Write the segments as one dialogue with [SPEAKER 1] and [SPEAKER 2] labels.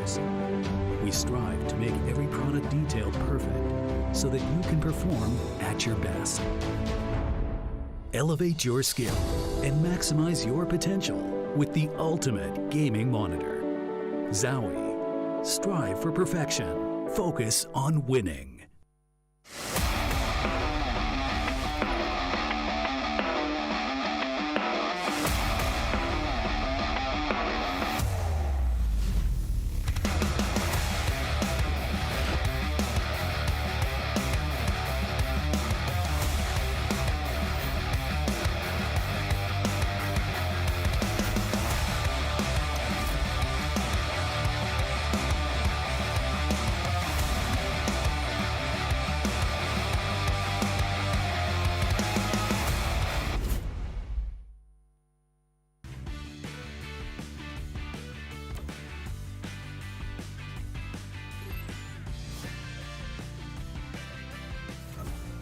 [SPEAKER 1] customers. We strive to make every product detail perfect so that you can perform at your best. Elevate your skill and maximize your potential with the ultimate gaming monitor. Zowie. Strive for perfection. Focus on winning.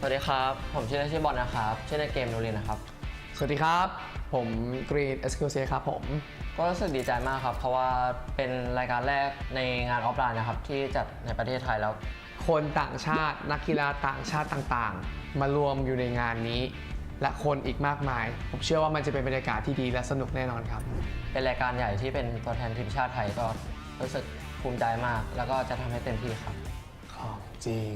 [SPEAKER 2] สวัสดีครับผมชื่อเล่นชื่อบอลนะครับชื่อในเกมนูรินนะครับ
[SPEAKER 3] สวัสดีครับผมกรีน SQC ครับผม
[SPEAKER 2] ก็รู้สึกดีใจมากครับเพราะว่าเป็นรายการแรกในงานออฟไลน์นะครับที่จัดในประเทศไทยแล้ว
[SPEAKER 3] คนต่างชาตินักกีฬาต่างชาติต่างๆมารวมอยู่ในงานนี้และคนอีกมากมายผมเชื่อว่ามันจะเป็นบรรยากาศที่ดีและสนุกแน่นอนครับ
[SPEAKER 2] เป็นรายการใหญ่ที่เป็นตัวแทนทีมชาติไทยก็รู้สึกภูมิใจมากแล้วก็จะทำให้เต็มที่ครับ
[SPEAKER 3] ของจริง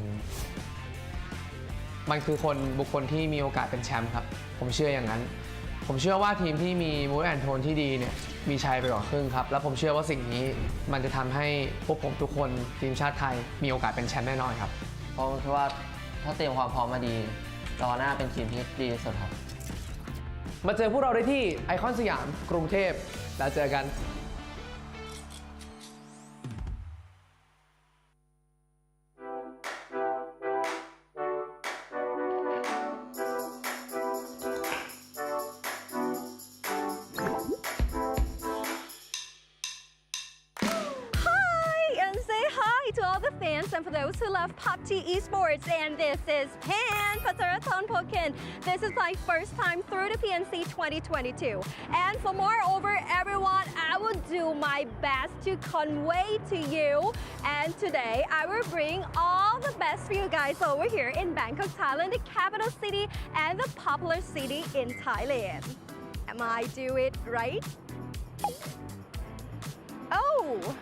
[SPEAKER 3] มันคือบุคคลที่มีโอกาสเป็นแชมป์ครับผมเชื่ออย่างนั้นผมเชื่อว่าทีมที่มีมูดแอนโทนที่ดีเนี่ยมีชัยไปกว่าครึ่งครับแล้วผมเชื่อว่าสิ่งนี้มันจะทำให้พวกผมทุกคนทีมชาติไทยมีโอกาสเป็นแชมป์แน่นอนครับ
[SPEAKER 2] เพราะคิดว่าถ้าเตรียมความพร้อมมาดีรอหน้าเป็นทีมที่ดีที่สุดครับ
[SPEAKER 3] มาเจอพวกเราได้ที่ไอคอนสยามกรุงเทพแล้วเจอกัน
[SPEAKER 4] fans and for those who love PUBG Esports, and this is Pan Patarathon Pokin. This is my first time through the PNC 2022, and for moreover everyone, I will do my best to convey to you, and today I will bring all the best for you guys over here in Bangkok, Thailand, the capital city and the popular city in Thailand. Am I do it right? Oh!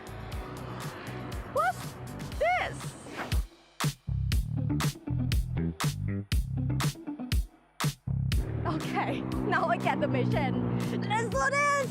[SPEAKER 4] What's this? Okay, now I get the mission. Let's do this!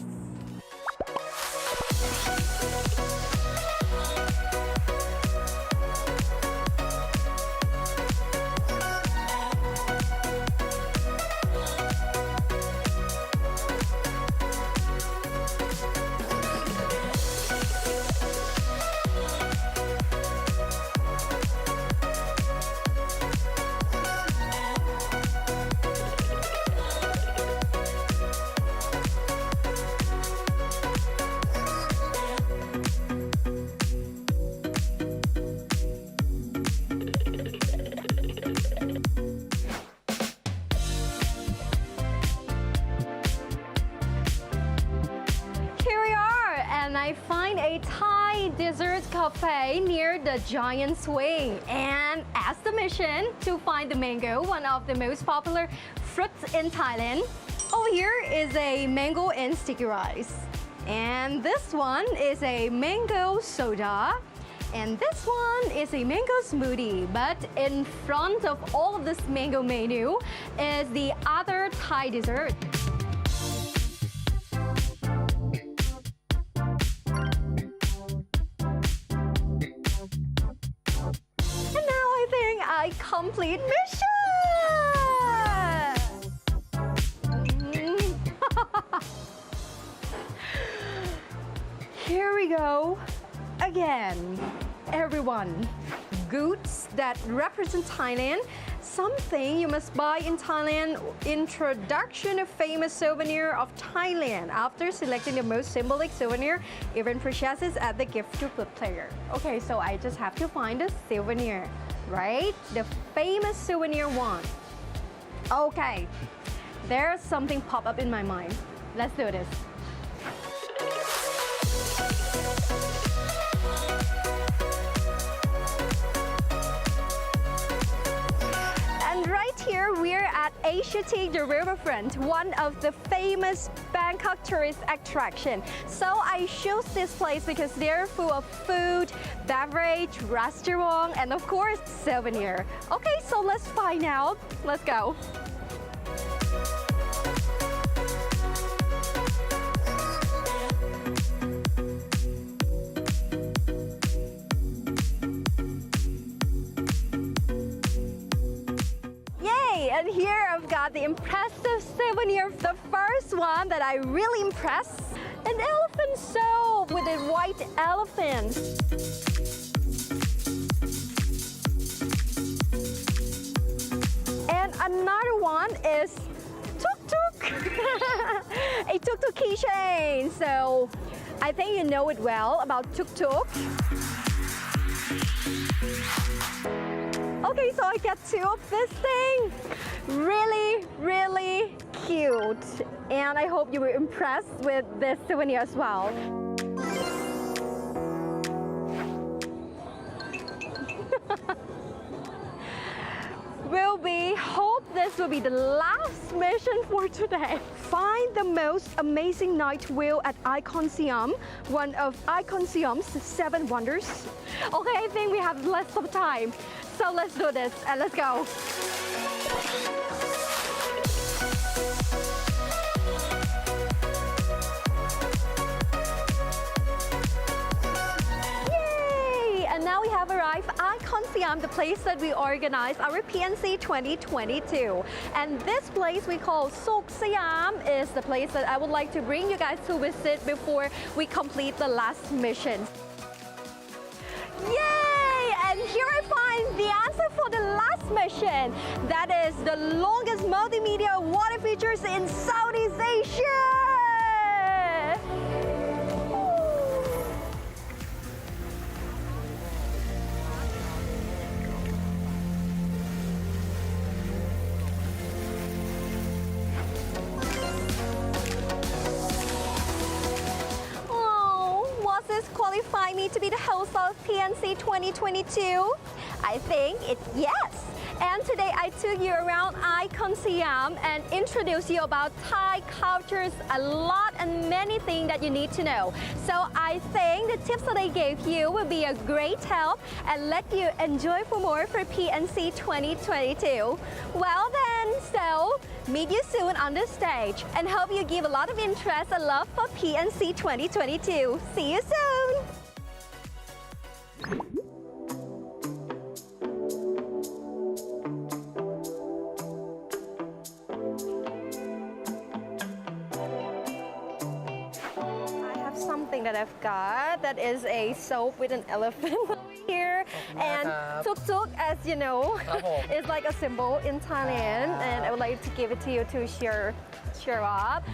[SPEAKER 4] I find a Thai dessert cafe near the Giant Swing, and as the mission to find the mango, one of the most popular fruits in Thailand. Over here is a mango and sticky rice, and this one is a mango soda, and this one is a mango smoothie. But in front of all of this mango menu is the other Thai dessert. I complete mission! Here we go again. Everyone, goods that represent Thailand, something you must buy in Thailand, introduction of famous souvenir of Thailand. After selecting the most symbolic souvenir, even purchases at the gift to the player. Okay, so I just have to find a souvenir. Right? The famous souvenir one. Okay, there's something pop up in my mind. Let's do this. Asia Tea, the riverfront, one of the famous Bangkok tourist attraction. So I chose this place because they're full of food, beverage, restaurant, and of course, souvenir. Okay, so let's find out. Let's go. And here I've got the impressive souvenir. The first one that I really impressed, an elephant soap with a white elephant. And another one is tuk-tuk, a tuk-tuk keychain. So I think you know it well about tuk-tuk. Okay, so I got two of this thing. Really, really cute. And I hope you were impressed with this souvenir as well. Hope this will be the last mission for today. Find the most amazing night view at Icon Siam, one of Icon Siam's 7 wonders. Okay, I think we have less of time. So let's do this and let's go. Now we have arrived at Icon Siam, the place that we organized our PNC 2022. And this place we call Sok Siam is the place that I would like to bring you guys to visit before we complete the last mission. Yay! And here I find the answer for the last mission. That is the longest multimedia water features in Southeast Asia. Qualify me to be the host of PNC 2022? I think it's yes. And today I took you around Icon Siam and introduced you about Thai cultures, a lot and many things that you need to know. So I think the tips that I gave you will be a great help and let you enjoy for more for PNC 2022. Well then, so meet you soon on the stage and hope you give a lot of interest and love for PNC 2022. See you soon! That I've got that is a soap with an elephant over here, and tuk-tuk, as you know, is like a symbol in Thailand, and I would like to give it to you to cheer up.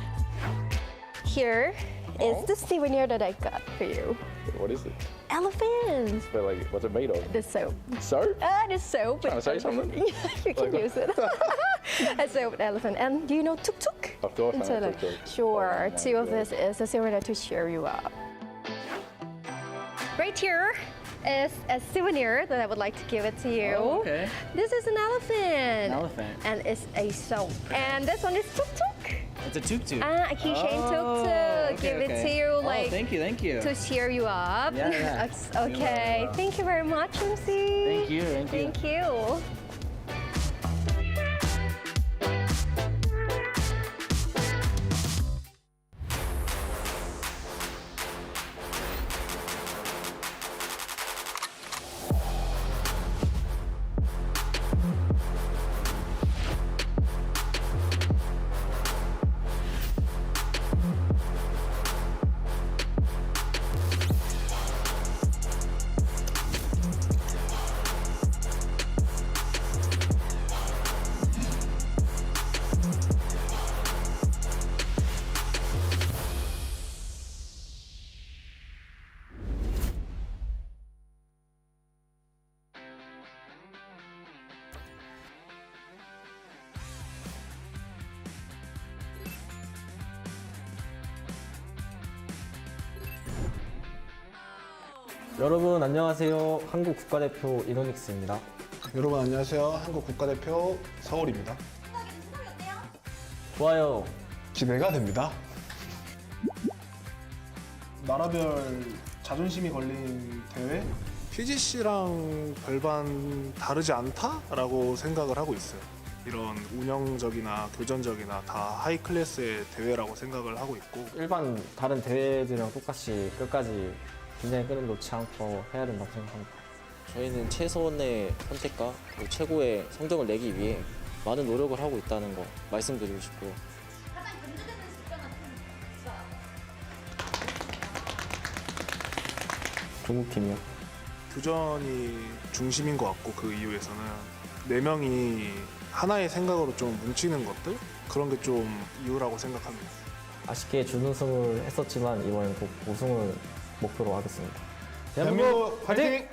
[SPEAKER 4] Here is the souvenir that I got for you.
[SPEAKER 5] What is it?
[SPEAKER 4] Elephants.
[SPEAKER 5] But like, what's it made of?
[SPEAKER 4] The soap.
[SPEAKER 5] Soap?
[SPEAKER 4] The soap.
[SPEAKER 5] Trying to say something?
[SPEAKER 4] You can use it. A soap with elephant. And do you know tuk-tuk?
[SPEAKER 5] Of course I know tuk-tuk.
[SPEAKER 4] Sure. Two of this is a souvenir to cheer you up. Right here is a souvenir that I would like to give it to you.
[SPEAKER 6] Oh, okay.
[SPEAKER 4] This is an elephant.
[SPEAKER 6] An elephant.
[SPEAKER 4] And it's a soap. And this one is tuk-tuk.
[SPEAKER 6] It's a tuk-tuk.
[SPEAKER 4] A keychain tuk-tuk.
[SPEAKER 6] Okay,
[SPEAKER 4] Give it
[SPEAKER 6] okay.
[SPEAKER 4] to you, like,
[SPEAKER 6] oh, thank you.
[SPEAKER 4] to cheer you up.
[SPEAKER 6] Yeah.
[SPEAKER 4] Okay. Thank you very much, MC.
[SPEAKER 6] Thank you.
[SPEAKER 4] Thank you.
[SPEAKER 7] 여러분 안녕하세요. 한국 국가대표 이노닉스입니다.
[SPEAKER 8] 여러분 안녕하세요. 한국 국가대표 서울입니다.
[SPEAKER 7] 좋아요.
[SPEAKER 8] 기대가 됩니다.
[SPEAKER 9] 나라별 자존심이 걸린 대회?
[SPEAKER 10] PGC랑 별반 다르지 않다라고 생각을 하고 있어요. 이런 운영적이나 교전적이나 다 하이 클래스의 대회라고 생각을 하고 있고
[SPEAKER 7] 일반 다른 대회들이랑 똑같이 끝까지 긴장의 끈을 놓지 않고 해야 된다고 생각합니다.
[SPEAKER 11] 저희는 최선의 선택과 그리고 최고의 성적을 내기 위해 많은 노력을 하고 있다는 거 말씀드리고 싶고요.
[SPEAKER 4] 가장 견제되는 숫자 같은 숫자.
[SPEAKER 5] 중국 팀이요.
[SPEAKER 10] 교전이 중심인 것 같고 그 이후에서는 4명이 하나의 생각으로 좀 뭉치는 것들 그런 게 좀 이유라고 생각합니다.
[SPEAKER 7] 아쉽게 준우승을 했었지만 이번엔 꼭 우승을 목표로 하겠습니다.
[SPEAKER 8] 대한민국 화이팅!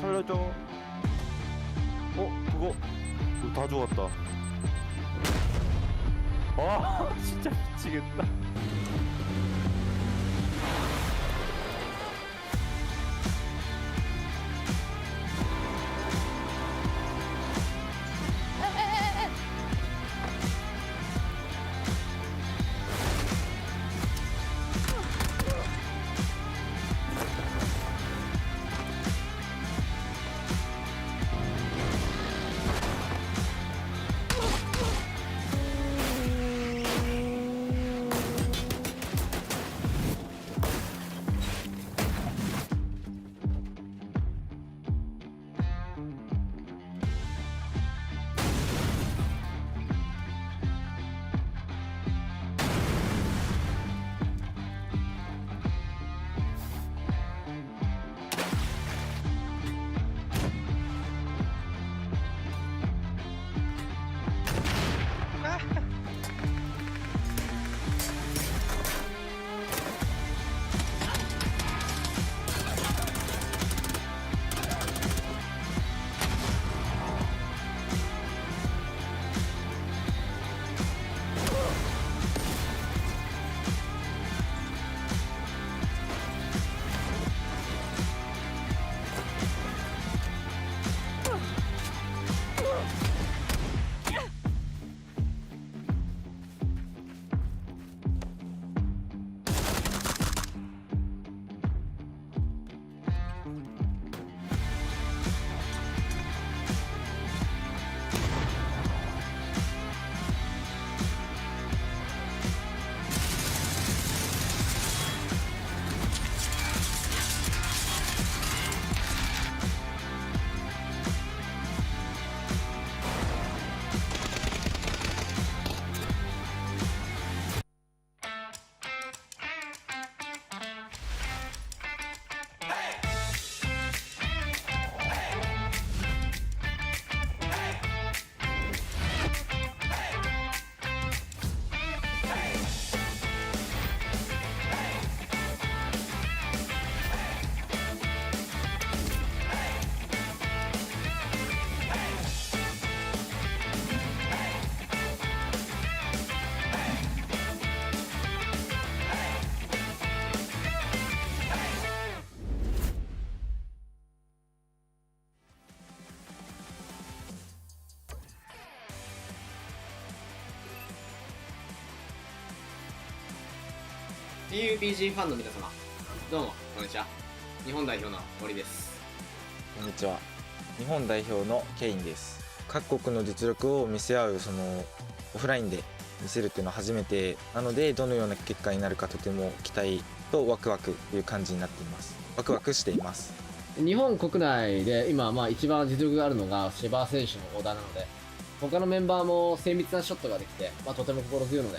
[SPEAKER 5] 살려줘. 그거 다 죽었다. 진짜 미치겠다.
[SPEAKER 6] PUBG ファンの皆様、どうもこんにちは。日本代表の森です。
[SPEAKER 12] こんにちは。日本代表のケインです。各国の実力を見せ合うオフラインで見せるっていうのは初めてなので、どのような結果になるかとても期待とワクワクという感じになっています。ワクワクしています。
[SPEAKER 13] 日本国内で今一番実力があるのが芝選手のオーダーなので、他のメンバーも精密なショットができて、とても心強いので、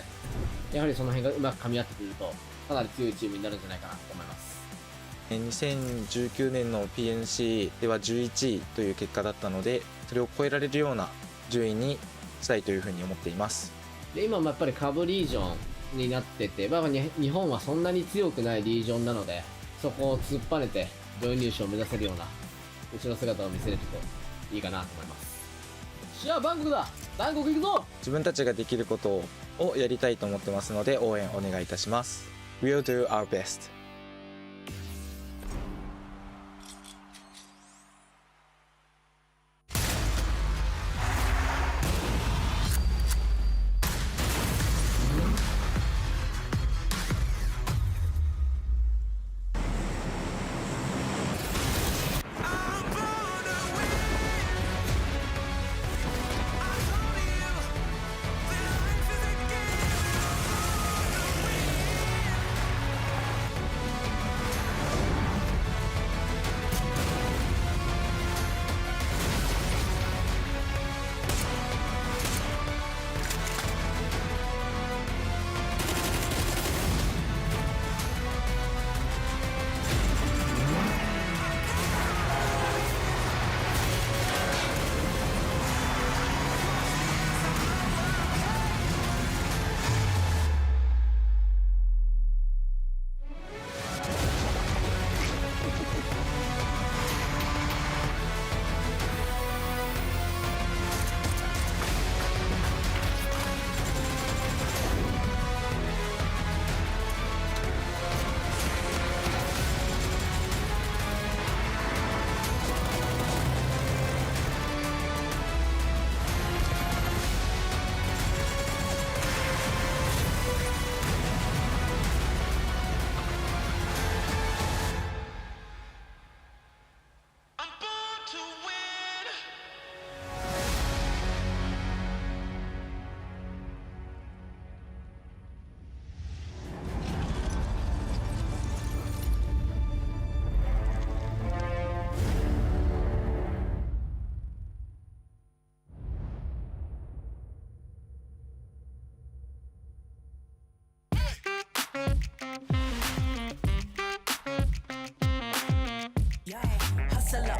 [SPEAKER 13] やはりその辺がうまく噛み合ってくるとかなり強いチームになるんじゃないかなと思います。
[SPEAKER 12] 2019年の PNC では11位という結果だったので、それを超えられるような順位にしたいというふうに思っています。
[SPEAKER 13] で今もやっぱり下部リージョンになってて、日本はそんなに強くないリージョンなので、そこを突っぱねて上位入賞を目指せるような後ろ姿を見せれるといいかなと思います。じゃあバンコクだ、バンコク行くぞ。
[SPEAKER 12] 自分たちができることをやりたいと思ってますので、応援お願いいたします。 We'll do our best.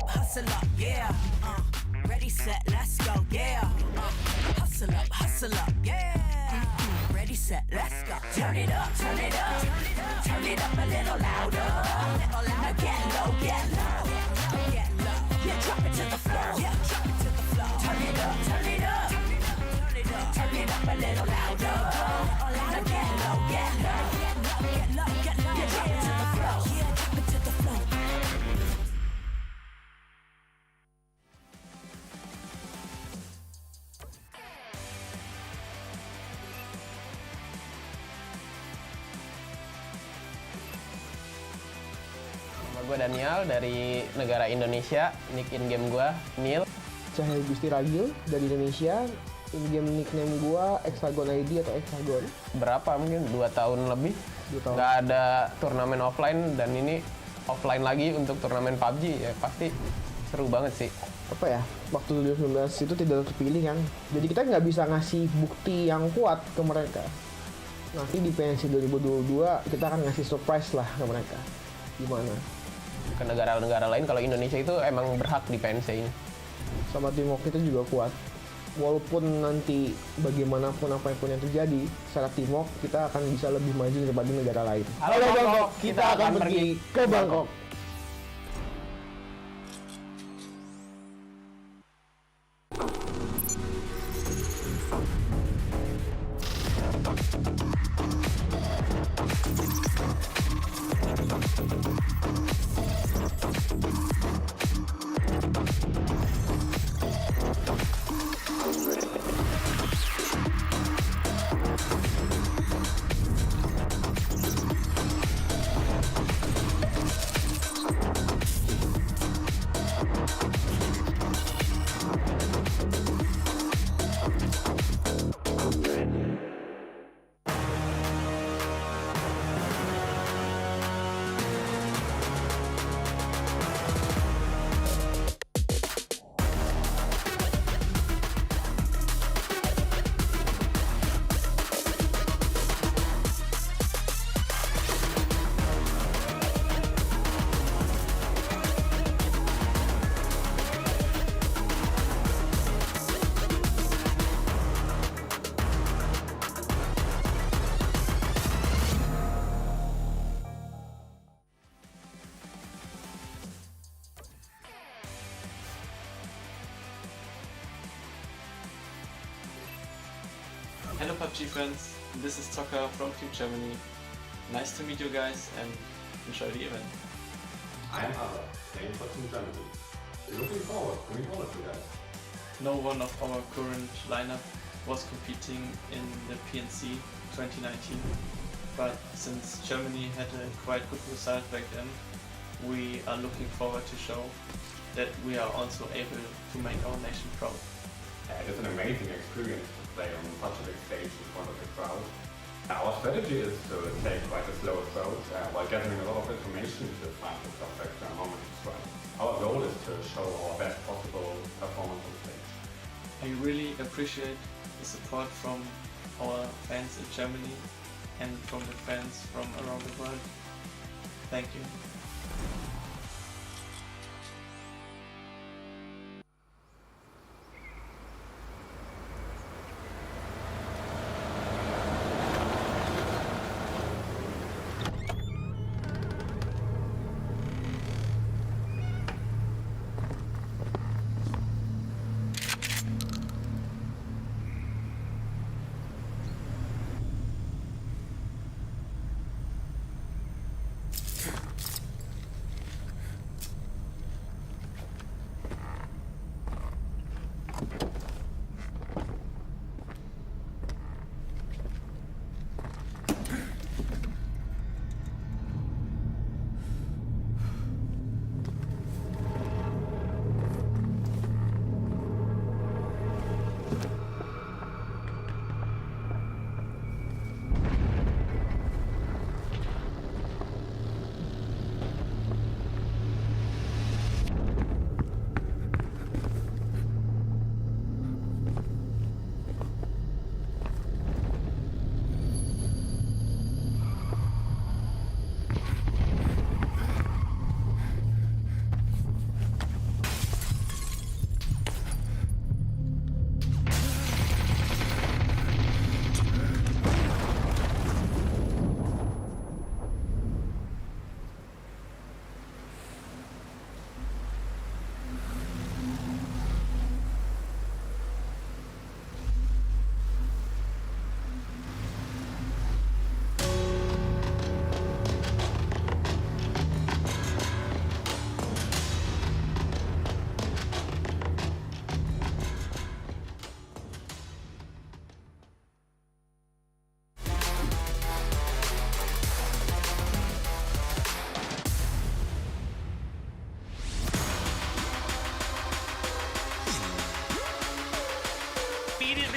[SPEAKER 14] Hustle up, yeah. Ready, set, let's go, yeah. Hustle up, yeah. Ready, set, let's go. Turn it up, turn it up, turn it up a little louder. Now get low, get low, get low. Yeah, drop it to the floor, yeah, drop it to the floor. Turn it up, turn it up, turn it up, turn it up a little louder. Now get low, get low, get low, get low. Yeah, drop it to the floor, yeah, drop it to the floor.
[SPEAKER 15] Gue Daniel dari negara Indonesia, nick in game gue Neil.
[SPEAKER 3] Cahaya Gusti Ragil dari Indonesia, in game nickname gue Hexagon ID atau Hexagon.
[SPEAKER 15] Berapa mungkin 2 tahun lebih.
[SPEAKER 3] 2 tahun.
[SPEAKER 15] Nggak ada turnamen offline dan ini offline lagi untuk turnamen PUBG, ya pasti seru banget sih.
[SPEAKER 3] Apa ya, waktu 2019 itu tidak terpilih kan, jadi kita nggak bisa ngasih bukti yang kuat ke mereka. Nanti di PNC 2022 kita akan ngasih surprise lah ke mereka. Gimana?
[SPEAKER 15] Ke negara-negara lain, kalau Indonesia itu emang berhak di PNC ini.
[SPEAKER 3] Sama teamwork kita juga kuat. Walaupun nanti bagaimanapun apapun yang terjadi, secara teamwork kita akan bisa lebih maju daripada negara lain.
[SPEAKER 15] Halo Bangkok, kita akan pergi ke Bangkok.
[SPEAKER 16] PUBG fans, this is Zocker from Team Germany. Nice to meet you guys and enjoy the event.
[SPEAKER 17] I am Other, playing for Team Germany. Looking forward to meet all of you guys.
[SPEAKER 16] No one of our current lineup was competing in the PNC 2019, but since Germany had a quite good result back then, we are looking forward to show that we are also able to make our nation proud.
[SPEAKER 17] It is an amazing experience to play on such a big stage in front of the crowd. Our strategy is to take quite a slow approach while gathering a lot of information to find the perfect moment to strike. Our goal is to show our best possible performance on stage.
[SPEAKER 16] I really appreciate the support from our fans in Germany and from the fans from around the world. Thank you.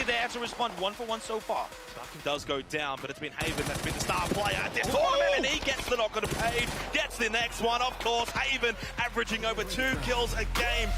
[SPEAKER 18] There to respond 1-for-1 so far. Duncan does go down, but it's been Haven that's been the star player at this tournament, and he gets the knock on the page, gets the next one, of course. Haven averaging over 2 kills a game.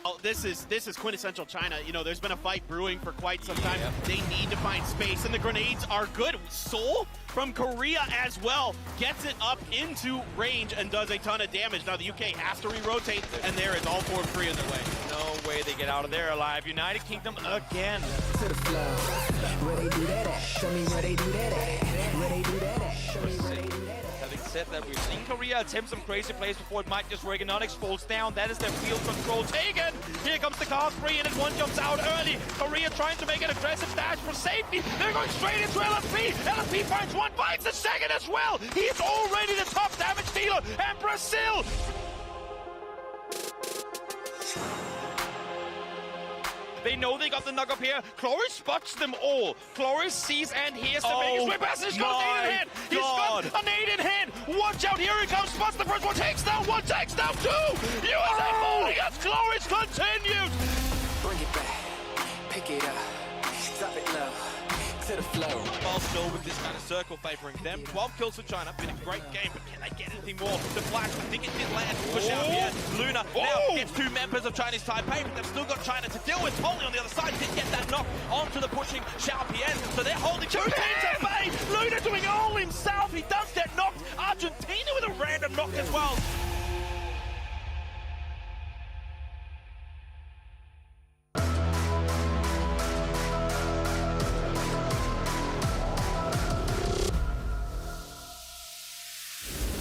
[SPEAKER 19] Oh, this is quintessential China. You know, there's been a fight brewing for quite some time. They need to find space, and the grenades are good. Seoul from Korea as well gets it up into range and does a ton of damage. Now the UK has to re-rotate, and there is all 4-3 in their way.
[SPEAKER 18] No way they get out of there alive. United Kingdom again.
[SPEAKER 14] To the flow, where they do that at? Show me where they do that at. Where they do that at? Show me where they do that at.
[SPEAKER 18] Having said that, we've seen Korea attempt some crazy plays before it might just Reganonics falls down. That is their field control taken. Here comes the car 3 and one jumps out early. Korea trying to make an aggressive dash for safety. They're going straight into LFP. LFP finds one, finds the second as well. He's already the top damage dealer. And Brazil. They know they got the knock up here. Cloris spots them all. Cloris sees and hears the Vegas Whip as he's got a nade in hand. He's got a nade in hand. Watch out, here he comes. Spots the first one, takes down one, takes down 2. USA falling as Cloris continues.
[SPEAKER 14] Bring it back, pick it up, drop it low. To the flow.
[SPEAKER 18] While still with this kind of circle favoring them. 12 kills for China, been a great game, but can they get anything more? The flash, I think it did land. Push out here. Luna now gets 2 members of Chinese Taipei, but they've still got China to deal with. Polly on the other side did get that knock onto the pushing Xiaopian, so they're holding 2 teams at bay. Luna doing all himself. He does get knocked. Argentina with a random knock as well.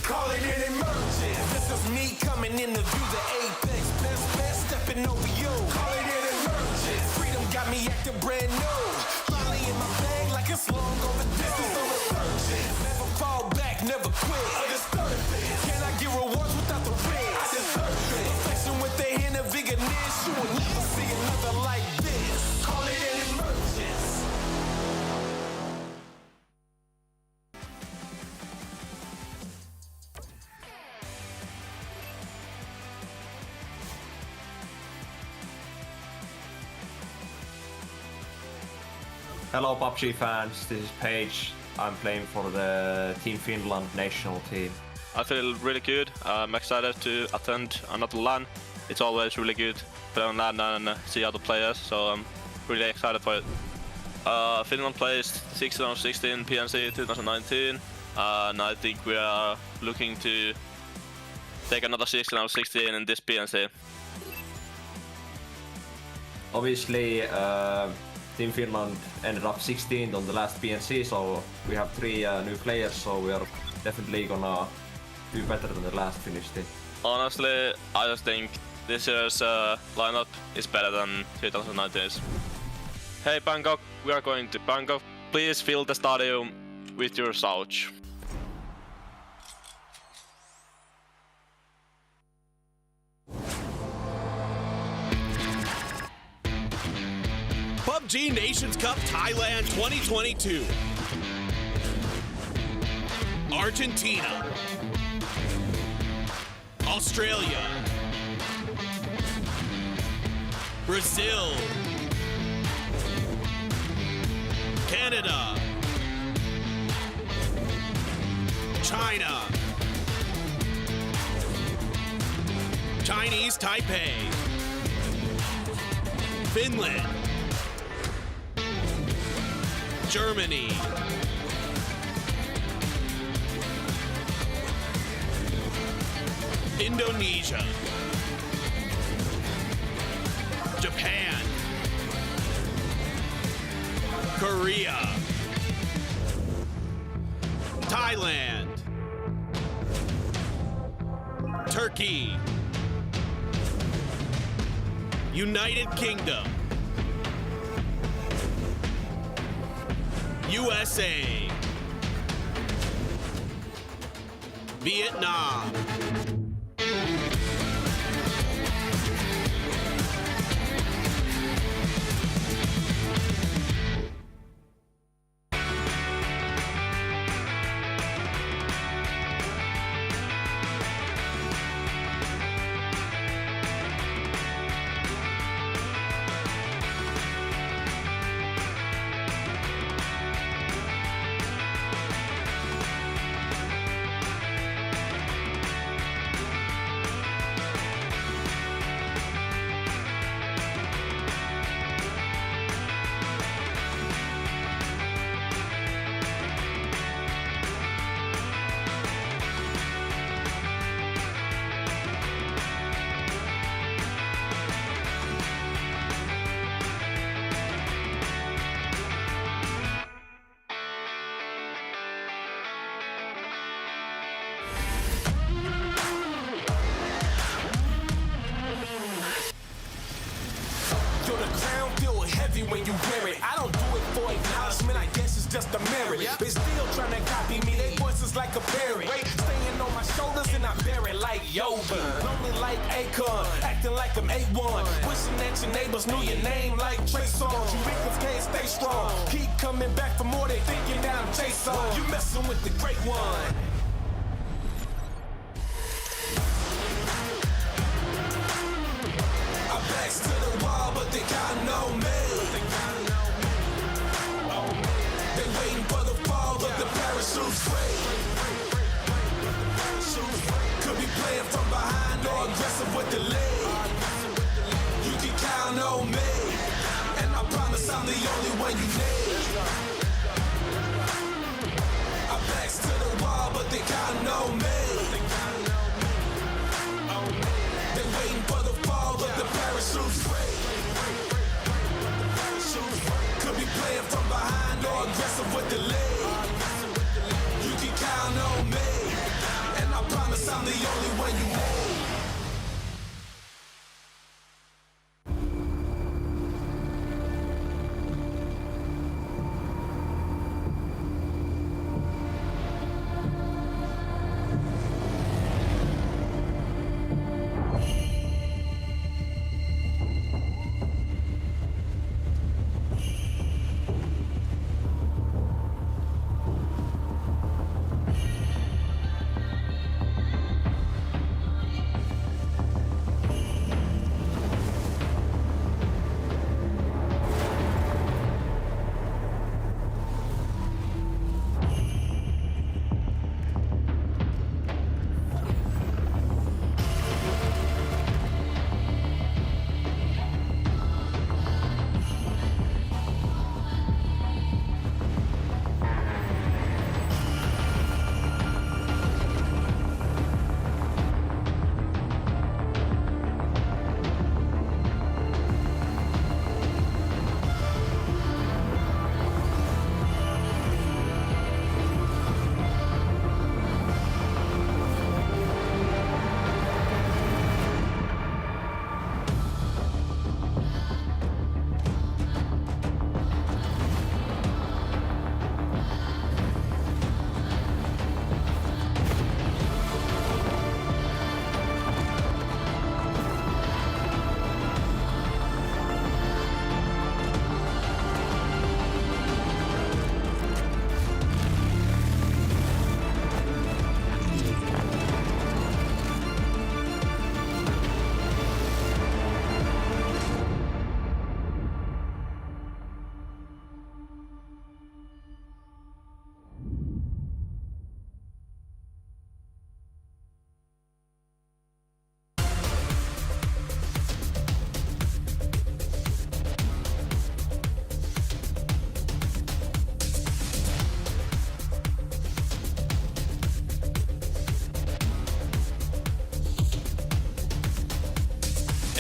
[SPEAKER 14] Calling it emergence. This is me coming in to view the apex. Best stepping over you. Call it acting brand new. Finally in my bag like it's long over distance over searching. Never fall back, never quit. Can I get rewards without the risk? I deserve it. Perfection with the hand of vigorness. You will never see another like this. Call it an emergence.
[SPEAKER 20] Hello PUBG fans, this is Paige. I'm playing for the Team Finland national team.
[SPEAKER 21] I feel really good. I'm excited to attend another LAN. It's always really good to play on LAN and see other players, so I'm really excited for it. Finland placed 16 out of 16 PNC 2019, and I think we are looking to take another 16 out of 16 in this PNC.
[SPEAKER 20] Obviously, Team Finland ended up 16th on the last PNC, so we have 3 new players, so we are definitely gonna do better than the last Finnish team.
[SPEAKER 21] Honestly, I just think this year's lineup is better than 2019's. Hey Bangkok, we are going to Bangkok. Please fill the stadium with your Souch.
[SPEAKER 19] PUBG Nations Cup Thailand 2022. Argentina. Australia. Brazil. Canada. China. Chinese Taipei. Finland. Germany. Indonesia. Japan. Korea. Thailand. Turkey. United Kingdom. USA. Vietnam. When you wear it, I don't do it for acknowledgement, I guess it's just a merit. They still trying to copy me, they voices like a parrot. Staying on my shoulders and I bear it like Yogi. Lonely like Akon, acting like I'm A1. Wishing that your neighbors knew your name like Trey Songz. You Ricans can't stay strong, keep coming back for more, they thinking that I'm Jason. You messing with the great one. I backs to the wall, but they gotta know me. They waiting for the fall, but the parachute's free. Could be playing from behind or aggressive with the lead. You can count on me, and I promise I'm the only one you need. I backs to the wall, but they counting on me. They waiting for the fall, but the parachute's free. Could be playing from behind or aggressive with the lead. You can count on me, and I promise I'm the only one you need.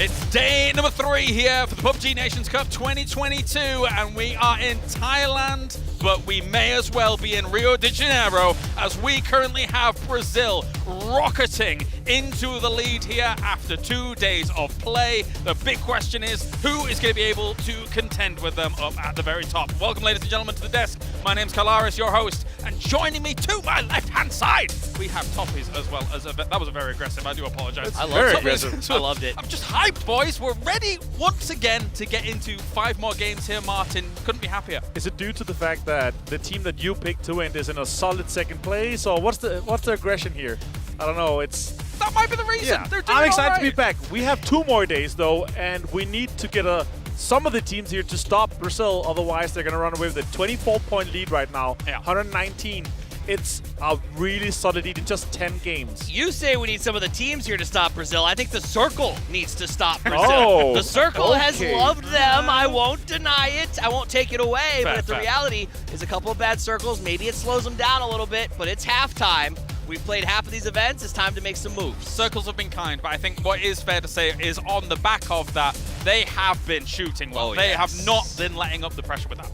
[SPEAKER 1] It's day number 3 here for the PUBG Nations Cup 2022, and we are in Thailand, but we may as well be in Rio de Janeiro, as we currently have Brazil rocketing into the lead here after 2 days of play. The big question is, who is going to be able to contend with them up at the very top? Welcome, ladies and gentlemen, to the desk. My name's Kalaris, your host, and joining me to my left-hand side, we have Toppies as well as that was very aggressive. I do apologize.
[SPEAKER 19] I love it. I loved it.
[SPEAKER 1] I'm just hyped, boys. We're ready once again to get into 5 more games here, Martin. Couldn't be happier.
[SPEAKER 10] Is it due to the fact that the team that you picked to win is in a solid second place, or what's the aggression here? I don't know.
[SPEAKER 1] That might be the reason.
[SPEAKER 10] Yeah.
[SPEAKER 1] They're doing
[SPEAKER 10] I'm excited
[SPEAKER 1] all
[SPEAKER 10] to be
[SPEAKER 1] right.
[SPEAKER 10] back. We have 2 more days though, and we need to get some of the teams here to stop Brazil. Otherwise, they're going to run away with a 24-point lead right now.
[SPEAKER 1] Yeah.
[SPEAKER 10] 119. It's a really solid lead in just 10 games.
[SPEAKER 19] You say we need some of the teams here to stop Brazil. I think the Circle needs to stop Brazil.
[SPEAKER 10] Oh,
[SPEAKER 19] the Circle has
[SPEAKER 10] okay.
[SPEAKER 19] loved them. I won't deny it. I won't take it away.
[SPEAKER 1] Fair,
[SPEAKER 19] but the
[SPEAKER 1] fair.
[SPEAKER 19] reality is a couple of bad Circles. Maybe it slows them down a little bit, but it's halftime. We've played half of these events. It's time to make some moves.
[SPEAKER 1] Circles have been kind, but I think what is fair to say is on the back of that, they have been shooting well.
[SPEAKER 19] Oh,
[SPEAKER 1] they
[SPEAKER 19] yes.
[SPEAKER 1] have not been letting up the pressure with that.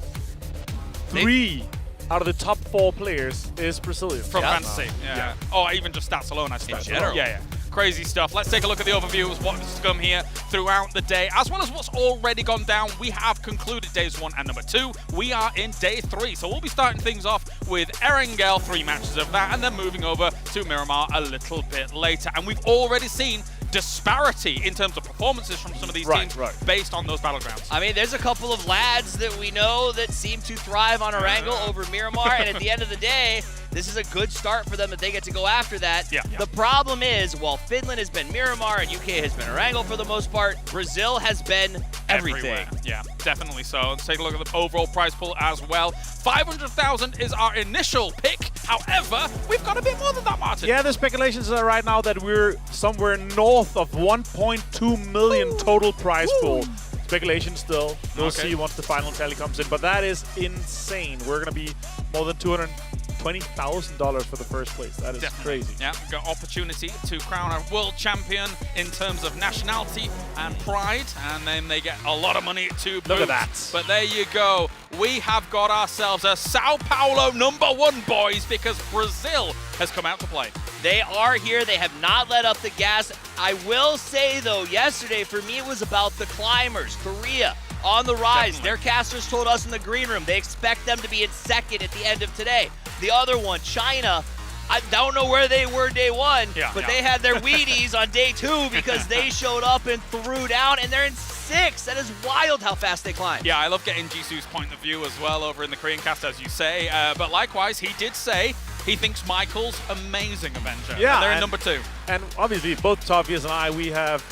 [SPEAKER 10] 3 out of the top 4 players is Brazilian.
[SPEAKER 1] From Fantasy, yeah. Or even just stats alone, I suppose.
[SPEAKER 19] general.
[SPEAKER 1] Yeah. Crazy stuff. Let's take a look at the overview of what's to come here throughout the day, as well as what's already gone down. We have concluded days 1 and number 2. We are in day 3, so we'll be starting things off with Erengel, 3 matches of that, and then moving over to Miramar a little bit later. And we've already seen disparity in terms of performances from some of these teams based on those battlegrounds.
[SPEAKER 19] I mean, there's a couple of lads that we know that seem to thrive on Erangel over Miramar, and at the end of the day, this is a good start for them that they get to go after that.
[SPEAKER 1] Yeah.
[SPEAKER 19] The problem is, while Finland has been Miramar and UK has been Erangel for the most part, Brazil has been everything.
[SPEAKER 1] Everywhere. Yeah, definitely so. Let's take a look at the overall prize pool as well. 500,000 is our initial pick. However, we've got a bit more than that, Martin.
[SPEAKER 10] Yeah, the speculations are right now that we're somewhere north of 1.2 million total prize pool. Speculation still. We'll see once the final tally comes in, but that is insane. We're going to be more than $220,000 for the first place. That is crazy.
[SPEAKER 1] Yeah, we've got opportunity to crown a world champion in terms of nationality and pride, and then they get a lot of money to boot.
[SPEAKER 10] Look at that.
[SPEAKER 1] But there you go. We have got ourselves a Sao Paulo #1, boys, because Brazil has come out to play.
[SPEAKER 19] They are here. They have not let up the gas. I will say, though, yesterday, for me, it was about the climbers. Korea on the rise.
[SPEAKER 1] Definitely.
[SPEAKER 19] Their casters told us in the green room they expect them to be in second at the end of today. The other one, China, I don't know where they were day 1, but they had their Wheaties on day 2 because they showed up and threw down, and they're in 6. That is wild how fast they climb.
[SPEAKER 1] Yeah, I love getting Jisoo's point of view as well over in the Korean cast, as you say. But likewise, he did say he thinks Michael's amazing Avenger.
[SPEAKER 10] Yeah,
[SPEAKER 1] and they're in number 2.
[SPEAKER 10] And obviously, both Tofias and I, we have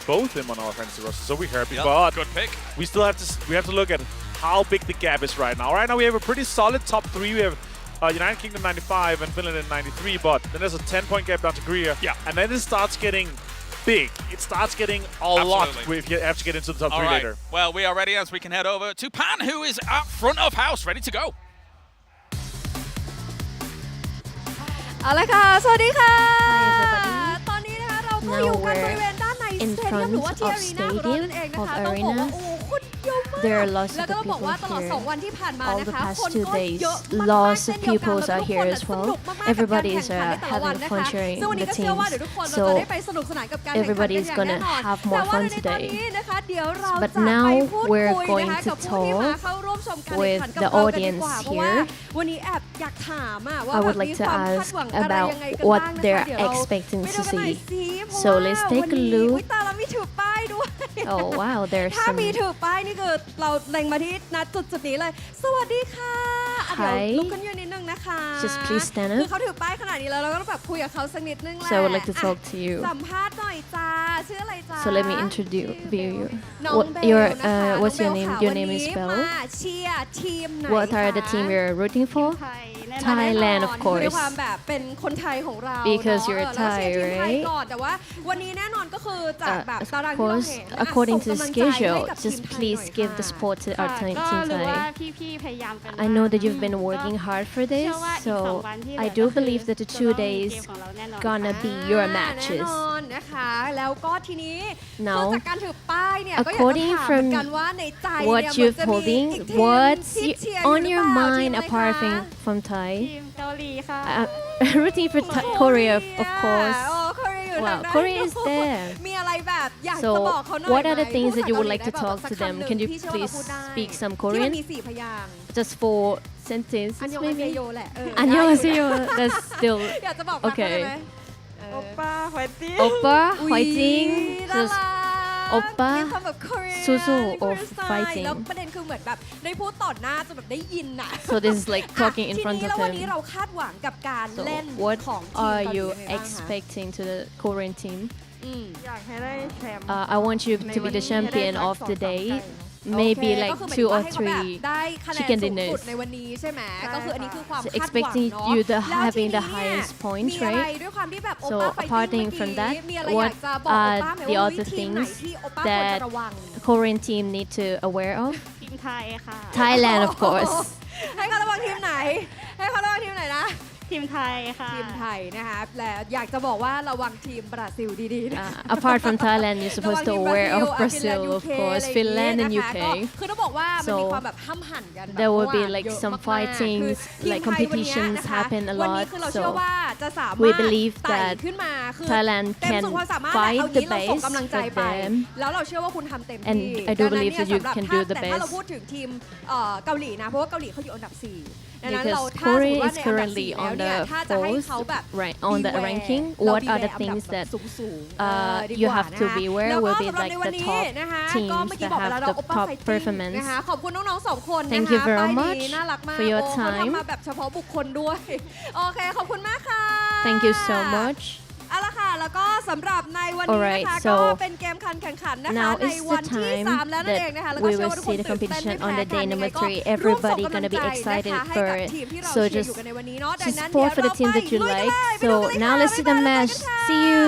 [SPEAKER 10] both him on our fantasy roster, so we're happy. But
[SPEAKER 1] good pick.
[SPEAKER 10] We still have to look at how big the gap is right now. Right now, we have a pretty solid top 3. We have United Kingdom 95 and Finland in 93, but then there's a 10-point gap down to Korea.
[SPEAKER 1] Yeah.
[SPEAKER 10] And then it starts getting big. It starts getting a lot if you have to get into the top 3 later.
[SPEAKER 1] Well, we are ready as we can head over to Pan, who is at front of house, ready to go.
[SPEAKER 4] เอาละค่ะ สวัสดีค่ะ ตอนนี้นะคะเราก็อยู่กันบริเวณด้านในส
[SPEAKER 22] in
[SPEAKER 4] เตเดียม
[SPEAKER 22] front
[SPEAKER 4] หรือว่าที่
[SPEAKER 22] of
[SPEAKER 4] อารีนาของเรานั่นเอง
[SPEAKER 22] stadium
[SPEAKER 4] นะคะ
[SPEAKER 22] of
[SPEAKER 4] ต้องบอกว่า
[SPEAKER 22] arena.
[SPEAKER 4] โอ้โหคนเยอะมาก
[SPEAKER 22] There are lots
[SPEAKER 4] แล้ว
[SPEAKER 22] of
[SPEAKER 4] ก็ต้องบอก
[SPEAKER 22] people
[SPEAKER 4] ว่าตลอด
[SPEAKER 22] here.
[SPEAKER 4] 2 วันที่ผ่านมา
[SPEAKER 22] All
[SPEAKER 4] นะ
[SPEAKER 22] the
[SPEAKER 4] คะ
[SPEAKER 22] past
[SPEAKER 4] คน
[SPEAKER 22] 2
[SPEAKER 4] ก็
[SPEAKER 22] days,
[SPEAKER 4] เยอะมาก
[SPEAKER 22] lots
[SPEAKER 4] เช่
[SPEAKER 22] of
[SPEAKER 4] นเดียวกัน
[SPEAKER 22] people
[SPEAKER 4] แล้ว
[SPEAKER 22] are
[SPEAKER 4] ทุกค
[SPEAKER 22] here
[SPEAKER 4] น
[SPEAKER 22] as
[SPEAKER 4] ส
[SPEAKER 22] well.
[SPEAKER 4] นุกมากๆกับการ
[SPEAKER 22] Everybody
[SPEAKER 4] แข่
[SPEAKER 22] is
[SPEAKER 4] งขันในแต่ละวัน
[SPEAKER 22] having
[SPEAKER 4] นะ
[SPEAKER 22] fun
[SPEAKER 4] คะ
[SPEAKER 22] cheering
[SPEAKER 4] ซึ่งวันนี้
[SPEAKER 22] the
[SPEAKER 4] ก็เชื่อว่า
[SPEAKER 22] teams.
[SPEAKER 4] เดี๋ยวทุกคนเราจะได้ไปสนุกสนานกับการแข่งขันกันอย่าง
[SPEAKER 22] everybody's
[SPEAKER 4] แน่
[SPEAKER 22] gonna
[SPEAKER 4] นอน
[SPEAKER 22] have
[SPEAKER 4] แต่
[SPEAKER 22] more
[SPEAKER 4] ว่า
[SPEAKER 22] fun
[SPEAKER 4] ในตอน
[SPEAKER 22] today.
[SPEAKER 4] นี้นะคะเดี๋ยวเรา
[SPEAKER 22] But
[SPEAKER 4] จะไป
[SPEAKER 22] now
[SPEAKER 4] พูด
[SPEAKER 22] we're
[SPEAKER 4] คุยนะ
[SPEAKER 22] going
[SPEAKER 4] คะ
[SPEAKER 22] to
[SPEAKER 4] กับผู้ที่มา
[SPEAKER 22] talk
[SPEAKER 4] เข้าร่วมชมการแข่งขัน
[SPEAKER 22] with
[SPEAKER 4] กับ
[SPEAKER 22] the
[SPEAKER 4] เรากันดี
[SPEAKER 22] audience
[SPEAKER 4] กว่าเพราะว่า
[SPEAKER 22] here.
[SPEAKER 4] วันนี้แอบอยากถามอะว่า
[SPEAKER 22] I
[SPEAKER 4] แบบ
[SPEAKER 22] would
[SPEAKER 4] มี
[SPEAKER 22] like
[SPEAKER 4] ค
[SPEAKER 22] to
[SPEAKER 4] วามคาด
[SPEAKER 22] ask
[SPEAKER 4] หวังอะไร
[SPEAKER 22] about
[SPEAKER 4] ยังไงกัน
[SPEAKER 22] what
[SPEAKER 4] บ้างนะคะ
[SPEAKER 22] they're
[SPEAKER 4] เดี๋ยวเรา
[SPEAKER 22] expecting
[SPEAKER 4] ไป
[SPEAKER 22] to
[SPEAKER 4] ดูกันหน่อย
[SPEAKER 22] see.
[SPEAKER 4] สิเพราะ
[SPEAKER 22] So
[SPEAKER 4] ว่า
[SPEAKER 22] let's
[SPEAKER 4] วัน
[SPEAKER 22] take a
[SPEAKER 4] นี้
[SPEAKER 22] look.
[SPEAKER 4] อุ๊ยตาเรามีถือป้ายด้วย
[SPEAKER 22] Oh wow, there's
[SPEAKER 4] ถ้า
[SPEAKER 22] some
[SPEAKER 4] มีถือป้ายนี่คือเราเล็งมาที่นัดจุดนี้เลย สวัสดีค่ะอ่ะเดี๋ยว
[SPEAKER 22] Hi.
[SPEAKER 4] ลุกขึ้นยืนนิดนึงนะคะ
[SPEAKER 22] Just please stand
[SPEAKER 4] คือ
[SPEAKER 22] up.
[SPEAKER 4] เขาถือป้ายขนาดนี้แล้วเราก็ต้องแบบคุยกับเขาสักนิดนึงแหละ
[SPEAKER 22] So I would like to talk to you.
[SPEAKER 4] สัมภาษณ์หน่อยจ้าชื่ออะไรจ้า
[SPEAKER 22] So let me introduce you.
[SPEAKER 4] น้อง
[SPEAKER 22] What
[SPEAKER 4] เบล
[SPEAKER 22] your
[SPEAKER 4] นะคะ
[SPEAKER 22] what's
[SPEAKER 4] น้อง
[SPEAKER 22] your
[SPEAKER 4] เบล
[SPEAKER 22] name?
[SPEAKER 4] ค่ะ
[SPEAKER 22] Your
[SPEAKER 4] วัน
[SPEAKER 22] name is
[SPEAKER 4] นี้
[SPEAKER 22] Bell.
[SPEAKER 4] มาเชียร์ทีมไหน
[SPEAKER 22] What are the
[SPEAKER 4] คะ
[SPEAKER 22] team you're rooting for?
[SPEAKER 4] แน่นอน
[SPEAKER 22] Thailand, of
[SPEAKER 4] ด้วย
[SPEAKER 22] course.
[SPEAKER 4] ความแบบเป็นคนไทยของเรา
[SPEAKER 22] Because
[SPEAKER 4] เนอะ
[SPEAKER 22] you're
[SPEAKER 4] เราเชียร์ทีมไทย
[SPEAKER 22] Thai, right?
[SPEAKER 4] ก่อนแต่ว่าวันนี้แน่นอนก็คือจากแบบ
[SPEAKER 22] Of
[SPEAKER 4] ตารางที่เรา
[SPEAKER 22] course,
[SPEAKER 4] เห็น
[SPEAKER 22] according to
[SPEAKER 4] ส่
[SPEAKER 22] the
[SPEAKER 4] งกำลังใจให้
[SPEAKER 22] schedule,
[SPEAKER 4] กับทีม
[SPEAKER 22] just
[SPEAKER 4] ไทย
[SPEAKER 22] please
[SPEAKER 4] หน่อย
[SPEAKER 22] give the
[SPEAKER 4] ค่ะ
[SPEAKER 22] support to our team
[SPEAKER 23] ก็รู้ว่า
[SPEAKER 22] Thai.
[SPEAKER 23] พี่ๆพยายามกัน
[SPEAKER 22] I know that you've been working hard for this, so I do believe that the 2 days gonna be your matches.
[SPEAKER 4] แน่นอน
[SPEAKER 2] นะคะแล้วก็ทีนี้
[SPEAKER 22] Now,
[SPEAKER 2] จากการถือป้ายเนี่ยก็อยากจะ
[SPEAKER 22] according
[SPEAKER 2] ถามเหมือน
[SPEAKER 22] from
[SPEAKER 2] กันว่าในใจ
[SPEAKER 22] what
[SPEAKER 2] เนี่ย
[SPEAKER 22] you're
[SPEAKER 2] มันจะมี
[SPEAKER 22] holding,
[SPEAKER 2] อีกทีม
[SPEAKER 22] what's
[SPEAKER 2] ที่เชียร์อยู่
[SPEAKER 22] on
[SPEAKER 2] หรือ
[SPEAKER 22] your
[SPEAKER 2] เปล่าที
[SPEAKER 22] mind
[SPEAKER 2] มอะไร
[SPEAKER 22] apart
[SPEAKER 2] คะ
[SPEAKER 22] from Thai?
[SPEAKER 4] ทีมเกาหลีค่ะ
[SPEAKER 22] Rooting for Korea, of course.
[SPEAKER 2] โอ้ Korea อยู่ทาง
[SPEAKER 22] Wow,
[SPEAKER 2] ด้าน
[SPEAKER 22] Korea is
[SPEAKER 2] นู้น
[SPEAKER 22] there.
[SPEAKER 2] มีอะไรแบบอยากจะ
[SPEAKER 22] So,
[SPEAKER 2] บอกเขาหน่อย
[SPEAKER 22] what are the
[SPEAKER 2] ไหม
[SPEAKER 22] things that you would
[SPEAKER 2] พูด
[SPEAKER 22] like to
[SPEAKER 2] ภาษา
[SPEAKER 22] talk
[SPEAKER 2] เกาหลี
[SPEAKER 22] to
[SPEAKER 2] ได้
[SPEAKER 22] them?
[SPEAKER 2] แบบ
[SPEAKER 22] Can you
[SPEAKER 2] ที่เชื่อว่า
[SPEAKER 22] please
[SPEAKER 2] พูดได้
[SPEAKER 22] speak some
[SPEAKER 2] ที่มัน
[SPEAKER 22] Korean?
[SPEAKER 2] มี4 พยางค์
[SPEAKER 22] Just 4 sentences,
[SPEAKER 2] อันยองอาเซ
[SPEAKER 22] maybe?
[SPEAKER 2] โยแหละ
[SPEAKER 22] 안녕하세요. That's still
[SPEAKER 2] อยากจะบอกรักเขาได้ไหม
[SPEAKER 22] okay.
[SPEAKER 4] โอป้าไวติ้ง
[SPEAKER 22] Oppa,
[SPEAKER 2] อุ๊ย
[SPEAKER 22] fighting.
[SPEAKER 2] น่า
[SPEAKER 22] Just
[SPEAKER 2] รัก
[SPEAKER 22] Oppa,
[SPEAKER 2] มีความแบบ Korean
[SPEAKER 22] Susu
[SPEAKER 2] มี
[SPEAKER 22] of
[SPEAKER 2] Korean style
[SPEAKER 22] fighting.
[SPEAKER 2] แล้วประเด็นคือเหมือนแบบได้พูดต่อหน้าจนแบบได้ยินน่ะ
[SPEAKER 22] So this is like talking in
[SPEAKER 2] ที
[SPEAKER 22] front
[SPEAKER 2] นี้
[SPEAKER 22] of
[SPEAKER 2] แล้ววันนี้
[SPEAKER 22] him.
[SPEAKER 2] เราคาดหวังกับการ
[SPEAKER 22] So
[SPEAKER 2] เล่น
[SPEAKER 22] what
[SPEAKER 2] ของทีม
[SPEAKER 22] are
[SPEAKER 2] เกาหลี
[SPEAKER 22] you
[SPEAKER 2] ยังไงบ้างคะ
[SPEAKER 22] expecting to the Korean team?
[SPEAKER 4] อยากให้ได้แชมป์
[SPEAKER 22] I want you to be the champion of the day. Maybe
[SPEAKER 2] โอเค
[SPEAKER 22] like
[SPEAKER 2] ก็คือ
[SPEAKER 22] 2 or
[SPEAKER 2] หมายถึงว่าให้เขาแบบ
[SPEAKER 22] 3
[SPEAKER 2] ได้คะแนน
[SPEAKER 22] chicken
[SPEAKER 2] สูงสุด
[SPEAKER 22] dinners.
[SPEAKER 2] ในวันนี้ใช่ไหมก็คืออันนี้คือความ
[SPEAKER 22] So
[SPEAKER 2] คาดหวัง
[SPEAKER 22] expecting
[SPEAKER 2] เนาะ
[SPEAKER 22] you
[SPEAKER 2] แล้ว
[SPEAKER 22] having
[SPEAKER 2] ที
[SPEAKER 22] the
[SPEAKER 2] นี้
[SPEAKER 22] highest
[SPEAKER 2] เนี่ย
[SPEAKER 22] points,
[SPEAKER 2] มีอะไร
[SPEAKER 22] right?
[SPEAKER 2] ด้วยความที่แบบโอ
[SPEAKER 22] So
[SPEAKER 2] ป้าไฟติ้ง
[SPEAKER 22] apart
[SPEAKER 2] เมื่อ
[SPEAKER 22] from
[SPEAKER 2] กี้
[SPEAKER 22] that,
[SPEAKER 2] มีอะไรอยาก
[SPEAKER 22] what
[SPEAKER 2] จะบอกโอ
[SPEAKER 22] are
[SPEAKER 2] ป้าไหม
[SPEAKER 22] the
[SPEAKER 2] ว่า
[SPEAKER 22] other
[SPEAKER 2] ทีมไหน
[SPEAKER 22] things
[SPEAKER 2] ที่โอป้าควรจะ
[SPEAKER 22] that
[SPEAKER 2] ระวัง
[SPEAKER 22] Korean team need to aware of?
[SPEAKER 4] ทีมไทยค่ะ
[SPEAKER 22] Thailand, of course.
[SPEAKER 2] ให้เขาระวังทีมไหน ให้เขาระวังทีมไหนนะ
[SPEAKER 4] ทีมไทยค่ะ
[SPEAKER 2] ทีมไทยนะคะและอยากจะบอกว่าระวังทีมบราซิลดีๆนะ
[SPEAKER 22] Apart from Thailand, you're
[SPEAKER 2] ระ
[SPEAKER 22] supposed
[SPEAKER 2] วัง
[SPEAKER 22] to
[SPEAKER 2] ทีม
[SPEAKER 22] aware of
[SPEAKER 2] Brazil
[SPEAKER 22] Brazil, of
[SPEAKER 2] UK
[SPEAKER 22] course,
[SPEAKER 2] อะไรอย่าง
[SPEAKER 22] Finland
[SPEAKER 2] งี้
[SPEAKER 22] and
[SPEAKER 2] นะคะก็
[SPEAKER 22] UK.
[SPEAKER 2] คือต้องบอกว่ามันมี
[SPEAKER 22] So
[SPEAKER 2] ความแบบห้ำหั่นกันแบบ
[SPEAKER 22] there will be
[SPEAKER 2] เมื่อวาน
[SPEAKER 22] like
[SPEAKER 2] เยอะ
[SPEAKER 22] some
[SPEAKER 2] มากๆ
[SPEAKER 22] fightings,
[SPEAKER 2] คือ
[SPEAKER 22] like
[SPEAKER 2] ทีมไทยวันนี้
[SPEAKER 22] competitions
[SPEAKER 2] นะคะ
[SPEAKER 22] happen a
[SPEAKER 2] วันนี้
[SPEAKER 22] lot.
[SPEAKER 2] คือเราเชื่อ
[SPEAKER 22] So
[SPEAKER 2] ว่าจะสามารถ
[SPEAKER 22] we believe
[SPEAKER 2] ไต่
[SPEAKER 22] that
[SPEAKER 2] ขึ้นมาคือ
[SPEAKER 22] Thailand
[SPEAKER 2] เต็ม
[SPEAKER 22] can
[SPEAKER 2] สุดความสามารถ
[SPEAKER 22] fight
[SPEAKER 2] เอา
[SPEAKER 22] the
[SPEAKER 2] งี้เราส่ง
[SPEAKER 22] best
[SPEAKER 2] กำลังใจ
[SPEAKER 22] with
[SPEAKER 2] ไป
[SPEAKER 22] them.
[SPEAKER 2] แล้วเราเชื่อว่าคุณทำเต็ม
[SPEAKER 22] And
[SPEAKER 2] ที่
[SPEAKER 22] I do
[SPEAKER 2] ดังนั้น
[SPEAKER 22] believe
[SPEAKER 2] เนี่ย
[SPEAKER 22] that you
[SPEAKER 2] สำหรับ
[SPEAKER 22] can
[SPEAKER 2] ถ้า
[SPEAKER 22] do the
[SPEAKER 2] แต่ถ้าเรา
[SPEAKER 22] best.
[SPEAKER 2] พูดถึงทีมเกาหลีนะเพราะว่าเกาหลีเขาอยู่อันดับ 4 ดังนั้น
[SPEAKER 22] Because
[SPEAKER 2] เราถ้าสมมติ
[SPEAKER 22] Korea
[SPEAKER 2] ว่า
[SPEAKER 22] is
[SPEAKER 2] ในอันดับ
[SPEAKER 22] currently
[SPEAKER 2] 4 แล้ว
[SPEAKER 22] on
[SPEAKER 2] เนี่ย
[SPEAKER 22] the
[SPEAKER 2] ถ้าจะให้เขา
[SPEAKER 22] fourth,
[SPEAKER 2] แบบ
[SPEAKER 22] right, on the
[SPEAKER 2] beware
[SPEAKER 22] ranking.
[SPEAKER 2] เรา
[SPEAKER 22] What are the
[SPEAKER 2] beware อันดับ
[SPEAKER 22] things
[SPEAKER 2] แบบ
[SPEAKER 22] that
[SPEAKER 2] สูงๆดี
[SPEAKER 22] you
[SPEAKER 2] กว่า
[SPEAKER 22] have to
[SPEAKER 2] นะคะ
[SPEAKER 22] beware
[SPEAKER 2] แล้วก็
[SPEAKER 22] will be
[SPEAKER 2] สำหรับ
[SPEAKER 22] like
[SPEAKER 2] ในวัน
[SPEAKER 22] the
[SPEAKER 2] นี้
[SPEAKER 22] top
[SPEAKER 2] นะคะก็เมื่อ
[SPEAKER 22] teams
[SPEAKER 2] กี้
[SPEAKER 22] that
[SPEAKER 2] บอกไปแล้ว
[SPEAKER 22] have
[SPEAKER 2] เรา
[SPEAKER 22] the
[SPEAKER 2] โอป้า
[SPEAKER 22] top
[SPEAKER 2] ไฟติ้ง
[SPEAKER 22] performance?
[SPEAKER 2] นะคะขอบคุณน้องๆ2 คนนะคะ
[SPEAKER 22] Thank you very
[SPEAKER 2] ป้าย
[SPEAKER 22] much
[SPEAKER 2] นี้น่ารักมาก
[SPEAKER 22] for your
[SPEAKER 2] โอ้เขา
[SPEAKER 22] time.
[SPEAKER 2] ทำมาแบบเฉพาะบุคคลด้วย โอเค ขอบคุณมากค่ะ
[SPEAKER 22] Thank you so much.
[SPEAKER 2] เอาละค่ะ แล้วก็สำหรับในวันนี้
[SPEAKER 22] Alright,
[SPEAKER 2] นะคะ
[SPEAKER 22] so
[SPEAKER 2] ก็เป็นเกมการแข่งขันนะคะ
[SPEAKER 22] Now
[SPEAKER 2] ใน
[SPEAKER 22] is
[SPEAKER 2] วั
[SPEAKER 22] the
[SPEAKER 2] นที่
[SPEAKER 22] time
[SPEAKER 2] 3 แล้วนั่นเองนะคะ แล้ว
[SPEAKER 22] that
[SPEAKER 2] ก็
[SPEAKER 22] we
[SPEAKER 2] เชื่อ
[SPEAKER 22] will
[SPEAKER 2] ว่าทุกคน
[SPEAKER 22] see the
[SPEAKER 2] ตื่นเต้น
[SPEAKER 22] competition
[SPEAKER 2] ไม่
[SPEAKER 22] on
[SPEAKER 2] แพ้
[SPEAKER 22] the
[SPEAKER 2] กัน
[SPEAKER 22] day
[SPEAKER 2] ยังไง
[SPEAKER 22] number
[SPEAKER 2] ก็
[SPEAKER 22] 3.
[SPEAKER 2] ร่วมส่ง
[SPEAKER 22] Everybody
[SPEAKER 2] กำลัง
[SPEAKER 22] gonna
[SPEAKER 2] ใจ
[SPEAKER 22] be
[SPEAKER 2] นะคะ
[SPEAKER 22] excited
[SPEAKER 2] ให้
[SPEAKER 22] for
[SPEAKER 2] กับ
[SPEAKER 22] it.
[SPEAKER 2] ทีมที่เรา
[SPEAKER 22] So
[SPEAKER 2] เชียร์
[SPEAKER 22] just
[SPEAKER 2] อยู่กันในวันนี้เนาะดั
[SPEAKER 22] to
[SPEAKER 2] งนั้นเดี๋ยว
[SPEAKER 22] support for
[SPEAKER 2] เรา
[SPEAKER 22] the team
[SPEAKER 2] ไป
[SPEAKER 22] that you
[SPEAKER 2] ลุยกัน
[SPEAKER 22] like.
[SPEAKER 2] เลยไปดูกัน
[SPEAKER 22] So
[SPEAKER 2] เลย
[SPEAKER 22] now
[SPEAKER 2] ค่ะ
[SPEAKER 22] let's see the
[SPEAKER 2] บ๊ายบาย
[SPEAKER 22] match.
[SPEAKER 2] แล้วกันค่ะ
[SPEAKER 22] See you.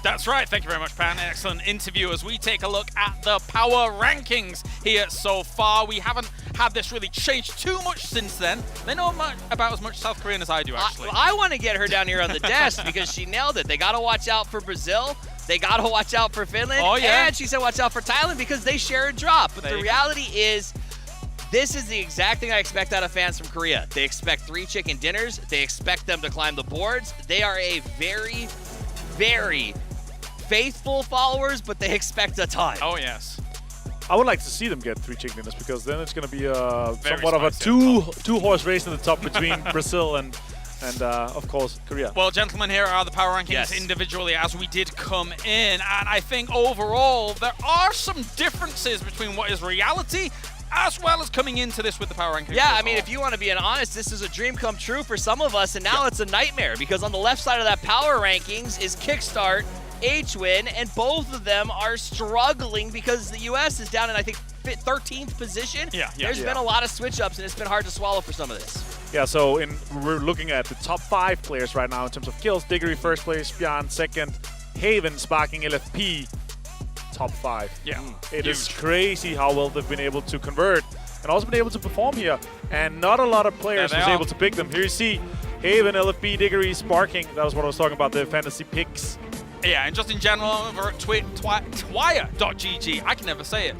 [SPEAKER 1] That's right. Thank you very much, Pan. Excellent interview as we take a look at the power rankings here so far. We haven't had this really changed too much since then. They know about as much South Korean as I do, actually.
[SPEAKER 9] I want to get her down here on the desk because she nailed it. They got to watch out for Brazil. They got to watch out for Finland.
[SPEAKER 1] Oh, yeah.
[SPEAKER 9] And she said watch out for Thailand because they share a drop. But the reality is, this is the exact thing I expect out of fans from Korea. They expect 3 chicken dinners. They expect them to climb the boards. They are a very, very faithful followers, but they expect a ton.
[SPEAKER 1] Oh, yes.
[SPEAKER 10] I would like to see them get 3 chicken dinners because then it's going to be
[SPEAKER 1] Very
[SPEAKER 10] somewhat of a two-horse race in the top between Brazil and of course, Korea.
[SPEAKER 1] Well, gentlemen, here are the power rankings
[SPEAKER 9] Yes.
[SPEAKER 1] individually as we did come in. And I think overall, there are some differences between what is reality as well as coming into this with the power rankings.
[SPEAKER 9] Yeah, I mean, if you want to be honest, this is a dream come true for some of us, and now it's a nightmare because on the left side of that power rankings is Kickstart, H-Win, and both of them are struggling because the U.S. is down in, I think, 13th position. There's been a lot of switch-ups, and it's been hard to swallow for some of this.
[SPEAKER 10] Yeah, so we're looking at the top 5 players right now in terms of kills. Diggory first place, Bjarn second, Haven sparking LFP top 5.
[SPEAKER 1] Yeah,
[SPEAKER 10] It is crazy how well they've been able to convert and also been able to perform here. And not a lot of players was able to pick them. Here you see Haven, LFP, Diggory, sparking. That was what I was talking about, the fantasy picks.
[SPEAKER 1] Yeah, and just in general, over at twire.gg, I can never say it,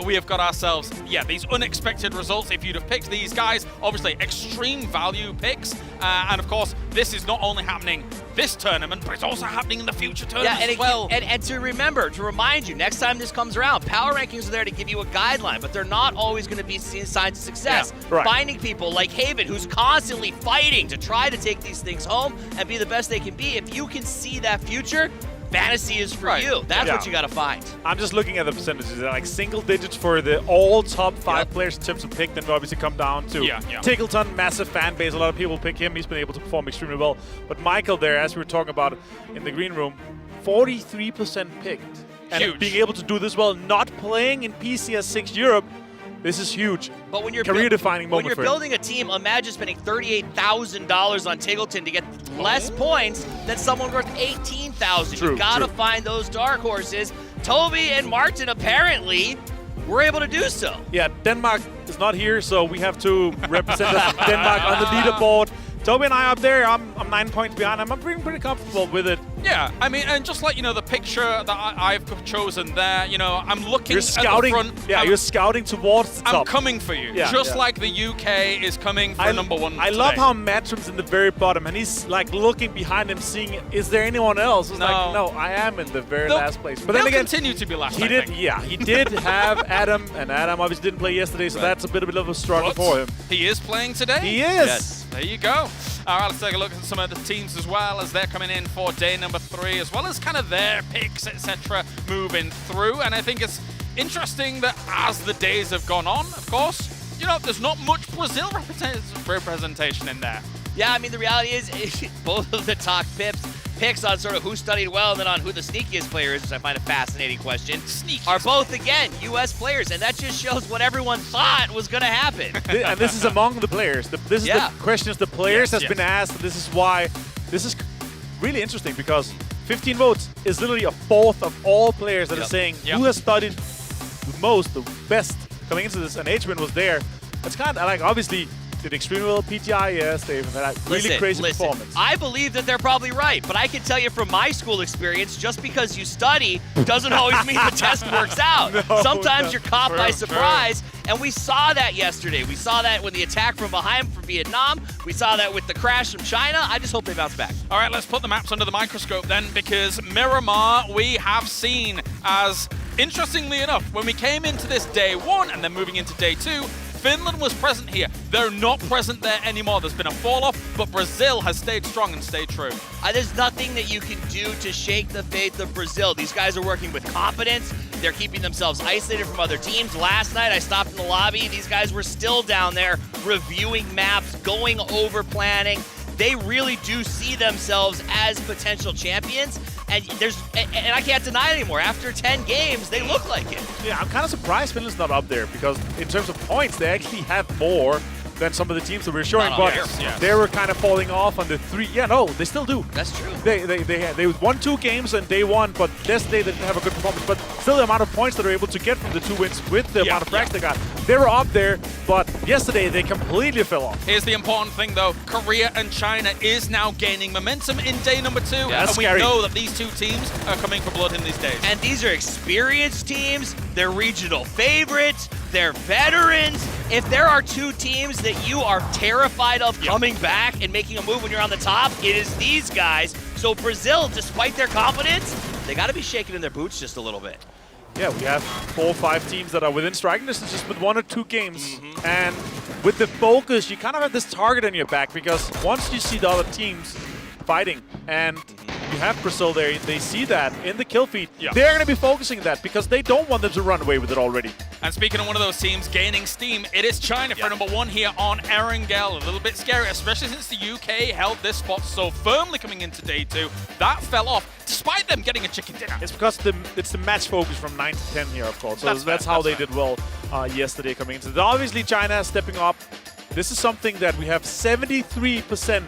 [SPEAKER 1] we have got ourselves, these unexpected results. If you'd have picked these guys, obviously extreme value picks. And of course, this is not only happening this tournament, but it's also happening in the future tournaments
[SPEAKER 9] and
[SPEAKER 1] as well.
[SPEAKER 9] And to remember, to remind you, next time this comes around, power rankings are there to give you a guideline, but they're not always going to be signs of success.
[SPEAKER 10] Yeah, right.
[SPEAKER 9] Finding people like Haven, who's constantly fighting to try to take these things home and be the best they can be, if you can see that future, fantasy is for you. That's what you got to find.
[SPEAKER 10] I'm just looking at the percentages. They're like single digits for the all top 5 players in terms of pick. Then obviously come down to Tickleton, massive fan base. A lot of people pick him. He's been able to perform extremely well. But Michael there, as we were talking about in the green room, 43% picked. And
[SPEAKER 1] Huge.
[SPEAKER 10] being able to do this well, not playing in PCS 6 Europe, this is huge.
[SPEAKER 9] But when you're
[SPEAKER 10] career-defining moment
[SPEAKER 9] when
[SPEAKER 10] for
[SPEAKER 9] you're
[SPEAKER 10] him.
[SPEAKER 9] building a team, imagine spending $38,000 on Tiggleton to get less points than someone worth $18,000.
[SPEAKER 10] True,
[SPEAKER 9] You gotta
[SPEAKER 10] true.
[SPEAKER 9] find those dark horses. Toby and Martin apparently were able to do so.
[SPEAKER 10] Yeah, Denmark is not here, so we have to represent us Denmark on the leaderboard. Toby and I up there, I'm 9 points behind. I'm feeling pretty comfortable with it.
[SPEAKER 1] Yeah, I mean, and just like, you know, the picture that I've chosen there, you know, I'm looking
[SPEAKER 10] You're scouting,
[SPEAKER 1] at the front.
[SPEAKER 10] yeah, you're scouting towards the top.
[SPEAKER 1] I'm coming for you, just like the UK is coming for number one
[SPEAKER 10] I love how Mattrum's in the very bottom, and he's like looking behind him, seeing, is there anyone else? It's like, no, I am in the very last place. But then again,
[SPEAKER 1] continue to be last,
[SPEAKER 10] he did have Adam, and Adam obviously didn't play yesterday, so that's a bit of a struggle for him.
[SPEAKER 1] He is playing today?
[SPEAKER 10] He is!
[SPEAKER 1] Yes. There you go. All right, let's take a look at some of the teams as well as they're coming in for day number 3, as well as kind of their picks, etc., moving through. And I think it's interesting that as the days have gone on, of course, you know, there's not much Brazil representation in there.
[SPEAKER 9] Yeah, I mean, the reality is both of the top picks on sort of who studied well and then on who the sneakiest player is, which I find a fascinating question, are both, again, U.S. players. And that just shows what everyone thought was going to happen.
[SPEAKER 10] And this is among the players. This is the questions the players has been asked. And this is why this is really interesting, because 15 votes is literally a fourth of all players that are saying who has studied the most, the best coming into this. And H-Man was there. That's kind of like, obviously, did extremely well PTI, yes, they've had a really crazy performance.
[SPEAKER 9] I believe that they're probably right, but I can tell you from my school experience, just because you study doesn't always mean the test works out. Sometimes you're caught by surprise, and we saw that yesterday. We saw that when the attack from behind from Vietnam. We saw that with the crash from China. I just hope they bounce back.
[SPEAKER 1] All right, let's put the maps under the microscope then, because Miramar we have seen as, interestingly enough, when we came into this day 1 and then moving into day 2, Finland was present here. They're not present there anymore. There's been a fall-off, but Brazil has stayed strong and stayed true.
[SPEAKER 9] There's nothing that you can do to shake the faith of Brazil. These guys are working with confidence. They're keeping themselves isolated from other teams. Last night, I stopped in the lobby. These guys were still down there reviewing maps, going over planning. They really do see themselves as potential champions, and I can't deny it anymore. After 10 games, they look like it.
[SPEAKER 10] Yeah, I'm kind of surprised Finland's not up there, because in terms of points, they actually have more than some of the teams that we're showing, but they were kind of falling off on the 3. Yeah, no, they still do.
[SPEAKER 9] That's true.
[SPEAKER 10] They won 2 games on day 1, but yesterday they didn't have a good performance. But still, the amount of points that they're able to get from the 2 wins with the amount of frags they got, they were up there. But yesterday they completely fell off.
[SPEAKER 1] Here's the important thing, though: Korea and China is now gaining momentum in day number 2, and we know that these 2 teams are coming for blood in these days.
[SPEAKER 9] And these are experienced teams. They're regional favorites. They're veterans. If there are 2 teams that you are terrified of coming back and making a move when you're on the top, it is these guys. So Brazil, despite their confidence, they got to be shaking in their boots just a little bit.
[SPEAKER 10] Yeah, we have 4 or 5 teams that are within striking distance just with 1 or 2 games. And with the focus, you kind of have this target on your back, because once you see the other teams fighting and you have Brazil there, they see that in the kill feed. They're going to be focusing that, because they don't want them to run away with it already.
[SPEAKER 1] And speaking of one of those teams gaining steam, it is China for number 1 here on Erangel. A little bit scary, especially since the UK held this spot so firmly coming into day 2. That fell off, despite them getting a chicken dinner.
[SPEAKER 10] It's because it's the match focus from 9 to 10 here, of course. So that's how they did well yesterday coming into it. Obviously, China is stepping up. This is something that we have 73%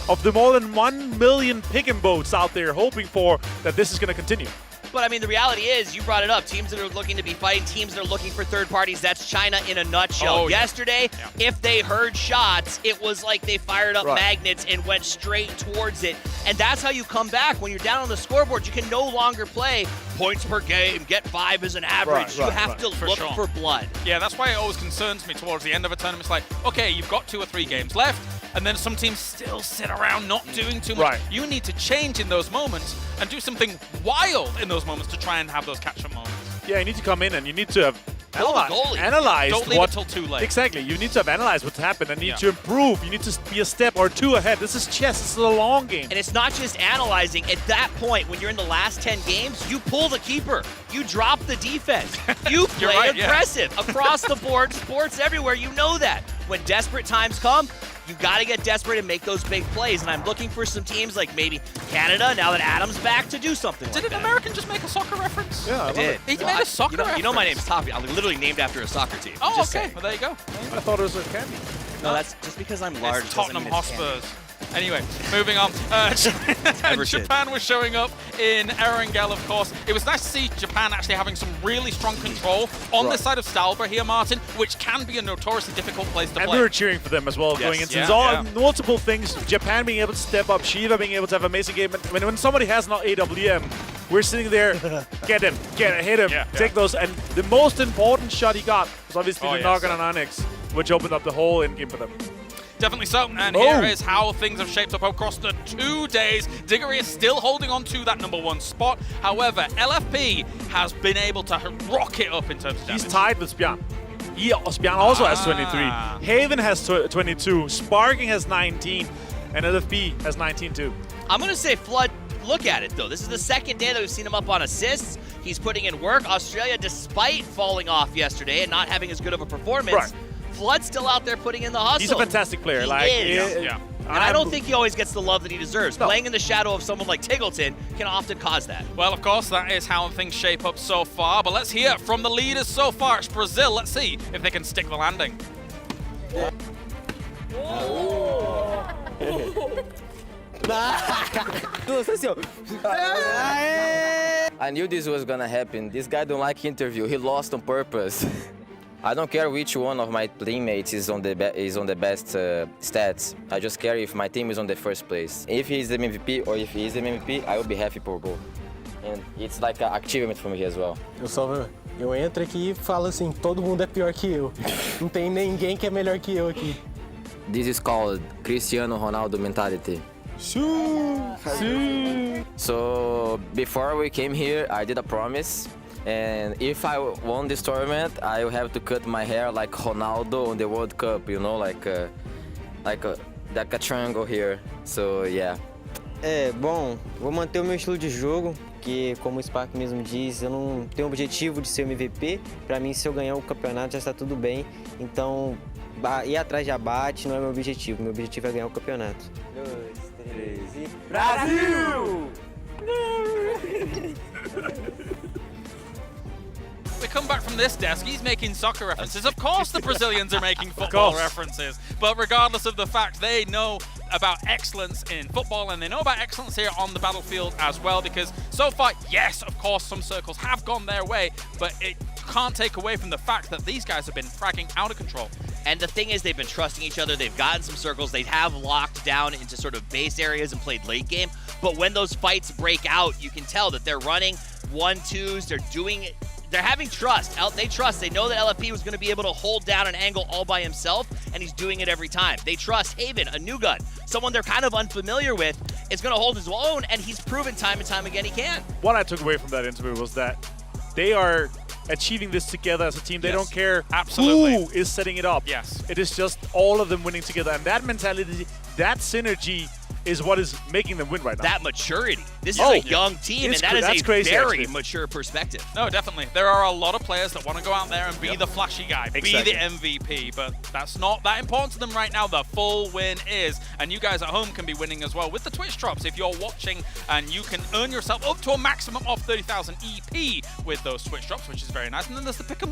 [SPEAKER 10] of the more than 1 million pick and boats out there hoping for, that this is going to continue.
[SPEAKER 9] But I mean, the reality is, you brought it up, teams that are looking to be fighting, teams that are looking for third parties. That's China in a nutshell. Yesterday, if they heard shots, it was like they fired up magnets and went straight towards it. And that's how you come back. When you're down on the scoreboard, you can no longer play points per game, get 5 as an average. You have to look for blood.
[SPEAKER 1] Yeah, that's why it always concerns me towards the end of a tournament. It's like, okay, you've got 2 or 3 games left, and then some teams still sit around not doing too much. You need to change in those moments and do something wild in those moments to try and have those catch-up moments.
[SPEAKER 10] Yeah, you need to come in and you need to have analyzed.
[SPEAKER 1] Don't leave it till too late.
[SPEAKER 10] Exactly. You need to have analyzed what's happened and need to improve. You need to be a step or 2 ahead. This is chess. This is a long game.
[SPEAKER 9] And it's not just analyzing. At that point, when you're in the last 10 games, you pull the keeper. You drop the defense. You play aggressive. Across the board, sports everywhere, you know that. When desperate times come, you got to get desperate and make those big plays. And I'm looking for some teams like maybe Canada, now that Adam's back, to do something like that.
[SPEAKER 1] Did an American just make a soccer reference?
[SPEAKER 10] Yeah,
[SPEAKER 9] I did.
[SPEAKER 1] He made a soccer reference?
[SPEAKER 9] You know my name's Toppy. I'm literally named after a soccer team.
[SPEAKER 1] Oh, okay. Well, there you go.
[SPEAKER 10] I thought it was a candy.
[SPEAKER 9] No, that's just because I'm large.
[SPEAKER 1] It's Tottenham Hotspurs. Anyway, moving on. Japan was showing up in Erangel, of course. It was nice to see Japan actually having some really strong control on the side of Stalber here, Martin, which can be a notoriously difficult place to play.
[SPEAKER 10] And we were cheering for them as well going into this. Multiple things. Japan being able to step up, Shiva being able to have amazing game. When somebody has not AWM, we're sitting there, get him, hit him, take those. And the most important shot he got was obviously the knock on Onyx, which opened up the whole end game for them.
[SPEAKER 1] Definitely so, and here is how things have shaped up across the 2 days. Diggory is still holding on to that #1 spot. However, LFP has been able to rocket up in terms of damage.
[SPEAKER 10] He's tied with Spjan. Spjan also has 23. Haven has 22. Sparking has 19. And LFP has 19 too.
[SPEAKER 9] I'm going to say Flood, look at it though. This is the second day that we've seen him up on assists. He's putting in work. Australia, despite falling off yesterday and not having as good of a performance, Flood's still out there putting in the hustle.
[SPEAKER 10] He's a fantastic player.
[SPEAKER 9] He is. And I don't think he always gets the love that he deserves. Playing in the shadow of someone like Tiggleton can often cause that.
[SPEAKER 1] Well, of course, that is how things shape up so far. But let's hear from the leaders so far. It's Brazil. Let's see if they can stick the landing.
[SPEAKER 7] I knew this was gonna happen. This guy don't like interview. He lost on purpose. I don't care which one of my teammates is on the best stats. I just care if my team is on the first place. If he's the MVP or if he is the MVP, I will be happy for goal. And it's like an achievement for me as well.
[SPEAKER 11] Eu entro aqui e falo assim, todo mundo é pior que eu. Não tem ninguém que é melhor que eu aqui.
[SPEAKER 7] This is called Cristiano Ronaldo mentality. So before we came here, I did a promise. And if I won this tournament, I will have to cut my hair like Ronaldo on the World Cup, you know, like a triangle here. So yeah.
[SPEAKER 23] Bom, vou manter o meu estilo de jogo, que como o Spark mesmo diz, eu não tenho o objetivo de ser o MVP. Para mim, se eu ganhar o campeonato já está tudo bem. Então, ir atrás de abate não é meu objetivo. Meu objetivo é ganhar o campeonato. 2, 3 e... Brasil!
[SPEAKER 1] We come back from this desk, he's making soccer references. Of course the Brazilians are making football references. But regardless of the fact, they know about excellence in football and they know about excellence here on the battlefield as well, because so far, yes, of course, some circles have gone their way, but it can't take away from the fact that these guys have been fragging out of control.
[SPEAKER 9] And the thing is, they've been trusting each other. They've gotten some circles. They have locked down into sort of base areas and played late game. But when those fights break out, you can tell that they're running 1-2s. They're doing it. They're having trust. They trust. They know that LFP was going to be able to hold down an angle all by himself, and he's doing it every time. They trust Haven, a new gun, someone they're kind of unfamiliar with, is going to hold his own, and he's proven time and time again he can.
[SPEAKER 10] What I took away from that interview was that they are achieving this together as a team. They don't care who is setting it up.
[SPEAKER 1] Yes.
[SPEAKER 10] It is just all of them winning together. And that mentality, that synergy is what is making them win right now.
[SPEAKER 9] That maturity. This is a young team, and that is a very mature perspective.
[SPEAKER 1] No, definitely. There are a lot of players that want to go out there and be the flashy guy, be the MVP, but that's not that important to them right now. The full win is, and you guys at home can be winning as well with the Twitch drops if you're watching, and you can earn yourself up to a maximum of 30,000 EP with those Twitch drops, which is very nice. And then there's the pick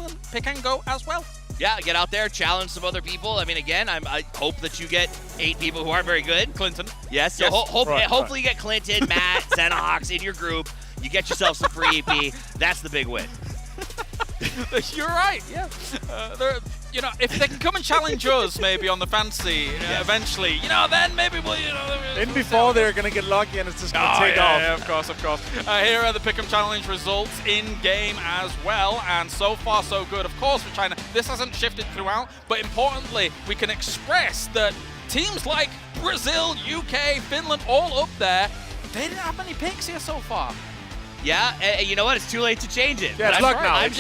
[SPEAKER 1] and go as well.
[SPEAKER 9] Yeah, get out there, challenge some other people. I mean, again, I hope that you get 8 people who aren't very good.
[SPEAKER 1] Clinton.
[SPEAKER 9] Yes, so hopefully you get Clinton, Matt, Xenox in your group. You get yourself some free EP. That's the big win.
[SPEAKER 1] You're right, yeah. You know, if they can come and challenge us maybe on the fantasy eventually, you know, then maybe we'll, you know.
[SPEAKER 10] In before they're going to get lucky and it's just going to take off.
[SPEAKER 1] Yeah, of course, of course. Here are the Pick'em Challenge results in-game as well, and so far so good. Of course, for China, this hasn't shifted throughout, but importantly, we can express that teams like Brazil, UK, Finland, all up there, they didn't have many picks here so far.
[SPEAKER 9] Yeah, and you know what? It's too late to change it.
[SPEAKER 10] Yeah, it's luck now.
[SPEAKER 9] I'm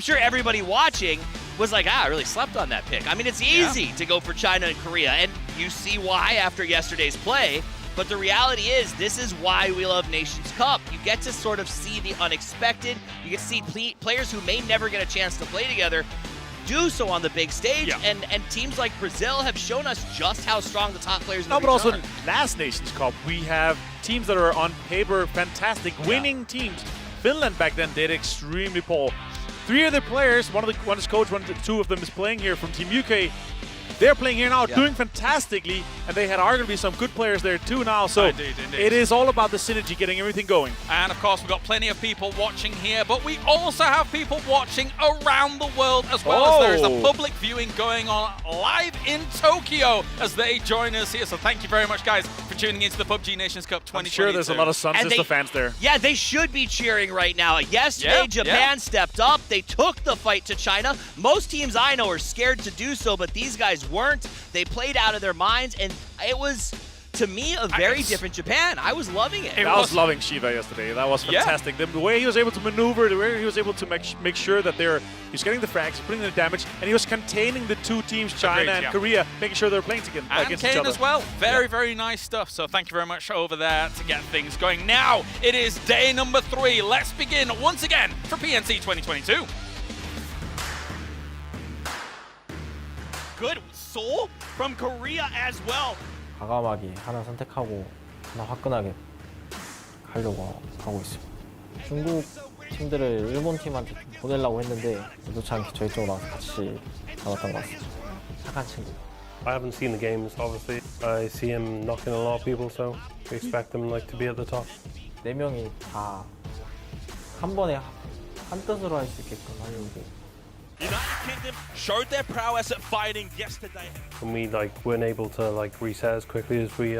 [SPEAKER 9] sure everybody watching was like, I really slept on that pick. I mean, it's easy to go for China and Korea, and you see why after yesterday's play. But the reality is, this is why we love Nations Cup. You get to sort of see the unexpected. You get to see players who may never get a chance to play together do so on the big stage, and teams like Brazil have shown us just how strong the top players in the region
[SPEAKER 10] but also
[SPEAKER 9] are.
[SPEAKER 10] last Nations Cup, we have teams that are on paper fantastic, winning teams. Finland back then did extremely poor. 3 of the players, one is coach, two of them is playing here from Team UK, They're playing here now,
[SPEAKER 1] Yeah.
[SPEAKER 10] doing fantastically, and they had arguably some good players there too now. So
[SPEAKER 1] Indeed.
[SPEAKER 10] it is all about the synergy, getting everything going.
[SPEAKER 1] And of course, we've got plenty of people watching here, but we also have people watching around the world as well, as there is a public viewing going on live in Tokyo as they join us here. So thank you very much, guys, for tuning into the PUBG Nations Cup 2022.
[SPEAKER 10] I'm sure there's a lot of Sun Sister fans there.
[SPEAKER 9] Yeah, they should be cheering right now. Yesterday, Japan stepped up. They took the fight to China. Most teams I know are scared to do so, but these guys weren't. They played out of their minds, and it was, to me, a very different Japan. I was loving it.
[SPEAKER 10] I was loving Shiva yesterday. That was fantastic. The way he was able to maneuver, the way he was able to make sure that he's getting the frags, putting the damage, and he was containing the two teams, China and Korea, making sure they're playing together against each
[SPEAKER 1] Kane
[SPEAKER 10] other.
[SPEAKER 1] as well. Very, very nice stuff. So thank you very much over there to get things going. Now it is day number 3. Let's begin once again for PNC 2022.
[SPEAKER 19] Good Seoul from Korea as well.
[SPEAKER 5] 과감하게 하나 선택하고 하나 화끈하게 가려고 하고 있습니다. 중국 팀들을 일본 팀한테 보내려고 했는데 의도치 않게 저희 쪽으로 와서 같이 잡았던 것 같습니다. 착한 친구.
[SPEAKER 6] I haven't seen the games, obviously. I see him knocking a lot of people, so we expect them to be at the top.
[SPEAKER 5] 네 명이 다 한 번에 한 뜻으로 할 수 있게끔 하려고.
[SPEAKER 18] United Kingdom showed their prowess at fighting yesterday.
[SPEAKER 6] And we weren't able to reset as quickly as we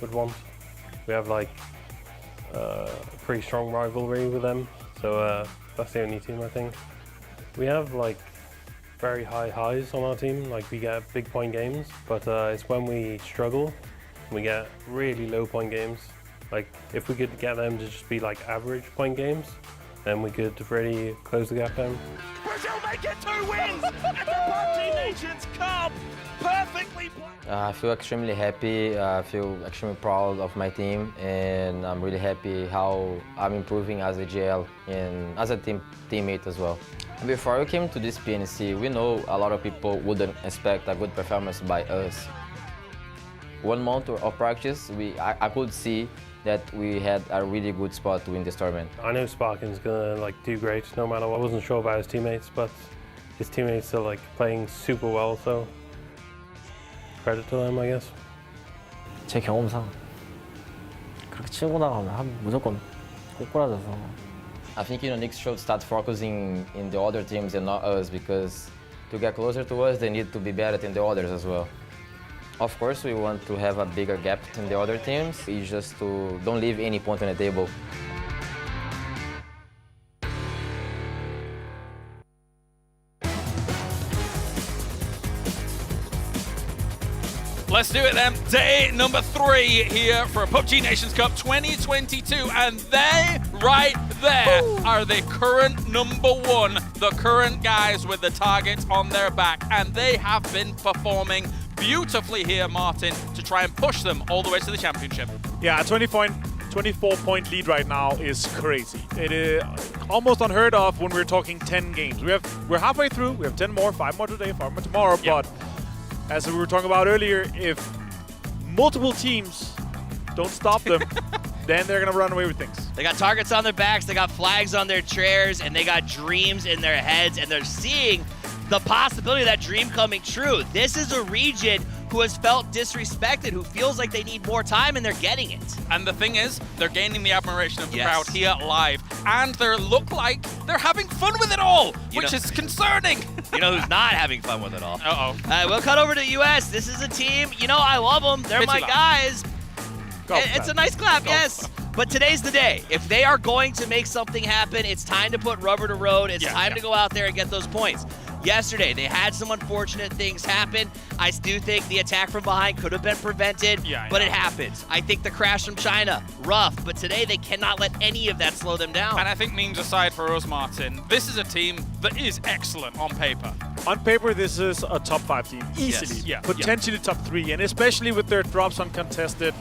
[SPEAKER 6] would want. We have a pretty strong rivalry with them, so that's the only team I think. We have very high highs on our team, we get big point games, but it's when we struggle, we get really low point games. If we could get them to just be average point games, then we could really close the gap down.
[SPEAKER 18] Brazil make it 2 wins at the PUBG Nations Cup. Perfectly played.
[SPEAKER 7] I feel extremely happy. I feel extremely proud of my team, and I'm really happy how I'm improving as a GL and as a teammate as well. Before we came to this PNC, we know a lot of people wouldn't expect a good performance by us. 1 month of practice, I could see that we had a really good spot to win this tournament.
[SPEAKER 6] I know Sparkin's gonna do great no matter what. I wasn't sure about his teammates, but his teammates are playing super well, so credit to them, I guess.
[SPEAKER 5] 제 경험상 그렇게 치고 나가면 무조건 꼬꾸라져서.
[SPEAKER 7] I think Nix should start focusing in the other teams and not us, because to get closer to us, they need to be better than the others as well. Of course, we want to have a bigger gap than the other teams. It's just to don't leave any point on the table.
[SPEAKER 1] Let's do it then. Day number 3 here for PUBG Nations Cup 2022, and they, right there, are the current #1, the current guys with the targets on their back, and they have been performing beautifully here, Martin, to try and push them all the way to the championship.
[SPEAKER 10] Yeah, a 24-point lead right now is crazy. It is almost unheard of when we're talking 10 games. We're halfway through. We have 10 more, 5 more today, 5 more tomorrow. But as we were talking about earlier, if multiple teams don't stop them, then they're gonna run away with things.
[SPEAKER 9] They got targets on their backs, they got flags on their chairs, and they got dreams in their heads, and they're seeing the possibility of that dream coming true. This is a region who has felt disrespected, who feels like they need more time, and they're getting it.
[SPEAKER 1] And the thing is, they're gaining the admiration of the crowd here live, and they look like they're having fun with it all, which is concerning.
[SPEAKER 9] You know who's not having fun with it all?
[SPEAKER 1] Uh-oh.
[SPEAKER 9] We'll cut over to US. This is a team, I love them. They're
[SPEAKER 1] It's
[SPEAKER 9] my
[SPEAKER 1] loud.
[SPEAKER 9] guys.
[SPEAKER 1] Golf
[SPEAKER 9] It's
[SPEAKER 1] clap.
[SPEAKER 9] a nice clap,
[SPEAKER 1] Golf
[SPEAKER 9] yes. But today's the day. If they are going to make something happen, it's time to put rubber to road. It's time to go out there and get those points. Yesterday, they had some unfortunate things happen. I do think the attack from behind could have been prevented, but it happens. I think the crash from China, rough, but today they cannot let any of that slow them down.
[SPEAKER 1] And I think memes aside for us, Martin, this is a team that is excellent on paper.
[SPEAKER 10] On paper, this is a top 5 team, easily.
[SPEAKER 1] Yes. Yeah.
[SPEAKER 10] Potentially top 3, and especially with their drops uncontested.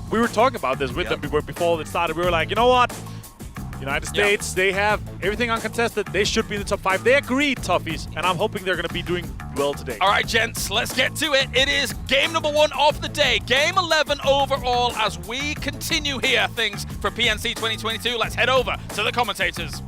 [SPEAKER 10] We were talking about this with them before it started. We were like, you know what? United States, they have everything uncontested. They should be in the top 5. They agreed, toughies, and I'm hoping they're going to be doing well today.
[SPEAKER 1] All right, gents, let's get to it. It is game #1 of the day, game 11 overall, as we continue here things for PNC 2022. Let's head over to the commentators.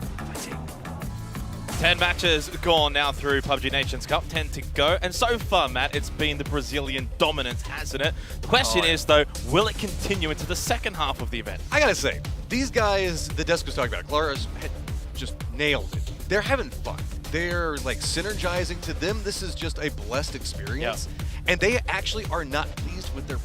[SPEAKER 18] 10 matches gone now through PUBG Nations Cup, 10 to go. And so far, Matt, it's been the Brazilian dominance, hasn't it? The question is, though, will it continue into the second half of the event?
[SPEAKER 8] I gotta say, these guys, the desk was talking about, Clara's just nailed it. They're having fun. They're like synergizing. To them, this is just a blessed experience. Yeah. And they actually are not pleased with their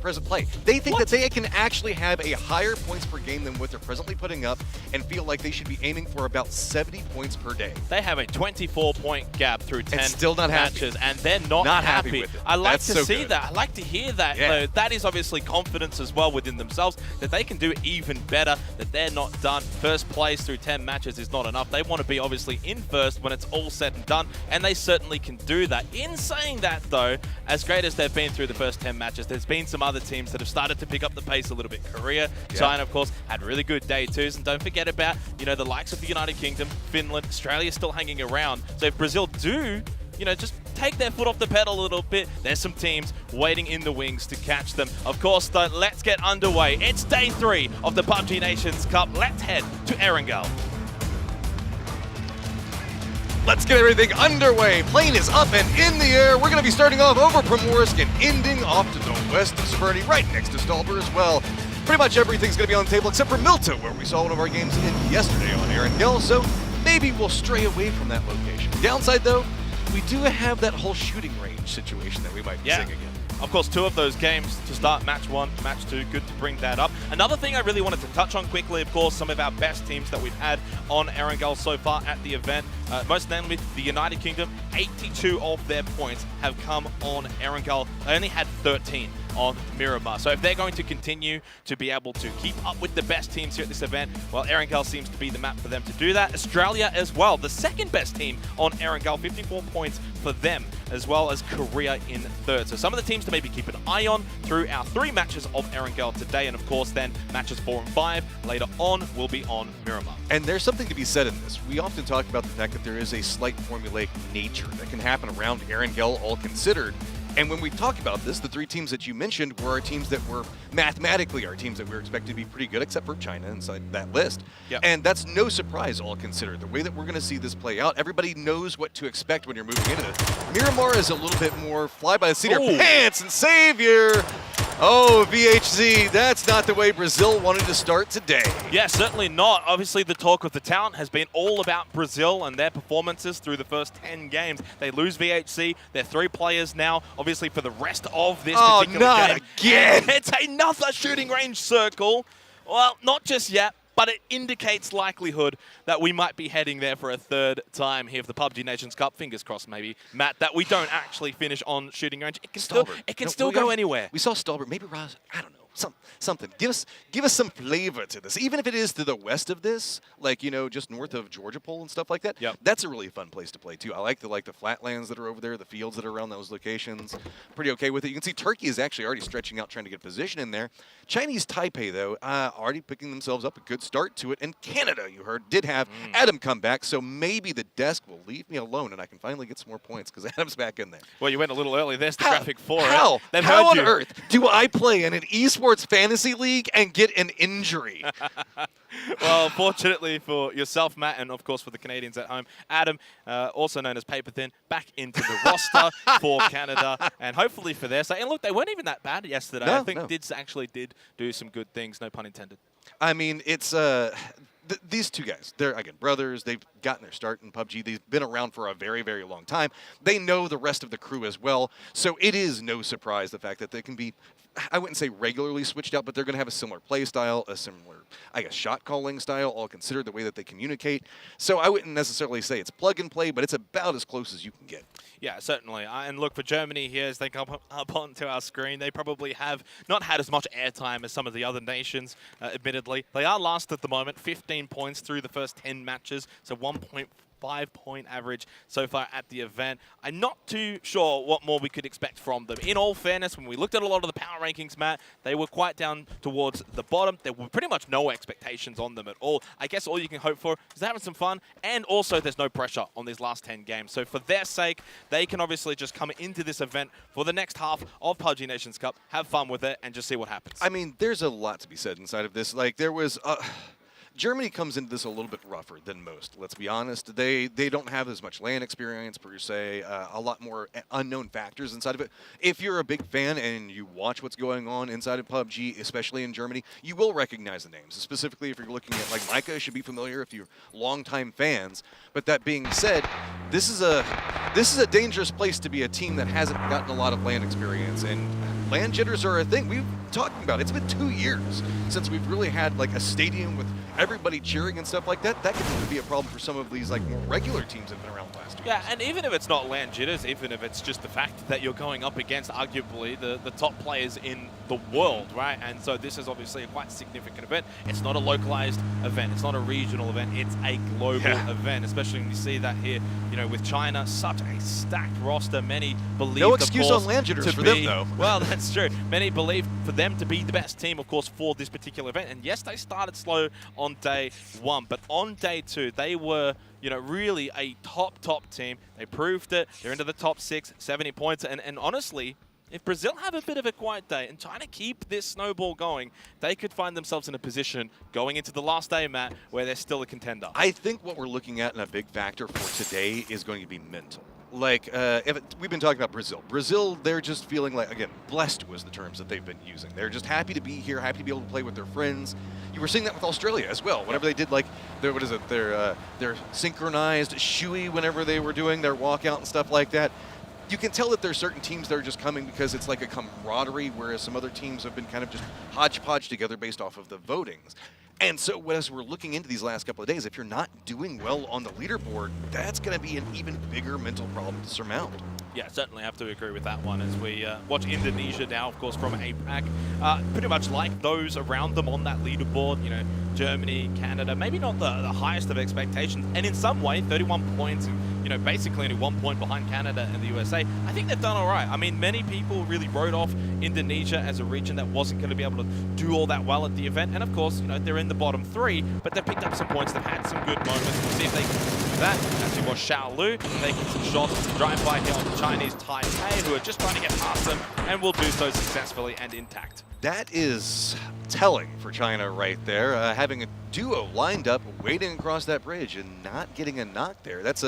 [SPEAKER 8] present play. They think that they can actually have a higher points per game than what they're presently putting up and feel like they should be aiming for about 70 points per day.
[SPEAKER 18] They have a 24-point gap through 10
[SPEAKER 8] still not
[SPEAKER 18] matches, and they're not happy
[SPEAKER 8] with it.
[SPEAKER 18] I like
[SPEAKER 8] That's
[SPEAKER 18] to see that. I like to hear that.
[SPEAKER 8] Yeah.
[SPEAKER 18] That is obviously confidence as well within themselves, that they can do even better, that they're not done. First place through 10 matches is not enough. They want to be obviously in first when it's all said and done, and they certainly can do that. In saying that, though, as great as they've been through the first 10 matches, there's been some other teams that have started to pick up the pace a little bit. Korea, China, of course, had really good day twos, and don't forget about, you know, the likes of the United Kingdom, Finland, Australia still hanging around. So if Brazil do, you know, just take their foot off the pedal a little bit, there's some teams waiting in the wings to catch them. Of course, though, let's get underway. It's day 3 of the PUBG Nations Cup. Let's head to Erangel.
[SPEAKER 8] Let's get everything underway. Plane is up and in the air. We're going to be starting off over Primorsk and ending off to the west of Severny, right next to Stalber as well. Pretty much everything's going to be on the table except for Milta, where we saw one of our games in yesterday on Erangel, so maybe we'll stray away from that location. Downside, though, we do have that whole shooting range situation that we might be seeing again.
[SPEAKER 18] Of course, 2 of those games to start match 1, match 2. Good to bring that up. Another thing I really wanted to touch on quickly, of course, some of our best teams that we've had on Erangel so far at the event. Most namely, the United Kingdom, 82 of their points have come on Erangel. They only had 13 on Miramar. So if they're going to continue to be able to keep up with the best teams here at this event, well, Erangel seems to be the map for them to do that. Australia as well, the second best team on Erangel, 54 points for them, as well as Korea in third. So some of the teams to maybe keep an eye on through our 3 matches of Erangel today, and of course then matches 4 and 5 later on will be on Miramar.
[SPEAKER 8] And there's something to be said in this. We often talk about the fact that there is a slight formulaic nature that can happen around Erangel, all considered. And when we talk about this, the 3 teams that you mentioned were our teams that were mathematically our teams that we were expected to be pretty good, except for China inside that list. Yep. And that's no surprise, all considered. The way that we're going to see this play out, everybody knows what to expect when you're moving into this. Miramar is a little bit more fly by the seat of your pants and savior. Oh, VHZ, that's not the way Brazil wanted to start today.
[SPEAKER 18] Yeah, certainly not. Obviously, the talk of the town has been all about Brazil and their performances through the first 10 games. They lose VHC. They're 3 players now, obviously, for the rest of this particular
[SPEAKER 8] not
[SPEAKER 18] game.
[SPEAKER 8] Again!
[SPEAKER 18] And it's another shooting range circle. Well, not just yet, but it indicates likelihood that we might be heading there for a 3rd time here for the PUBG Nations Cup. Fingers crossed, maybe, Matt, that we don't actually finish on shooting range. It can still go anywhere.
[SPEAKER 8] We saw Stalber, maybe Roz, I don't know. Something. Give us some flavor to this. Even if it is to the west of this, like, you know, just north of Georgia Pole and stuff like that. Yep. That's a really fun place to play too. I like the flatlands that are over there, the fields that are around those locations. Pretty okay with it. You can see Turkey is actually already stretching out, trying to get position in there. Chinese Taipei, though, already picking themselves up a good start to it. And Canada, you heard, did have Adam come back, so maybe the desk will leave me alone and I can finally get some more points because Adam's back in there.
[SPEAKER 18] Well, you went a little early. There's the graphic for
[SPEAKER 8] it.
[SPEAKER 18] They've
[SPEAKER 8] How
[SPEAKER 18] heard
[SPEAKER 8] on earth do I play in an esports fantasy league and get an injury?
[SPEAKER 18] Well, fortunately for yourself, Matt, and of course for the Canadians at home, Adam, also known as Paper Thin, back into the roster for Canada, and hopefully for their sake. And look, they weren't even that bad yesterday. I think Dids actually did do some good things, no pun intended.
[SPEAKER 8] I mean, it's these 2 guys, they're, again, brothers. They've gotten their start in PUBG. They've been around for a very, very long time. They know the rest of the crew as well, so it is no surprise the fact that they can be, I wouldn't say regularly switched out, but they're going to have a similar play style, a similar, I guess, shot calling style, all considered, the way that they communicate. So I wouldn't necessarily say it's plug and play, but it's about as close as you can get.
[SPEAKER 18] Yeah, certainly. And look, for Germany here, as they come up onto our screen, they probably have not had as much airtime as some of the other nations, admittedly. They are last at the moment, 15 points through the first 10 matches, so 1.5-point average so far at the event. I'm not too sure what more we could expect from them. In all fairness, when we looked at a lot of the power rankings, Matt, they were quite down towards the bottom. There were pretty much no expectations on them at all. I guess all you can hope for is having some fun, and also there's no pressure on these last 10 games. So for their sake, they can obviously just come into this event for the next half of PUBG Nations Cup, have fun with it, and just see what happens.
[SPEAKER 8] I mean, there's a lot to be said inside of this. Like, there was Germany comes into this a little bit rougher than most, let's be honest. They don't have as much LAN experience, per se, a lot more unknown factors inside of it. If you're a big fan and you watch what's going on inside of PUBG, especially in Germany, you will recognize the names. Specifically, if you're looking at, like, Micah should be familiar if you're longtime fans. But that being said, this is a dangerous place to be a team that hasn't gotten a lot of LAN experience, and LAN jitters are a thing. We've talking about it. It's been 2 years since we've really had like a stadium with everybody cheering and stuff like that. That could even be a problem for some of these like more regular teams that have been around the last 2 years.
[SPEAKER 3] Yeah, and even if it's not LAN jitters, even if it's just the fact that you're going up against arguably the top players in the world, right? And so this is obviously a quite significant event. It's not a localized event. It's not a regional event. It's a global event, especially when you see that here, you know, with China, such a stacked roster. Many believe,
[SPEAKER 8] no excuse on LAN jitters for them, though.
[SPEAKER 3] Well, that's true. Many believe for them to be the best team, of course, for this particular event. And yes, they started slow on day 1, but on day 2, they were, you know, really a top team. They proved it. They're into the top 6, 70 points. And honestly, if Brazil have a bit of a quiet day and trying to keep this snowball going, they could find themselves in a position going into the last day, Matt, where they're still a contender.
[SPEAKER 8] I think what we're looking at and a big factor for today is going to be mental. Like, we've been talking about Brazil. Brazil, they're just feeling like, again, blessed was the terms that they've been using. They're just happy to be here, happy to be able to play with their friends. You were seeing that with Australia as well. Whenever they did, like, their synchronized shui whenever they were doing their walkout and stuff like that. You can tell that there's certain teams that are just coming because it's like a camaraderie, whereas some other teams have been kind of just hodgepodge together based off of the votings. And so as we're looking into these last couple of days, if you're not doing well on the leaderboard, that's going to be an even bigger mental problem to surmount.
[SPEAKER 3] Yeah, certainly have to agree with that one as we watch Indonesia now, of course, from APAC. Pretty much like those around them on that leaderboard, you know, Germany, Canada, maybe not the highest of expectations. And in some way, 31 points, you know, basically only 1 point behind Canada and the USA. I think they've done all right. I mean, many people really wrote off Indonesia as a region that wasn't going to be able to do all that well at the event. And of course, you know, they're in the bottom 3, but they've picked up some points. They've had some good moments. We'll see if they can do that. Actually, was Xiaolu taking some shots, drive-by here on the Chinese Taipei, who are just trying to get past them, and will do so successfully and intact.
[SPEAKER 8] That is telling for China right there, having a duo lined up, waiting across that bridge and not getting a knock there. That's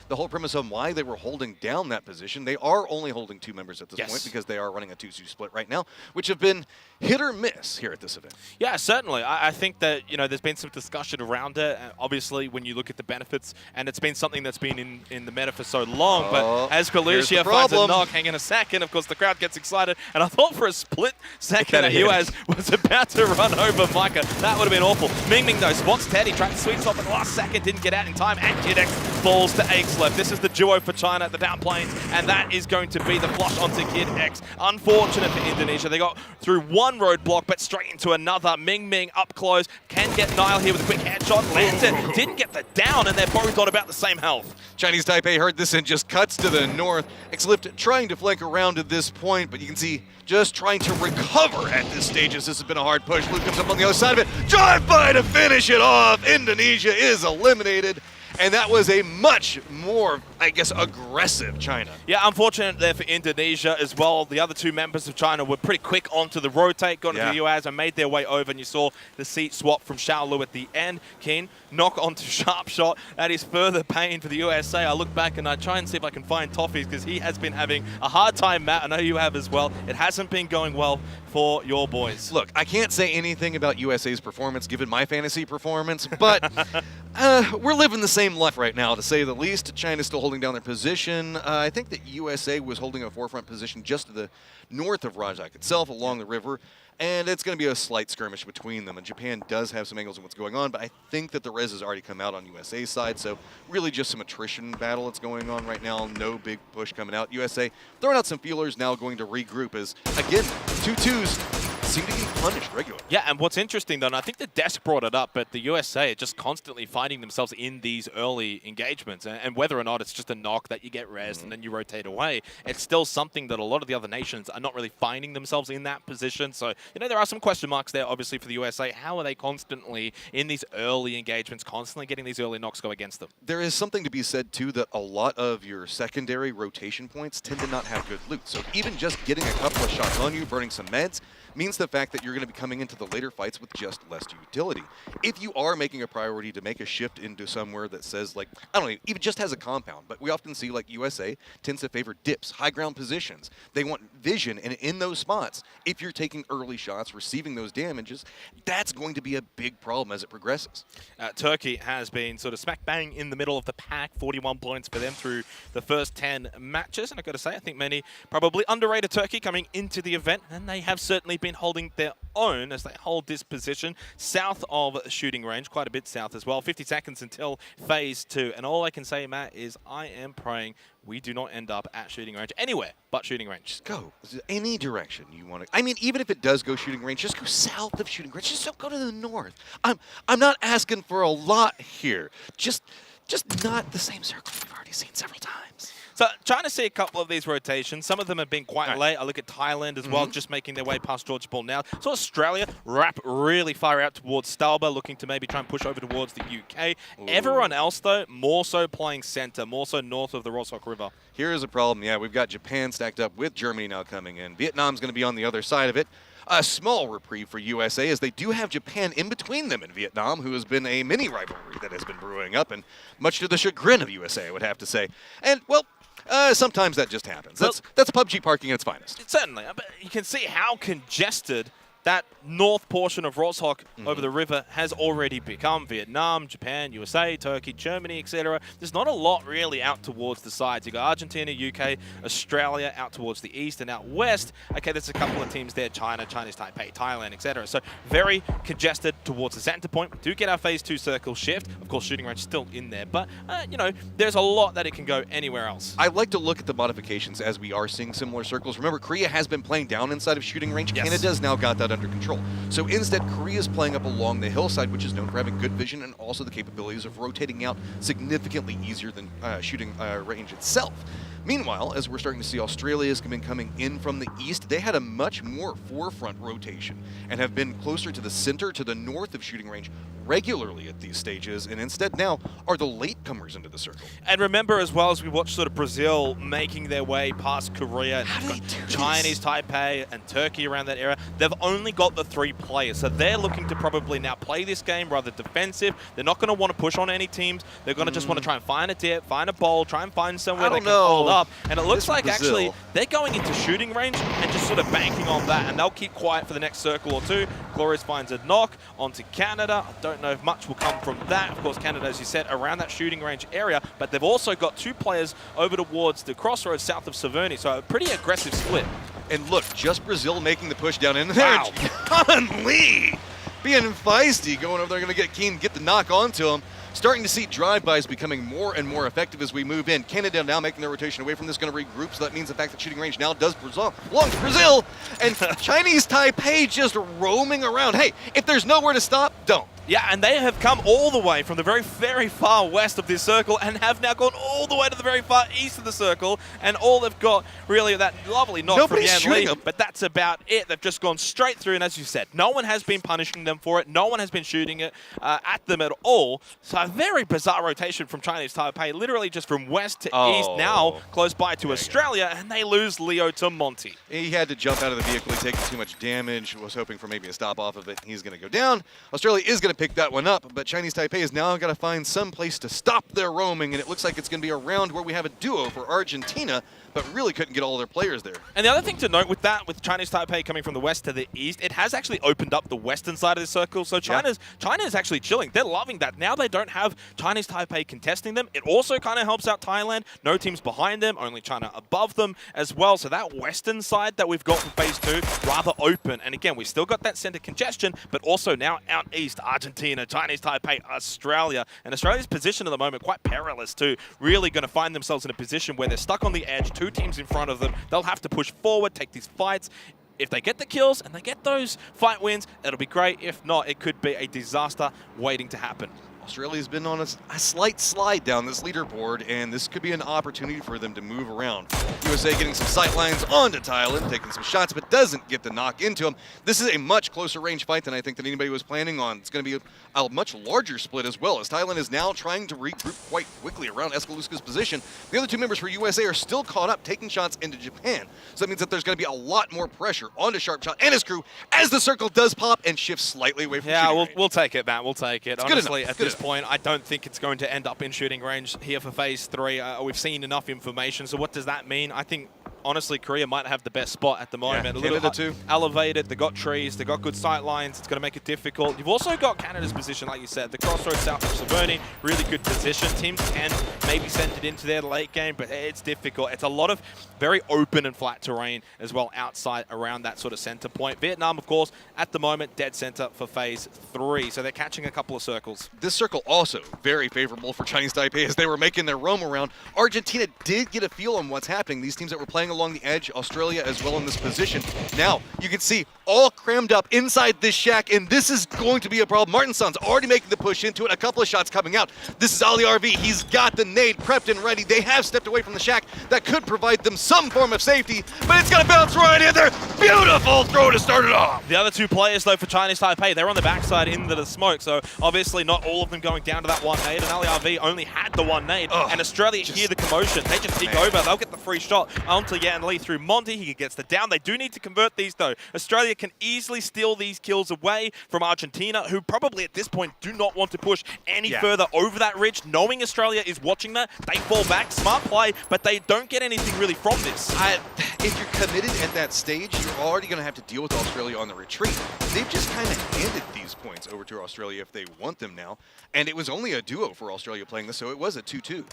[SPEAKER 8] the whole premise on why they were holding down that position. They are only holding 2 members at this point because they are running a 2-2 split right now, which have been hit or miss here at this event.
[SPEAKER 3] Yeah, certainly. I think that, you know, there's been some discussion around it. Obviously, when you look at the benefits, and it's been something that's been in the meta for so long, but as Galucia finds a knock, hang in a second, of course, the crowd gets excited, and I thought for a split second that US was about to run over Micah. That would have been awful. Ming, though, spots Teddy, tried to sweep stop at the last second, didn't get out in time, and Kid X falls to Aix left. This is the duo for China at the down planes, and that is going to be the flush onto Kid X. Unfortunate for Indonesia. They got through one roadblock, but straight into another. Ming up close. Can get Nile here with a quick headshot. Lands it. Didn't get the down, and they're both on about the same health.
[SPEAKER 8] Chinese Taipei heard this and just cuts to the north. Xlift trying to flank around at this point, but you can see just trying to recover at this stage as this has been a hard push. Luke comes up on the other side of it. Drive-by to finish it off. Indonesia is eliminated. And that was a much more, I guess, aggressive China.
[SPEAKER 3] Yeah, unfortunate there for Indonesia as well. The other 2 members of China were pretty quick onto the rotate, got into the US and made their way over. And you saw the seat swap from Xiaolu at the end. Keen, knock onto Sharp Shot. That is further pain for the USA. I look back and I try and see if I can find Toffees because he has been having a hard time, Matt. I know you have as well. It hasn't been going well for your boys.
[SPEAKER 8] Look, I can't say anything about USA's performance given my fantasy performance, but we're living the same life right now, to say the least. China's still holding down their position. I think that USA was holding a forefront position just to the north of Rajak itself along the river, and it's going to be a slight skirmish between them. And Japan does have some angles on what's going on, but I think that the res has already come out on USA's side, so really just some attrition battle that's going on right now. No big push coming out. USA throwing out some feelers, now going to regroup as, again, 2-2s seem to get punished regularly.
[SPEAKER 3] Yeah, and what's interesting, though, and I think the desk brought it up, but the USA are just constantly finding themselves in these early engagements. And whether or not it's just a knock that you get rezzed and then you rotate away, it's still something that a lot of the other nations are not really finding themselves in that position. So, you know, there are some question marks there, obviously, for the USA. How are they constantly in these early engagements, constantly getting these early knocks go against them?
[SPEAKER 8] There is something to be said, too, that a lot of your secondary rotation points tend to not have good loot. So even just getting a couple of shots on you, burning some meds, means the fact that you're going to be coming into the later fights with just less utility. If you are making a priority to make a shift into somewhere that says, like, I don't know, even just has a compound, but we often see, like, USA tends to favor dips, high ground positions. They want vision, and in those spots, if you're taking early shots, receiving those damages, that's going to be a big problem as it progresses.
[SPEAKER 3] Turkey has been sort of smack bang in the middle of the pack, 41 points for them through the first 10 matches, and I've got to say, I think many probably underrated Turkey coming into the event, and they have certainly been holding their own as they hold this position south of shooting range, quite a bit south as well. 50 seconds until phase 2, and all I can say, Matt, is I am praying we do not end up at shooting range anywhere but shooting range.
[SPEAKER 8] Just go any direction you want to. I mean, even if it does go shooting range, just go south of shooting range. Just don't go to the north. I'm not asking for a lot here. Just not the same circle we've already seen several times.
[SPEAKER 3] So trying to see a couple of these rotations. Some of them have been quite late. I look at Thailand as well, just making their way past George Ball now. So Australia wrap really far out towards Stalba, looking to maybe try and push over towards the UK. Ooh. Everyone else, though, more so playing center, more so north of the Roshok River.
[SPEAKER 8] Here's a problem. Yeah, we've got Japan stacked up with Germany now coming in. Vietnam's going to be on the other side of it. A small reprieve for USA as they do have Japan in between them and Vietnam, who has been a mini rivalry that has been brewing up, and much to the chagrin of USA, I would have to say. And, well, sometimes that just happens. That's PUBG parking at its finest.
[SPEAKER 3] Certainly, but you can see how congested that north portion of Roshok over the river has already become. Vietnam, Japan, USA, Turkey, Germany, etc. There's not a lot really out towards the sides. You got Argentina, UK, Australia out towards the east, and out west, okay, there's a couple of teams there, China, Chinese Taipei, Thailand, etc. So very congested towards the center point. We do get our phase 2 circle shift. Of course, shooting range still in there, but, you know, there's a lot that it can go anywhere else.
[SPEAKER 8] I like to look at the modifications as we are seeing similar circles. Remember, Korea has been playing down inside of shooting range. Yes. Canada's now got that under control. So instead, Korea's playing up along the hillside, which is known for having good vision and also the capabilities of rotating out significantly easier than shooting range itself. Meanwhile, as we're starting to see Australia's been coming in from the east, they had a much more forefront rotation and have been closer to the center, to the north of shooting range regularly at these stages, and instead now are the latecomers into the circle.
[SPEAKER 3] And remember as well, as we watch sort of Brazil making their way past Korea, and Chinese Taipei and Turkey around that era, they've only got the 3 players, so they're looking to probably now play this game rather defensive. They're not going to want to push on any teams. They're going to just want to try and find a dip, find a bowl, try and find somewhere they can hold up. And it looks like actually they're going into shooting range and just sort of banking on that, and they'll keep quiet for the next circle or two. Glorious finds a knock onto Canada. I don't know if much will come from that. Of course, Canada, as you said, around that shooting range area, but they've also got 2 players over towards the crossroads south of Severny, so a pretty aggressive split.
[SPEAKER 8] And look, just Brazil making the push down in there. Wow. John Lee being feisty, going over there, going to get keen, get the knock onto him. Starting to see drive-bys becoming more and more effective as we move in. Canada now making their rotation away from this, going to regroup, so that means the fact that shooting range now does belong to Brazil, and Chinese Taipei just roaming around. Hey, if there's nowhere to stop, don't.
[SPEAKER 3] Yeah, and they have come all the way from the very far west of this circle and have now gone all the way to the very far east of the circle, and all they've got really that lovely knock from Yan Lee, but that's about it. They've just gone straight through, and as you said, no one has been punishing them for it. No one has been shooting it at them at all. So a very bizarre rotation from Chinese Taipei, literally just from west to east, now close by to Australia, and they lose Leo to Monty.
[SPEAKER 8] He had to jump out of the vehicle, taking too much damage, was hoping for maybe a stop off of it. He's going to go down. Australia is going to pick that one up, but Chinese Taipei has now got to find some place to stop their roaming, and it looks like it's going to be a round where we have a duo for Argentina, but really couldn't get all of their players there.
[SPEAKER 3] And the other thing to note with that, with Chinese Taipei coming from the west to the east, it has actually opened up the western side of the circle, so China is actually chilling. They're loving that. Now they don't have Chinese Taipei contesting them. It also kind of helps out Thailand. No teams behind them, only China above them as well, so that western side that we've got for phase 2, rather open. And again, we still got that center congestion, but also now out east, Argentina, Chinese Taipei, Australia. And Australia's position at the moment quite perilous too. Really going to find themselves in a position where they're stuck on the edge, 2 teams in front of them. They'll have to push forward, take these fights. If they get the kills and they get those fight wins, it'll be great. If not, it could be a disaster waiting to happen.
[SPEAKER 8] Australia's been on a slight slide down this leaderboard, and this could be an opportunity for them to move around. USA getting some sight lines onto Thailand, taking some shots, but doesn't get the knock into them. This is a much closer range fight than I think that anybody was planning on. It's going to be a much larger split as well, as Thailand is now trying to regroup quite quickly around Eskaluska's position. The other two members for USA are still caught up, taking shots into Japan. So that means that there's going to be a lot more pressure onto Sharpshot and his crew as the circle does pop and shift slightly away from shooting range.
[SPEAKER 3] We'll take it, Matt. We'll take it.
[SPEAKER 8] It's
[SPEAKER 3] Honestly,
[SPEAKER 8] at
[SPEAKER 3] this point, I don't think it's going to end up in shooting range here for Phase 3. We've seen enough information, so what does that mean? I think, honestly, Korea might have the best spot at the moment.
[SPEAKER 8] Yeah,
[SPEAKER 3] a little elevated, they got trees, they got good sight lines, it's going to make it difficult. You've also got Canada's position, like you said, the crossroads south of Severny, really good position. Teams can maybe send it into their late game, but it's difficult. It's a lot of very open and flat terrain as well outside around that sort of center point. Vietnam, of course, at the moment, dead center for Phase 3, so they're catching a couple of circles.
[SPEAKER 8] This circle also very favorable for Chinese Taipei as they were making their roam around. Argentina did get a feel on what's happening. These teams that were playing along the edge, Australia as well in this position. Now, you can see all crammed up inside this shack, and this is going to be a problem. Martin Son's already making the push into it, a couple of shots coming out. This is Ali RV. He's got the nade prepped and ready. They have stepped away from the shack. That could provide them some form of safety, but it's going to bounce right in there. Beautiful throw to start it off.
[SPEAKER 3] The other two players, though, for Chinese Taipei, they're on the backside into the smoke, so obviously not all of them going down to that one nade, and Ali RV only had the one nade, and Australia hear the commotion. They just peek over. They'll get the free shot onto Yan Lee through Monty. He gets the down. They do need to convert these, though. Australia can easily steal these kills away from Argentina, who probably at this point do not want to push any further over that ridge. Knowing Australia is watching that, they fall back. Smart play, but they don't get anything really from this.
[SPEAKER 8] If you're committed at that stage, you're already going to have to deal with Australia on the retreat. They've just kind of handed these points over to Australia if they want them now. And it was only a duo for Australia playing this, so it was a 2-2.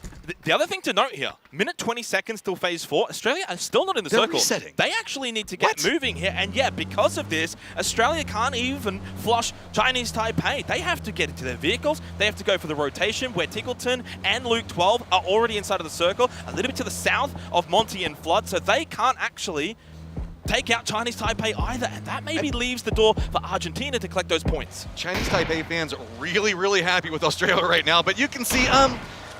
[SPEAKER 3] The other thing to note here, minute 20 seconds till Phase 4, Australia are still not in the circle.
[SPEAKER 8] Resetting.
[SPEAKER 3] They actually need to get moving here, and yeah, because of this, Australia can't even flush Chinese Taipei. They have to get into their vehicles, they have to go for the rotation, where Tickleton and Luke 12 are already inside of the circle, a little bit to the south of Monty and Flood, so they can't actually take out Chinese Taipei either, and that maybe leaves the door for Argentina to collect those points.
[SPEAKER 8] Chinese Taipei fans are really, really happy with Australia right now, but you can see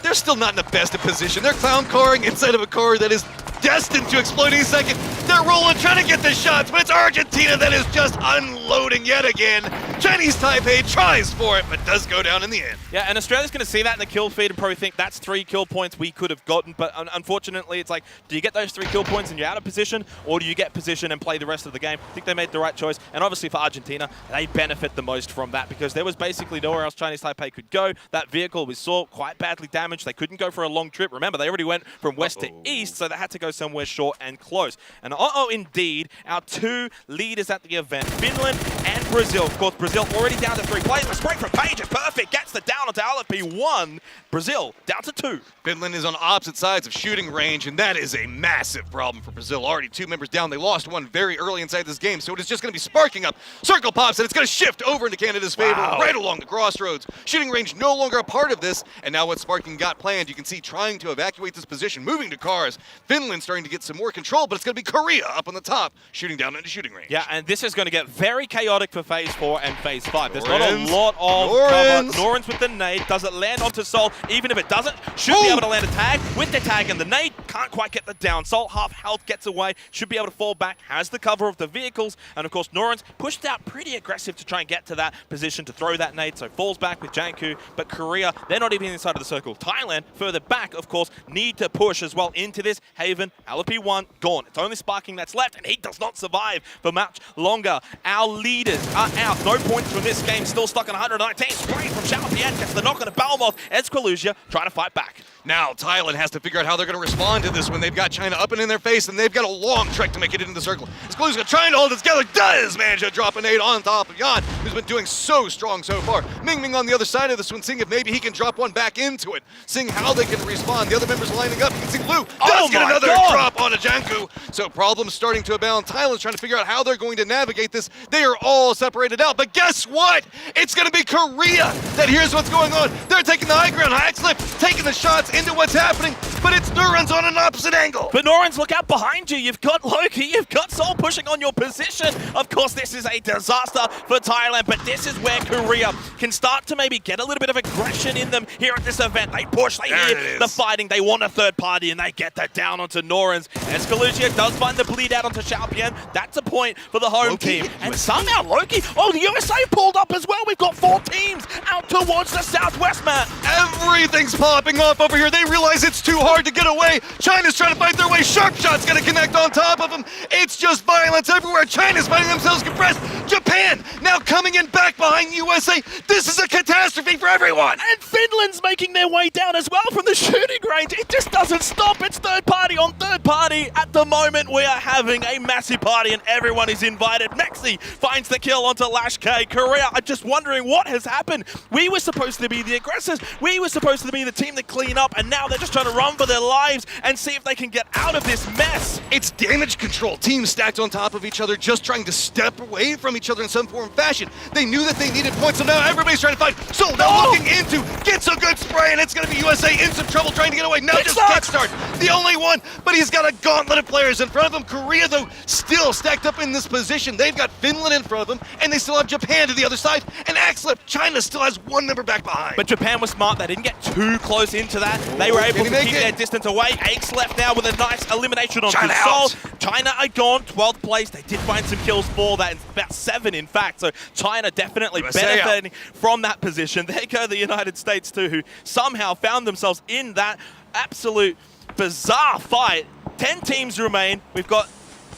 [SPEAKER 8] they're still not in the best of position. They're clown carring inside of a car that is destined to explode any second. They're rolling, trying to get the shots, but it's Argentina that is just unloading yet again. Chinese Taipei tries for it, but does go down in the end.
[SPEAKER 3] Yeah, and Australia's going to see that in the kill feed and probably think that's 3 kill points we could have gotten, but unfortunately it's like, do you get those 3 kill points and you're out of position, or do you get position and play the rest of the game? I think they made the right choice, and obviously for Argentina, they benefit the most from that because there was basically nowhere else Chinese Taipei could go. That vehicle we saw quite badly damaged. They couldn't go for a long trip. Remember, they already went from west to east, so they had to go somewhere short and close. And indeed, our 2 leaders at the event, Finland and Brazil. Of course, Brazil already down to 3 players. The spray from Page is perfect. Gets the down onto LFP1. Brazil down to 2.
[SPEAKER 8] Finland is on opposite sides of shooting range, and that is a massive problem for Brazil. Already 2 members down. They lost one very early inside this game, so it is just going to be sparking up. Circle pops, and it's going to shift over into Canada's favor right along the crossroads. Shooting range no longer a part of this, and now what Sparking got planned, you can see trying to evacuate this position, moving to cars. Finland starting to get some more control, but it's going to be Korea up on the top, shooting down into shooting range.
[SPEAKER 3] Yeah, and this is going to get very chaotic for Phase 4 and Phase 5. There's not a lot of cover. Norins with the nade. Does it land onto Sol? Even if it doesn't, should be able to land a tag. With the tag and the nade, can't quite get the down. Sol, half health, gets away. Should be able to fall back. Has the cover of the vehicles. And of course, Norins pushed out pretty aggressive to try and get to that position to throw that nade. So falls back with Janku. But Korea, they're not even inside of the circle. Thailand, further back, of course, need to push as well into this. Haven, LP1, gone. It's only Sparking that's left, and he does not survive for much longer. Our leaders are out. No points from this game. Still stuck on 119. Spray from Xiaopian gets the knock on a Balmoth. Eskalusia trying to fight back.
[SPEAKER 8] Now Thailand has to figure out how they're going to respond to this when they've got China up and in their face, and they've got a long trek to make it into the circle. Eskalusia trying to hold it together, does manage to drop a nade on top of Yan, who's been doing so strong so far. Ming Ming on the other side of this one, seeing if maybe he can drop one back into it, seeing how they can respond. The other members lining up. You can see Blue does get another drop on a Janku. So problems starting to abound. Thailand's trying to figure out how they're going to navigate this. They are all separated out. But guess what? It's going to be Korea that here's what's going on. They're taking the high ground. Hackslip taking the shots into what's happening, but it's Nuran's on an opposite angle.
[SPEAKER 9] But Norans, look out behind you. You've got Loki, you've got Soul pushing on your position. Of course, this is a disaster for Thailand, but this is where Korea can start to maybe get a little bit of aggression in them here at this event. They push, they hear the fighting, they want a third party, and they get that down onto Norans. Escalusia does find the bleed out onto Xiaopian. That's a point for the home team. And somehow Loki, oh, the USA pulled up as well. We've got 4 teams out towards the southwest, Matt.
[SPEAKER 8] Everything's popping off over here. They realize it's too hard to get away. China's trying to fight their way. Sharp Shot's going to connect on top of them. It's just violence everywhere. China's finding themselves compressed. Japan now coming in back behind USA. This is a catastrophe for everyone.
[SPEAKER 9] And Finland's making their way down as well from the shooting range. It just doesn't stop. It's third party on third party. At the moment, we are having a massive party and everyone is invited. Mexi finds the kill onto Lash K. Korea are just wondering what has happened. We were supposed to be the aggressors. We were supposed to be the team that clean up, and now they're just trying to run for their lives and see if they can get out of this mess.
[SPEAKER 8] It's damage control. Teams stacked on top of each other, just trying to step away from each other in some form or fashion. They knew that they needed points, so now everybody's trying to fight. So now looking into, gets a good spray, and it's going to be USA in some trouble trying to get away. Now just Kickstart, the only one, but he's got a gauntlet of players in front of him. Korea, though, still stacked up in this position. They've got Finland in front of them, and they still have Japan to the other side. And Axlip, China still has 1 member back behind.
[SPEAKER 9] But Japan was smart. They didn't get too close into that. They were able to keep their distance away. Aches left now with a nice elimination on Soul. China are gone, 12th place. They did find some kills for that, about 7 in fact. So China definitely benefiting from that position. There go the United States too, who somehow found themselves in that absolute bizarre fight. 10 teams remain. We've got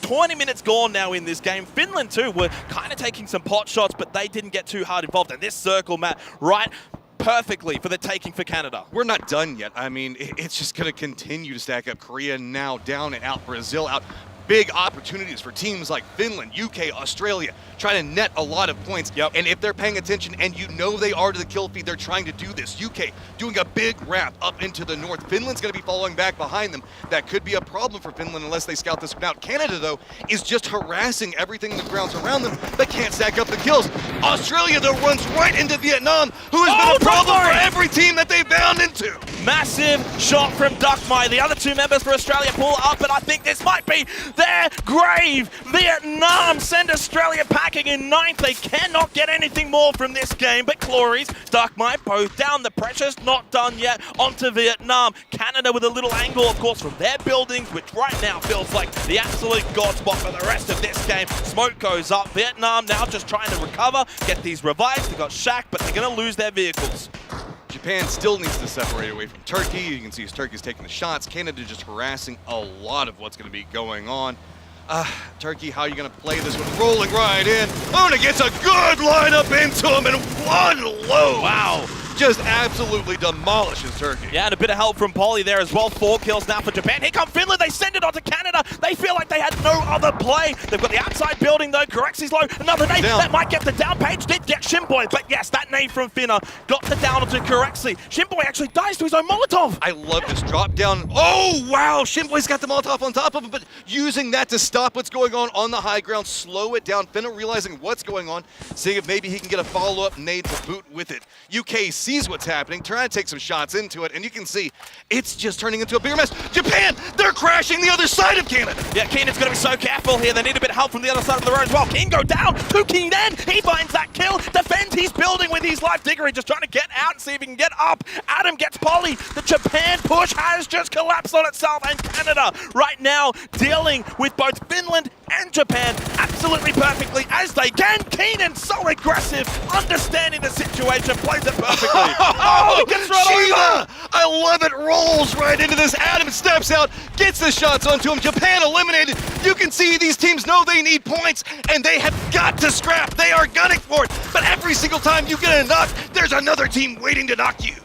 [SPEAKER 9] 20 minutes gone now in this game. Finland too were kind of taking some pot shots, but they didn't get too hard involved. And this circle, Matt, right perfectly for the taking for Canada.
[SPEAKER 8] We're not done yet. I mean, it's just going to continue to stack up. Korea now down and out. Brazil out. Big opportunities for teams like Finland, UK, Australia, trying to net a lot of points. And if they're paying attention, and you know they are to the kill feed, they're trying to do this. UK doing a big wrap up into the north. Finland's going to be following back behind them. That could be a problem for Finland unless they scout this one out. Canada, though, is just harassing everything in the grounds around them, but can't stack up the kills. Australia, though, runs right into Vietnam, who has been a problem for every team that they've bound into.
[SPEAKER 9] Massive shot from Duckmai. The other 2 members for Australia pull up, and I think this might be their grave. Vietnam send Australia packing in 9th. They cannot get anything more from this game, but Glories, Duckmai both down. The pressure's not done yet onto Vietnam. Canada with a little angle, of course, from their buildings, which right now feels like the absolute god spot for the rest of this game. Smoke goes up. Vietnam now just trying to recover, get these revives. They got Shaq, but they're going to lose their vehicles.
[SPEAKER 8] Japan still needs to separate away from Turkey. You can see Turkey's taking the shots. Canada just harassing a lot of what's going to be going on. Turkey, how are you going to play this one? Rolling right in. Luna gets a good lineup into him and 1 low.
[SPEAKER 9] Wow.
[SPEAKER 8] Just absolutely demolishes Turkey.
[SPEAKER 9] Yeah, and a bit of help from Polly there as well. 4 kills now for Japan. Here come Finland. They send it on to Canada. They feel like they had no other play. They've got the outside building, though. Corexi's low. Another nade. That might get the down page. Did get Shimboy. But yes, that nade from Finna got the down onto Corexi. Shimboy actually dies to his own Molotov.
[SPEAKER 8] I love this drop down. Oh, wow. Shimboy's got the Molotov on top of him, but using that to stop what's going on the high ground, slow it down. Finna realizing what's going on, seeing if maybe he can get a follow-up nade to boot with it. UK sees what's happening, trying to take some shots into it, and you can see it's just turning into a bigger mess. Japan, they're crashing the other side of Canada.
[SPEAKER 9] Yeah, Keenan's going to be so careful here. They need a bit of help from the other side of the road as well. Keen go down to Keenan. He finds that kill. Defends his building with his life diggery, just trying to get out and see if he can get up. Adam gets Polly. The Japan push has just collapsed on itself, and Canada right now dealing with both Finland and Japan absolutely perfectly as they can. Keenan so aggressive, understanding the situation, plays it perfectly.
[SPEAKER 8] Oh, gets Shiva! I love it. Rolls right into this. Adam steps out, gets the shots onto him. Japan eliminated. You can see these teams know they need points, and they have got to scrap. They are gunning for it. But every single time you get a knock, there's another team waiting to knock you.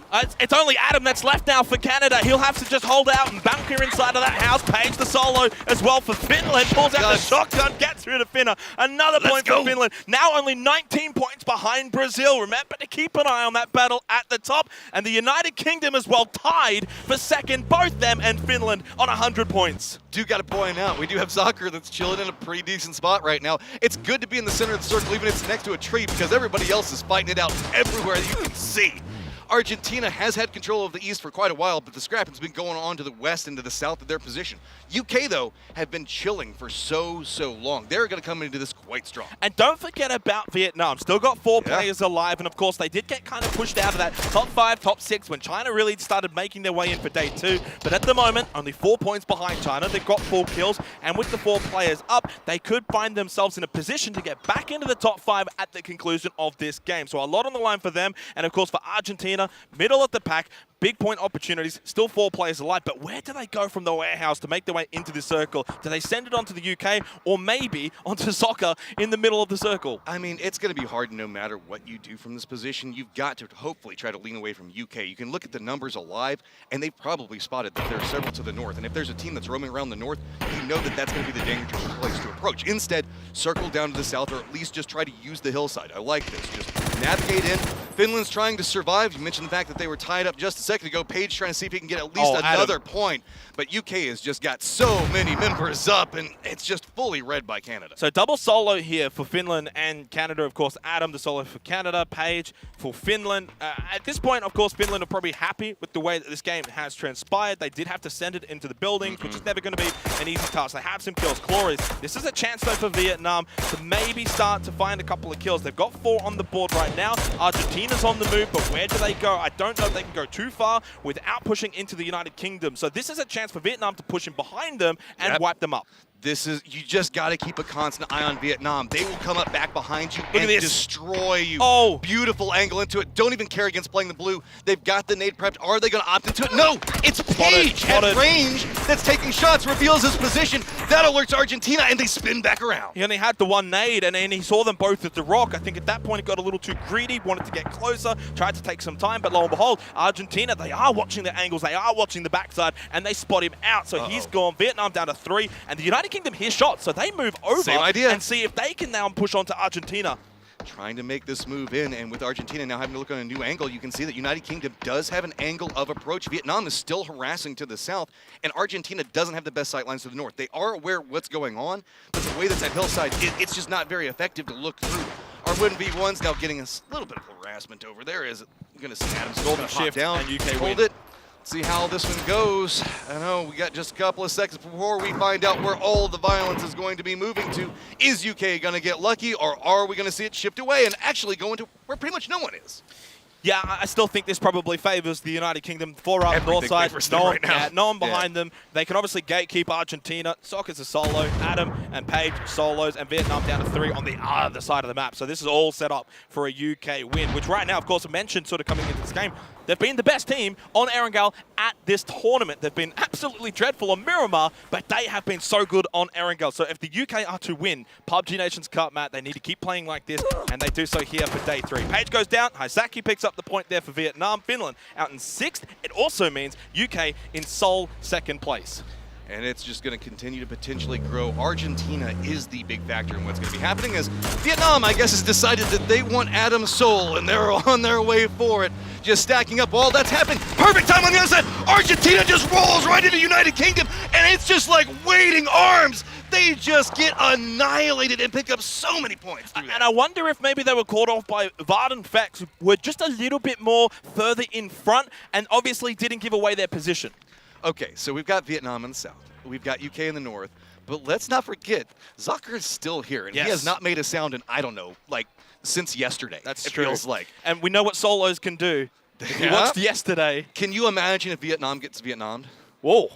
[SPEAKER 3] It's only Adam that's left now for Canada. He'll have to just hold out and bunker inside of that house. Page the solo as well for Finland. Pulls out the shotgun, gets through to Finna. Another point for Finland. Now only 19 points behind Brazil. Remember to keep an eye on that battle at the top. And the United Kingdom as well tied for second. Both them and Finland on 100 points.
[SPEAKER 8] Do got to point out, we do have soccer that's chilling in a pretty decent spot right now. It's good to be in the center of the circle, even if it's next to a tree, because everybody else is fighting it out everywhere you can see. Argentina has had control of the East for quite a while, but the scrapping's been going on to the west and to the south of their position. UK, though, have been chilling for so long. They're going to come into this quite strong.
[SPEAKER 3] And don't forget about Vietnam. Still got 4 players alive, and of course, they did get kind of pushed out of that top 5, top 6 when China really started making their way in for day 2. But at the moment, only 4 points behind China. They've got 4 kills, and with the 4 players up, they could find themselves in a position to get back into the top 5 at the conclusion of this game. So a lot on the line for them, and of course for Argentina, middle of the pack, big point opportunities, still 4 players alive, but where do they go from the warehouse to make their way into the circle? Do they send it onto the UK or maybe onto soccer in the middle of the circle?
[SPEAKER 8] I mean, it's going to be hard no matter what you do from this position. You've got to hopefully try to lean away from UK. You can look at the numbers alive, and they've probably spotted that there are several to the north, and if there's a team that's roaming around the north, you know that that's going to be the dangerous place to approach. Instead, circle down to the south, or at least just try to use the hillside. I like this. Just navigate in. Finland's trying to survive. You mentioned the fact that they were tied up just a second ago. Page trying to see if he can get at least another point. But UK has just got so many members up, and it's just fully read by Canada.
[SPEAKER 3] So double solo here for Finland and Canada. Of course, Adam, the solo for Canada. Page for Finland. At this point, of course, Finland are probably happy with the way that this game has transpired. They did have to send it into the buildings, which is never going to be an easy task. They have some kills. Glories. This is a chance, though, for Vietnam to maybe start to find a couple of kills. They've got 4 on the board right now. Argentina's on the move, but where do they go? I don't know if they can go too far without pushing into the United Kingdom. So this is a chance for Vietnam to push in behind them and wipe them up.
[SPEAKER 8] This is, you just got to keep a constant eye on Vietnam. They will come up back behind you and destroy you.
[SPEAKER 3] Oh,
[SPEAKER 8] beautiful angle into it. Don't even care against playing the blue. They've got the nade prepped. Are they going to opt into it? No, it's Page at range that's taking shots, reveals his position. That alerts Argentina, and they spin back around.
[SPEAKER 3] He only had the one nade, and then he saw them both at the rock. I think at that point it got a little too greedy, wanted to get closer, tried to take some time, but lo and behold, Argentina, they are watching the angles, they are watching the backside, and they spot him out. So he's gone. Vietnam down to 3, and the United Kingdom hears shots, so they move over and see if they can now push on to Argentina.
[SPEAKER 8] Trying to make this move in, and with Argentina now having to look on a new angle, you can see that United Kingdom does have an angle of approach. Vietnam is still harassing to the south, and Argentina doesn't have the best sight lines to the north. They are aware of what's going on, but the way that's that hillside, it's just not very effective to look through. Our V1's now getting a little bit of harassment over there. Is going to see Adams golden shift down
[SPEAKER 3] and UK
[SPEAKER 8] hold it. See how this one goes. I know we got just a couple of seconds before we find out where all the violence is going to be moving to. Is UK going to get lucky, or are we going to see it shift away and actually go into where pretty much no one is?
[SPEAKER 3] Yeah, I still think this probably favors the United Kingdom. 4 up north side, no one behind them. They can obviously gatekeep Argentina. Soccer's a solo. Adam and Page solos, and Vietnam down to 3 on the other side of the map. So this is all set up for a UK win, which right now, of course, I mentioned sort of coming into this game, they've been the best team on Erangel at this tournament. They've been absolutely dreadful on Miramar, but they have been so good on Erangel. So if the UK are to win PUBG Nations Cup, Matt, they need to keep playing like this, and they do so here for day 3. Page goes down. Haizaki picks up the point there for Vietnam. Finland out in 6th. It also means UK in sole 2nd place.
[SPEAKER 8] And it's just going to continue to potentially grow. Argentina is the big factor in what's going to be happening, as Vietnam, I guess, has decided that they want Adam's soul, and they're on their way for it. Just stacking up all that's happened. Perfect time on the other side. Argentina just rolls right into the United Kingdom, and it's just like waiting arms. They just get annihilated and pick up so many points.
[SPEAKER 3] And I wonder if maybe they were caught off by Varden Facts, who were just a little bit more further in front and obviously didn't give away their position.
[SPEAKER 8] Okay, so we've got Vietnam in the south. We've got UK in the north. But let's not forget, Zucker is still here, and he has not made a sound in, I don't know, like, since yesterday.
[SPEAKER 3] That's
[SPEAKER 8] true. It feels like.
[SPEAKER 3] And we know what solos can do. We watched yesterday.
[SPEAKER 8] Can you imagine if Vietnam gets Vietnamed?
[SPEAKER 3] Whoa.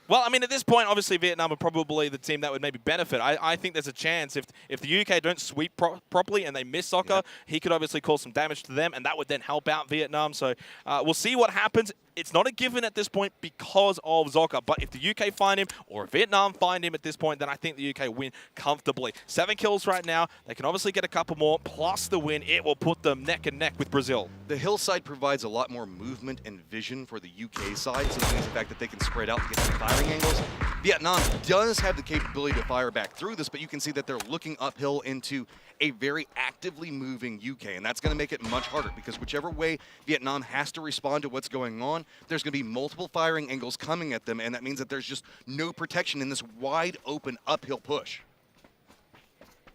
[SPEAKER 3] Well, I mean, at this point, obviously, Vietnam are probably the team that would maybe benefit. I think there's a chance if the UK don't sweep properly and they miss soccer, he could obviously cause some damage to them, and that would then help out Vietnam. So we'll see what happens. It's not a given at this point because of Zoka, but if the UK find him or Vietnam find him at this point, then I think the UK win comfortably. 7 kills right now. They can obviously get a couple more, plus the win. It will put them neck and neck with Brazil.
[SPEAKER 8] The hillside provides a lot more movement and vision for the UK side, so that means the fact that they can spread out to get some firing angles. Vietnam does have the capability to fire back through this, but you can see that they're looking uphill into a very actively moving UK, and that's going to make it much harder because whichever way Vietnam has to respond to what's going on, there's going to be multiple firing angles coming at them, and that means that there's just no protection in this wide open uphill push.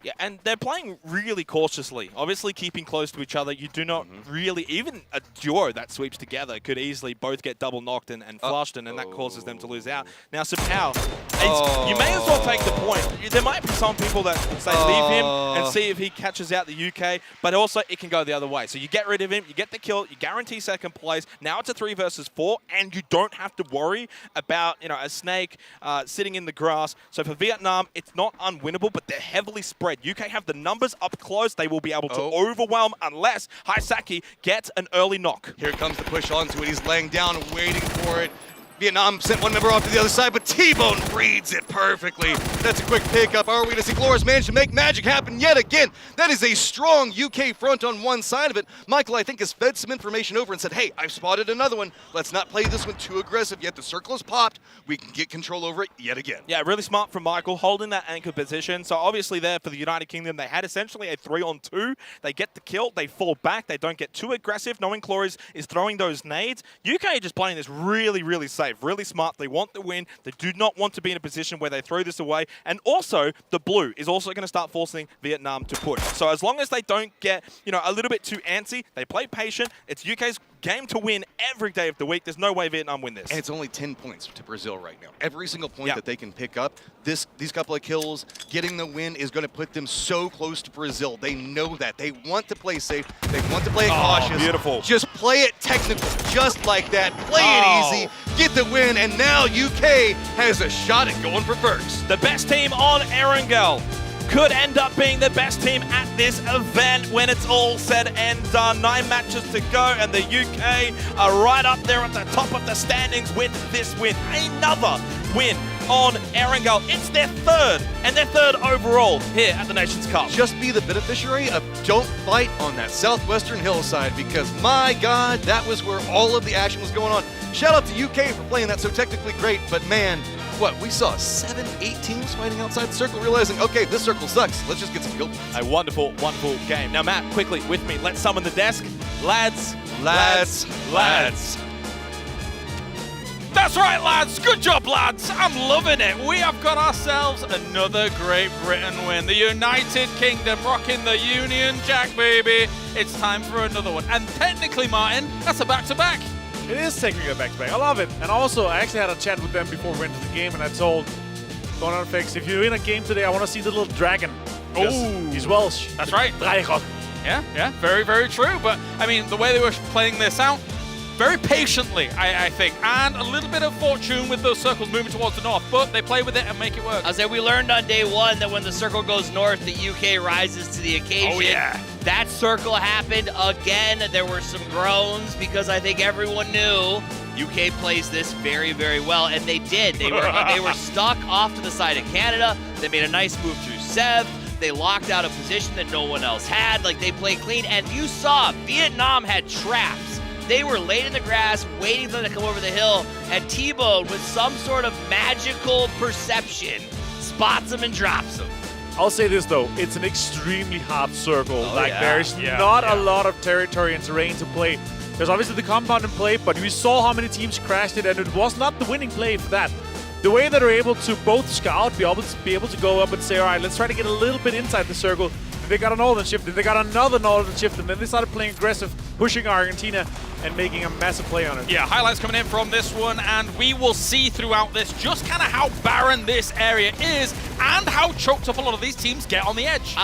[SPEAKER 3] Yeah, and they're playing really cautiously, obviously keeping close to each other. You do not really, even a duo that sweeps together could easily both get double knocked and flushed, and that causes them to lose out. Now, Sapao, you may as well take the point. There might be some people that say leave him and see if he catches out the UK, but also it can go the other way. So you get rid of him, you get the kill, you guarantee second place. Now it's a 3 versus 4, and you don't have to worry about a snake sitting in the grass. So for Vietnam, it's not unwinnable, but they're heavily spread. UK have the numbers up close. They will be able to overwhelm unless Haisaki gets an early knock.
[SPEAKER 8] Here comes the push onto it. He's laying down, waiting for it. Vietnam sent one member off to the other side, but T-Bone reads it perfectly. That's a quick pickup. Are we to see Glorious manage to make magic happen yet again? That is a strong UK front on one side of it. Michael, I think, has fed some information over and said, hey, I've spotted another one. Let's not play this one too aggressive yet. The circle is popped. We can get control over it yet again.
[SPEAKER 3] Yeah, really smart from Michael, holding that anchor position. So obviously there for the United Kingdom, they had essentially a 3-on-2. They get the kill. They fall back. They don't get too aggressive, knowing Glorious is throwing those nades. UK are just playing this really, really safe, really smart. They want the win. They do not want to be in a position where they throw this away. And also, the blue is also going to start forcing Vietnam to push. So as long as they don't get, a little bit too antsy, they play patient. It's UK's game to win every day of the week. There's no way Vietnam win this.
[SPEAKER 8] And it's only 10 points to Brazil right now. Every single point that they can pick up, these couple of kills, getting the win is going to put them so close to Brazil. They know that. They want to play safe. They want to play it cautious.
[SPEAKER 3] Beautiful.
[SPEAKER 8] Just play it technical, just like that. Play it easy, get the win, and now UK has a shot at going for first.
[SPEAKER 3] The best team on Erangel could end up being the best team at this event when it's all said and done. 9 matches to go, and the UK are right up there at the top of the standings with this win. Another win on Erangel. It's their third, and their third overall here at the Nations Cup.
[SPEAKER 8] Just be the beneficiary of don't fight on that southwestern hillside, because my God, that was where all of the action was going on. Shout out to UK for playing that so technically great, but man, we saw 7, 8 teams fighting outside the circle, realizing, okay, this circle sucks. Let's just get some kill points.
[SPEAKER 3] A wonderful, wonderful game. Now, Matt, quickly with me. Let's summon the desk. Lads.
[SPEAKER 1] That's right, lads. Good job, lads. I'm loving it. We have got ourselves another Great Britain win. The United Kingdom rocking the Union Jack, baby. It's time for another one. And technically, Martin, that's a back-to-back.
[SPEAKER 10] It is technically a back-to-back. I love it. And also, I actually had a chat with them before we went to the game, and I told Donald Fix, if you're in a game today, I want to see the little dragon.
[SPEAKER 1] Oh,
[SPEAKER 10] he's Welsh.
[SPEAKER 1] That's right.
[SPEAKER 10] Dragon.
[SPEAKER 1] Yeah, very, very true. But, I mean, the way they were playing this out, very patiently, I think, and a little bit of fortune with those circles moving towards the north, but they play with it and make it work.
[SPEAKER 9] I say we learned on day 1 that when the circle goes north, the UK rises to the occasion.
[SPEAKER 1] Oh, yeah.
[SPEAKER 9] That circle happened again. There were some groans because I think everyone knew UK plays this very, very well, and they did. They were stuck off to the side of Canada. They made a nice move through Sev. They locked out a position that no one else had. Like, they played clean, and you saw Vietnam had traps. They were laid in the grass, waiting for them to come over the hill, and T-Bone, with some sort of magical perception, spots them and drops them.
[SPEAKER 10] I'll say this, though. It's an extremely hard circle.
[SPEAKER 1] Yeah.
[SPEAKER 10] There's not a lot of territory and terrain to play. There's obviously the compound in play, but we saw how many teams crashed it, and it was not the winning play for that. The way that they're able to both scout, be able to go up and say, all right, let's try to get a little bit inside the circle. They got a northern shift, and they got another northern shift, and then they started playing aggressive, pushing Argentina and making a massive play on it.
[SPEAKER 1] Yeah, highlights coming in from this one, and we will see throughout this just kind of how barren this area is and how choked up a lot of these teams get on the edge.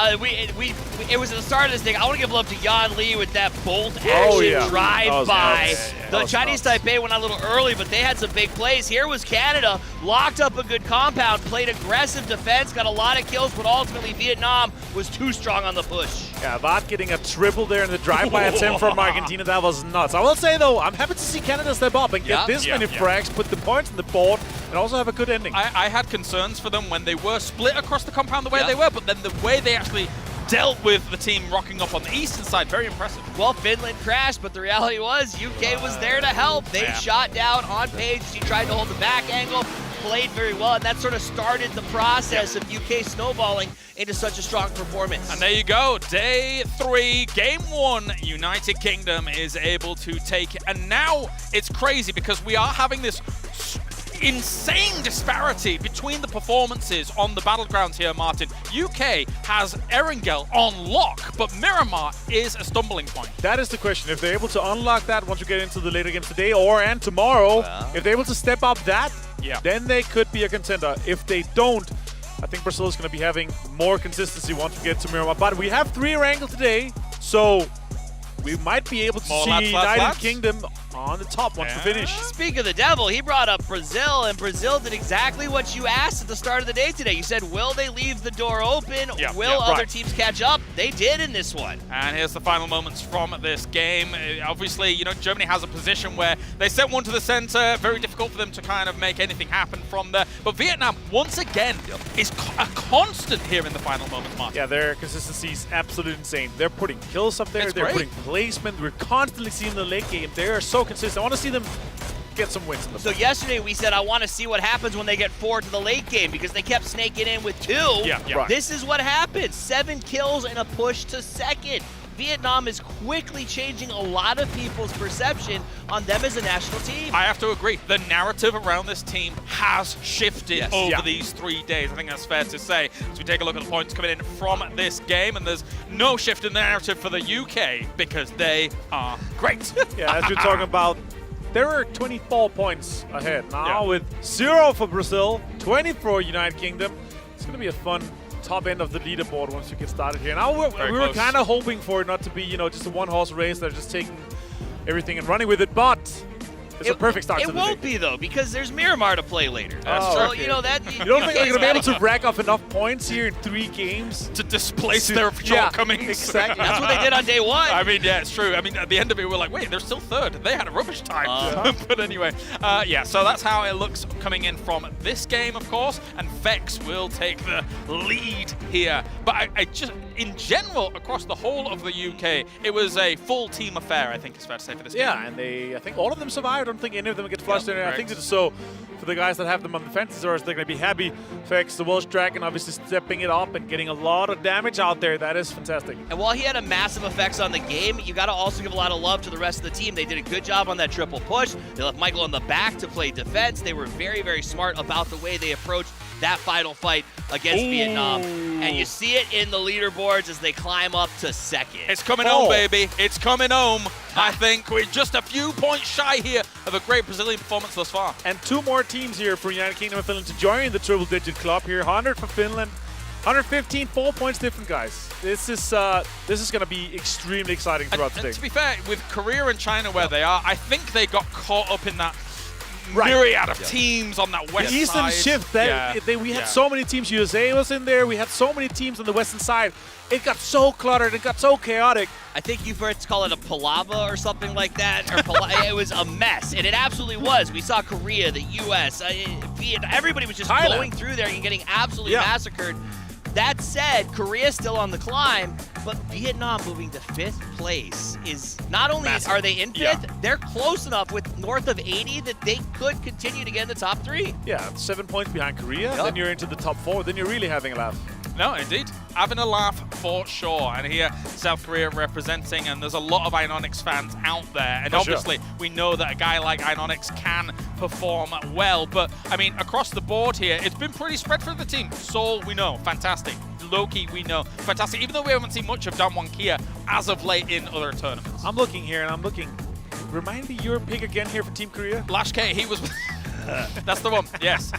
[SPEAKER 9] It was at the start of this thing. I want to give love to Yan Li with that bolt action drive-by. The Chinese Taipei went out a little early, but they had some big plays. Here was Canada, locked up a good compound, played aggressive defense, got a lot of kills, but ultimately Vietnam was too strong on the push.
[SPEAKER 10] Yeah, Vart getting a triple there in the drive-by attempt from Argentina. That was nuts. I will say, though, I'm happy to see Canada step up and get this many frags, put the points on the board, and also have a good ending.
[SPEAKER 1] I had concerns for them when they were split across the compound the way they were, but then the way they actually dealt with the team rocking up on the eastern side, very impressive.
[SPEAKER 9] Well, Finland crashed, but the reality was UK was there to help. They shot down on Paige. She tried to hold the back angle, played very well, and that sort of started the process of UK snowballing into such a strong performance.
[SPEAKER 1] And there you go, day 3, game 1, United Kingdom is able to take it. And now it's crazy because we are having this insane disparity between the performances on the battlegrounds here, Martin. UK has Erangel on lock, but Miramar is a stumbling point.
[SPEAKER 10] That is the question. If they're able to unlock that once we get into the later games today and tomorrow, if they're able to step up that, then they could be a contender. If they don't, I think Brazil is going to be having more consistency once we get to Miramar. But we have 3 Erangel today, so we might be able to see United Kingdom on the top once we finish.
[SPEAKER 9] Speak of the devil, he brought up Brazil, and Brazil did exactly what you asked at the start of the day today. You said, will they leave the door open? Will other teams catch up? They did in this one.
[SPEAKER 1] And here's the final moments from this game. Obviously, you know, Germany has a position where they sent one to the center. Very difficult for them to kind of make anything happen from there. But Vietnam, once again, is a constant here in the final moments, Martin.
[SPEAKER 10] Yeah, their consistency is absolutely insane. They're putting kills up there. They're putting placement. We're constantly seeing the late game. They are so consistent. I want to see them get some wins.
[SPEAKER 9] So yesterday we said I want to see what happens when they get 4 to the late game because they kept snaking in with 2. This is what happened. 7 kills and a push to second. Vietnam is quickly changing a lot of people's perception on them as a national team.
[SPEAKER 1] I have to agree. The narrative around this team has shifted over these 3 days. I think that's fair to say. As we take a look at the points coming in from this game, and there's no shift in the narrative for the UK because they are great.
[SPEAKER 10] As we're talking about, there are 24 points ahead now with 0 for Brazil, 20 for United Kingdom. It's going to be a fun top end of the leaderboard once we get started here. Now we were kind of hoping for it not to be, you know, just a one-horse race. They're just taking everything and running with it, but it's a perfect start to the day.
[SPEAKER 9] It won't be, though, because there's Miramar to play later.
[SPEAKER 1] That's
[SPEAKER 9] true. You know, that...
[SPEAKER 10] You don't think they're going to be able to rack up enough points here in 3 games?
[SPEAKER 1] To displace their shortcomings.
[SPEAKER 10] Exactly.
[SPEAKER 9] That's what they did on day 1.
[SPEAKER 1] I mean, yeah, it's true. I mean, at the end of it, we're like, wait, they're still 3rd. They had a rubbish time. But anyway, so that's how it looks coming in from this game, of course, and Vex will take the lead here. But I just, in general, across the whole of the UK, it was a full team affair, I think it's fair to say, for this game.
[SPEAKER 10] Yeah, and I think all of them survived. I don't think any of them get flushed in. I think it's so for the guys that have them on the fences, or they're going to be happy. Vex, the Welsh Dragon, obviously stepping it up and getting a lot of damage out there. That is fantastic.
[SPEAKER 9] And while he had a massive effects on the game, you got to also give a lot of love to the rest of the team. They did a good job on that triple push. They left Michael in the back to play defense. They were very, very smart about the way they approached that final fight against Vietnam. And you see it in the leaderboards as they climb up to 2nd.
[SPEAKER 1] It's coming home, baby. It's coming home. I think we're just a few points shy here of a great Brazilian performance thus far.
[SPEAKER 10] And 2 more teams here for United Kingdom and Finland to join the triple-digit club here. 100 for Finland, 115, 4 points different, guys. This is going to be extremely exciting throughout the day.
[SPEAKER 1] And to be fair, with Korea and China where they are, I think they got caught up in that myriad of teams on that west
[SPEAKER 10] side. The Eastern shift, we had so many teams. USA was in there. We had so many teams on the western side. It got so cluttered. It got so chaotic.
[SPEAKER 9] I think you've heard to call it a palava or something like that. Or it was a mess, and it absolutely was. We saw Korea, the U.S., everybody was just going through there and getting absolutely massacred. That said, Korea's still on the climb, but Vietnam moving to 5th place is not only are they in 5th, they're close enough with north of 80 that they could continue to get in the top 3.
[SPEAKER 10] Yeah, 7 points behind Korea, then you're into the top 4, then you're really having a laugh.
[SPEAKER 1] No, indeed. Having a laugh for sure. And here, South Korea representing, and there's a lot of Iononyx fans out there. And obviously, we know that a guy like Iononyx can perform well. But, I mean, across the board here, it's been pretty spread for the team. Seoul, we know, fantastic. Loki, we know, fantastic. Even though we haven't seen much of Damwon Kia as of late in other tournaments.
[SPEAKER 10] I'm looking here, and I'm looking. Remind me your pick again here for Team Korea?
[SPEAKER 1] Lash K, he was... That's the one, yes.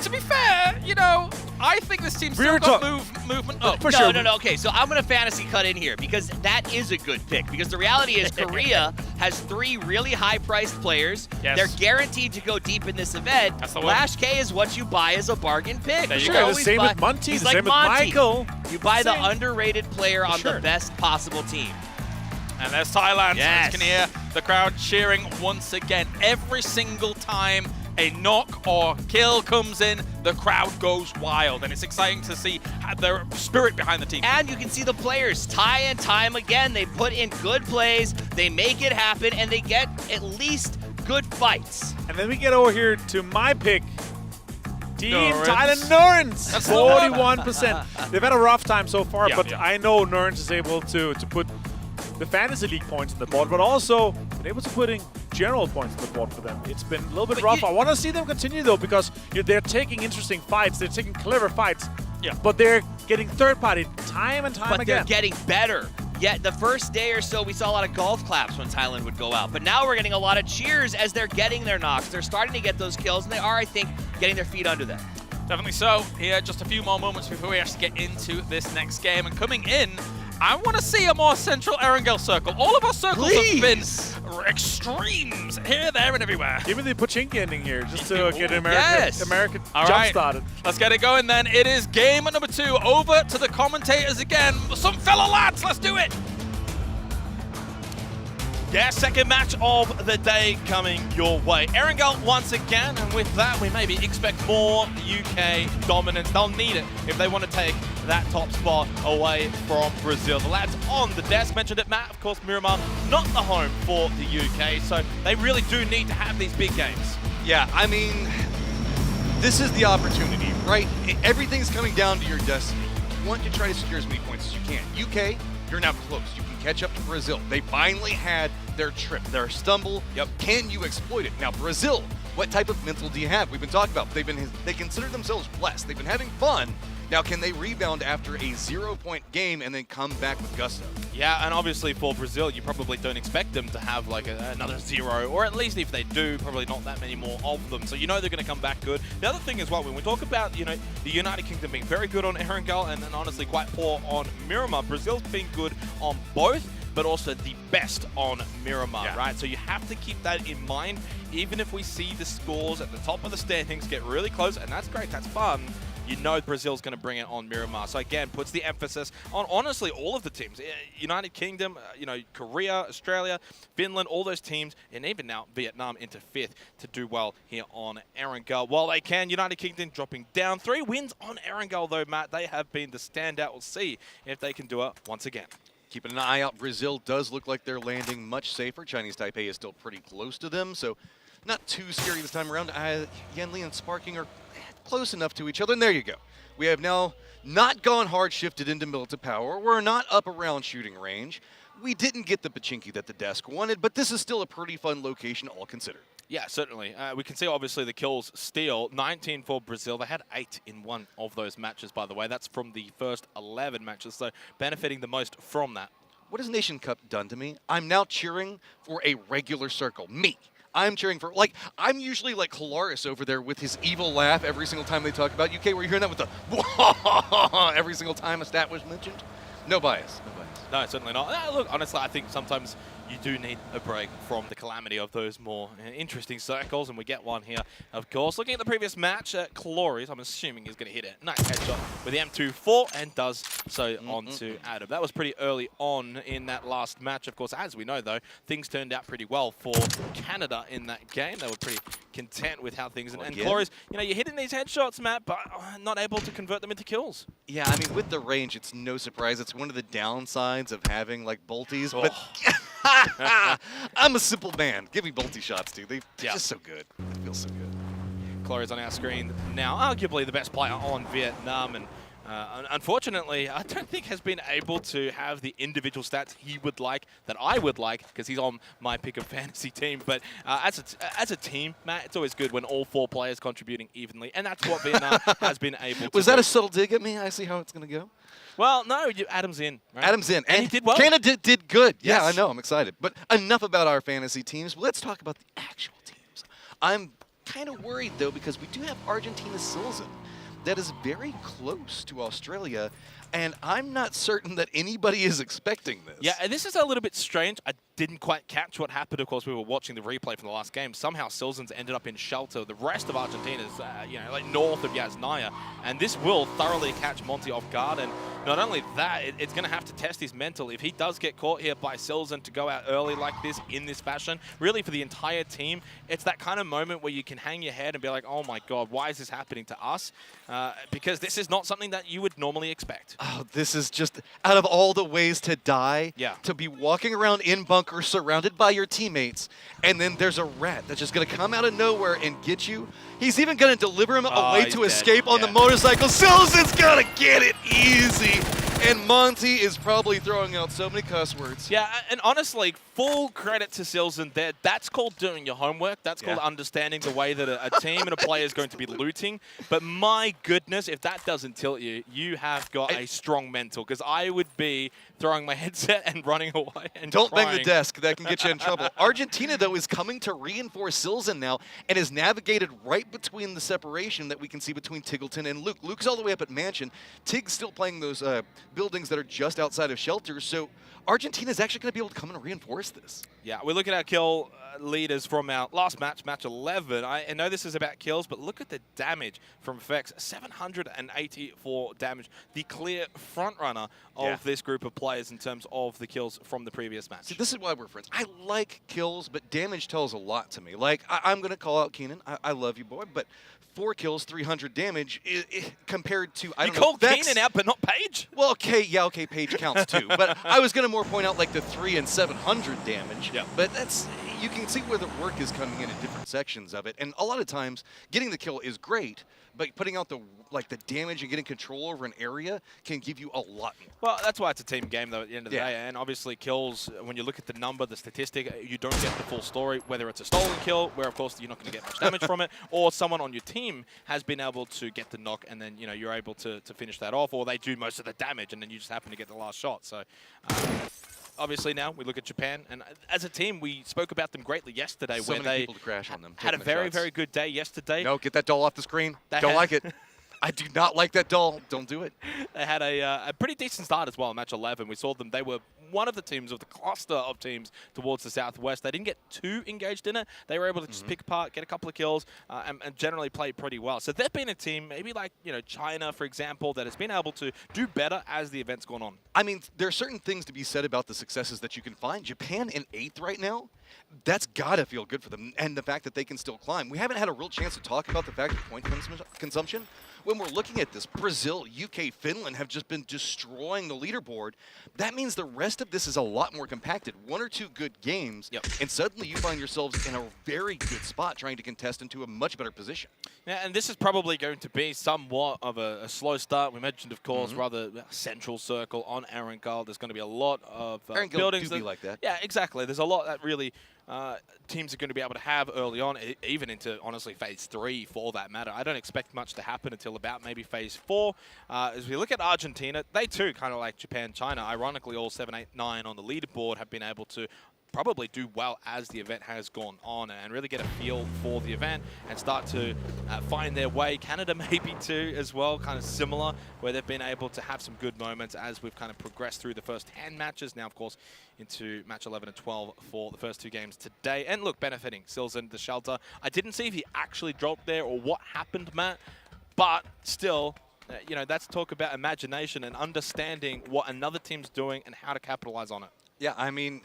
[SPEAKER 1] To be fair, you know, I think this team's still got movement up.
[SPEAKER 9] No, okay, so I'm going to fantasy cut in here because that is a good pick because the reality is Korea has 3 really high-priced players.
[SPEAKER 1] Yes.
[SPEAKER 9] They're guaranteed to go deep in this event.
[SPEAKER 1] That's the one.
[SPEAKER 9] Lash K is what you buy as a bargain pick.
[SPEAKER 1] There you
[SPEAKER 10] go. The same with Monty, the same with Michael.
[SPEAKER 9] You buy the underrated player on the best possible team.
[SPEAKER 1] And there's Thailand.
[SPEAKER 9] Yes.
[SPEAKER 1] You can hear the crowd cheering once again. Every single time a knock or kill comes in, the crowd goes wild. And it's exciting to see the spirit behind the team.
[SPEAKER 9] And you can see the players time and time again. They put in good plays, they make it happen, and they get at least good fights.
[SPEAKER 10] And then we get over here to my pick. Team
[SPEAKER 1] Norrøns.
[SPEAKER 10] Thailand Norrøns,
[SPEAKER 1] That's the one.
[SPEAKER 10] 41%. They've had a rough time so far,
[SPEAKER 1] Yeah,
[SPEAKER 10] but
[SPEAKER 1] yeah.
[SPEAKER 10] I know Norrøns is able to put the Fantasy League points on the board, but also been able to put in general points on the board for them. It's been a little bit rough. I want to see them continue, though, because they're taking interesting fights. They're taking clever fights.
[SPEAKER 1] Yeah.
[SPEAKER 10] But they're getting third party time and time
[SPEAKER 9] But
[SPEAKER 10] again.
[SPEAKER 9] they're getting better. Yet the first day or so, we saw a lot of golf claps when Thailand would go out. But now we're getting a lot of cheers as they're getting their knocks. They're starting to get those kills, and they are, I think, getting their feet under them.
[SPEAKER 1] Definitely so. Here, just a few more moments before we actually get into this next game. And coming in, I want to see a more central Erangel circle. All of our circles have been extremes here, there, and everywhere.
[SPEAKER 10] Give me the Pachinki ending here, just to get America
[SPEAKER 1] All
[SPEAKER 10] jump
[SPEAKER 1] right.
[SPEAKER 10] started.
[SPEAKER 1] Let's get it going then. It is game number 2. Over to the commentators again. Some fellow lads, let's do it.
[SPEAKER 3] Yeah, second match of the day coming your way. Erangel once again, and with that, we maybe expect more UK dominance. They'll need it if they want to take that top spot away from Brazil. The lads on the desk mentioned it, Matt. Of course, Miramar, not the home for the UK, so they really do need to have these big games.
[SPEAKER 8] Yeah, I mean, this is the opportunity, right? Everything's coming down to your destiny. You want to try to secure as many points as you can. UK, you're now close. You can catch up to Brazil. They finally had their trip, their stumble. Yep. Can you exploit it? Now, Brazil, what type of mental do you have? We've been talking about. They consider themselves blessed. They've been having fun. Now, can they rebound after a 0-point game and then come back with gusto?
[SPEAKER 3] Yeah, and obviously for Brazil, you probably don't expect them to have like another 0, or at least if they do, probably not that many more of them. So you know they're going to come back good. The other thing as well, when we talk about, the United Kingdom being very good on Erangel and then honestly quite poor on Miramar, Brazil's been good on both, but also the best on Miramar, right? So you have to keep that in mind, even if we see the scores at the top of the standings get really close, and that's great, that's fun. You know Brazil's going to bring it on Miramar. So again, puts the emphasis on honestly all of the teams. United Kingdom, Korea, Australia, Finland, all those teams, and even now Vietnam into 5th to do well here on Erangel. While they can, United Kingdom dropping down. 3 wins on Erangel though, Matt. They have been the standout. We'll see if they can do it once again.
[SPEAKER 8] Keeping an eye out. Brazil does look like they're landing much safer. Chinese Taipei is still pretty close to them, so not too scary this time around. Yenli and Sparking are close enough to each other, and there you go. We have now not gone hard shifted into militant power. We're not up around shooting range. We didn't get the Pachinki that the desk wanted, but this is still a pretty fun location, all considered.
[SPEAKER 3] Yeah, certainly. We can see, obviously, the kills steal. 19 for Brazil. They had 8 in one of those matches, by the way. That's from the first 11 matches, so benefiting the most from that.
[SPEAKER 8] What has Nation Cup done to me? I'm now cheering for a regular circle. Me. I'm cheering for, I'm usually like Hilaris over there with his evil laugh every single time they talk about UK. Were you hearing that with the every single time a stat was mentioned? No bias. No bias.
[SPEAKER 3] No, certainly not. Look, honestly, I think sometimes you do need a break from the calamity of those more interesting circles, and we get one here, of course. Looking at the previous match, Glories, I'm assuming he's going to hit it. Nice headshot with the M24, and does so onto Adam. That was pretty early on in that last match. Of course, as we know, though, things turned out pretty well for Canada in that game. They were pretty content with how things... And Glories, you're hitting these headshots, Matt, but not able to convert them into kills.
[SPEAKER 8] Yeah, I mean, with the range, it's no surprise. It's one of the downsides of having, bolties, but... I'm a simple man. Give me bolty shots, dude. They're just so good. It feels so good.
[SPEAKER 3] Chloe's on our screen now, arguably the best player on Vietnam, and unfortunately, I don't think has been able to have the individual stats he would like, that I would like, because he's on my pick of fantasy team. But as a team, Matt, it's always good when all 4 players contributing evenly, and that's what Vietnam has been able to
[SPEAKER 8] Was that a subtle dig at me? I see how it's going to go.
[SPEAKER 3] Well, no, Adam's in. Right?
[SPEAKER 8] Adam's in.
[SPEAKER 3] And he did well.
[SPEAKER 8] Canada did good.
[SPEAKER 3] Yes.
[SPEAKER 8] Yeah, I know. I'm excited. But enough about our fantasy teams. Let's talk about the actual teams. I'm kind of worried, though, because we do have Argentina Silza that is very close to Australia, and I'm not certain that anybody is expecting this.
[SPEAKER 3] Yeah, and this is a little bit strange. I didn't quite catch what happened. Of course, we were watching the replay from the last game. Somehow Silzens ended up in shelter. The rest of Argentina's, like north of Yasnaya. And this will thoroughly catch Monty off guard. And not only that, it's going to have to test his mental. If he does get caught here by Silzen to go out early like this, in this fashion, really for the entire team, it's that kind of moment where you can hang your head and be like, oh my God, why is this happening to us? Because this is not something that you would normally expect.
[SPEAKER 8] Oh, this is just, out of all the ways to die, to be walking around in bunker surrounded by your teammates, and then there's a rat that's just going to come out of nowhere and get you. He's even going to deliver him a way to escape on the motorcycle. Silzen's going to get it easy. And Monty is probably throwing out so many cuss words.
[SPEAKER 3] Yeah, and honestly, full credit to Silzen there. That's called doing your homework. That's called understanding the way that a team and a player is going to be looting. But my goodness, if that doesn't tilt you, you have got a strong mental. Because I would be throwing my headset and running away and
[SPEAKER 8] Don't
[SPEAKER 3] crying.
[SPEAKER 8] bang the desk. That can get you in trouble. Argentina, though, is coming to reinforce Silzen now and is navigated right between the separation that we can see between Tiggleton and Luke. Luke's all the way up at Mansion. Tig's still playing those buildings that are just outside of shelters. So Argentina's actually going to be able to come and reinforce this.
[SPEAKER 3] Yeah, we look at our kill leaders from our last match, match 11. I know this is about kills, but look at the damage from Vex. 784 damage. The clear front runner of this group of players in terms of the kills from the previous match.
[SPEAKER 8] See, this is why we're friends. I like kills, but damage tells a lot to me. Like, I'm going to call out Keenan. I love you, boy, but 4 kills, 300 damage compared to, I don't know,
[SPEAKER 3] You called
[SPEAKER 8] Vex.
[SPEAKER 3] Keenan out, but not Paige?
[SPEAKER 8] Well, okay, Paige counts too. But I was going to more point out like the 3 and 700 damage. Yeah. But that's, you can see where the work is coming in at different sections of it. And a lot of times, getting the kill is great, but putting out the damage and getting control over an area can give you a lot more.
[SPEAKER 3] Well, that's why it's a team game, though, at the end of the day. And obviously, kills, when you look at the number, the statistic, you don't get the full story, whether it's a stolen kill, where, of course, you're not going to get much damage from it, or someone on your team has been able to get the knock, and then, you're able to finish that off, or they do most of the damage, and then you just happen to get the last shot. So, obviously, now we look at Japan, and as a team, we spoke about them greatly yesterday,
[SPEAKER 8] So
[SPEAKER 3] where
[SPEAKER 8] many
[SPEAKER 3] they
[SPEAKER 8] people to crash on them,
[SPEAKER 3] had a
[SPEAKER 8] taking the
[SPEAKER 3] very,
[SPEAKER 8] shots.
[SPEAKER 3] very good day yesterday.
[SPEAKER 8] No, get that doll off the screen. Don't like it. I do not like that doll. Don't do it.
[SPEAKER 3] They had a pretty decent start as well in match 11. We saw them. They were one of the teams of the cluster of teams towards the southwest. They didn't get too engaged in it. They were able to just pick apart, get a couple of kills, and generally play pretty well. So they've been a team, maybe like China, for example, that has been able to do better as the event's gone on.
[SPEAKER 8] I mean, there are certain things to be said about the successes that you can find. Japan in 8th right now, that's got to feel good for them, and the fact that they can still climb. We haven't had a real chance to talk about the fact of point consumption. When we're looking at this, Brazil, UK, Finland have just been destroying the leaderboard. That means the rest of this is a lot more compacted. 1 or 2 good games, and suddenly you find yourselves in a very good spot trying to contest into a much better position.
[SPEAKER 3] Yeah, and this is probably going to be somewhat of a slow start. We mentioned, of course, rather central circle on Erangel. There's going to be a lot of buildings.
[SPEAKER 8] Do be like that.
[SPEAKER 3] Yeah, exactly. There's a lot that really teams are going to be able to have early on, even into, honestly, Phase 3 for that matter. I don't expect much to happen until about maybe Phase 4. As we look at Argentina, they too, kind of like Japan, China, ironically all 7, 8, 9 on the leaderboard have been able to probably do well as the event has gone on and really get a feel for the event and start to find their way. Canada maybe too as well, kind of similar, where they've been able to have some good moments as we've kind of progressed through the first 10 matches. Now, of course, into match 11 and 12 for the first 2 games today. And look, benefiting Silzen, the shelter. I didn't see if he actually dropped there or what happened, Matt, but still, that's talk about imagination and understanding what another team's doing and how to capitalize on it.
[SPEAKER 8] Yeah, I mean,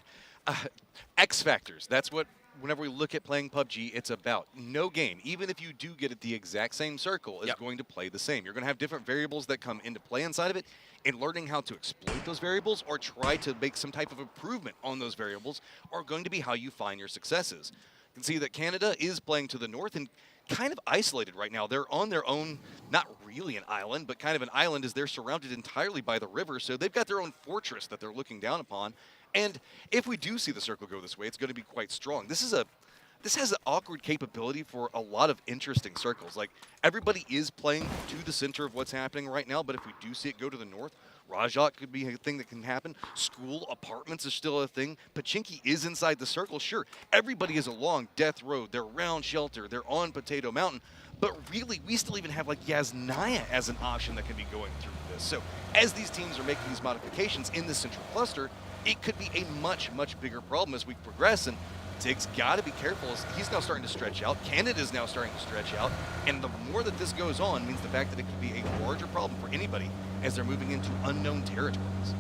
[SPEAKER 8] X factors. That's what, whenever we look at playing PUBG, it's about. No game, even if you do get it the exact same circle, is going to play the same. You're going to have different variables that come into play inside of it, and learning how to exploit those variables or try to make some type of improvement on those variables are going to be how you find your successes. You can see that Canada is playing to the north and kind of isolated right now. They're on their own, not really an island, but kind of an island as they're surrounded entirely by the river, so they've got their own fortress that they're looking down upon. And if we do see the circle go this way, it's going to be quite strong. This has an awkward capability for a lot of interesting circles. Like, everybody is playing to the center of what's happening right now, but if we do see it go to the north, Rajat could be a thing that can happen. School, apartments is still a thing. Pachinki is inside the circle, sure. Everybody is along Death Road. They're around Shelter. They're on Potato Mountain. But really, we still even have, like, Yasnaya as an option that can be going through this. So as these teams are making these modifications in the central cluster, it could be a much, much bigger problem as we progress. And Tig's got to be careful as he's now starting to stretch out. Canada's now starting to stretch out. And the more that this goes on means the fact that it could be a larger problem for anybody as they're moving into unknown territories.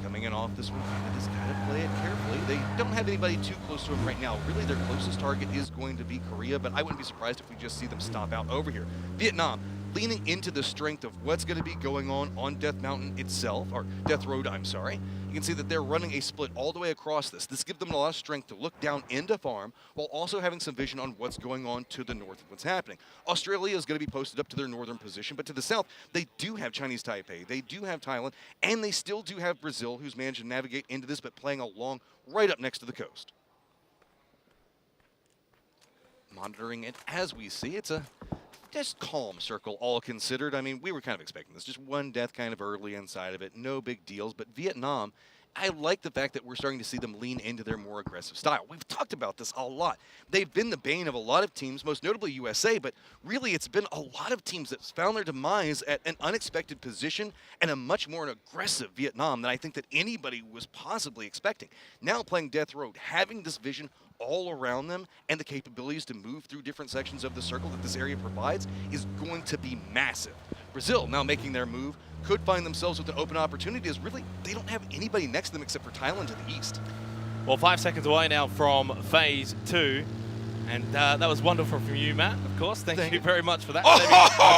[SPEAKER 8] Coming in off this one, just got to play it carefully. They don't have anybody too close to him right now. Really, their closest target is going to be Korea, but I wouldn't be surprised if we just see them stop out over here. Vietnam, leaning into the strength of what's going to be going on Death Mountain itself, or Death Road, I'm sorry. You can see that they're running a split all the way across this. This gives them a lot of strength to look down into farm while also having some vision on what's going on to the north of what's happening. Australia is going to be posted up to their northern position, but to the south, they do have Chinese Taipei, they do have Thailand, and they still do have Brazil, who's managed to navigate into this, but playing along right up next to the coast. Monitoring it as we see, it's a just calm circle, all considered. I mean, we were kind of expecting this. Just one death kind of early inside of it. No big deals. But Vietnam, I like the fact that we're starting to see them lean into their more aggressive style. We've talked about this a lot. They've been the bane of a lot of teams, most notably USA, but really it's been a lot of teams that's found their demise at an unexpected position and a much more aggressive Vietnam than I think that anybody was possibly expecting. Now playing Death Road, having this vision all around them and the capabilities to move through different sections of the circle that this area provides is going to be massive. Brazil now making their move could find themselves with an open opportunity as really they don't have anybody next to them except for Thailand to the east.
[SPEAKER 3] Well, 5 seconds away now from phase 2. And that was wonderful from you, Matt, of course. Thank you very much for that.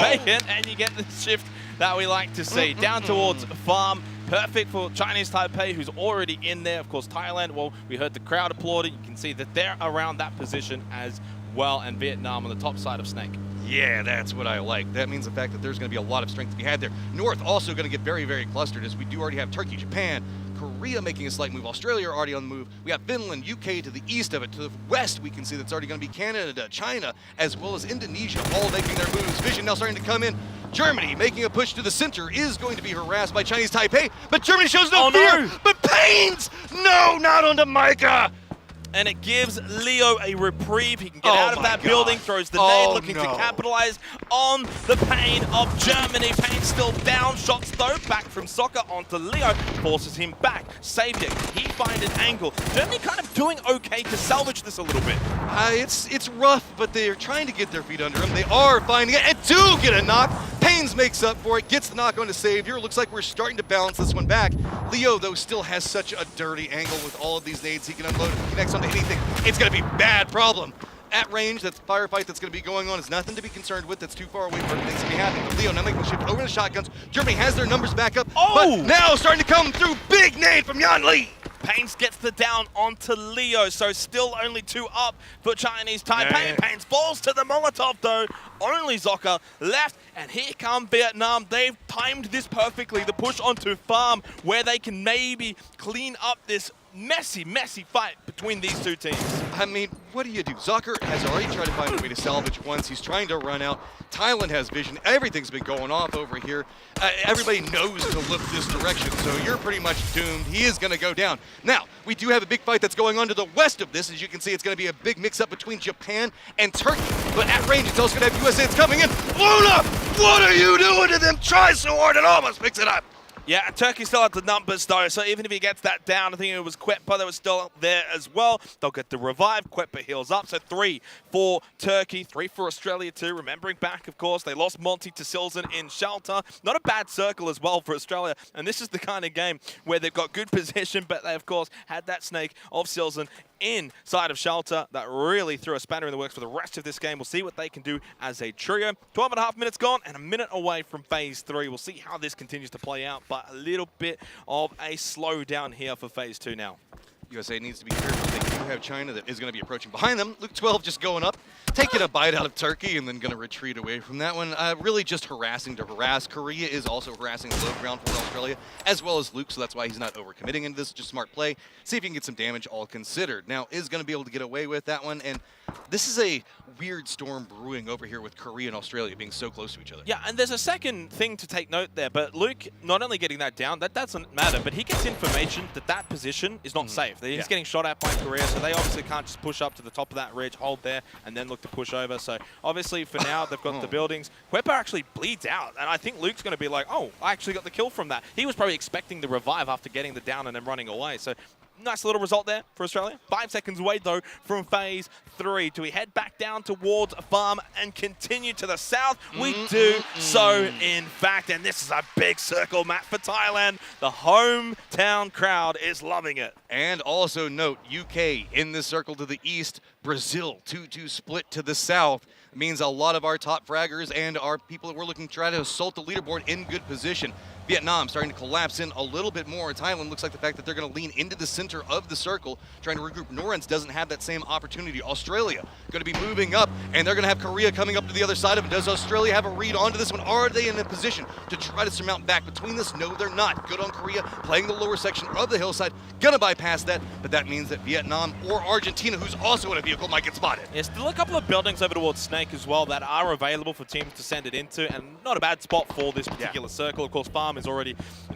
[SPEAKER 3] Bacon, and you get the shift that we like to see. Down towards farm. Perfect for Chinese Taipei, who's already in there. Of course, Thailand, well, we heard the crowd applauding. You can see that they're around that position as well, and Vietnam on the top side of Snake.
[SPEAKER 8] Yeah, that's what I like. That means the fact that there's going to be a lot of strength to be had there. North also going to get very, very clustered as we do already have Turkey, Japan, Korea making a slight move. Australia are already on the move. We got Finland, UK to the east of it. To the west, we can see that's already going to be Canada, China, as well as Indonesia, all making their moves. Vision now starting to come in. Germany making a push to the center is going to be harassed by Chinese Taipei, but Germany shows no fear. No. But Pains! No, not onto Micah!
[SPEAKER 3] And it gives Leo a reprieve. He can get out of that building, throws the nade, looking to capitalize on the pain of Germany. Pain still down, shots though, back from Soccer onto Leo, forces him back. Saved it, he find an angle. Germany kind of doing okay to salvage this a little bit.
[SPEAKER 8] It's rough, but they're trying to get their feet under them. They are finding it, and do get a knock. Pains makes up for it, gets the knock on to Savior. Looks like we're starting to balance this one back. Leo, though, still has such a dirty angle with all of these nades. He can unload if he connects onto anything. It's going to be bad problem. At range, that firefight that's going to be going on is nothing to be concerned with. That's too far away for things to be happening. But Leo now making the shift over to shotguns. Germany has their numbers back up, but now starting to come through. Big nade from Yan Li.
[SPEAKER 3] Pains gets the down onto Leo, so still only 2 up for Chinese Taipei. Pains falls to the Molotov though. Only Zoka left, and here come Vietnam. They've timed this perfectly. The push onto farm, where they can maybe clean up this messy fight between these two teams.
[SPEAKER 8] I mean, what do you do? Zucker has already tried to find a way to salvage once. He's trying to run out. Thailand has vision. Everything's been going off over here. Everybody knows to look this direction, so you're pretty much doomed. He is going to go down. Now, we do have a big fight that's going on to the west of this. As you can see, it's going to be a big mix-up between Japan and Turkey. But at range, it's also going to have USA. It's coming in. Luna, what are you doing to them? Try so hard and almost picks it up.
[SPEAKER 3] Yeah, Turkey still has the numbers though, so even if he gets that down, I think it was Quetpa that was still there as well. They'll get the revive. Quetpa heals up, so 3 for Turkey, 3 for Australia too. Remembering back, of course, they lost Monty to Silzen in Shelter. Not a bad circle as well for Australia, and this is the kind of game where they've got good position, but they, of course, had that snake of Silzen inside of Shelter that really threw a spanner in the works for the rest of this game. We'll see what they can do as a trio. 12.5 minutes gone and a minute away from phase 3. We'll see how this continues to play out, but a little bit of a slowdown here for phase 2 now.
[SPEAKER 8] USA needs to be careful. They do have China that is going to be approaching behind them. Luke 12 just going up, taking a bite out of Turkey, and then going to retreat away from that one. Really just harassing to harass. Korea is also harassing the low ground for Australia, as well as Luke, so that's why he's not overcommitting into this. Just smart play. See if you can get some damage, all considered. Now, is going to be able to get away with that one, and this is a weird storm brewing over here with Korea and Australia being so close to each other.
[SPEAKER 3] Yeah, and there's a second thing to take note there, but Luke not only getting that down, that doesn't matter, but he gets information that that position is not safe. He's getting shot at by Korea, so they obviously can't just push up to the top of that ridge, hold there, and then look to push over. So obviously for now, they've got the buildings. Huepa actually bleeds out, and I think Luke's going to be like, oh, I actually got the kill from that. He was probably expecting the revive after getting the down and then running away. So nice little result there for Australia. 5 seconds away, though, from phase 3. Do we head back down towards farm and continue to the south? We do so, in fact, and this is a big circle map for Thailand. The hometown crowd is loving it.
[SPEAKER 8] And also note, UK in the circle to the east, Brazil 2-2 split to the south. It means a lot of our top fraggers and our people that we're looking to try to assault the leaderboard in good position. Vietnam starting to collapse in a little bit more. Thailand looks like the fact that they're going to lean into the center of the circle, trying to regroup. Norrens doesn't have that same opportunity. Australia going to be moving up, and they're going to have Korea coming up to the other side of it. Does Australia have a read onto this one? Are they in a position to try to surmount back between this? No, they're not. Good on Korea, playing the lower section of the hillside. Going to bypass that, but that means that Vietnam or Argentina, who's also in a vehicle, might get spotted.
[SPEAKER 3] There's still a couple of buildings over towards Snake as well that are available for teams to send it into, and not a bad spot for this particular circle. Of course, Farm is already,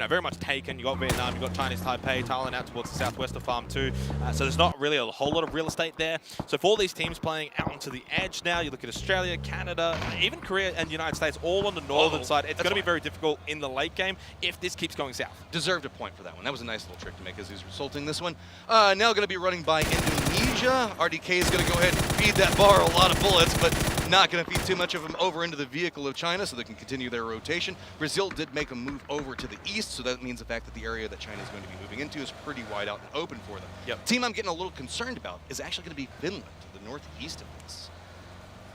[SPEAKER 3] very much taken. You got Vietnam, you got Chinese Taipei, Thailand out towards the southwest of Farm 2. So there's not really a whole lot of real estate there. So for all these teams playing out onto the edge now, you look at Australia, Canada, even Korea and the United States, all on the northern side. It's going to be very difficult in the late game if this keeps going south.
[SPEAKER 8] Deserved a point for that one. That was a nice little trick to make as he's resulting this one. Now going to be running by Indonesia. RDK is going to go ahead and feed that bar a lot of bullets, but not going to feed too much of them over into the vehicle of China so they can continue their rotation. Brazil did make a move over to the east, so that means the fact that the area that China is going to be moving into is pretty wide out and open for them.
[SPEAKER 3] Yep.
[SPEAKER 8] Team I'm getting a little concerned about is actually going to be Finland to the northeast of this.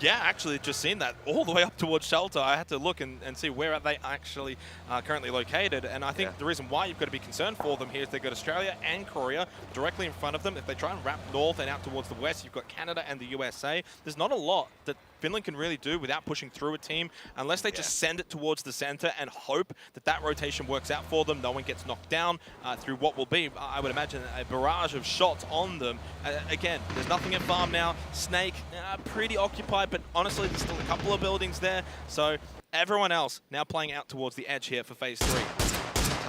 [SPEAKER 3] Yeah, actually just seen that all the way up towards Shelter. I had to look and see where are they actually currently located. And I think the reason why you've got to be concerned for them here is they've got Australia and Korea directly in front of them. If they try and wrap north and out towards the west, you've got Canada and the USA. There's not a lot that Finland can really do without pushing through a team unless they just send it towards the center and hope that that rotation works out for them. No one gets knocked down through what will be, I would imagine, a barrage of shots on them. Again, there's nothing in farm now. Snake, pretty occupied, but honestly, there's still a couple of buildings there. So everyone else now playing out towards the edge here for phase 3.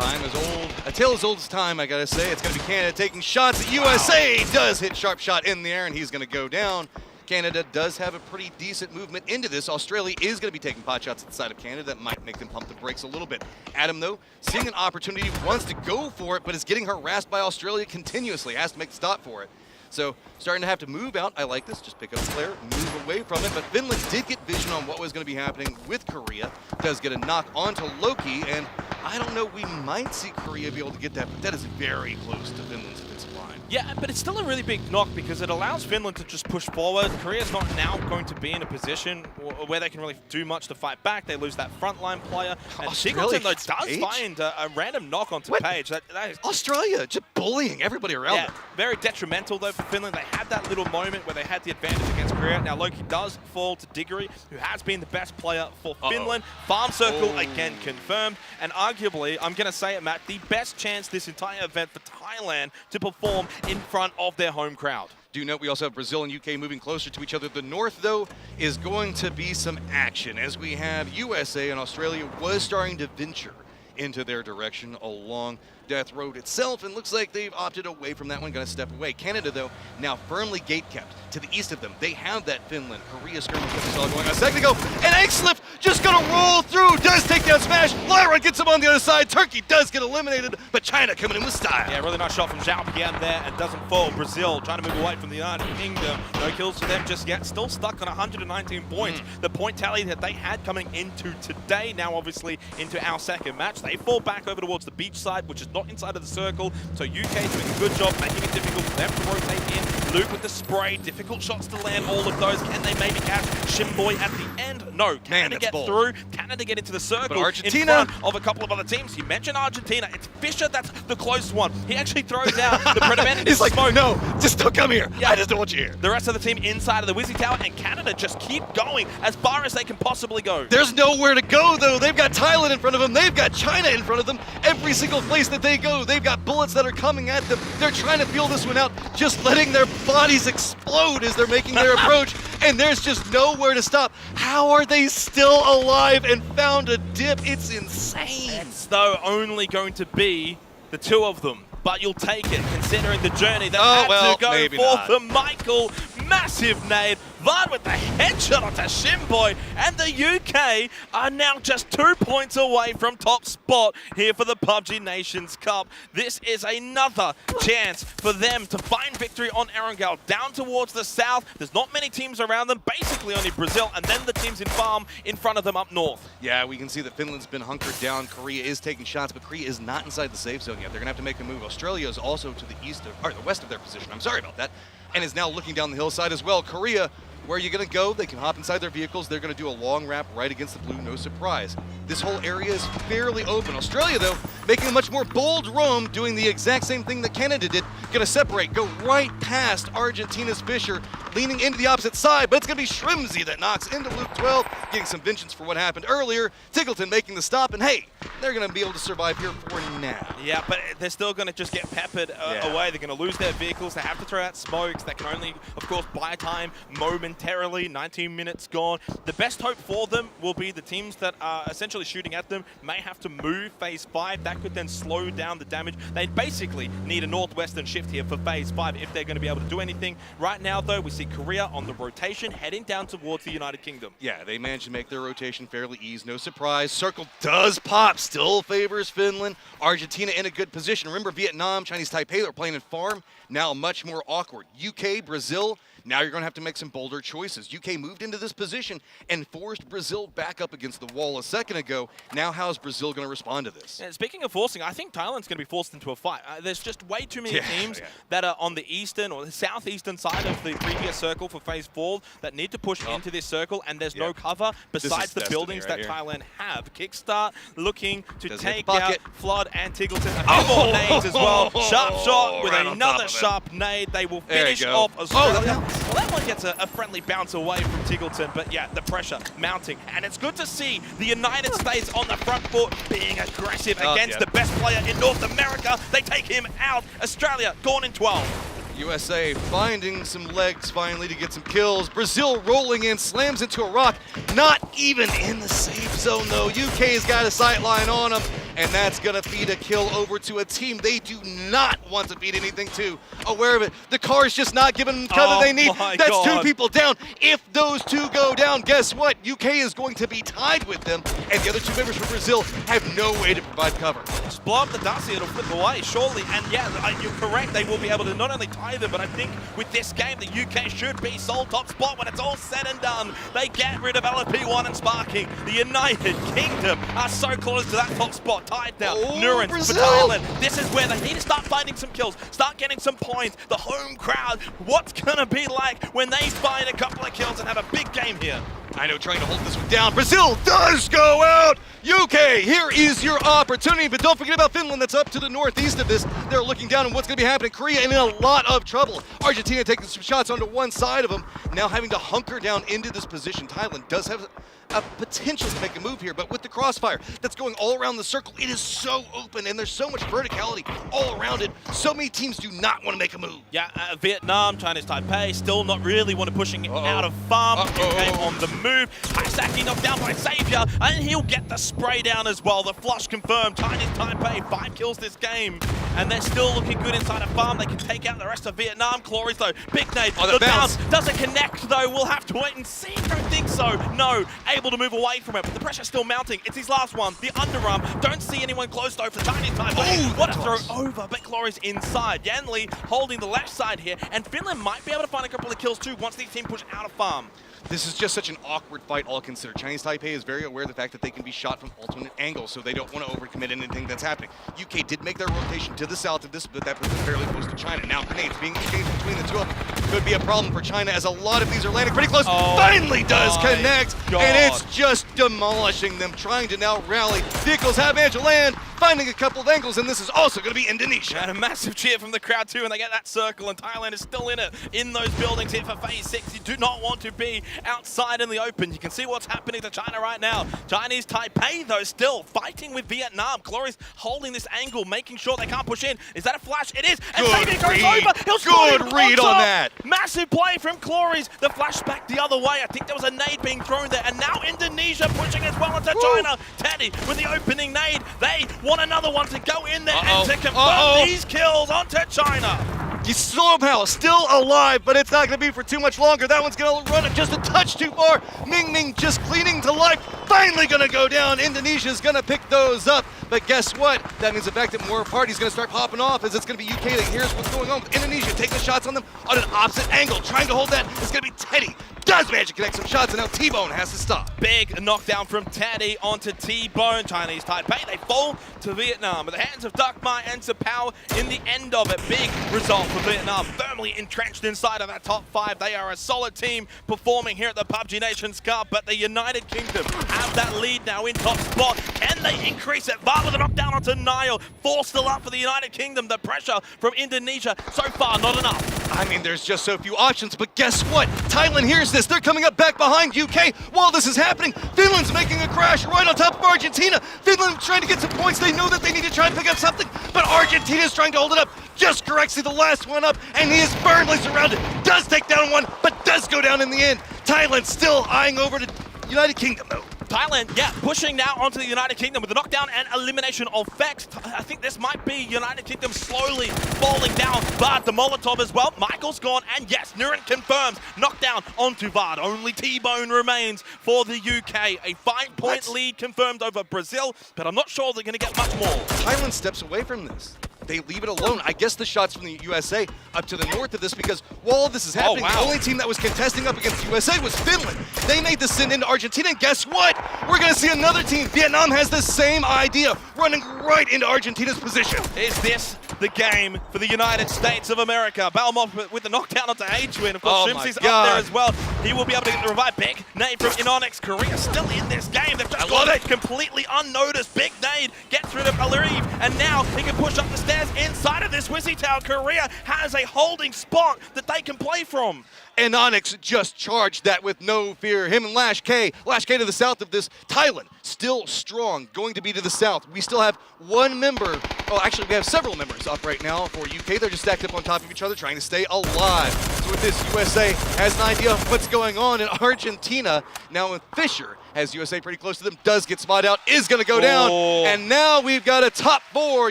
[SPEAKER 8] Time is old. A tale as old as time, I gotta say. It's gonna be Canada taking shots. The USA does hit sharp shot in the air, and he's gonna go down. Canada does have a pretty decent movement into this. Australia is going to be taking pot shots at the side of Canada. That might make them pump the brakes a little bit. Adam, though, seeing an opportunity, wants to go for it, but is getting harassed by Australia continuously. Has to make the stop for it. So starting to have to move out. I like this. Just pick up the player, move away from it. But Finland did get vision on what was going to be happening with Korea. Does get a knock onto Loki, and I don't know, we might see Korea be able to get that, but that is very close to Finland's defensive line.
[SPEAKER 3] Yeah, but it's still a really big knock because it allows Finland to just push forward. Korea's not now going to be in a position where they can really do much to fight back. They lose that frontline player. And Singleton, though, does find a random knock onto Page. That is
[SPEAKER 8] Australia just bullying everybody around them.
[SPEAKER 3] Very detrimental, though, for Finland. They had that little moment where they had the advantage against Korea. Now, Loki does fall to Diggory, who has been the best player for Finland. Farm circle, again, confirmed. And arguably, I'm going to say it, Matt, the best chance this entire event for Thailand to perform in front of their home crowd.
[SPEAKER 8] Do note we also have Brazil and UK moving closer to each other. The north, though, is going to be some action as we have USA and Australia was starting to venture into their direction along Death Road itself, and looks like they've opted away from that one, going to step away. Canada, though, now firmly gate-kept to the east of them. They have that Finland, Korea skirmish that we saw going on a second ago, and Angslift just going to roll through, does take down Smash, Lyra gets him on the other side, Turkey does get eliminated, but China coming in with style.
[SPEAKER 3] Yeah, really nice shot from Zhao Bian there, and doesn't fall. Brazil trying to move away from the United Kingdom. No kills for them just yet, still stuck on 119 points. The point tally that they had coming into today, now obviously into our second match. They fall back over towards the beach side, which is not inside of the circle, so UK doing a good job making it difficult for them to rotate in. Luke with the spray, difficult shots to land all of those. Can they maybe catch Shimboy at the end? No. Can they get through? Can Canada get into the circle
[SPEAKER 8] But Argentina,
[SPEAKER 3] in front of a couple of other teams. You mentioned Argentina. It's Fisher that's the close one. He actually throws out the Predator.
[SPEAKER 8] He's like, no, just don't come here.
[SPEAKER 3] Yeah.
[SPEAKER 8] I just don't want you here.
[SPEAKER 3] The rest of the team inside of the Wizzy Tower, and Canada just keep going as far as they can possibly go.
[SPEAKER 8] There's nowhere to go, though. They've got Thailand in front of them. They've got China in front of them. Every single place that they go, they've got bullets that are coming at them. They're trying to feel this one out, just letting their bodies explode as they're making their approach, and there's just nowhere to stop. How are they still alive and found a dip? It's insane.
[SPEAKER 3] It's, though, only going to be the two of them. But you'll take it, considering the journey that had to go for the Michael. Massive nade. Vard with the headshot onto Shimboy, and the UK are now just 2 points away from top spot here for the PUBG Nations Cup. This is another chance for them to find victory on Erangel. Down towards the south, there's not many teams around them, basically only Brazil, and then the teams in farm in front of them up north.
[SPEAKER 8] Yeah, we can see that Finland's been hunkered down. Korea is taking shots, but Korea is not inside the safe zone yet. They're going to have to make a move. Australia is also to the east of, or the west of their position. I'm sorry about that. And is now looking down the hillside as well. Korea, where are you going to go? They can hop inside their vehicles. They're going to do a long wrap right against the blue, no surprise. This whole area is fairly open. Australia, though, making a much more bold roam, doing the exact same thing that Canada did. Going to separate, go right past Argentina's Fisher, leaning into the opposite side, but it's going to be Shrimsy that knocks into Luke 12, getting some vengeance for what happened earlier. Tiggleton making the stop, and hey, they're going to be able to survive here for now.
[SPEAKER 3] Yeah, but they're still going to just get peppered away. They're going to lose their vehicles. They have to throw out smokes. They can only, of course, buy time momentarily. 19 minutes gone. The best hope for them will be the teams that are essentially shooting at them may have to move phase 5. That could then slow down the damage. They basically need a northwestern shift here for phase 5 if they're going to be able to do anything. Right now, though, we see Korea on the rotation heading down towards the United Kingdom.
[SPEAKER 8] Yeah, they managed to make their rotation fairly easy. No surprise. Circle does pop. Still favors Finland. Argentina in a good position. Remember, Vietnam, Chinese Taipei are playing in farm. Now much more awkward. UK, Brazil. Now you're going to have to make some bolder choices. UK moved into this position and forced Brazil back up against the wall a second ago. Now how's Brazil going to respond to this?
[SPEAKER 3] Yeah, speaking of forcing, I think Thailand's going to be forced into a fight. There's just way too many teams that are on the eastern or the southeastern side of the previous circle for phase 4 that need to push into this circle, and there's no cover besides the buildings that Thailand have. Kickstart looking to take out Flood and Tiggleton. A few more nades as well. Sharp shot with another sharp nade. They will finish off Australia. Well, that one gets a friendly bounce away from Tiggleton, but yeah, the pressure mounting. And it's good to see the United States on the front foot being aggressive against the best player in North America. They take him out. Australia gone in 12.
[SPEAKER 8] USA finding some legs finally to get some kills. Brazil rolling in, slams into a rock. Not even in the safe zone, though. UK's got a sight line on them, and that's going to feed a kill over to a team they do not want to feed anything to. Aware of it. The car's just not giving them cover they need. That's 2 people down. If those 2 go down, guess what? UK is going to be tied with them, and the other 2 members from Brazil have no way to provide cover.
[SPEAKER 3] Just blow up the Darcy, it'll flip away, surely. And yeah, you're correct. They will be able to not only tie them, but I think with this game, the UK should be sole top spot when it's all said and done. They get rid of LFP1 and Sparking. The United Kingdom are so close to that top spot, tied now. Nurens for Thailand. This is where they need to start finding some kills, start getting some points. The home crowd, what's gonna be like when they find a couple of kills and have a big game here?
[SPEAKER 8] I know, trying to hold this one down. Brazil does go out. UK, here is your opportunity, but don't forget about Finland. That's up to the northeast of this. They're looking down on what's going to be happening. Korea in a lot of trouble. Argentina taking some shots onto one side of them, now having to hunker down into this position. Thailand does have a potential to make a move here, but with the crossfire that's going all around the circle, it is so open and there's so much verticality all around it. So many teams do not want to make a move.
[SPEAKER 3] Yeah, Vietnam, Chinese Taipei, still not really want to pushing it out of farm. UK on the move. Haisaki knocked down by Xavier, and he'll get the spray down as well. The flush confirmed. Chinese Taipei, 5 kills this game, and they're still looking good inside of farm. They can take out the rest of Vietnam. Glories though, big nade. The bounce doesn't connect though. We'll have to wait and see. Don't think so. No, able to move away from it, but the pressure's still mounting. It's his last one. The underarm. Don't see anyone close though for Chinese Taipei. What a throw over, but Glory's inside. Yanli holding the left side here, and Finland might be able to find a couple of kills too once these teams push out of farm.
[SPEAKER 8] This is just such an awkward fight, all considered. Chinese Taipei is very aware of the fact that they can be shot from alternate angles, so they don't want to overcommit anything that's happening. UK did make their rotation to the south of this, but that puts them fairly close to China. Now grenades being exchanged between the 2 of them. could be a problem for China as a lot of these are landing pretty close.
[SPEAKER 3] Oh,
[SPEAKER 8] Finally does
[SPEAKER 3] my
[SPEAKER 8] connect,
[SPEAKER 3] God.
[SPEAKER 8] and it's just demolishing them, trying to now rally. Vehicles have managed to land, finding a couple of angles, and this is also going to be Indonesia.
[SPEAKER 3] And a massive cheer from the crowd too, and they get that circle, and Thailand is still in it, in those buildings here for phase 6. You do not want to be outside in the open. You can see what's happening to China right now. Chinese Taipei, though, still fighting with Vietnam. Glorious holding this angle, making sure they can't push in. Is that a flash? It is, and
[SPEAKER 8] Good
[SPEAKER 3] Fabian goes
[SPEAKER 8] read.
[SPEAKER 3] over. He'll spot
[SPEAKER 8] Good
[SPEAKER 3] him
[SPEAKER 8] read on
[SPEAKER 3] top.
[SPEAKER 8] that.
[SPEAKER 3] Massive play from Cloris. The flash back the other way. I think there was a nade being thrown there, and now Indonesia pushing as well into China. Teddy with the opening nade. They want another one to go in there and to confirm these kills onto China.
[SPEAKER 8] He's somehow still alive, but it's not going to be for too much longer. That one's going to run it just a touch too far. Ming Ming just cleaning to life. Finally going to go down. Indonesia's going to pick those up. But guess what? That means the fact that more parties going to start popping off as it's going to be UK that hears what's going on with Indonesia taking shots on them on an opposite angle. Trying to hold that. It's going to be Teddy. Does manage to connect some shots, and now T-Bone has to stop.
[SPEAKER 3] Big knockdown from Teddy onto T-Bone. Chinese Taipei, they fall to Vietnam at the hands of Duck Mai and Power in the end of it. Big result for Vietnam, firmly entrenched inside of that top 5. They are a solid team performing here at the PUBG Nations Cup, but the United Kingdom have that lead now in top spot. Can they increase it? VAR with a knockdown onto Niall. 4 still up for the United Kingdom. The pressure from Indonesia, so far not enough.
[SPEAKER 8] I mean, there's just so few options, but guess what? Thailand hears this. They're coming up back behind UK while this is happening. Finland's making a crash right on top of Argentina. Finland trying to get some points. They know that they need to try and pick up something, but Argentina's trying to hold it up. Just corrects the last one up, and he is firmly surrounded. Does take down one, but does go down in the end. Thailand still eyeing over to United Kingdom, though.
[SPEAKER 3] Thailand, yeah, pushing now onto the United Kingdom with the knockdown and elimination of Vex. I think this might be United Kingdom slowly falling down. Vard, the Molotov as well. Michael's gone, and yes, Nuren confirms knockdown onto Vard. Only T-Bone remains for the UK. A 5-point lead confirmed over Brazil, but I'm not sure they're going to get much more.
[SPEAKER 8] Thailand steps away from this. They leave it alone. I guess the shots from the USA up to the north of this, because while this is happening, the only team that was contesting up against the USA was Finland. They made the send into Argentina, and guess what? We're going to see another team. Vietnam has the same idea, running right into Argentina's position.
[SPEAKER 3] Is this the game for the United States of America? Balmont with the knockdown onto H-Win. Of course, Shimsy's up there as well. He will be able to get the revive. Big nade from Inonix. Korea still in this game. They've just got it completely unnoticed. Big nade gets rid of Alariv, and now he can push up the stairs inside of this Wizzy Tower. Korea has a holding spot that they can play from.
[SPEAKER 8] And Onyx just charged that with no fear. Him and Lash K to the south of this. Thailand still strong, going to be to the south. We still have one member. Oh, actually, we have several members up right now for UK. They're just stacked up on top of each other, trying to stay alive. So with this, USA has an idea of what's going on in Argentina. Now with Fisher, has USA pretty close to them, does get spotted out, is going to go down. And now we've got a top 4.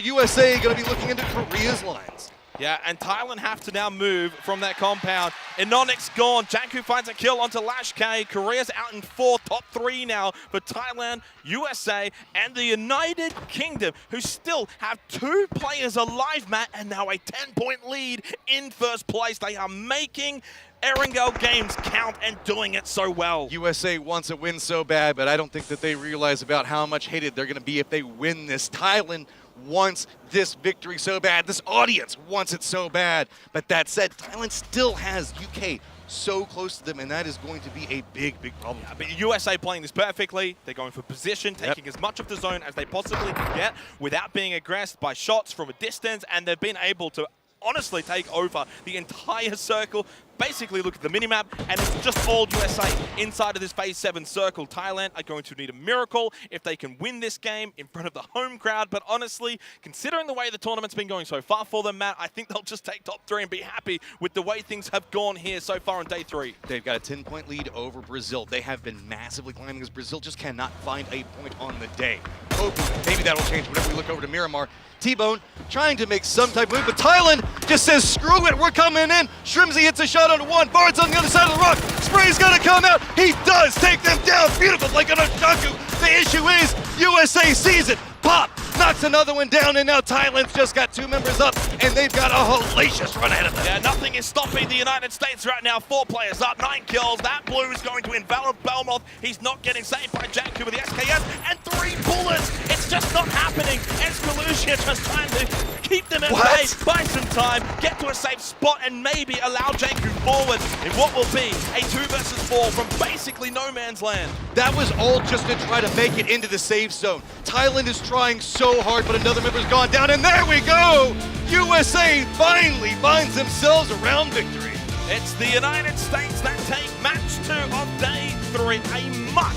[SPEAKER 8] USA going to be looking into Korea's lines.
[SPEAKER 3] Yeah, and Thailand have to now move from that compound. Inonix gone. Janku finds a kill onto Lash K. Korea's out in 4th, top 3 now for Thailand, USA, and the United Kingdom, who still have 2 players alive, Matt, and now a 10-point lead in 1st place. They are making Erangel games count and doing it so well.
[SPEAKER 8] USA wants a win so bad, but I don't think that they realize about how much hated they're going to be if they win this. Thailand wants this victory so bad. This audience wants it so bad. But that said, Thailand still has UK so close to them, and that is going to be a big, big problem.
[SPEAKER 3] Yeah, but USA playing this perfectly. They're going for position, taking as much of the zone as they possibly can get without being aggressed by shots from a distance, and they've been able to honestly take over the entire circle. Basically, look at the minimap, and it's just all USA inside of this Phase 7 circle. Thailand are going to need a miracle if they can win this game in front of the home crowd. But honestly, considering the way the tournament's been going so far for them, Matt, I think they'll just take top 3 and be happy with the way things have gone here so far on day 3.
[SPEAKER 8] They've got a 10-point lead over Brazil. They have been massively climbing as Brazil just cannot find a point on the day. Hoping maybe that'll change whenever we look over to Miramar. T-Bone trying to make some type of move, but Thailand just says, screw it, we're coming in. Shrimsy hits a shot on 1. Bard's on the other side of the rock. Spray's gonna come out. He does take them down. Beautiful, like an Oshaku. The issue is, USA sees it. Pop knocks another one down, and now Thailand's just got 2 members up, and they've got a hellacious run ahead of them.
[SPEAKER 3] Yeah, nothing is stopping the United States right now. 4 players up, 9 kills. That blue is going to envelop Belmoth. He's not getting saved by Janku with the SKS, and 3 bullets. It's just not happening. Escalucia just trying to keep them at bay.
[SPEAKER 18] buy some time, get to a safe spot, and maybe allow Janku forward in what will be a 2 versus 4 from basically no man's land.
[SPEAKER 8] That was all just to try to make it into the safe zone. Thailand is trying so hard, but another member's gone down, and there we go! USA finally finds themselves around victory.
[SPEAKER 18] It's the United States that take match 2 of day 3, a much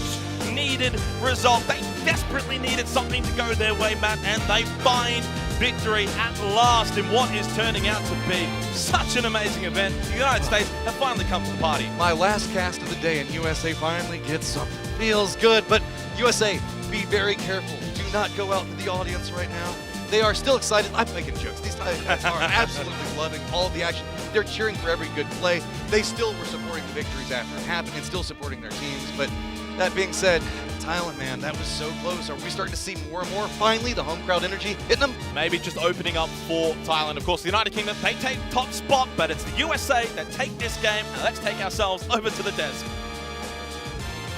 [SPEAKER 18] needed result. They desperately needed something to go their way, Matt, and they find victory at last in what is turning out to be such an amazing event. The United States have finally come to the party.
[SPEAKER 8] My last cast of the day, and USA finally gets something. Feels good, but USA, be very careful. Do not go out to the audience right now. They are still excited. I'm making jokes. These guys are absolutely loving all of the action. They're cheering for every good play. They still were supporting the victories after it happened and still supporting their teams. But that being said, Thailand, man, that was so close. Are we starting to see more and more, finally, the home crowd energy hitting them?
[SPEAKER 18] Maybe just opening up for Thailand. Of course, the United Kingdom, they take top spot, but it's the USA that take this game. And let's take ourselves over to the desk.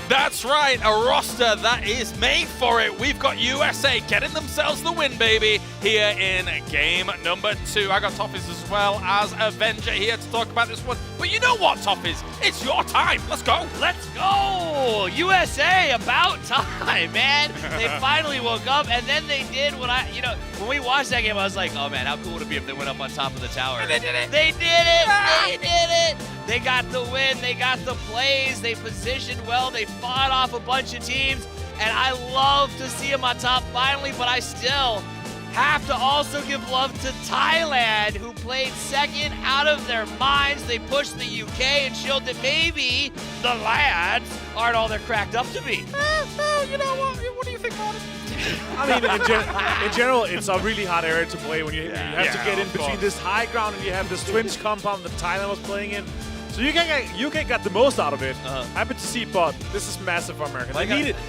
[SPEAKER 1] That's right, a roster that is made for it. We've got USA getting themselves the win, baby, here in game number 2. I got Toffees as well as Avenger here to talk about this one. But you know what, Toffees? It's your time. Let's go.
[SPEAKER 9] Let's go! USA, about time, man. They finally woke up, and then they did what when we watched that game, I was like, oh man, how cool would it be if they went up on top of the tower?
[SPEAKER 1] And they did it.
[SPEAKER 9] They did it. They did it. They got the win. They got the plays. They positioned well. They fought off a bunch of teams, and I love to see them on top finally, but I still have to also give love to Thailand, who played second out of their minds. They pushed the UK and showed that maybe the lads aren't all they're cracked up to be.
[SPEAKER 1] You know what do you think about it?
[SPEAKER 10] I mean, in general, it's a really hard area to play when you have to get in between this high ground and you have this twinge compound that Thailand was playing in. So UK got the most out of it. Happy to see, but this is massive for America.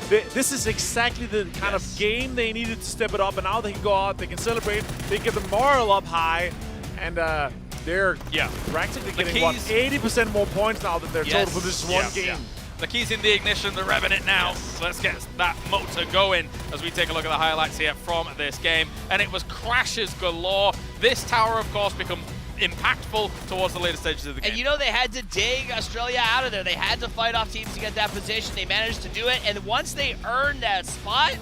[SPEAKER 10] This is exactly the kind of game they needed to step it up, and now they can go out, they can celebrate, they get the moral up high, and they're practically getting 80% more points now than their total for this one game.
[SPEAKER 1] The key's in the ignition, they're revving it now. So let's get that motor going as we take a look at the highlights here from this game. And it was crashes galore. This tower, of course, becomes impactful towards the later stages of the game.
[SPEAKER 9] And you know, they had to dig Australia out of there. They had to fight off teams to get that position. They managed to do it, and once they earned that spot,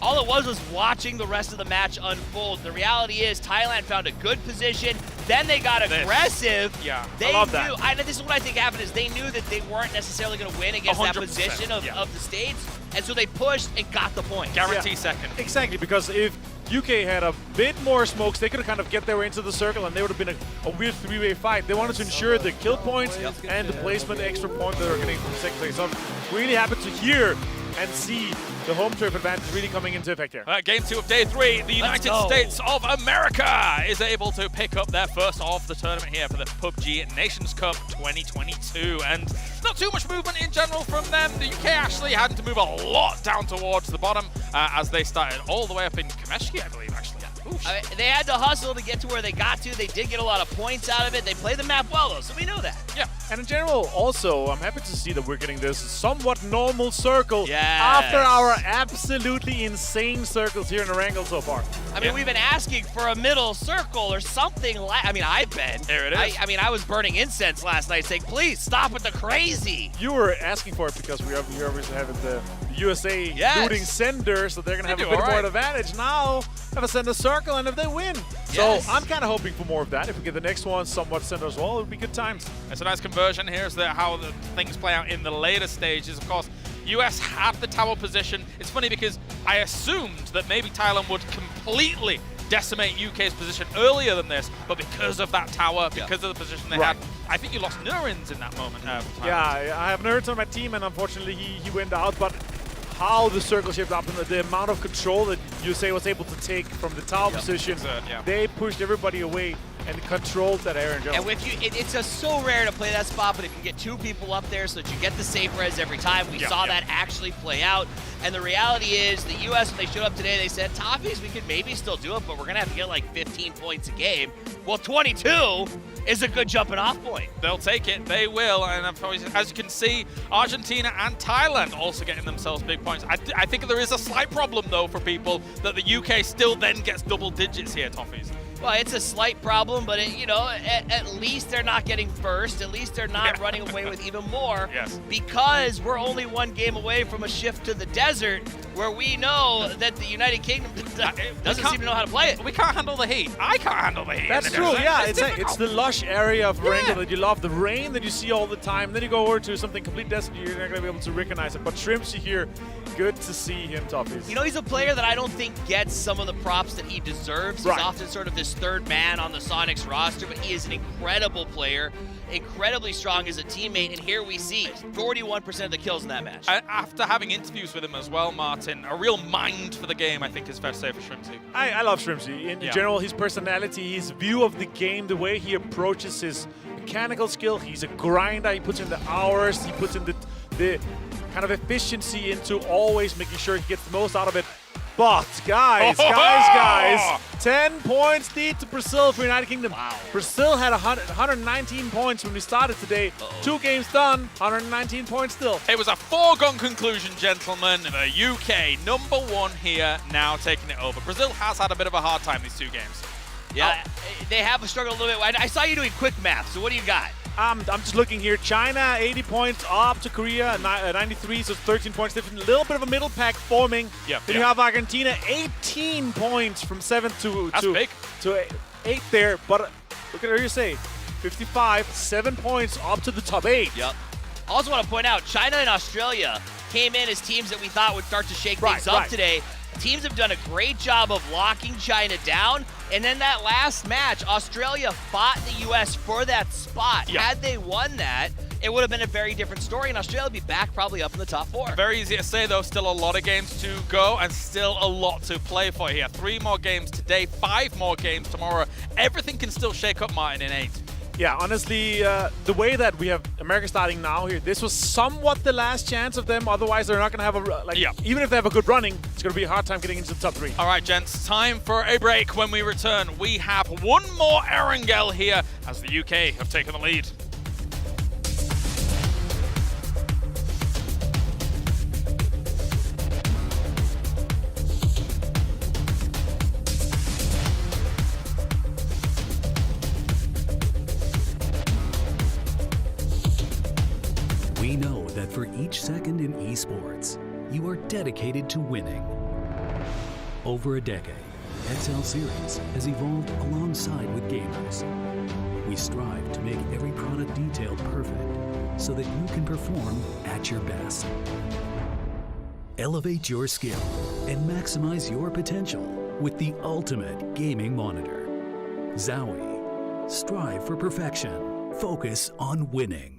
[SPEAKER 9] all it was watching the rest of the match unfold. The reality is Thailand found a good position, then they got aggressive.
[SPEAKER 1] I love that.
[SPEAKER 9] And this is what I think happened, is they knew that they weren't necessarily going to win against that position of the States, and so they pushed and got the point.
[SPEAKER 1] Guarantee second.
[SPEAKER 10] Exactly, because if UK had a bit more smokes, they could have kind of get their way into the circle, and they would have been a weird three-way fight. They wanted to ensure the kill points and the placement extra point that they were getting from second place. So I'm really happy to hear and see the home turf advantage really coming into effect here.
[SPEAKER 1] Game 2 of day 3, the United States of America is able to pick up their first of the tournament here for the PUBG Nations Cup 2022. And not too much movement in general from them. The UK actually had to move a lot down towards the bottom as they started all the way up in Kameshki, I believe, actually.
[SPEAKER 9] They had to hustle to get to where they got to. They did get a lot of points out of it. They played the map well, though, so we know that.
[SPEAKER 10] Yeah, and in general, also, I'm happy to see that we're getting this somewhat normal circle after our absolutely insane circles here in Erangel so far.
[SPEAKER 9] I mean, we've been asking for a middle circle or something like. I mean, I've been.
[SPEAKER 1] There it is.
[SPEAKER 9] I mean, I was burning incense last night saying, please stop with the crazy.
[SPEAKER 10] You were asking for it because we obviously have the USA looting sender, so they're going to have a bit more advantage. Now, have a center circle, and if they win. So I'm kind of hoping for more of that. If we get the next one somewhat center as well, it would be good times.
[SPEAKER 1] It's a nice conversion. Here's how the things play out in the later stages. Of course, US had the tower position. It's funny because I assumed that maybe Thailand would completely decimate UK's position earlier than this, but because of that tower, because of the position they had, I think you lost Nurins in that moment.
[SPEAKER 10] Yeah, I have Nurins on my team, and unfortunately he went out, but how the circle shaped up and the amount of control that USA was able to take from the tower position, they pushed everybody away and controlled that area in general.
[SPEAKER 9] And with you, it's just so rare to play that spot, but if you get 2 people up there so that you get the safe res every time, we saw that actually play out. And the reality is, the US, when they showed up today, they said, Toffees, we could maybe still do it, but we're going to have to get like 15 points a game. Well, 22 is a good jumping off point.
[SPEAKER 1] They'll take it, they will, and as you can see, Argentina and Thailand also getting themselves big points. I think there is a slight problem, though, for people that the UK still then gets double digits here, Toffees.
[SPEAKER 9] Well, it's a slight problem, but at least they're not getting first. At least they're not running away with even more.
[SPEAKER 1] Yes.
[SPEAKER 9] Because we're only one game away from a shift to the desert, where we know that the United Kingdom doesn't seem to know how to play it.
[SPEAKER 1] We can't handle the heat. I can't handle the heat.
[SPEAKER 10] That's true, yeah. It's the lush area of Erangel that you love. The rain that you see all the time. Then you go over to something complete desert, you're not going to be able to recognize it. But Shrimpsy here, good to see him, Toughies.
[SPEAKER 9] He's a player that I don't think gets some of the props that he deserves. He's often sort of this third man on the Sonics roster, but he is an incredible player, incredibly strong as a teammate, and here we see 41% of the kills in that match.
[SPEAKER 1] After having interviews with him as well, Martin, a real mind for the game, I think is fair to say for Shrimpsy.
[SPEAKER 10] I love Shrimpsy. In general, his personality, his view of the game, the way he approaches his mechanical skill, he's a grinder, he puts in the hours, he puts in the kind of efficiency into always making sure he gets the most out of it. But guys, 10 points lead to Brazil for United Kingdom.
[SPEAKER 9] Wow.
[SPEAKER 10] Brazil had 119 points when we started today. 2 games done, 119 points still.
[SPEAKER 1] It was a foregone conclusion, gentlemen. The UK, #1 here, now taking it over. Brazil has had a bit of a hard time these 2 games.
[SPEAKER 9] Yeah, they have struggled a little bit. I saw you doing quick math, so what do you got?
[SPEAKER 10] I'm just looking here. China, 80 points up to Korea, 93, so 13 points different. A little bit of a middle pack forming. Then you have Argentina, 18 points from 7th to 8th there. But look at what you say, 55, 7 points up to the top 8.
[SPEAKER 9] Yep. I also want to point out, China and Australia came in as teams that we thought would start to shake things up today. Teams have done a great job of locking China down. And then that last match, Australia fought the U.S. for that spot. Had they won that, it would have been a very different story, and Australia would be back probably up in the top 4.
[SPEAKER 1] Very easy to say, though. Still a lot of games to go and still a lot to play for here. 3 more games today, 5 more games tomorrow. Everything can still shake up, Martin, in 8.
[SPEAKER 10] Yeah, honestly, the way that we have America starting now here, this was somewhat the last chance of them. Otherwise, they're not going to have a, even if they have a good running, it's going to be a hard time getting into the top 3.
[SPEAKER 1] All right, gents, time for a break. When we return, we have one more Erangel here as the UK have taken the lead.
[SPEAKER 12] We know that for each second in esports, you are dedicated to winning. Over a decade, XL Series has evolved alongside with gamers. We strive to make every product detailed perfect so that you can perform at your best. Elevate your skill and maximize your potential with the ultimate gaming monitor. Zowie. Strive for perfection. Focus on winning.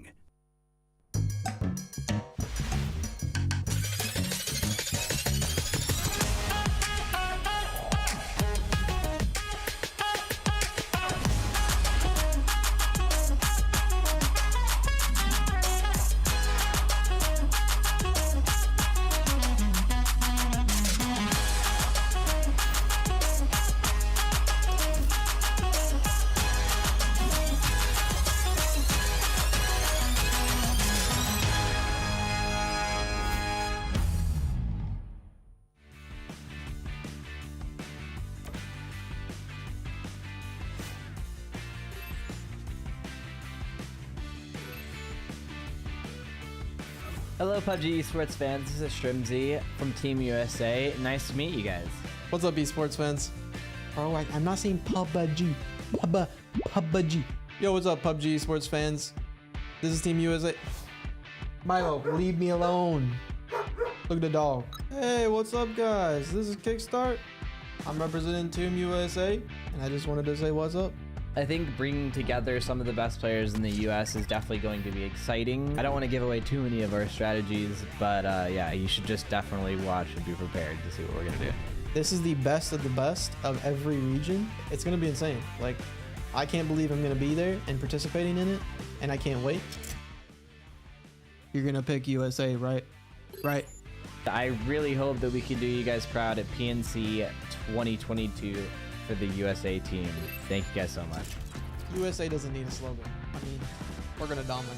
[SPEAKER 13] Hello PUBG Esports fans, this is Shrimsy from Team USA. Nice to meet you guys.
[SPEAKER 15] What's up Esports fans? Oh, I'm not saying PUBG. PUBG. Yo, what's up PUBG Esports fans? This is Team USA. Milo, leave me alone. Look at the dog. Hey, what's up guys? This is Kickstart. I'm representing Team USA, and I just wanted to say what's up.
[SPEAKER 13] I think bringing together some of the best players in the US is definitely going to be exciting. I don't want to give away too many of our strategies, but yeah, you should just definitely watch and be prepared to see what we're going to do.
[SPEAKER 15] This is the best of every region. It's going to be insane. Like, I can't believe I'm going to be there and participating in it, and I can't wait. You're going to pick USA, right? Right.
[SPEAKER 13] I really hope that we can do you guys proud at PNC 2022 for the USA team. Thank you guys so much.
[SPEAKER 15] USA doesn't need a slogan. I mean, we're gonna dominate.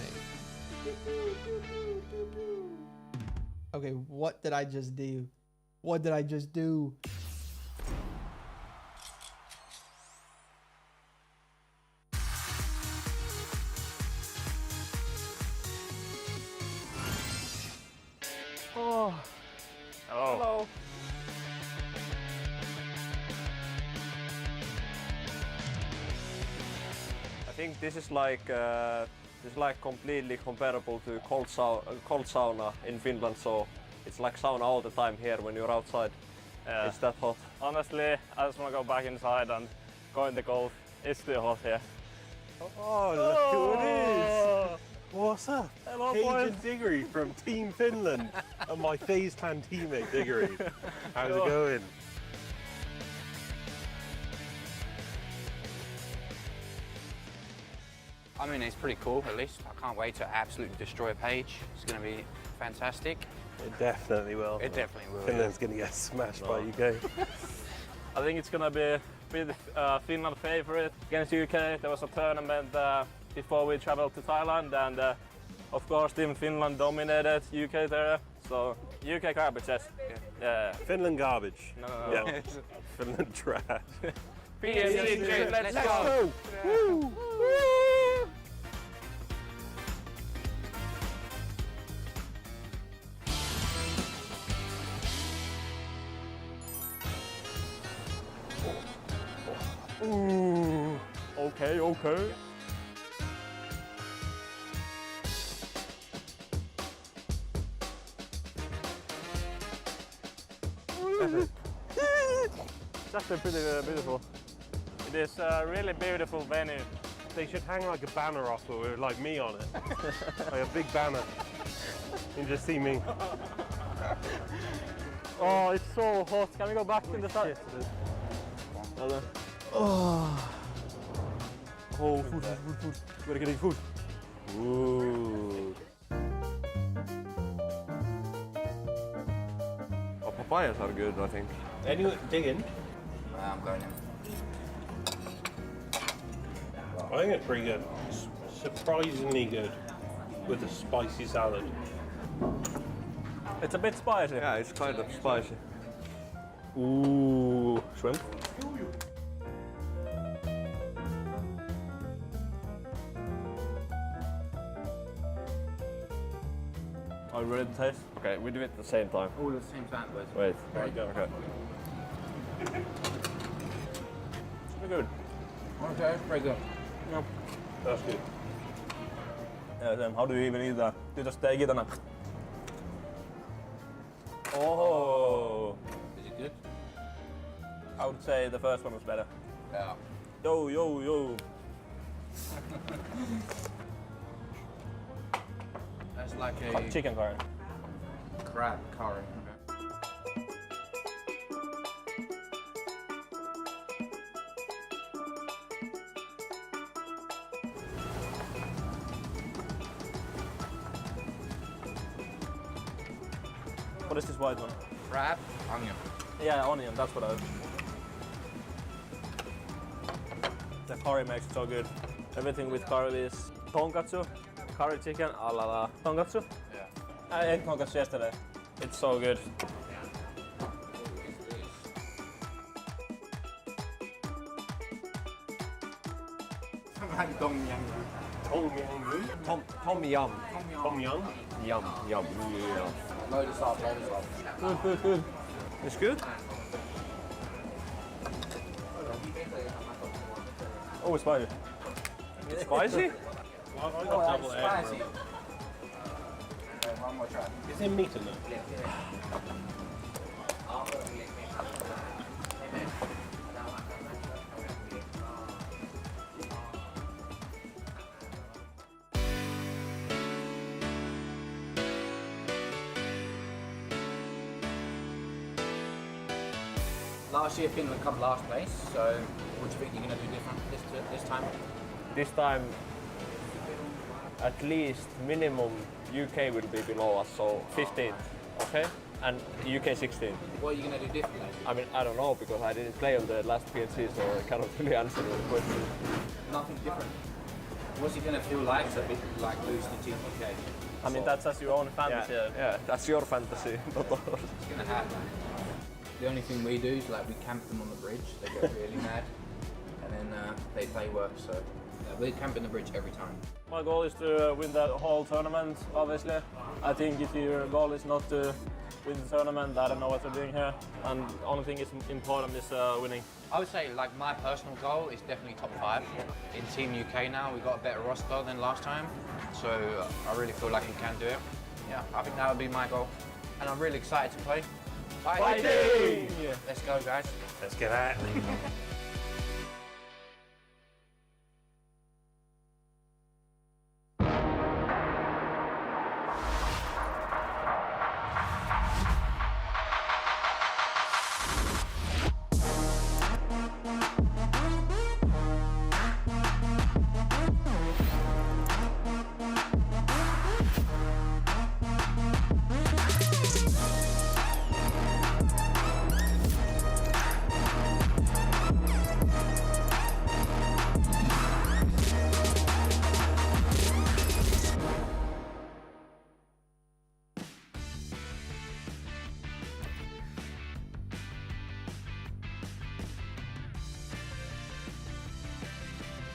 [SPEAKER 15] Okay, what did I just do? What did I just do?
[SPEAKER 6] Hello. I think this is like completely comparable to cold sauna in Finland. So it's like sauna all the time here when you're outside.
[SPEAKER 14] Yeah.
[SPEAKER 6] It's that hot.
[SPEAKER 14] Honestly, I just want to go back inside and go in the cold. It's too hot here.
[SPEAKER 6] Oh, look who it is! What's up?
[SPEAKER 14] Hello,
[SPEAKER 6] Paige
[SPEAKER 14] boys.
[SPEAKER 6] and Diggory from Team Finland and my FaZe Clan teammate Diggory. How's it going?
[SPEAKER 16] I mean, it's pretty cool, at least. I can't wait to absolutely destroy Paige. It's going to be fantastic.
[SPEAKER 6] It definitely will.
[SPEAKER 16] It definitely will.
[SPEAKER 6] Finland's going to get smashed by UK.
[SPEAKER 14] I think it's gonna be Finland favorite against UK. There was a tournament before we traveled to Thailand, and of course, Team Finland dominated UK there. So UK garbage, yes. Yeah.
[SPEAKER 6] Finland garbage.
[SPEAKER 14] No.
[SPEAKER 6] Yeah. Finland trash.
[SPEAKER 14] PSG, let's go.
[SPEAKER 6] Woo.
[SPEAKER 14] Ooh, okay. It's actually pretty beautiful. It is a really beautiful venue.
[SPEAKER 6] They should hang like a banner off with like me on it. Like a big banner. You can just see me.
[SPEAKER 14] Oh, it's so hot. Can we go back in the side?
[SPEAKER 6] Oh, food. Gotta get food. Ooh. Oh, papayas are good, I think. Any dig in?
[SPEAKER 16] I'm going in.
[SPEAKER 6] I think it's pretty good. Surprisingly good with a spicy salad.
[SPEAKER 14] It's a bit spicy.
[SPEAKER 6] Yeah, it's kind of spicy. Ooh, shrimp.
[SPEAKER 14] Are you ready to taste?
[SPEAKER 6] Okay, we do it at the same time.
[SPEAKER 16] All at the same time, boys.
[SPEAKER 6] Wait.
[SPEAKER 16] There you go.
[SPEAKER 6] Okay.
[SPEAKER 14] Very good.
[SPEAKER 16] Okay, very good.
[SPEAKER 14] Yeah.
[SPEAKER 6] That's good.
[SPEAKER 14] Yeah, then how do you even eat that? You just take it and Oh!
[SPEAKER 16] Is it good?
[SPEAKER 14] I would say the first one was better.
[SPEAKER 16] Yeah.
[SPEAKER 14] Yo.
[SPEAKER 16] That's like a
[SPEAKER 14] Chicken curry.
[SPEAKER 16] crab curry.
[SPEAKER 14] What is this white one?
[SPEAKER 16] Crab, onion.
[SPEAKER 14] Yeah, onion, that's what I would. The curry makes it so good. Everything with curry is tonkatsu, curry chicken, tonkatsu.
[SPEAKER 16] Yeah.
[SPEAKER 14] I ate tonkatsu yesterday. It's so good.
[SPEAKER 16] Tom yum.
[SPEAKER 6] Tom yum. Tom yum? Yum. Yeah.
[SPEAKER 16] Load us up.
[SPEAKER 14] Good.
[SPEAKER 6] It's good?
[SPEAKER 14] Oh, it's spicy.
[SPEAKER 6] It's spicy?
[SPEAKER 16] Oh, that's spicy. One more try.
[SPEAKER 6] Is there meat in it?
[SPEAKER 16] Last year Finland come last place, so what do you think you're going to do different this time?
[SPEAKER 6] This time, at least minimum UK will be below us, so 15th, okay? And UK 16th.
[SPEAKER 16] What are you going to do differently?
[SPEAKER 6] I mean, I don't know because I didn't play on the last PNC, so I cannot really answer the question.
[SPEAKER 16] Nothing different. What's it going to feel like to be like lose to Team UK?
[SPEAKER 14] I mean, that's just your own fantasy.
[SPEAKER 6] Yeah, that's your fantasy, not ours.
[SPEAKER 16] It's going to happen. The only thing we do is like we camp them on the bridge. They get really mad, and then they play work. So we're camping the bridge every time.
[SPEAKER 14] My goal is to win the whole tournament, obviously. I think if your goal is not to win the tournament, I don't know what you're doing here. And the only thing is important is winning.
[SPEAKER 16] I would say, like, my personal goal is definitely top 5. In Team UK now, we've got a better roster than last time, so I really feel like we can do it. Yeah, I think that would be my goal. And I'm really excited to play.
[SPEAKER 14] Fighting!
[SPEAKER 16] Let's go, guys.
[SPEAKER 6] Let's get at it.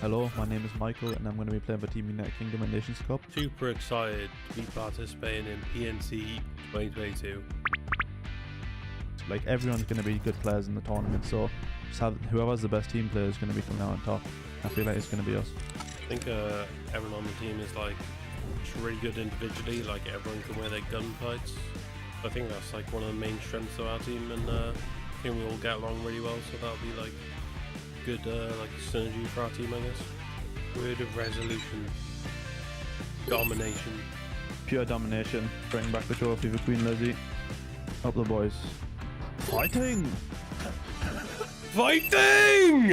[SPEAKER 17] Hello, my name is Michael and I'm going to be playing for Team United Kingdom at Nations Cup.
[SPEAKER 6] Super excited to be participating in PNC 2022.
[SPEAKER 17] Like, everyone's going to be good players in the tournament, so just whoever has the best team player is going to be coming out on top. I feel like it's going to be us.
[SPEAKER 6] I think everyone on the team is like just really good individually, like everyone can wear their gunfights. I think that's like one of the main strengths of our team, and I think we all get along really well, so that'll be like good like synergy for our team, I guess. Word of resolution. Domination.
[SPEAKER 17] Pure domination. Bring back the trophy for Queen Lizzie. Up the boys. Fighting!
[SPEAKER 6] Fighting!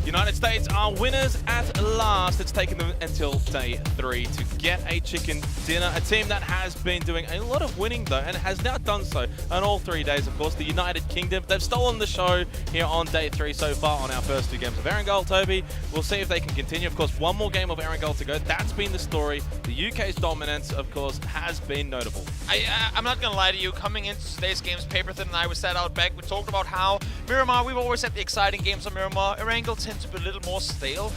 [SPEAKER 3] United States are winners at last. It's taken them until day 3 to get a chicken dinner. A team that has been doing a lot of winning, though, and has now done so on all 3 days. Of course, the United Kingdom, they've stolen the show here on day 3 so far on our first 2 games of Erangel. Toby, we'll see if they can continue. Of course, one more game of Erangel to go. That's been the story. The UK's dominance, of course, has been notable.
[SPEAKER 20] I'm not going to lie to you. Coming into today's games, Paperthin and I, we sat out back. We talked about how Miramar, we've always had the exciting games on Miramar. Erangel tends to be a little more stale.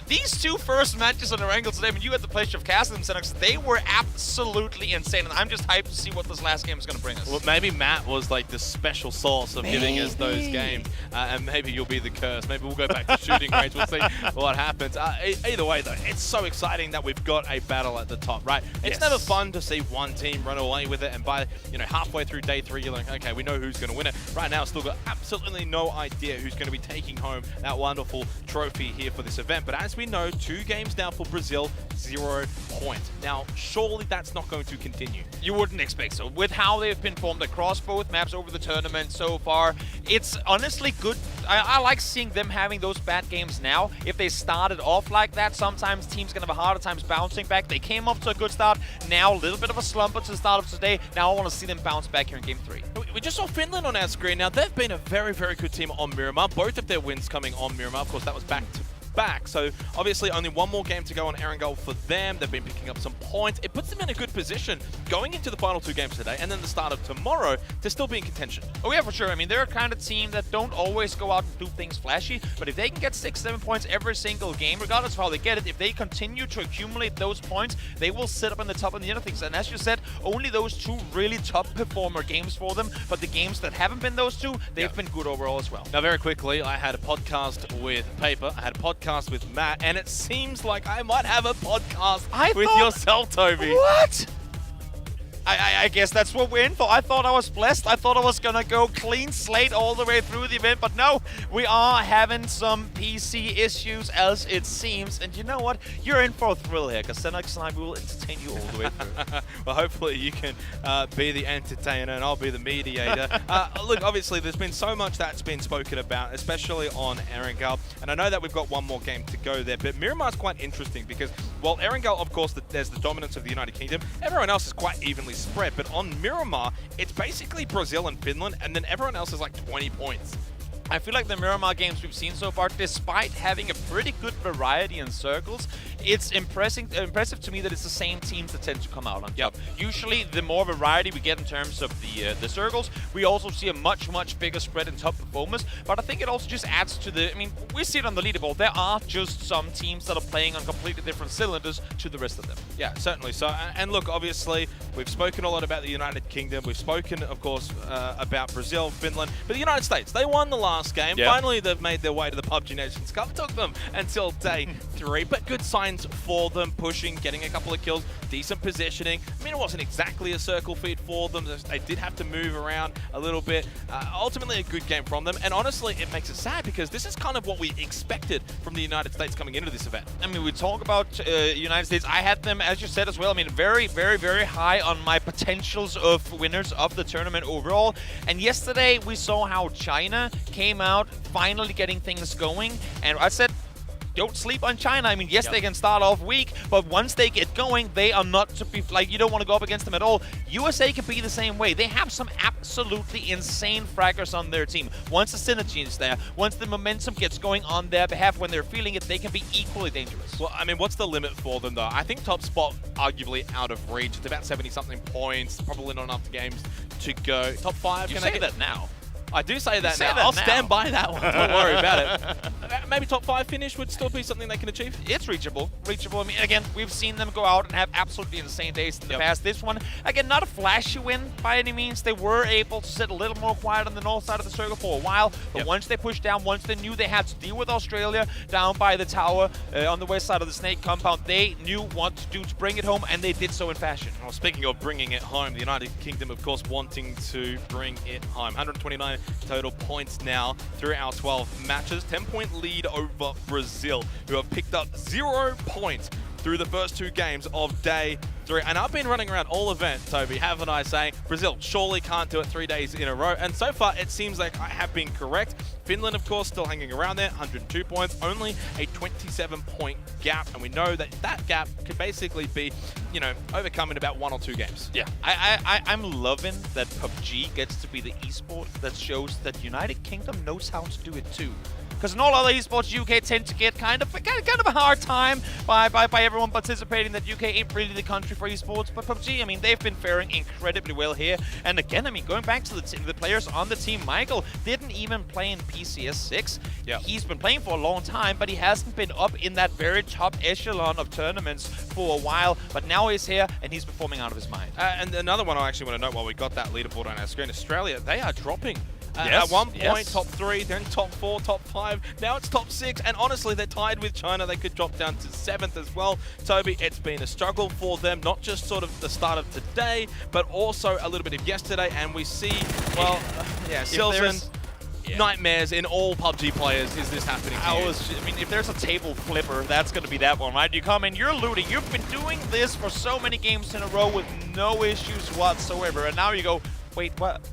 [SPEAKER 20] These 2 first matches on Erangel today, when you had the pleasure of casting them, Xenox, they were absolutely insane, and I'm just hyped to see what this last game is going to bring us.
[SPEAKER 3] Well, maybe Matt was like the special sauce of giving us those games, and maybe you'll be the curse. Maybe we'll go back to shooting range. We'll see what happens. Either way, though, it's so exciting that we've got a battle at the top, right? It's never fun to see one team run away with it, and by halfway through day 3, you're like, okay, we know who's going to win it. Right now, still got absolutely no idea who's going to be taking home that wonderful trophy here for this event. But as we know, 2 games now for Brazil, 0 points. Now, surely that's not going to continue.
[SPEAKER 20] You wouldn't expect so. With how they've been formed across both maps over the tournament so far, it's honestly good. I like seeing them having those bad games now. If they started off like that, sometimes teams can have a harder time bouncing back. They came up to a good start. Now, a little bit of a slump at the start of today. Now I want to see them bounce back here in Game 3.
[SPEAKER 3] We just saw Finland on our screen. Now, they've been a very, very good team on Miramar. Both of their wins coming on Miramar. Of course, that was back to back. So obviously only one more game to go on Erangel for them. They've been picking up some points. It puts them in a good position going into the final 2 games today and then the start of tomorrow to still be in contention.
[SPEAKER 20] Oh yeah, for sure. I mean, they're a kind of team that don't always go out and do things flashy, but if they can get 6-7 points every single game, regardless of how they get it, if they continue to accumulate those points, they will sit up in the top of the other things. And as you said, only those 2 really top performer games for them, but the games that haven't been those 2, they've been good overall as well.
[SPEAKER 3] Now, very quickly, I had a podcast with Paper. I had a podcast podcast with Matt, and it seems like I might have a podcast with
[SPEAKER 20] thought-
[SPEAKER 3] yourself, Toby.
[SPEAKER 20] What? I guess that's what we're in for. I thought I was blessed. I thought I was gonna go clean slate all the way through the event, but no, we are having some PC issues as it seems. And you know what? You're in for a thrill here, because then next time we will entertain you all the way through.
[SPEAKER 3] Well, hopefully you can be the entertainer and I'll be the mediator. Look, obviously there's been so much that's been spoken about, especially on Erangel, and I know that we've got one more game to go there, but Miramar's quite interesting because while Erangel, of course, there's the dominance of the United Kingdom, everyone else is quite evenly spread, but on Miramar, it's basically Brazil and Finland, and then everyone else is like 20 points.
[SPEAKER 20] I feel like the Miramar games we've seen so far, despite having a pretty good variety in circles, it's impressive to me that it's the same teams that tend to come out on top. Usually, the more variety we get in terms of the circles, we also see a much bigger spread in top performers. But I think it also just adds to the. I mean, we see it on the leaderboard. There are just some teams that are playing on completely different cylinders to the rest of them.
[SPEAKER 3] Yeah, certainly so. And look, obviously, we've spoken a lot about the United Kingdom. We've spoken, of course, about Brazil, Finland, but the United States, they won the last game.
[SPEAKER 20] Yep.
[SPEAKER 3] Finally, they've made their way to the PUBG Nations Cup. It took them until day 3, but good signs for them, pushing, getting a couple of kills, decent positioning. I mean, it wasn't exactly a circle feed for them. They did have to move around a little bit. Ultimately, a good game from them. And honestly, it makes it sad because this is kind of what we expected from the United States coming into this event.
[SPEAKER 20] I mean, we talk about United States. I had them, as you said as well. I mean, very high on my potentials of winners of the tournament overall. And yesterday, we saw how China came out, finally getting things going. And I said, don't sleep on China. I mean, yes, they can start off weak, but once they get going, they are not to be, like, you don't want to go up against them at all. USA can be the same way. They have some absolutely insane fraggers on their team. Once the synergy is there, once the momentum gets going on their behalf, when they're feeling it, they can be equally dangerous.
[SPEAKER 3] Well, I mean, what's the limit for them, though? I think top spot, arguably out of reach. It's about 70-something points, probably not enough games to go. Top 5,
[SPEAKER 20] You
[SPEAKER 3] can
[SPEAKER 20] say
[SPEAKER 3] they get
[SPEAKER 20] that now.
[SPEAKER 3] I do say that
[SPEAKER 20] say
[SPEAKER 3] now.
[SPEAKER 20] that
[SPEAKER 3] I'll
[SPEAKER 20] now.
[SPEAKER 3] stand by that one. Don't worry about it. Maybe top 5 finish would still be something they can achieve.
[SPEAKER 20] It's reachable. I mean, again, we've seen them go out and have absolutely insane days in the past. This one, again, not a flashy win by any means. They were able to sit a little more quiet on the north side of the circle for a while, but once they pushed down, once they knew they had to deal with Australia down by the tower on the west side of the Snake compound, they knew what to do to bring it home, and they did so in fashion.
[SPEAKER 3] Well, speaking of bringing it home, the United Kingdom, of course, wanting to bring it home. 129 total points now through our 12 matches. 10-point lead over Brazil, who have picked up 0 points through the first 2 games of day 3. And I've been running around all event, Toby, haven't I, saying Brazil surely can't do it 3 days in a row. And so far, it seems like I have been correct. Finland, of course, still hanging around there, 102 points, only a 27-point gap. And we know that that gap could basically be, you know, overcome in about 1 or 2 games.
[SPEAKER 20] Yeah, I'm loving that PUBG gets to be the esport that shows that United Kingdom knows how to do it too. Because in all other esports, UK tend to get kind of a hard time by everyone participating that UK ain't really the country for esports. But PUBG, I mean, they've been faring incredibly well here. And again, I mean, going back to the players on the team, Michael didn't even play in PCS 6. Yeah. He's been playing for a long time, but he hasn't been up in that very top echelon of tournaments for a while. But now he's here, and he's performing out of his mind.
[SPEAKER 3] And another one I actually want to note while we got that leaderboard on our screen, Australia, they are dropping.
[SPEAKER 20] Yes,
[SPEAKER 3] at one point,
[SPEAKER 20] yes.
[SPEAKER 3] top 3, then top 4, top 5. Now it's top 6, and honestly, they're tied with China. They could drop down to 7th as well. Toby, it's been a struggle for them, not just sort of the start of today, but also a little bit of yesterday. And we see, well, Silson, nightmares in all PUBG players. Is this happening to you?
[SPEAKER 20] I mean, if there's a table flipper, that's going to be that one, right? You come in, you're looting. You've been doing this for so many games in a row with no issues whatsoever, and now you go, wait, what?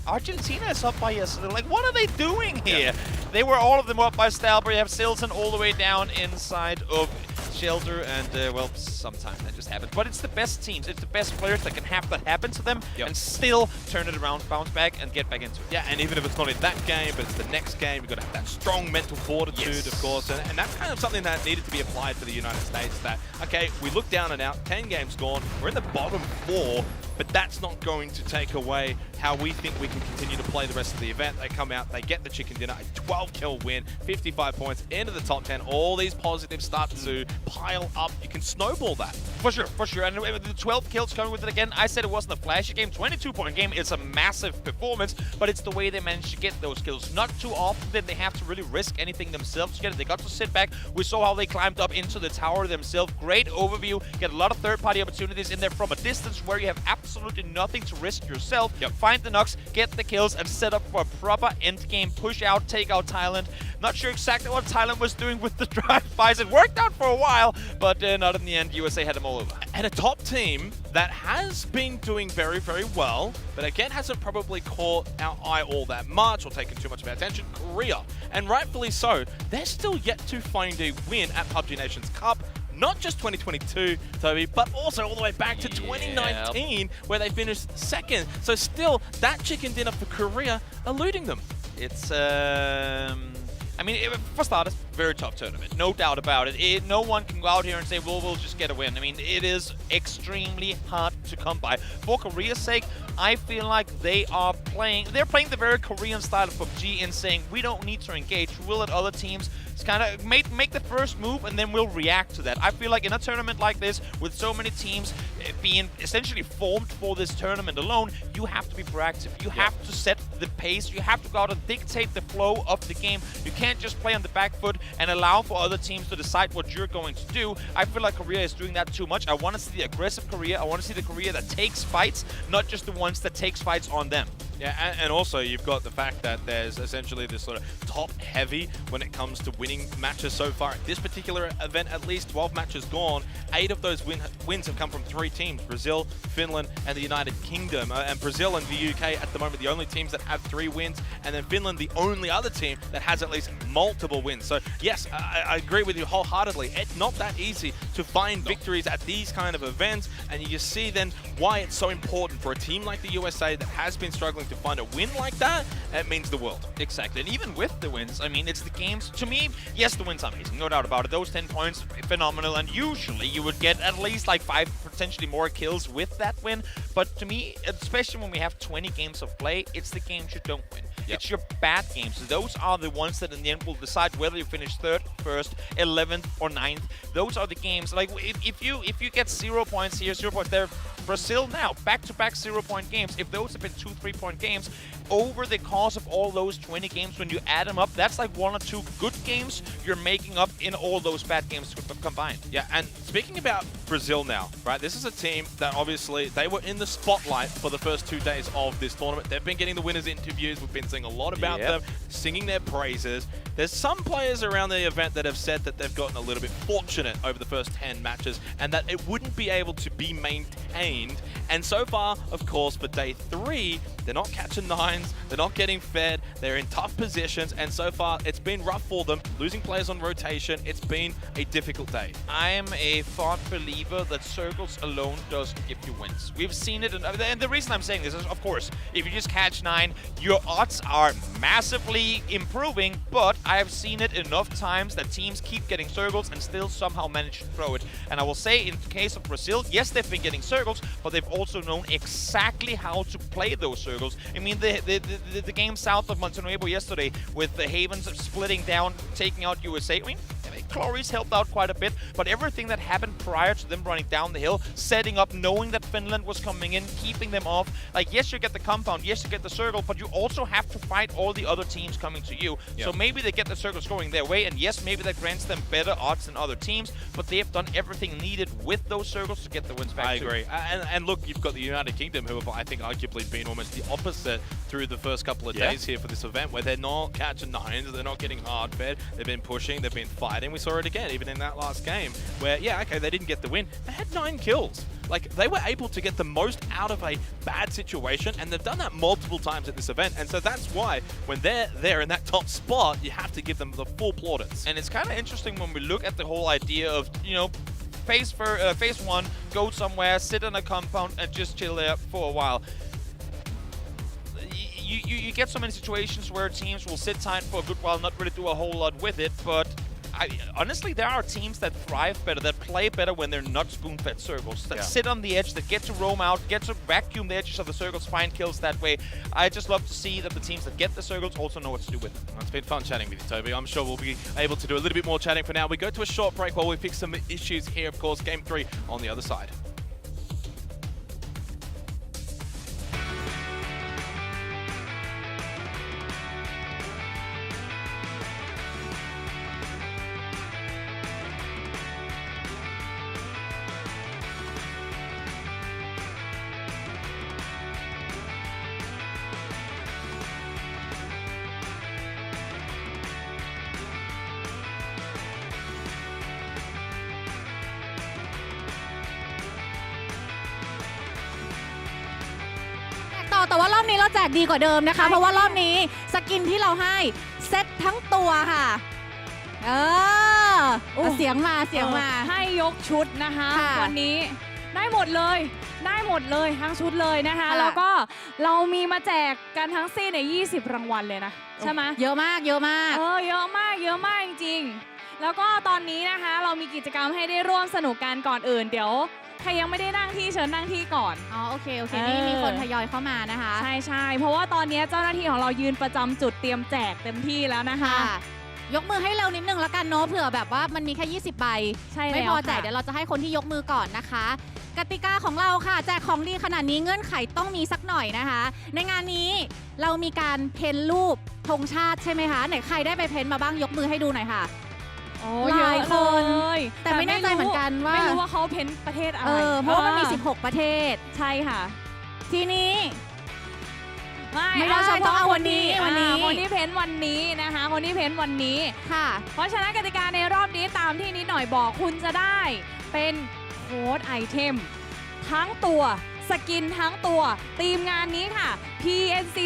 [SPEAKER 20] Argentina is up by yesterday. Like, what are they doing here? They were all of them up by Stalber. You have Silson all the way down inside of Shelter, and well, sometimes that just happens. But it's the best teams, it's the best players that can have that happen to them and still turn it around, bounce back, and get back into it.
[SPEAKER 3] Yeah, and even if it's not in that game, but it's the next game, you've got to have that strong mental fortitude, of course. And that's kind of something that needed to be applied for the United States. That, okay, we look down and out, 10 games gone, we're in the bottom 4. but that's not going to take away how we think we can continue to play the rest of the event. They come out, they get the chicken dinner, a 12-kill win, 55 points, into the top 10. All these positives start to pile up. You can snowball that.
[SPEAKER 20] For sure, for sure. And with the 12 kills coming with it again, I said it wasn't a flashy game. 22-point game is a massive performance, but it's the way they managed to get those kills. Not too often did they have to really risk anything themselves to get it. They got to sit back. We saw how they climbed up into the tower themselves. Great overview. Get a lot of third-party opportunities in there from a distance where you have absolutely nothing to risk yourself. Find the knocks, get the kills, and set up for a proper end-game push out, take out Thailand. Not sure exactly what Thailand was doing with the drive-bys. It worked out for a while, but not in the end. USA had them all over.
[SPEAKER 3] And a top team that has been doing very, very well, but again hasn't probably caught our eye all that much or taken too much of our attention, Korea. And rightfully so. They're still yet to find a win at PUBG Nations Cup. Not just 2022, Toby, but also all the way back to 2019, where they finished second. So still, that chicken dinner for Korea eluding them.
[SPEAKER 20] It's, I mean, for starters, very tough tournament, no doubt about it. No one can go out here and say, well, we'll just get a win. I mean, it is extremely hard to come by. For Korea's sake, I feel like they're playing the very Korean style of PUBG in saying, we don't need to engage. We'll let other teams kind of make the first move, and then we'll react to that. I feel like in a tournament like this, with so many teams being essentially formed for this tournament alone, you have to be proactive. You have to set the pace. You have to go out and dictate the flow of the game. You can't just play on the back foot and allow for other teams to decide what you're going to do. I feel like Korea is doing that too much. I want to see the aggressive Korea. I want to see the Korea that takes fights, not just the ones that takes fights on them.
[SPEAKER 3] Yeah, and also you've got the fact that there's essentially this sort of top-heavy when it comes to winning matches so far. At this particular event, at least 12 matches gone. 8 of those wins have come from 3 teams, Brazil, Finland, and the United Kingdom. And Brazil and the UK at the moment, the only teams that have 3 wins, and then Finland, the only other team that has at least multiple wins. So yes, I agree with you wholeheartedly. It's not that easy to find victories at these kind of events, and you see then why it's so important for a team like the USA that has been struggling to find a win like that. It means the world.
[SPEAKER 20] Exactly. And even with the wins, I mean, it's the games. To me, yes, the wins are amazing, no doubt about it. Those 10 points, phenomenal. And usually you would get at least like 5, potentially more kills with that win. But to me, especially when we have 20 games of play, it's the games you don't win. It's your bad games. Those are the ones that in the end will decide whether you finish 3rd, 1st, 11th, or 9th. Those are the games. Like if you get 0 points here, 0 points there. Brazil now, back-to-back 0-point games. If those have been 2 3-point games, over the course of all those 20 games, when you add them up, that's like 1 or 2 good games you're making up in all those bad games combined.
[SPEAKER 3] Yeah, and speaking about Brazil now, right? This is a team that obviously they were in the spotlight for the first 2 days of this tournament. They've been getting the winners' interviews. We've been seeing a lot about them, singing their praises. There's some players around the event that have said that they've gotten a little bit fortunate over the first 10 matches and that it wouldn't be able to be maintained. And so far, of course, for day 3, they're not catching 9s, they're not getting fed, they're in tough positions, and so far it's been rough for them, losing players on rotation. It's been a difficult day.
[SPEAKER 20] I am a fond believer that circles alone doesn't give you wins. We've seen it, and the reason I'm saying this is, of course, if you just catch 9, your odds are massively improving, but I have seen it enough times that teams keep getting circles and still somehow manage to throw it. And I will say, in the case of Brazil, yes, they've been getting circles, but they've also known exactly how to play those circles. I mean, the game south of Montenegro yesterday with the Havens splitting down, taking out USA. I mean, Cloris helped out quite a bit, but everything that happened prior to them running down the hill, setting up, knowing that Finland was coming in, keeping them off. Like, yes, you get the compound, yes, you get the circle, but you also have to fight all the other teams coming to you. So maybe they get the circles going their way, and yes, maybe that grants them better odds than other teams, but they have done everything needed with those circles to get the wins back.
[SPEAKER 3] I agree. And look, you've got the United Kingdom, who have, I think, arguably been almost the opposite through the first couple of days here for this event, where they're not catching 9s, they're not getting hard fed, they've been pushing, they've been fighting. We saw it again, even in that last game, where, yeah, okay, they didn't get the win. They had 9 kills. Like, they were able to get the most out of a bad situation, and they've done that multiple times at this event. And so that's why, when they're there in that top spot, you have to give them the full plaudits.
[SPEAKER 20] And it's kind of interesting when we look at the whole idea of, you know, phase 1, go somewhere, sit in a compound, and just chill there for a while. You get so many situations where teams will sit tight for a good while, not really do a whole lot with it, but honestly, there are teams that thrive better, that play better when they're not spoon-fed circles, that sit on the edge, that get to roam out, get to vacuum the edges of the circles, find kills that way. I just love to see that the teams that get the circles also know what to do with them.
[SPEAKER 3] It's been fun chatting with you, Toby. I'm sure we'll be able to do a little bit more chatting for now. We go to a short break while we fix some issues here, of course. Game 3 on the other side.
[SPEAKER 2] แต่ว่ารอบนี้เราแจกดีกว่าเดิมนะคะเพราะว่ารอบนี้สกินที่เราให้เซ็ตทั้งตัวค่ะเสียงมา
[SPEAKER 4] ให้ยกชุดนะคะวันนี้ได้หมดเลยทั้งชุดเลยนะคะแล้วก็เรามีมาแจกกันทั้งสิ้น20 รางวัลเลยนะใช่ไหม
[SPEAKER 2] เยอะมาก
[SPEAKER 4] เยอะมากจริงๆแล้วก็ตอนนี้นะคะเรามีกิจกรรมให้ได้ร่วมสนุกกันก่อนอื่นเดี๋ยวใครยังไม่ได้นั่งที่เชิญนั่งที่ก่อน
[SPEAKER 2] โอเคนี่มีคนทยอยเข้ามานะคะ
[SPEAKER 4] ใช่เพราะว่าตอนนี้เจ้าหน้าที่ของเรายืนประจำจุดเตรียมแจกเต็มที่แล้วนะคะ
[SPEAKER 2] ยกมือให้เร็วนิดนึงแล้วกันเนาะเผื่อแบบว่ามันมีแค่20 ใบไม่พอแจกเดี๋ยวเราจะให้คนที่ยกมือก่อนนะคะกติกาของเราค่ะแจกของดีขนาดนี้เงื่อนไขต้องมีสักหน่อยนะคะในงานนี้เรามีการเพ้นรูปธงชาติใช่ไหมคะไหนใครได้ไปเพ้นมาบ้างยกมือให้ดูหน่อยค่ะหลายคนแต่ไม่แน่ใจเหมือนกันว่า
[SPEAKER 4] ไม่รู้ว่าเขาเพ้นประเทศอะไร
[SPEAKER 2] เพราะว่ามันมี16ประเทศ
[SPEAKER 4] ใช่ค่ะ
[SPEAKER 2] ทีนี้
[SPEAKER 4] ไม่ได้ต้องเอาคนที่เพ้นวันนี้นะคะคนที่เพ้นวันนี้
[SPEAKER 2] ค่ะ
[SPEAKER 4] เพราะฉะนั้นกติกาในรอบนี้ตามที่นิดหน่อยบอกคุณจะได้เป็นโค้ดไอเทมทั้งตัวสกินทั้งตัวทีมงานนี้ค่ะ PNC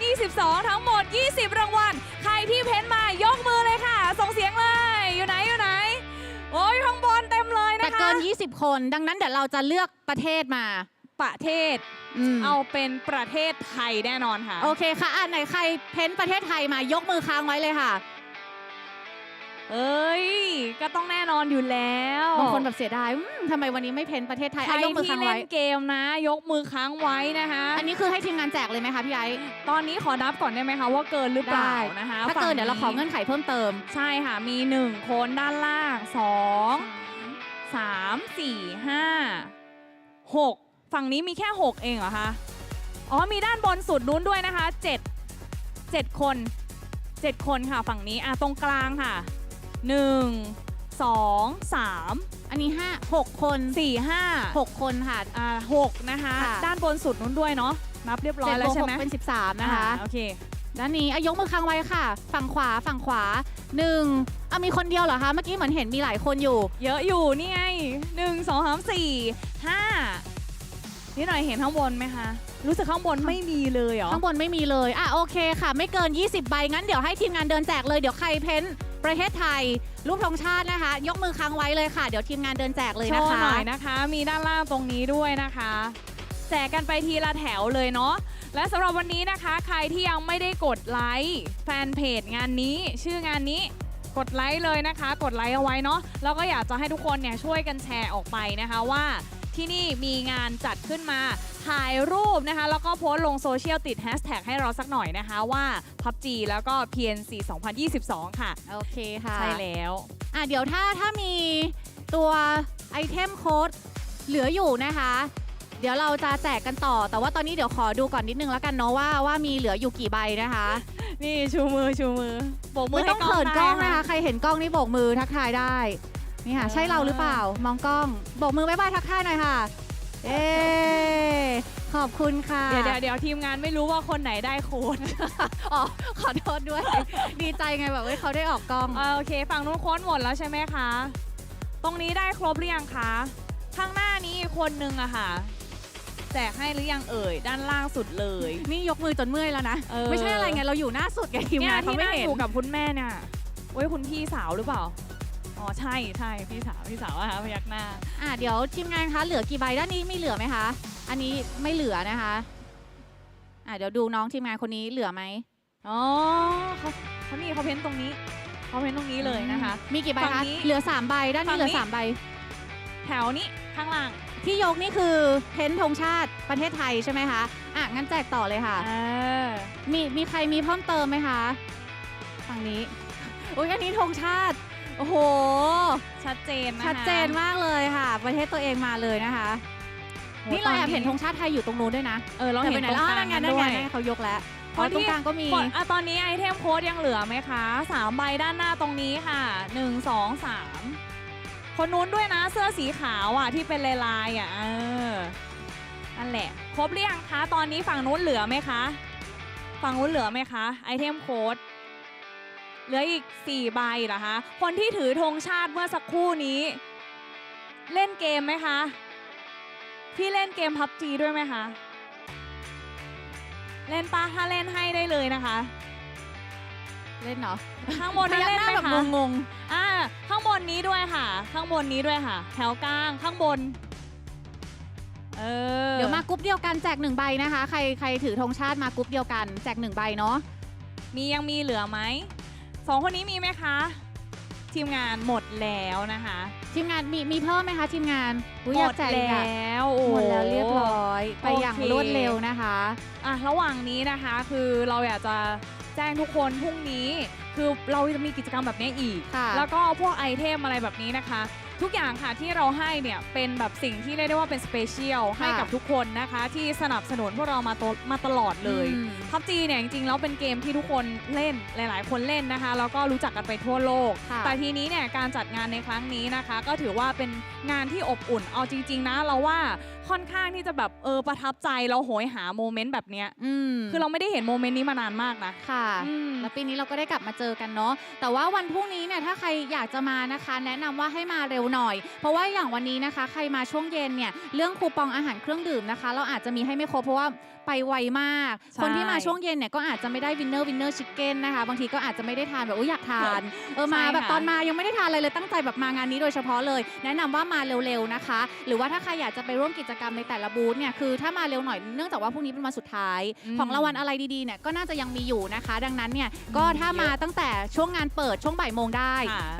[SPEAKER 4] 2022 ทั้งหมด20 รางวัลใครที่เพ้นมายกมือเลยค่ะส่งเสียงเลยอยู่ไหนโอ้ยข้างบนเต็มเลยนะคะ
[SPEAKER 2] แต่เกิน20 คนดังนั้นเดี๋ยวเราจะเลือกประเทศมา
[SPEAKER 4] ประเทศเอาเป็นประเทศไทยแน่นอนค่ะ
[SPEAKER 2] โอเคค่ะไหนใครเพ้นประเทศไทยมายกมือค้างไว้เลยค่ะ
[SPEAKER 4] ก็ต้องแน่นอนอยู่แล้ว
[SPEAKER 2] บางคนแบบเสียดายทำไมวันนี้ไม่เพ้นประเทศไทย
[SPEAKER 4] ยกมือค้างไว้ใครที่เล่นเกมนะยกมือค้างไว้นะคะ
[SPEAKER 2] อันนี้คือให้ทีมงานแจกเลยไหมคะพี่ไอซ์
[SPEAKER 4] ตอนนี้ขอนับก่อนได้ไหมคะว่าเกินหรือเปล่านะคะ
[SPEAKER 2] ถ้าเกินเดี๋ยวเราขอเงื่อนไขเพิ่มเติม
[SPEAKER 4] ใช่ค่ะมี1คนด้านล่าง2 3 4 5 6ฝั่งนี้มีแค่6เองเหรอคะมีด้านบนสุดนู้นด้วยนะคะ7คนค่ะฝั่งนี้ตรงกลางค่ะ1 2 3
[SPEAKER 2] อันนี้6 คน
[SPEAKER 4] 4 5
[SPEAKER 2] 6 คนค่ะ
[SPEAKER 4] 6นะคะด้านบนสุดนู้นด้วยเนาะนับเรียบร้อยแล้วใช่ไหม
[SPEAKER 2] เป็น13นะคะ
[SPEAKER 4] โอเค
[SPEAKER 2] ด้านนี้ยกมือค้างไว้ค่ะฝั่งขวา1มีคนเดียวเหรอคะเมื่อกี้เหมือนเห็นมีหลายคนอยู่
[SPEAKER 4] เยอะอยู่นี่ไง1 2 3 4 5นี่หน่อยเห็นข้างบนไหมคะรู้สึกข้างบนไม่มีเลยเหรอ
[SPEAKER 2] ข้างบนไม่มีเลยโอเคค่ะไม่เกิน20 ใบงั้นเดี๋ยวให้ทีมงานเดินแจกเลยเดี๋ยวใครเพ้นประเทศไทยรูปธงชาตินะคะยกมือค้างไว้เลยค่ะเดี๋ยวทีมงานเดินแจกเลยนะคะ
[SPEAKER 4] โชว์หน่อยนะคะมีด้านล่างตรงนี้ด้วยนะคะแจกกันไปทีละแถวเลยเนาะและสำหรับวันนี้นะคะใครที่ยังไม่ได้กดไลค์แฟนเพจงานนี้ชื่องานนี้กดไลค์เลยนะคะกดไลค์เอาไว้เนาะแล้วก็อยากจะให้ทุกคนเนี่ยช่วยกันแชร์ออกไปนะคะว่าที่นี่มีงานจัดขึ้นมาถ่ายรูปนะคะแล้วก็โพสต์ลงโซเชียลติดแฮชแท็กให้เราสักหน่อยนะคะว่า PUBG แล้วก็ PNC 2022 ค่ะ
[SPEAKER 2] โอเคค่ะ
[SPEAKER 4] ใช่แล้ว
[SPEAKER 2] เดี๋ยวถ้ามีตัวไอเทมโค้ดเหลืออยู่นะคะเดี๋ยวเราจะแจกกันต่อแต่ว่าตอนนี้เดี๋ยวขอดูก่อนนิดนึงแล้วกันเนาะว่ามีเหลืออยู่กี่ใบนะคะ
[SPEAKER 4] นี่ชูมือโบกมือ
[SPEAKER 2] ไม่ต้องเขินกล้องนะคะใครเห็นกล้องนี่โบกมือทักทายได้นี่ค่ะใช่เราหรือเปล่ามองกล้องโบกมือบ๊ายบายทักทายหน่อยค่ะขอบคุณค่ะ
[SPEAKER 4] เดี๋ยวทีมงานไม่รู้ว่าคนไหนได้โค้ด
[SPEAKER 2] ขอโทษด้วยดีใจไงแบบเขาได้ออกกล้อง
[SPEAKER 4] โอเคฝั่งนู้นโค้ดหมดแล้วใช่ไหมคะตรงนี้ได้ครบหรือยังคะข้างหน้านี้คนนึงอะค่ะแจกให้หรือยังด้านล่างสุดเลย
[SPEAKER 2] นี่ยกมือจนเมื่อยแล้วนะไม่ใช่อะไรไงเราอยู่หน้าสุดไงทีมงานเขาไม่เห็น
[SPEAKER 4] อยู่กับคุณแม่เนี่ยคุณพี่สาวหรือเปล่าใช่พี่สาวพยักหน้า
[SPEAKER 2] เดี๋ยวทีมงานคะเหลือกี่ใบด้านนี้ไม่เหลือไหมคะอันนี้ไม่เหลือนะคะเดี๋ยวดูน้องทีมงานคนนี้เหลือไหม
[SPEAKER 4] เขาเพ้นตรงนี้ เขาเป็นตรงนี้เลยนะคะ
[SPEAKER 2] มีกี่ใบ
[SPEAKER 4] ฝั่
[SPEAKER 2] คะ
[SPEAKER 4] งนี้
[SPEAKER 2] เหลือ3ใบด้านนี้เหลือ3ใบ
[SPEAKER 4] แถวนี้ข้างล่าง
[SPEAKER 2] ที่ยกนี่คือเพ้นธงชาติประเทศไทยใช่ไหมคะอ่ะงั้นแจกต่อเลยค่ะมีใครมีเพิ่มเติมไหมคะฝั่งนี้อุ้ยอันนี้ธงชาติโอ้โห
[SPEAKER 4] ชัดเจนนะคะ
[SPEAKER 2] ชัดเจนมากเลยค่ะ ประเทศตัวเองมาเลยนะคะนี่เราแอบเห็นธงชาติไทยอยู่ตรงนู้นด้วยนะ
[SPEAKER 4] เราเห็นตรงกลาง
[SPEAKER 2] นั่นไง
[SPEAKER 4] ด้วย
[SPEAKER 2] เขายกแล้วตรงกลางก็มี
[SPEAKER 4] ตอนนี้ไอเทมโค้ดยังเหลือไหมคะ3ใบด้านหน้าตรงนี้ค่ะ1 2 3คนนู้นด้วยนะเสื้อสีขาวอ่ะที่เป็นลายๆอ่ะนั่นแหละครบหรือยังคะตอนนี้ฝั่งนู้นเหลือไหมคะฝั่งนู้นเหลือไหมคะไอเทมโค้ดเหลืออีก4ใบเหรอคะคนที่ถือธงชาติเมื่อสักครู่นี้เล่นเกมไหมคะพี่เล่นเกม PUBG ด้วยไหมคะเล่นปะถ้าเล่นให้ได้เลยนะคะ
[SPEAKER 2] เล่นเนาะ
[SPEAKER 4] ข้างบนนี้เล่นไหม
[SPEAKER 2] แบบ
[SPEAKER 4] คะ
[SPEAKER 2] งง
[SPEAKER 4] ข้างบนนี้ด้วยค่ะข้างบนนี้ด้วยค่ะแถวกลางข้างบน
[SPEAKER 2] เดี๋ยวมากรุ๊ปเดียวกันแจก1ใบนะคะใครถือธงชาติมากรุ๊ปเดียวกันแจก1ใบเนาะ
[SPEAKER 4] ยังมีเหลือไหม2คนนี้มีไหมคะทีมงานหมดแล้วนะคะ
[SPEAKER 2] ทีมงานมีเพิ่มไหมคะทีมงาน
[SPEAKER 4] หมดแล้ว
[SPEAKER 2] หมดแล้วเรียบร้อยไปอย่างรวดเร็วนะคะ
[SPEAKER 4] ระหว่างนี้นะคะคือเราอยากจะแจ้งทุกคนพรุ่งนี้คือเราจะมีกิจกรรมแบบนี้อีกแล้วก็พวกไอเทมอะไรแบบนี้นะคะทุกอย่างค่ะที่เราให้เนี่ยเป็นแบบสิ่งที่เรียกได้ว่าเป็นสเปเชียลให้กับทุกคนนะคะที่สนับสนุนพวกเรามาตลอดเลย PUBG เนี่ยจริงๆแล้วเป็นเกมที่ทุกคนเล่นหลายๆคนเล่นนะคะแล้วก็รู้จักกันไปทั่วโลกแต่ทีนี้เนี่ยการจัดงานในครั้งนี้นะคะก็ถือว่าเป็นงานที่อบอุ่นเอาจริงๆนะเราว่าค่อนข้างที่จะแบบประทับใจเราโหยหาโมเมนต์แบบเนี้ยคือเราไม่ได้เห็นโมเมนต์นี้มานานมากนะ
[SPEAKER 2] ค่ะแล้วปีนี้เราก็ได้กลับมาเจอกันเนาะแต่ว่าวันพรุ่งนี้เนี่ยถ้าใครอยากจะมานะคะแนะนำว่าให้มาเร็วหน่อยเพราะว่าอย่างวันนี้นะคะใครมาช่วงเย็นเนี่ยเรื่องคูปองอาหารเครื่องดื่มนะคะเราอาจจะมีให้ไม่ครบเพราะว่าไปไวมากคนที่มาช่วงเย็นเนี่ยก็อาจจะไม่ได้วินเนอร์ชิคเก้นนะคะบางทีก็อาจจะไม่ได้ทานแบบอยากทานมาแบบตอนมายังไม่ได้ทานอะไรเลยตั้งใจแบบมางานนี้โดยเฉพาะเลยแนะนำว่ามาเร็วๆนะคะหรือว่าถ้าใครอยากจะไปร่วมกิจกรรมในแต่ละบูธเนี่ยคือถ้ามาเร็วหน่อยเนื่องจากว่าพรุ่งนี้เป็นวันสุดท้ายของรางวัลอะไรดีๆเนี่ยก็น่าจะยังมีอยู่นะคะดังนั้นเนี่ยก็ถ้ามาตั้งแต่ช่วงงานเปิดช่วงบ่ายโมงได้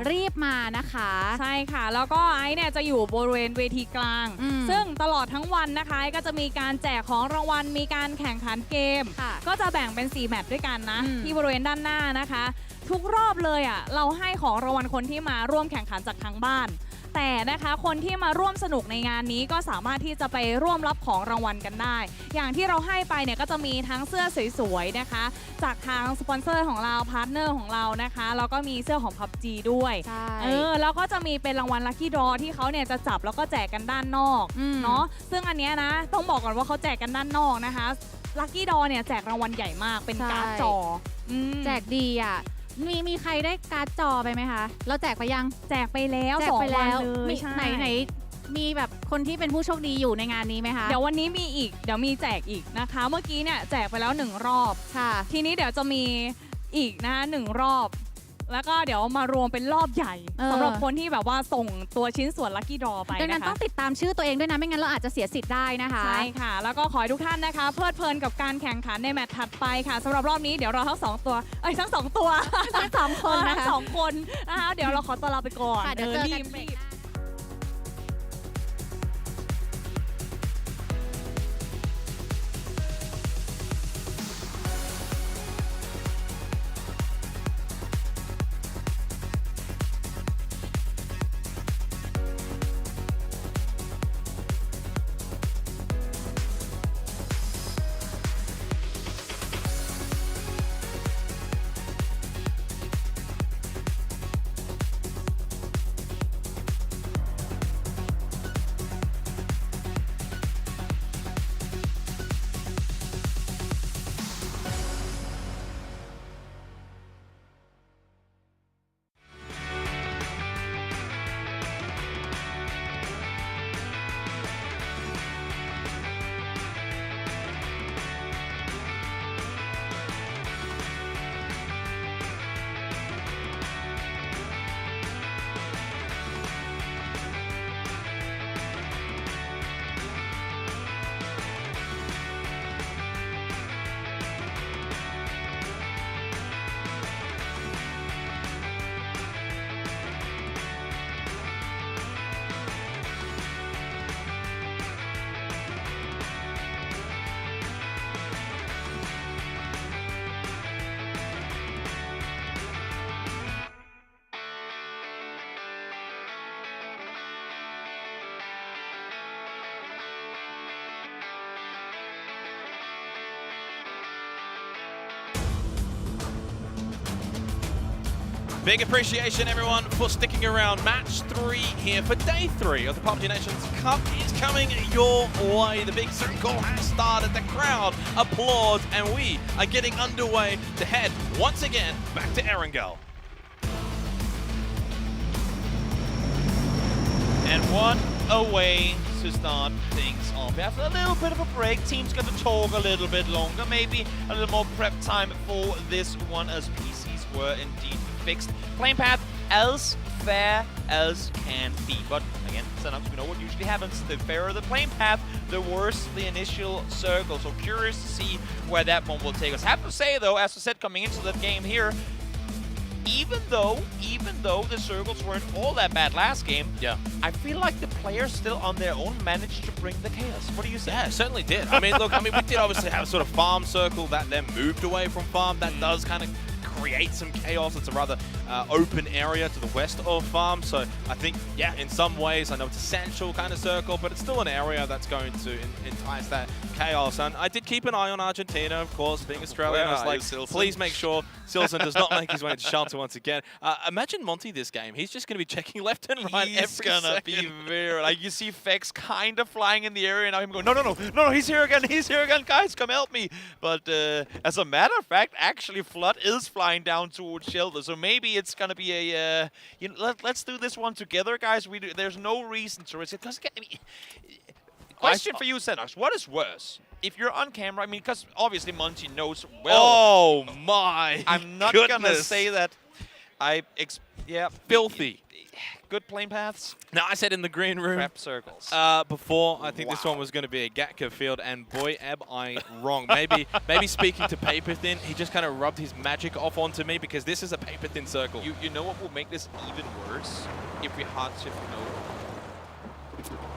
[SPEAKER 2] รีบมานะคะ
[SPEAKER 4] ใช่ค่ะแล้วก็ไอเนี่ยจะอยู่บริเวณเวทีกลางซึ่งตลอดทั้งวันนะคะก็จะมีการแจกของรางวัลมีการแข่งขันเกมก็จะแบ่งเป็น4แมตช์ด้วยกันนะที่บริเวณด้านหน้านะคะทุกรอบเลยเราให้ของรางวัลคนที่มาร่วมแข่งขันจากทางบ้านแต่นะคะคนที่มาร่วมสนุกในงานนี้ก็สามารถที่จะไปร่วมรับของรางวัลกันได้อย่างที่เราให้ไปเนี่ยก็จะมีทั้งเสื้อสวยๆนะคะจากทางสปอนเซอร์ของเราพาร์ทเนอร์ของเรานะคะแล้วก็มีเสื้อของ PUBG ด้วยแล้วก็จะมีเป็นรางวัลลัคกี้ดรอที่เขาเนี่ยจะจับแล้วก็แจกกันด้านนอกเนาะซึ่งอันเนี้ยนะต้องบอกก่อนว่าเขาแจกกันด้านนอกนะคะลัคกี้ดรอเนี่ยแจกรางวัลใหญ่มากเป็นการ์ดจอ
[SPEAKER 2] แจกดีมีใครได้การ์ดจอไปไหมคะเราแจกไปยัง
[SPEAKER 4] แจกไปแล้ว2 วันเลย
[SPEAKER 2] ไหนมีแบบคนที่เป็นผู้โชคดีอยู่ในงานนี้ไหมคะ
[SPEAKER 4] เดี๋ยววันนี้มีอีกเดี๋ยวมีแจกอีกนะคะเมื่อกี้เนี่ยแจกไปแล้ว1รอบทีนี้เดี๋ยวจะมีอีกนะคะ1รอบแล้วก็เดี๋ยวมารวมเป็นรอบใหญ่สำหรับคนที่แบบว่าส่งตัวชิ้นส่วนลัคกี้ดรอไป
[SPEAKER 2] ดังนั้นต้องติดตามชื่อตัวเองด้วยนะไม่งั้นเราอาจจะเสียสิทธิ์ได้นะคะ
[SPEAKER 4] ใช่ค่ะแล้วก็ขอให้ทุกท่านนะคะเพลิดเพลินกับการแข่งขันในแมตช์ถัดไปค่ะสำหรับรอบนี้เดี๋ยวเราทั้ง2ตัวทั้ง2ตัว
[SPEAKER 2] ทั้ง2คน
[SPEAKER 4] ทั้ง2คนนะคะเดี๋ยวเราขอตัวลาไปก่อน
[SPEAKER 2] เดี๋ยวเจอกัน
[SPEAKER 3] Big appreciation, everyone, for sticking around. Match 3 here for day 3 of the PUBG Nations Cup is coming your way. The big circle has started, the crowd applauds, and we are getting underway to head once again back to Erangel.
[SPEAKER 20] And one away to start things off. After a little bit of a break, team's going to talk a little bit longer, maybe a little more prep time for this one, as PCs were indeed fixed. Playing path as fair as can be. But again, setups, we know what usually happens. The fairer the playing path, the worse the initial circle. So curious to see where that one will take us. Have to say though, as I said coming into the game here, even though the circles weren't all that bad last game, I feel like the players still on their own managed to bring the chaos. What do you say?
[SPEAKER 3] Yeah, certainly did. I mean, look, we did obviously have a sort of farm circle that then moved away from farm. That does kind of create some chaos. It's a rather open area to the west of farm. So I think, yeah, in some ways, I know it's a central kind of circle, but it's still an area that's going to entice that chaos. And I did keep an eye on Argentina, of course, being Australian. I was like, please make sure Silson does not make his way into shelter once again. Imagine Monty this game. He's just going to be checking left and right
[SPEAKER 20] He's
[SPEAKER 3] every
[SPEAKER 20] gonna
[SPEAKER 3] second.
[SPEAKER 20] be very, like, you see Fex kind of flying in the area, and now him going, no, he's here again, guys, come help me. But as a matter of fact, actually Flood is flying down towards shelter, so maybe it's gonna be a, let's do this one together, guys. There's no reason to risk it, because question for you, Xenox, what is worse? If you're on camera, I mean, because obviously Monty knows well.
[SPEAKER 3] Oh my!
[SPEAKER 20] I'm not gonna say that.
[SPEAKER 3] Filthy.
[SPEAKER 20] Good plane paths.
[SPEAKER 3] Now, I said in the green room
[SPEAKER 20] Prep circles.
[SPEAKER 3] before, I think this one was going to be a Gatka field, and boy, am I wrong. Maybe speaking to Paper Thin, he just kind of rubbed his magic off onto me, because this is a Paper Thin circle.
[SPEAKER 20] You know what will make this even worse? If we hard shift no.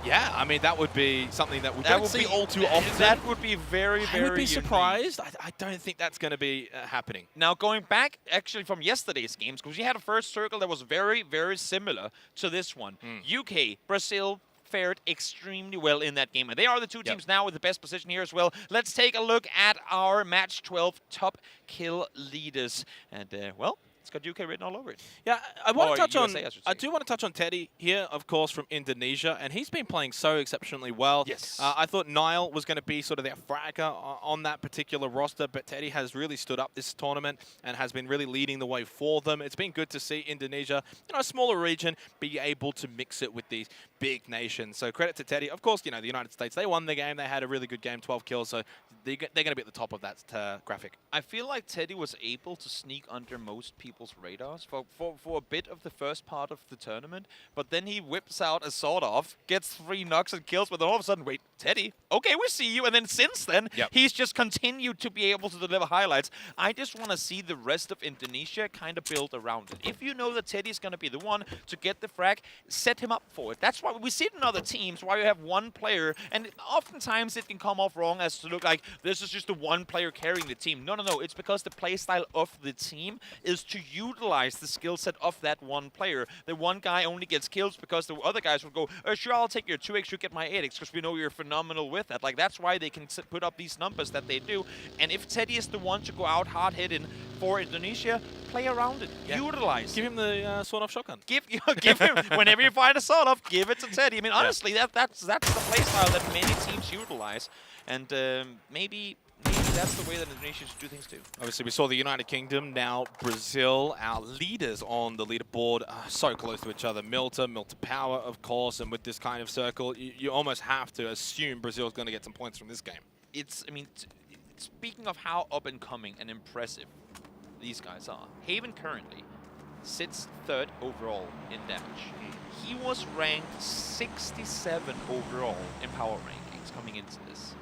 [SPEAKER 3] Yeah, I mean, that would be something that we don't see all too often.
[SPEAKER 20] That would be very, very
[SPEAKER 3] I would be
[SPEAKER 20] unique.
[SPEAKER 3] surprised. I don't think that's going to be happening.
[SPEAKER 20] Now, going back actually from yesterday's games, because we had a first circle that was very, very similar to this one. UK, Brazil fared extremely well in that game, and they are the two teams now with the best position here as well. Let's take a look at our match 12 top kill leaders. And, well, it's got UK written all over it.
[SPEAKER 3] Yeah, I want to touch on.
[SPEAKER 20] USA,
[SPEAKER 3] I do want to touch on Teddy here, of course, from Indonesia, and he's been playing so exceptionally well.
[SPEAKER 20] Yes.
[SPEAKER 3] I thought Niall was going to be sort of their fragger on that particular roster, but Teddy has really stood up this tournament and has been really leading the way for them. It's been good to see Indonesia, a smaller region, be able to mix it with these big nations. So credit to Teddy. Of course, the United States, they won the game. They had a really good game, 12 kills, so they're going to be at the top of that graphic.
[SPEAKER 20] I feel like Teddy was able to sneak under most people's radars for a bit of the first part of the tournament, but then he whips out a sawed-off, gets 3 knocks and kills, but then all of a sudden, wait, Teddy, okay, we see you, and then since then, he's just continued to be able to deliver highlights. I just want to see the rest of Indonesia kind of build around it. If you know that Teddy's going to be the one to get the frag, set him up for it. That's why we see it in other teams, why you have one player, and oftentimes it can come off wrong as to look like this is just the one player carrying the team. No, it's because the playstyle of the team is to utilize the skill set of that one player. The one guy only gets kills because the other guys will go, oh, sure, I'll take your 2x, you get my 8x, because we know you're phenomenal with that. Like, that's why they can put up these numbers that they do. And if Teddy is the one to go out hard-hitting for Indonesia, play around it. Utilize.
[SPEAKER 3] Give him the sawed-off shotgun.
[SPEAKER 20] Give him, whenever you find a sawed-off, give it to Teddy. I mean, honestly, that's the playstyle that many teams utilize. And maybe that's the way that Indonesia should do things too.
[SPEAKER 3] Obviously, we saw the United Kingdom, now Brazil, our leaders on the leaderboard, so close to each other. Milta Power, of course, and with this kind of circle, you almost have to assume Brazil's going to get some points from this game.
[SPEAKER 20] Speaking of how up-and-coming and impressive these guys are, Haven currently sits 3rd overall in damage. He was ranked 67 overall in power rankings coming into this.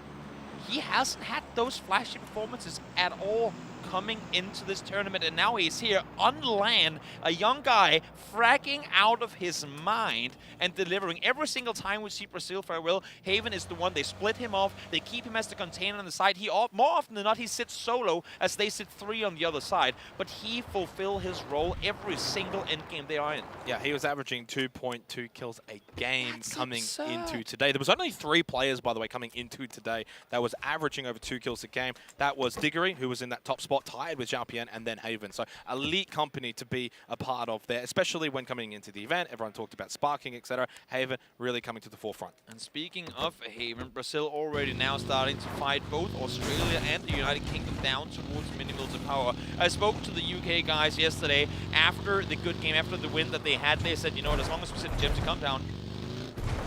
[SPEAKER 20] He hasn't had those flashy performances at all coming into this tournament, and now he's here on LAN, a young guy fragging out of his mind and delivering. Every single time we see Brazil fare well, Haven is the one. They split him off. They keep him as the container on the side. More often than not, he sits solo as they sit 3 on the other side, but he fulfill his role every single endgame they are in.
[SPEAKER 3] Yeah, he was averaging 2.2 kills a game coming into today. There was only 3 players, by the way, coming into today that was averaging over 2 kills a game. That was Diggory, who was in that top spot spot tied with Xiaopian and then Haven. So elite company to be a part of there, especially when coming into the event. Everyone talked about sparking, etc. Haven really coming to the forefront.
[SPEAKER 20] And speaking of Haven, Brazil already now starting to fight both Australia and the United Kingdom down towards mini-mills of power. I spoke to the UK guys yesterday after the good game, after the win that they had. They said, you know what, as long as we sit in Gem to come down,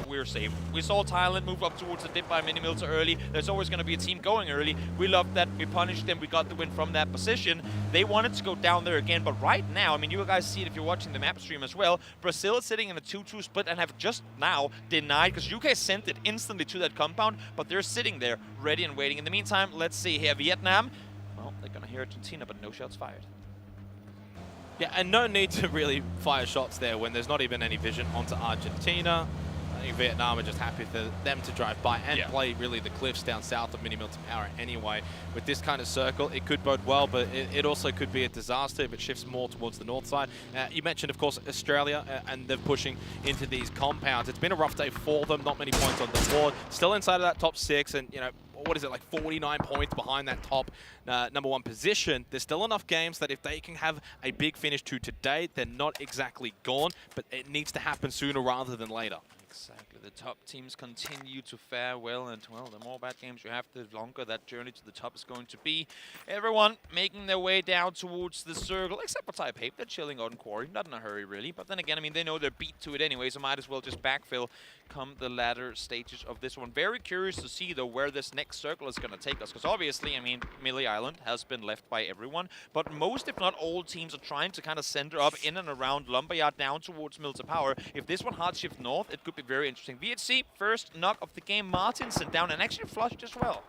[SPEAKER 20] we're safe. We saw Thailand move up towards the dip by mini-mills early. There's always going to be a team going early. We loved that. We punished them. We got the win from that position. They wanted to go down there again, but right now, I mean, you guys see it if you're watching the map stream as well. Brazil is sitting in a 2-2 split and have just now denied, because UK sent it instantly to that compound, but they're sitting there ready and waiting. In the meantime, let's see here. Vietnam, well, they're going to hear Argentina, but no shots fired.
[SPEAKER 3] Yeah, and no need to really fire shots there when there's not even any vision onto Argentina. I think Vietnam are just happy for them to drive by and play really the cliffs down south of mini-mill to power anyway. With this kind of circle, it could bode well, but it also could be a disaster if it shifts more towards the north side. You mentioned, of course, Australia, and they're pushing into these compounds. It's been a rough day for them, not many points on the board. Still inside of that top 6, and, you know, what is it, like 49 points behind that top #1 position. There's still enough games that if they can have a big finish to today, they're not exactly gone, but it needs to happen sooner rather than later.
[SPEAKER 20] Exactly. The top teams continue to fare well, and, well, the more bad games you have, the longer that journey to the top is going to be. Everyone making their way down towards the circle, except for Taipei. They're chilling on Quarry, not in a hurry, really. But then again, I mean, they know they're beat to it anyway, so might as well just backfill come the latter stages of this one. Very curious to see, though, where this next circle is going to take us, because obviously, I mean, Melee Island has been left by everyone, but most, if not all, teams are trying to kind of center up in and around Lumberyard down towards Mills of Power. If this one hard shift north, it could be very interesting. VHC, first knock of the game. Martinson down and actually flushed as well.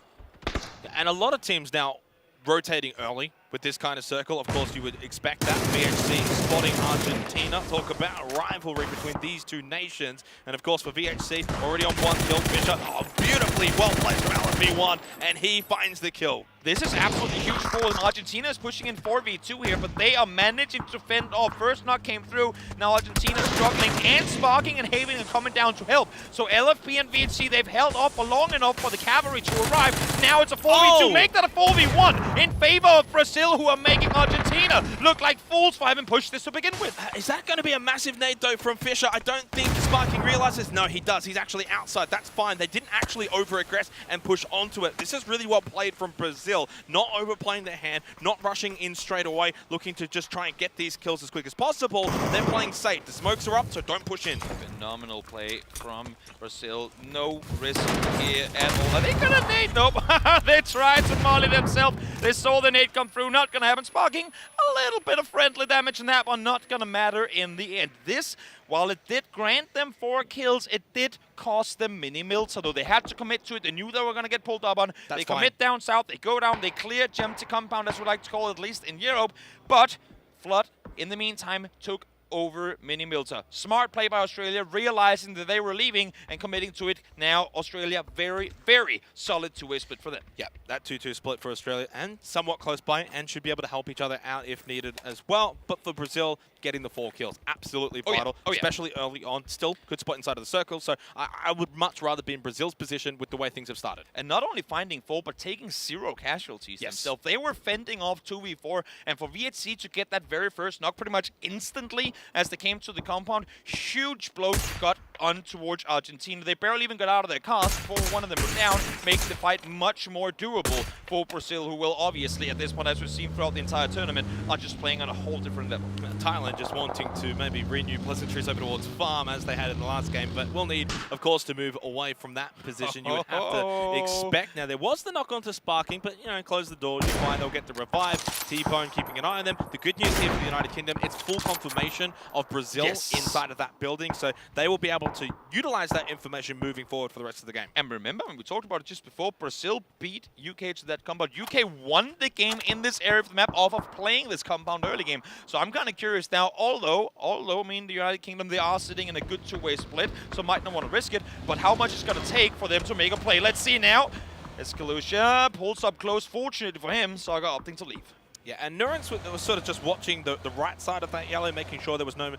[SPEAKER 3] And a lot of teams now rotating early with this kind of circle. Of course, you would expect that. VHC spotting Argentina. Talk about rivalry between these two nations. And of course, for VHC, already on 1 kill. Fisher, beautifully well placed from LFB1, and he finds the kill.
[SPEAKER 20] This is absolutely huge for them. Argentina is pushing in 4v2 here, but they are managing to fend off. First knock came through. Now Argentina struggling, and Sparking and Haven are coming down to help. So LFP and VHC, they've held off for long enough for the cavalry to arrive. Now it's a 4v2. Make that a 4v1 in favor of Brazil, who are making Argentina look like fools for having pushed this to begin with.
[SPEAKER 3] Is that going to be a massive nade, though, from Fisher? I don't think Sparking realizes. No, he does. He's actually outside. That's fine. They didn't actually over-aggress and push onto it. This is really well played from Brazil. Not overplaying their hand, not rushing in straight away, looking to just try and get these kills as quick as possible. They're playing safe. The smokes are up, so don't push in.
[SPEAKER 20] Phenomenal play from Brazil. No risk here at all. Are they gonna nade? Nope. They tried to molly themselves. They saw the nade come through. Not gonna happen. Sparking a little bit of friendly damage in that one. Not gonna matter in the end. This, while it did grant them 4 kills, it did cost them mini-mills, although they had to commit to it. They knew they were going to get pulled up on. They commit down south, they go down, they clear Gem-T compound, as we like to call it, at least in Europe. But Flood, in the meantime, took over mini-mills. Smart play by Australia, realizing that they were leaving and committing to it. Now Australia, very, very solid 2-way split for them.
[SPEAKER 3] Yeah, that 2-2 split for Australia, and somewhat close by, and should be able to help each other out if needed as well. But for Brazil, getting the 4 kills, absolutely vital, especially early on. Still, good spot inside of the circle, so I would much rather be in Brazil's position with the way things have started.
[SPEAKER 20] And not only finding 4, but taking 0 casualties themselves. They were fending off 2v4, and for VHC to get that very first knock pretty much instantly as they came to the compound, huge blow got on towards Argentina. They barely even got out of their cars before one of them were down, making the fight much more doable for Brazil, who will obviously, at this point, as we've seen throughout the entire tournament, are just playing on a whole different level.
[SPEAKER 3] Thailand just wanting to maybe renew pleasantries over towards Farm as they had in the last game, but we'll need, of course, to move away from that position. You would have to expect. Now, there was the knock onto Sparking, but, you know, close the door, you're fine, they'll get the revive. T-Bone keeping an eye on them. The good news here for the United Kingdom, it's full confirmation of Brazil inside of that building, so they will be able to utilize that information moving forward for the rest of the game.
[SPEAKER 20] And remember, when we talked about it just before, Brazil beat UK to that compound. UK won the game in this area of the map off of playing this compound early game. So I'm kind of curious now, although, I mean, the United Kingdom, they are sitting in a good 2-way split, so might not want to risk it, but how much it's going to take for them to make a play? Let's see now. Escalucia pulls up close, fortunately for him, Saga opting to leave.
[SPEAKER 3] Yeah, and Nurance was sort of just watching the right side of that yellow, making sure there was no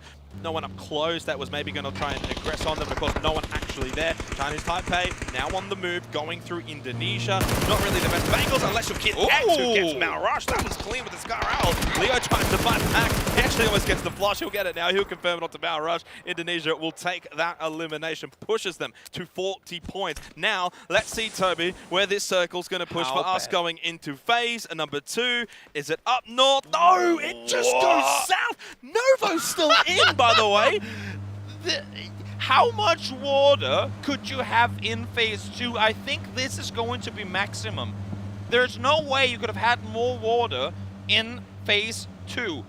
[SPEAKER 3] one up close that was maybe going to try and aggress on them. Of course, no one actually there. Chinese Taipei now on the move, going through Indonesia. Not really the best of angles unless you're Kid X who gets Malrush. That was clean with the Scar Owl. Leo trying to fight back. He actually almost gets the flush. He'll get it now. He'll confirm it onto Malrush. Indonesia will take that elimination, pushes them to 40 points. Now, let's see, Toby, where this circle's going to push for us going into phase. And number 2, is it up north? No, it just goes south. Novo's still in, by the way.
[SPEAKER 20] How much water could you have in phase 2? I think this is going to be maximum. There's no way you could have had more water in phase 2.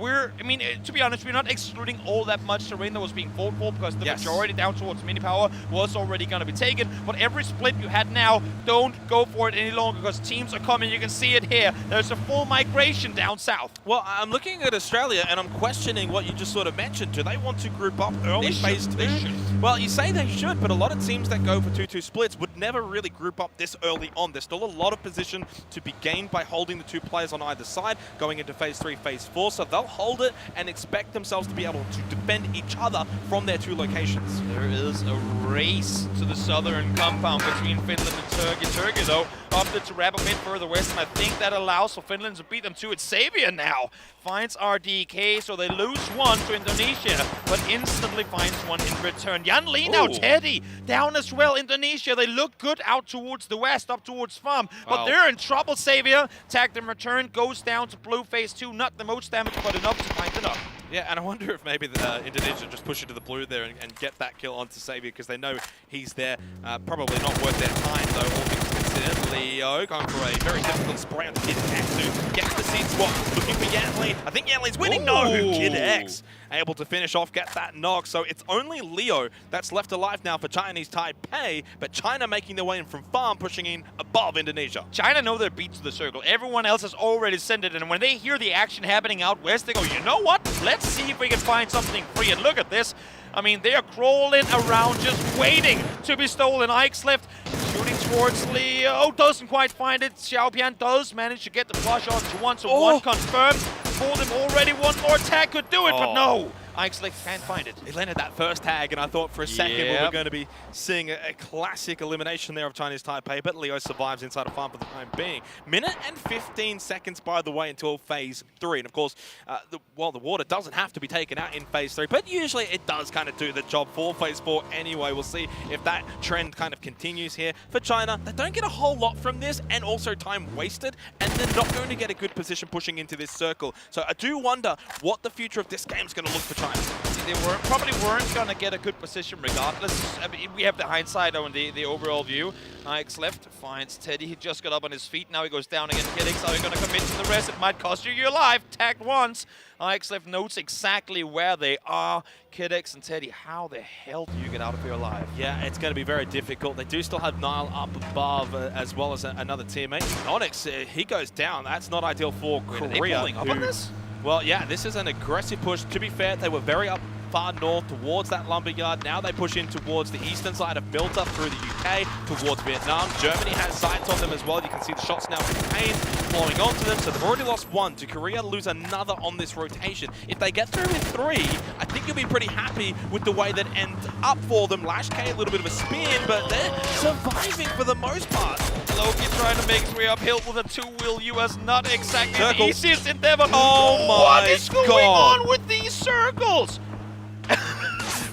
[SPEAKER 20] I mean, to be honest, we're not excluding all that much terrain that was being fought for because the majority down towards mini power was already going to be taken. But every split you had now, don't go for it any longer because teams are coming. You can see it here. There's a full migration down south.
[SPEAKER 3] Well, I'm looking at Australia and I'm questioning what you just sort of mentioned. Do they want to group up early phase 2?
[SPEAKER 20] They should.
[SPEAKER 3] Well, you say they should, but a lot of teams that go for 2-2 splits would never really group up this early on. There's still a lot of position to be gained by holding the 2 players on either side going into phase 3, phase 4. So they'll hold it and expect themselves to be able to defend each other from their 2 locations.
[SPEAKER 20] There is a race to the southern compound between Finland and Turkey. Turkey, though, opted to wrap a bit further west, and I think that allows for Finland to beat them to it. Xavier now finds RDK, so they lose 1 to Indonesia, but instantly finds 1 in return. Yan Li now, Teddy, down as well. Indonesia, they look good out towards the west, up towards farm, but they're in trouble. Xavier, tagged in return, goes down to blue phase 2. Not the most damage, but enough to find the knock.
[SPEAKER 3] Yeah, and I wonder if maybe the Indonesia just push it to the blue there and get that kill onto Xavier because they know he's there. Probably not worth their time, though, all things considered. Leo going for a very difficult spray on Kid X to get the seed swap. Looking for Yanli. I think Yanli's winning. No, Kid X able to finish off, get that knock. So it's only Leo that's left alive now for Chinese Taipei, but China making their way in from farm, pushing in above Indonesia.
[SPEAKER 20] China know their beat to the circle. Everyone else has already sent it, and when they hear the action happening out west, they go, you know what? Let's see if we can find something free. And look at this. I mean, they are crawling around, just waiting to be stolen. Ike's left, shooting towards Leo. Doesn't quite find it. Xiaopian does manage to get the flush on to 1, so 1 confirmed. For them already, 1 more tag could do it, but no. Ike's left can't find it.
[SPEAKER 3] He landed that first tag, and I thought for a second we were going to be seeing a classic elimination there of Chinese Taipei, but Leo survives inside a farm for the time being. Minute and 15 seconds, by the way, until phase 3. And of course, the water doesn't have to be taken out in phase 3, but usually it does kind of do the job for phase 4 anyway. We'll see if that trend kind of continues here. For China, they don't get a whole lot from this, and also time wasted, and they're not going to get a good position pushing into this circle. So I do wonder what the future of this game is going to look for China.
[SPEAKER 20] They probably weren't going to get a good position regardless. I mean, we have the hindsight on the overall view. Ike's left finds Teddy. He just got up on his feet. Now he goes down again. Kidix, are you going to commit to the rest? It might cost you your life. Tagged once. Ike's left notes exactly where they are. Kidix and Teddy, how the hell do you get out of here alive?
[SPEAKER 3] Yeah, it's going to be very difficult. They do still have Nile up above as well as another teammate. Onyx, he goes down. That's not ideal for Korea.
[SPEAKER 20] Are they pulling up on this?
[SPEAKER 3] Well, yeah, this is an aggressive push. To be fair, they were very up far north towards that lumberyard. Now they push in towards the eastern side of Milta through the UK, towards Vietnam. Germany has sights on them as well. You can see the shots now contained, flowing onto them. So they've already lost 1 to Korea, lose another on this rotation. If they get through with 3, I think you'll be pretty happy with the way that ends up for them. Lash K, a little bit of a spin, but they're surviving for the most part.
[SPEAKER 20] Loki trying to make his way uphill with a 2-wheel US, not exactly
[SPEAKER 3] Circle.
[SPEAKER 20] the easiest endeavor.
[SPEAKER 3] Oh my
[SPEAKER 20] What is going
[SPEAKER 3] God.
[SPEAKER 20] on with these circles?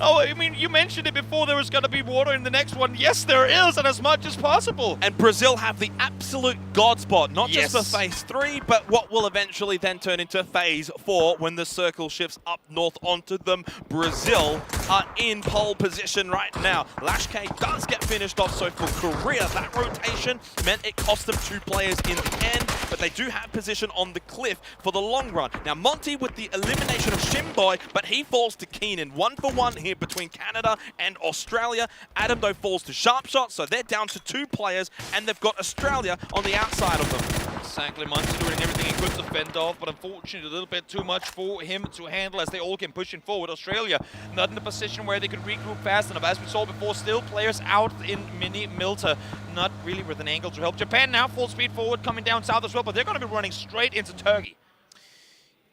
[SPEAKER 20] Oh, I mean, you mentioned it before there was going to be water in the next one. Yes, there is, and as much as possible.
[SPEAKER 3] And Brazil have the absolute god spot, not just for phase 3, but what will eventually then turn into phase 4 when the circle shifts up north onto them. Brazil are in pole position right now. Lash K does get finished off, so for Korea, that rotation meant it cost them 2 players in the end, but they do have position on the cliff for the long run. Now, Monty with the elimination of Shimboy, but he falls to Keenan. 1-for-1 here between Canada and Australia. Adam, though, falls to Sharpshot, so they're down to 2 players, and they've got Australia on the outside of them.
[SPEAKER 20] Exactly, Monty doing everything he could to fend off, but unfortunately a little bit too much for him to handle as they all came pushing forward. Australia not in a position where they could regroup fast enough. As we saw before, still players out in mini Milta, not really with an angle to help. Japan now full speed forward, coming down south as well, but they're going to be running straight into Turkey.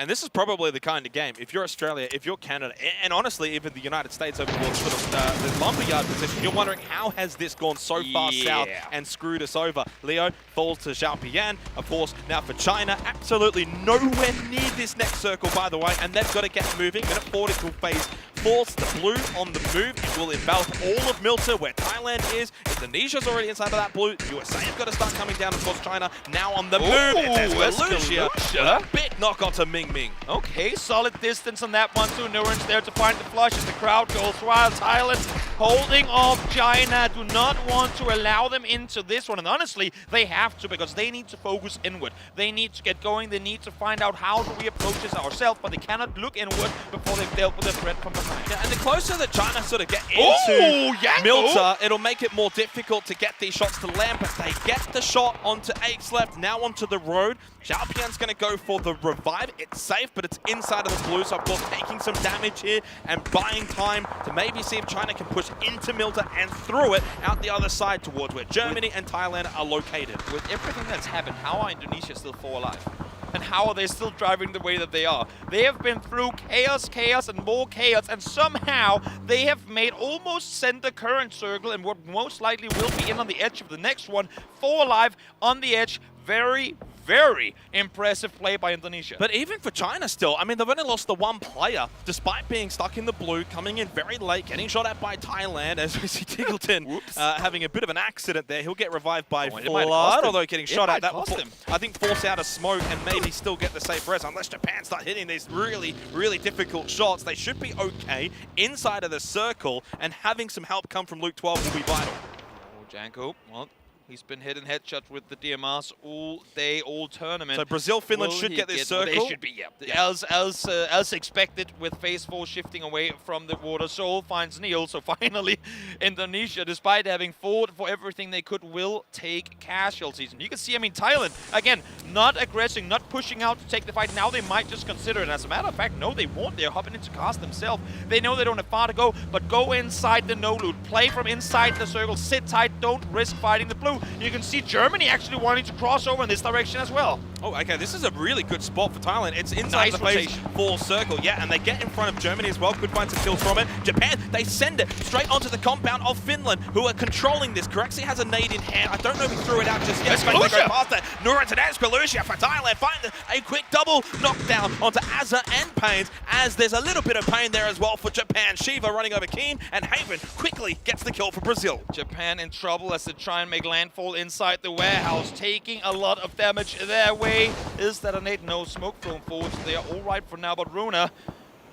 [SPEAKER 3] And this is probably the kind of game, if you're Australia, if you're Canada, and honestly, even the United States over towards sort of the lumberyard position, you're wondering how has this gone so far south and screwed us over. Leo falls to Xiao Pian. Of course, now for China, absolutely nowhere near this next circle, by the way, and they've got to get moving. Minute 40 till phase 4. The blue on the move. It will envelop all of Milta, where Thailand is. Indonesia's already inside of that blue. USA have got to start coming down. Of course, China now on the move. It's Escalucia. Big knock onto Ming Ming.
[SPEAKER 20] Okay, solid distance on that one too. Noran's there to find the flush as the crowd goes wild. Thailand holding off China. Do not want to allow them into this one. And honestly, they have to, because they need to focus inward. They need to get going. They need to find out how do we approach this ourselves, but they cannot look inward before they've dealt with the threat from behind.
[SPEAKER 3] Yeah, and the closer that China sort of get into Milta, it'll make it more difficult to get these shots to land, but they get the shot onto Left, now onto the road. Xiao Pian's going to go for the revive. It's safe, but it's inside of the blue, so of course taking some damage here and buying time to maybe see if China can push into Milta and through it out the other side towards where Germany and Thailand are located.
[SPEAKER 20] With everything that's happened, how are Indonesia still 4 alive? And how are they still driving the way that they are? They have been through chaos, and more chaos, and somehow they have made almost center current circle and what most likely will be in on the edge of the next one. 4 alive on the edge. Very, very impressive play by Indonesia.
[SPEAKER 3] But even for China still, I mean, they've only lost the 1 player, despite being stuck in the blue, coming in very late, getting shot at by Thailand, as we see Tiggleton having a bit of an accident there. He'll get revived by Flood, although getting shot at. That will, I think, force out a smoke and maybe still get the safe res, unless Japan start hitting these really, really difficult shots. They should be okay inside of the circle, and having some help come from Luke 12 will be vital.
[SPEAKER 20] Oh, Janko, well, he's been hitting headshots with the DMRs all day, all tournament.
[SPEAKER 3] So Brazil, Finland should get this circle.
[SPEAKER 20] They should be, As expected, with phase 4 shifting away from the water. Seoul finds Neil, so finally Indonesia, despite having fought for everything they could, will take casualties. And you can see, I mean, Thailand, again, not aggressing, not pushing out to take the fight. Now they might just consider it. As a matter of fact, no, they won't. They're hopping into cast themselves. They know they don't have far to go, but go inside the no-loot. Play from inside the circle. Sit tight. Don't risk fighting the blue. You can see Germany actually wanting to cross over in this direction as well.
[SPEAKER 3] Oh, okay, this is a really good spot for Thailand. It's inside the phase 4 circle, yeah, and they get in front of Germany as well. Could find some kills from it. Japan, they send it straight onto the compound of Finland, who are controlling this. Corexi has a nade in hand. I don't know if he threw it out just yet. They go past that. Nuran to Escalucia for Thailand. Find a quick double knockdown onto Azza and Pains, as there's a little bit of pain there as well for Japan. Shiva running over Keen, and Haven quickly gets the kill for Brazil.
[SPEAKER 20] Japan in trouble as they try and make landfall inside the warehouse, taking a lot of damage their way. Is that a nade? No smoke thrown forward. They are all right for now, but Runa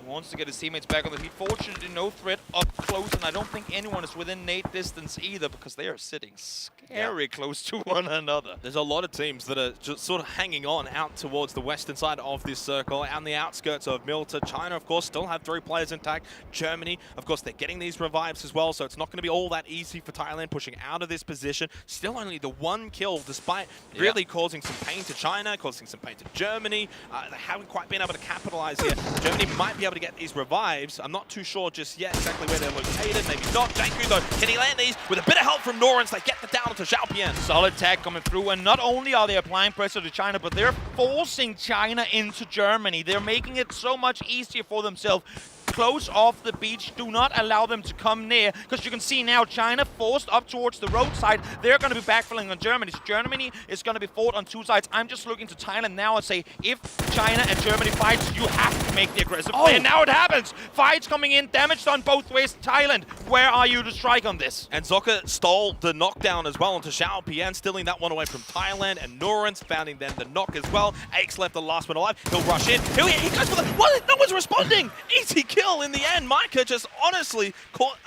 [SPEAKER 20] wants to get his teammates back on the feet. Fortunately, no threat up close, and I don't think anyone is within nade distance either, because they are sitting scary close to one another.
[SPEAKER 3] There's a lot of teams that are just sort of hanging on out towards the western side of this circle, on the outskirts of Milta. China, of course, still have 3 players intact. Germany, of course, they're getting these revives as well, so it's not going to be all that easy for Thailand pushing out of this position. Still only the 1 kill, despite really causing some pain to China, causing some pain to Germany. They haven't quite been able to capitalize here. Germany might be able to get these revives. I'm not too sure just yet exactly where they're located. Maybe not. Janku, though, can he land these? With a bit of help from Norans, they get the down to Xiao Pian.
[SPEAKER 20] Solid tag coming through, and not only are they applying pressure to China, but they're forcing China into Germany. They're making it so much easier for themselves. Close off the beach, do not allow them to come near, because you can see now China forced up towards the roadside. They're going to be backfilling on Germany. So Germany is going to be fought on 2 sides. I'm just looking to Thailand now and say, if China and Germany fights, you have to make the aggressive play. And now it happens. Fights coming in, damage done both ways. Thailand, where are you to strike on this?
[SPEAKER 3] And Zoka stole the knockdown as well onto Xiao Pian, stealing that one away from Thailand, and Norans founding then the knock as well. Aix left the last one alive. He'll rush in. He goes for the... What? No one's responding! Easy kill in the end. Micah just honestly caught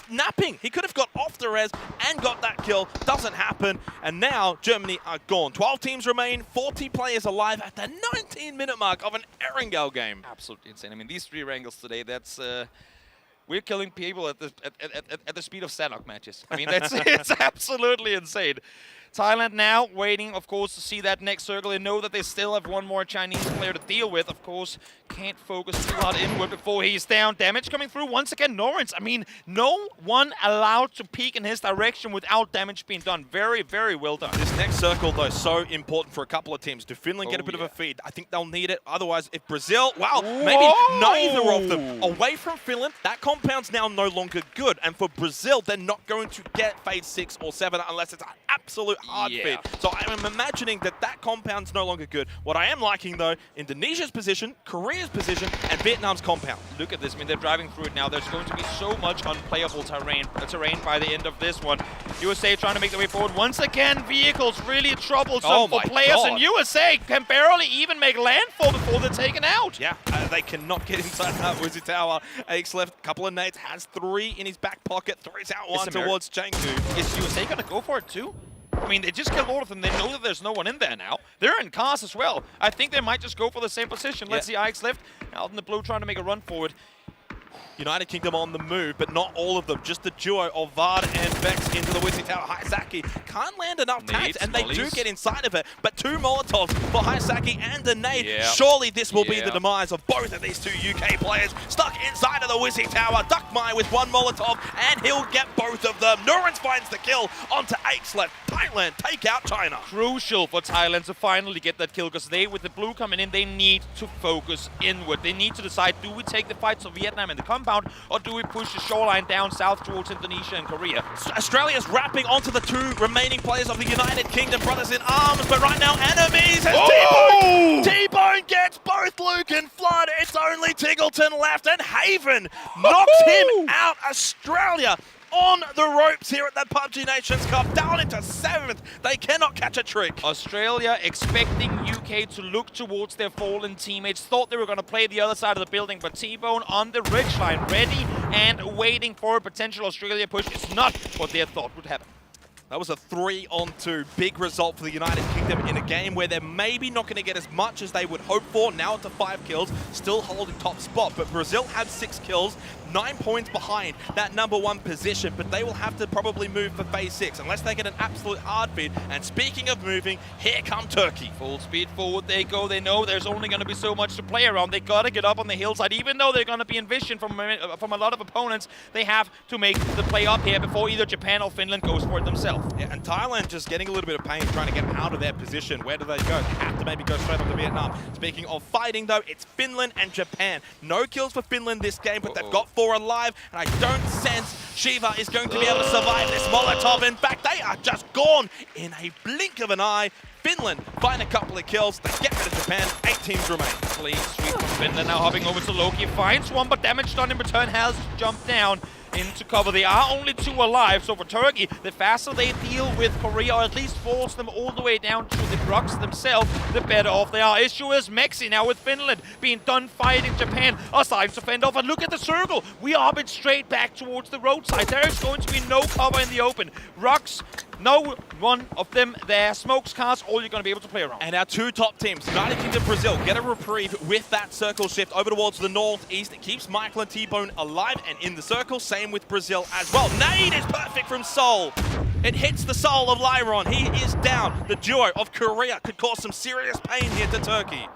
[SPEAKER 3] napping. He could have got off the res and got that kill. Doesn't happen. And now Germany are gone. 12 teams remain, 40 players alive at the 19-minute mark of an Erangel game.
[SPEAKER 20] Absolutely insane. I mean, these 3 wrangles today, that's... we're killing people at the speed of Sanok matches. I mean, that's it's absolutely insane. Thailand now waiting, of course, to see that next circle. They know that they still have one more Chinese player to deal with. Of course, can't focus too hard inward before he's down. Damage coming through once again. Norrens, I mean, no one allowed to peek in his direction without damage being done. Very, very well done.
[SPEAKER 3] This next circle, though, so important for a couple of teams. Do Finland get a bit of a feed? I think they'll need it. Otherwise, if Brazil, wow, maybe neither of them. Away from Finland, that compound's now no longer good. And for Brazil, they're not going to get phase 6 or 7 unless it's an absolute hard feed. So I'm imagining that that compound's no longer good. What I am liking, though, Indonesia's position, Korea's position, and Vietnam's compound.
[SPEAKER 20] Look at this. I mean, they're driving through it now. There's going to be so much unplayable terrain by the end of this one. USA trying to make their way forward. Once again, vehicles really troublesome for players, and USA can barely even make landfall before they're taken out.
[SPEAKER 3] Yeah, they cannot get inside that Wizzy Tower. Aches left, couple of nades, has 3 in his back pocket, throws out 1 towards Chengdu.
[SPEAKER 20] Is USA going to go for it too? I mean, they just killed all of them. They know that there's no one in there now. They're in cars as well. I think they might just go for the same position. Let's see Ike's left. Out in the blue trying to make a run forward.
[SPEAKER 3] United Kingdom on the move, but not all of them. Just the duo of Vard and Vex into the Wizzy Tower. Hayasaki can't land enough tags, and they do get inside of it. But 2 Molotovs for Hayasaki and a nade. Surely this will be the demise of both of these 2 UK players. Stuck inside of the Wizzy Tower. Duckmai with 1 Molotov, and he'll get both of them. Norrens finds the kill onto Aches left. Thailand take out China.
[SPEAKER 20] Crucial for Thailand to finally get that kill, because they, with the blue coming in, they need to focus inward. They need to decide, do we take the fight to Vietnam in the compound, or do we push the shoreline down south towards Indonesia and Korea?
[SPEAKER 3] Australia's wrapping onto the 2 remaining players of the United Kingdom, brothers in arms, but right now enemies as T-Bone gets both Luke and Flood. It's only Tiggleton left, and Haven knocks him out. Australia on the ropes here at the PUBG Nations Cup, down into 7th. They cannot catch a trick.
[SPEAKER 20] Australia expecting UK to look towards their fallen teammates, thought they were going to play the other side of the building, but T-Bone on the ridgeline, ready and waiting for a potential Australia push. It's not what they thought would happen.
[SPEAKER 3] That was a 3-on-2. Big result for the United Kingdom in a game where they're maybe not going to get as much as they would hope for. Now up to 5 kills, still holding top spot. But Brazil have 6 kills, 9 points behind that #1 position. But they will have to probably move for phase 6 unless they get an absolute hard feed. And speaking of moving, here come Turkey.
[SPEAKER 20] Full speed forward they go. They know there's only going to be so much to play around. They got to get up on the hillside. Even though they're going to be envisioned from a lot of opponents, they have to make the play up here before either Japan or Finland goes for it themselves.
[SPEAKER 3] Yeah, and Thailand just getting a little bit of pain trying to get out of their position. Where do they go? They have to maybe go straight on to Vietnam. Speaking of fighting, though, it's Finland and Japan. No kills for Finland this game, but they've got 4 alive, and I don't sense Shiva is going to be able to survive this Molotov. In fact, they are just gone in a blink of an eye. Finland find a couple of kills. They get rid of Japan. 8 teams remain.
[SPEAKER 20] Clean sweep from Finland. Now hopping over to Loki. Finds one, but damage done in return. Has jumped down into cover. They are only 2 alive, so for Turkey, the faster they deal with Korea, or at least force them all the way down to the rocks themselves, the better off they are. Issue is Mexi now with Finland being done fighting Japan, are starting to fend off, and look at the circle. We are headed straight back towards the roadside. There is going to be no cover in the open. Rocks, no one of them there. Smokes, cars, all you're going to be able to play around.
[SPEAKER 3] And our 2 top teams, United Kingdom, Brazil, get a reprieve with that circle shift over towards the northeast. It keeps Michael and T-Bone alive and in the circle. Same with Brazil as well. Nade is perfect from Seoul. It hits the soul of Lyron. He is down. The duo of Korea could cause some serious pain here to Turkey.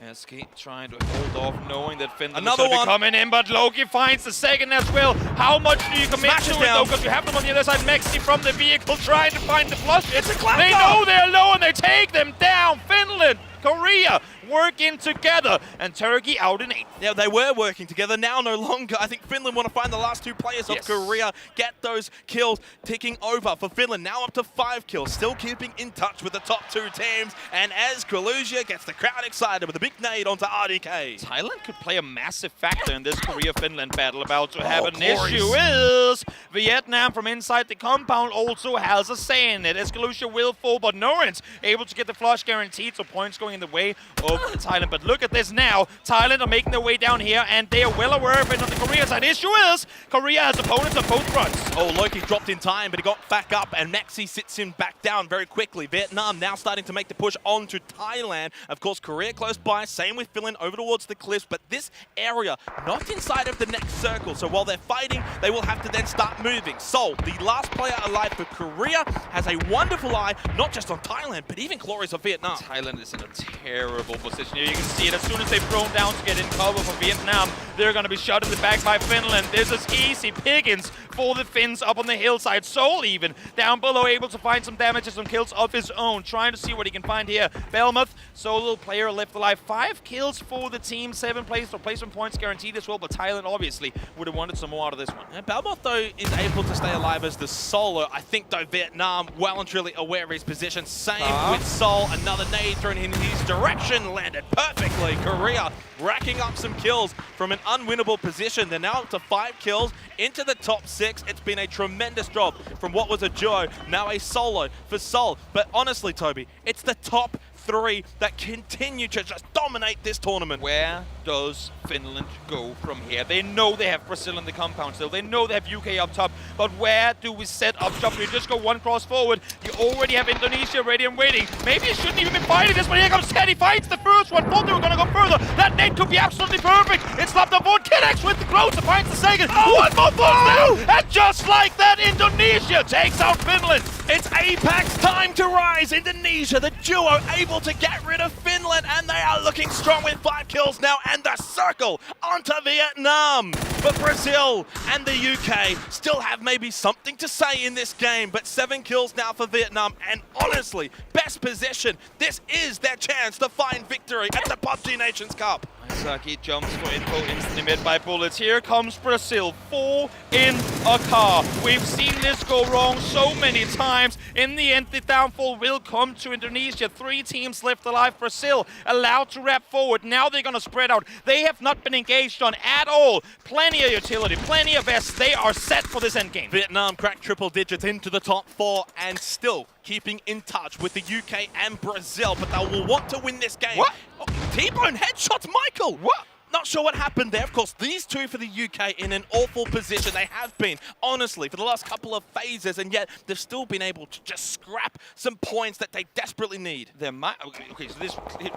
[SPEAKER 20] Eski trying to hold off, knowing that Finland is going to be coming in, but Loki finds the second as well. How much do you commit to it, though? Because you have them on the other side. Mexi from the vehicle trying to find the flush.
[SPEAKER 3] It's a clap.
[SPEAKER 20] They know they're low, and they take them down. Finland, Korea working together, and Turkey out in 8.
[SPEAKER 3] Yeah, they were working together, now no longer. I think Finland want to find the last 2 players of Korea, get those kills ticking over for Finland, now up to 5 kills, still keeping in touch with the top 2 teams, and as Kalusia gets the crowd excited with a big nade onto RDK.
[SPEAKER 20] Thailand could play a massive factor in this Korea-Finland battle about to happen. Issue is Vietnam from inside the compound also has a say in it. As Kalusia will fall, but Norrens able to get the flush guaranteed, so points going in the way of go for Thailand. But look at this now. Thailand are making their way down here, and they are well aware of it on the Korea side. Issue is, Korea has opponents on both fronts.
[SPEAKER 3] Oh, Loki dropped in time, but he got back up, and Maxi sits him back down very quickly. Vietnam now starting to make the push on to Thailand. Of course, Korea close by, same with Finland over towards the cliffs, but this area not inside of the next circle. So while they're fighting, they will have to then start moving. Sol, the last player alive for Korea, has a wonderful eye, not just on Thailand, but even glorious of Vietnam.
[SPEAKER 20] Thailand is in a terrible position here. You can see it as soon as they've thrown down to get in cover for Vietnam, they're going to be shot in the back by Finland. This is easy pickings for the Finns up on the hillside. Sol even down below, able to find some damage and some kills of his own, trying to see what he can find here. Belmuth, solo player left alive. 5 kills for the team, 7 replacement points guaranteed as well, but Thailand obviously would have wanted some more out of this one.
[SPEAKER 3] And Belmuth, though, is able to stay alive as the solo. I think, though, Vietnam well and truly aware of his position. Same with Sol. Another nade thrown in his direction, landed perfectly. Korea racking up some kills from an unwinnable position. They're now up to 5 kills into the top 6. It's been a tremendous job from what was a duo, now a solo for Sol. But honestly, Toby, it's the top 3 that continue to just dominate this tournament.
[SPEAKER 20] Where does Finland go from here? They know they have Brazil in the compound still. They know they have UK up top. But where do we set up shop? You just go one cross forward. You already have Indonesia ready and waiting. Maybe it shouldn't even be fighting this, but here comes Teddy. Fights the first one. Thought they were going to go further. That nade could be absolutely perfect. It's slapped on board. Kidex with the closer. Finds the second. One more down. And just like that, Indonesia takes out Finland.
[SPEAKER 3] It's Apex time to rise. Indonesia, the duo, able to get rid of Finland, and they are looking strong with 5 kills now, and the circle onto Vietnam. But Brazil and the UK still have maybe something to say in this game, but 7 kills now for Vietnam, and honestly, best position. This is their chance to find victory at the PUBG Nations Cup.
[SPEAKER 20] Saki jumps for info, instantly met by bullets. Here comes Brazil, 4 in a car. We've seen this go wrong so many times. In the end, the downfall will come to Indonesia. 3 teams left alive. Brazil allowed to wrap forward. Now they're going to spread out. They have not been engaged on at all. Plenty of utility, plenty of S. They are set for this endgame.
[SPEAKER 3] Vietnam cracked triple digits into the top 4 and still keeping in touch with the UK and Brazil, but they will want to win this game.
[SPEAKER 20] What?
[SPEAKER 3] Oh, T-Bone headshots Michael.
[SPEAKER 20] What?
[SPEAKER 3] Not sure what happened there. Of course, these two for the UK in an awful position. They have been, honestly, for the last couple of phases, and yet they've still been able to just scrap some points that they desperately need.
[SPEAKER 20] There might, okay, so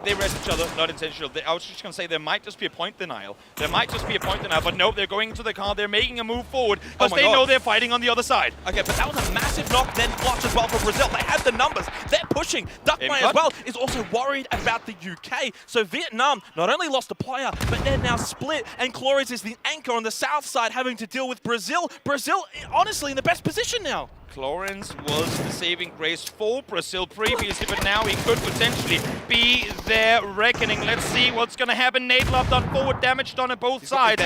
[SPEAKER 20] they rest each other, not intentional. I was just going to say there might just be a point denial. There might just be a point denial, but no, they're going into the car. They're making a move forward because they know they're fighting on the other side.
[SPEAKER 3] Okay, but that was a massive knock, then flush as well for Brazil. They have the numbers. They're pushing. Duckmay as well is also worried about the UK. So Vietnam not only lost a player, but they're now split, and Clores is the anchor on the south side having to deal with Brazil. Brazil, honestly, in the best position now.
[SPEAKER 20] Clarence was the saving grace for Brazil previously, but now he could potentially be their reckoning. Let's see what's going to happen. Nade Love done forward damage done on both sides.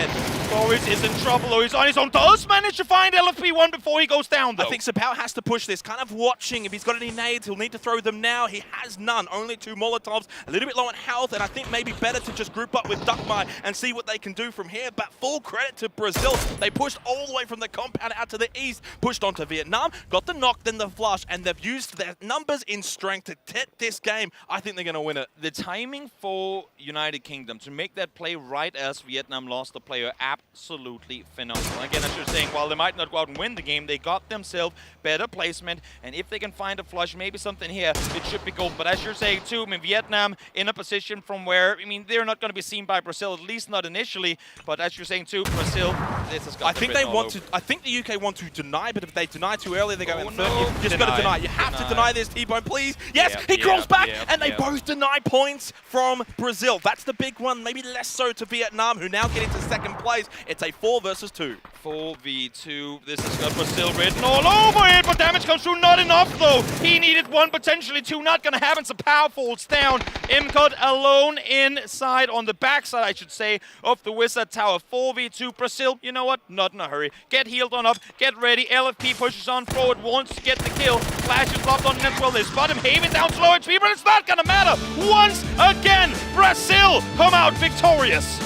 [SPEAKER 20] Flores is in trouble, though. He's on his own. Does manage to find LFP1 before he goes down, though.
[SPEAKER 3] I think Sabao has to push this, kind of watching. If he's got any nades, he'll need to throw them now. He has none. Only 2 Molotovs, a little bit low on health, and I think maybe better to just group up with Duckmai and see what they can do from here. But full credit to Brazil. They pushed all the way from the compound out to the east, pushed onto Vietnam, got the knock, then the flush, and they've used their numbers in strength to tip this game. I think they're going to win it.
[SPEAKER 20] The timing for United Kingdom to make that play right as Vietnam lost the player, absolutely phenomenal. Again, as you're saying, while they might not go out and win the game, they got themselves better placement, and if they can find a flush, maybe something here, it should be gold. But as you're saying too, I mean, Vietnam in a position from where, I mean, they're not going to be seen by Brazil, at least not initially, but as you're saying too, Brazil, this has got
[SPEAKER 3] I think they want to, I think the UK want to deny, but if they deny too early, they go in third. You've just got to deny. You have to deny this, T-Bone, please. Yes, he crawls back, and they both deny points from Brazil. That's the big one, maybe less so to Vietnam, who now get into second place. It's a 4 versus 2.
[SPEAKER 20] 4v2. This has got Brazil written all over it, but damage comes through. Not enough, though. He needed 1, potentially 2. Not going to happen. So power falls down. Imcod alone inside, on the backside, I should say, of the Wizard Tower. 4v2. Brazil, you know what? Not in a hurry. Get healed on up. Get ready. LFP pushes on forward. Wants to get the kill. Flash is locked on him as well. They spot him. Haven down slow HP, but it's not going to matter. Once again, Brazil come out victorious.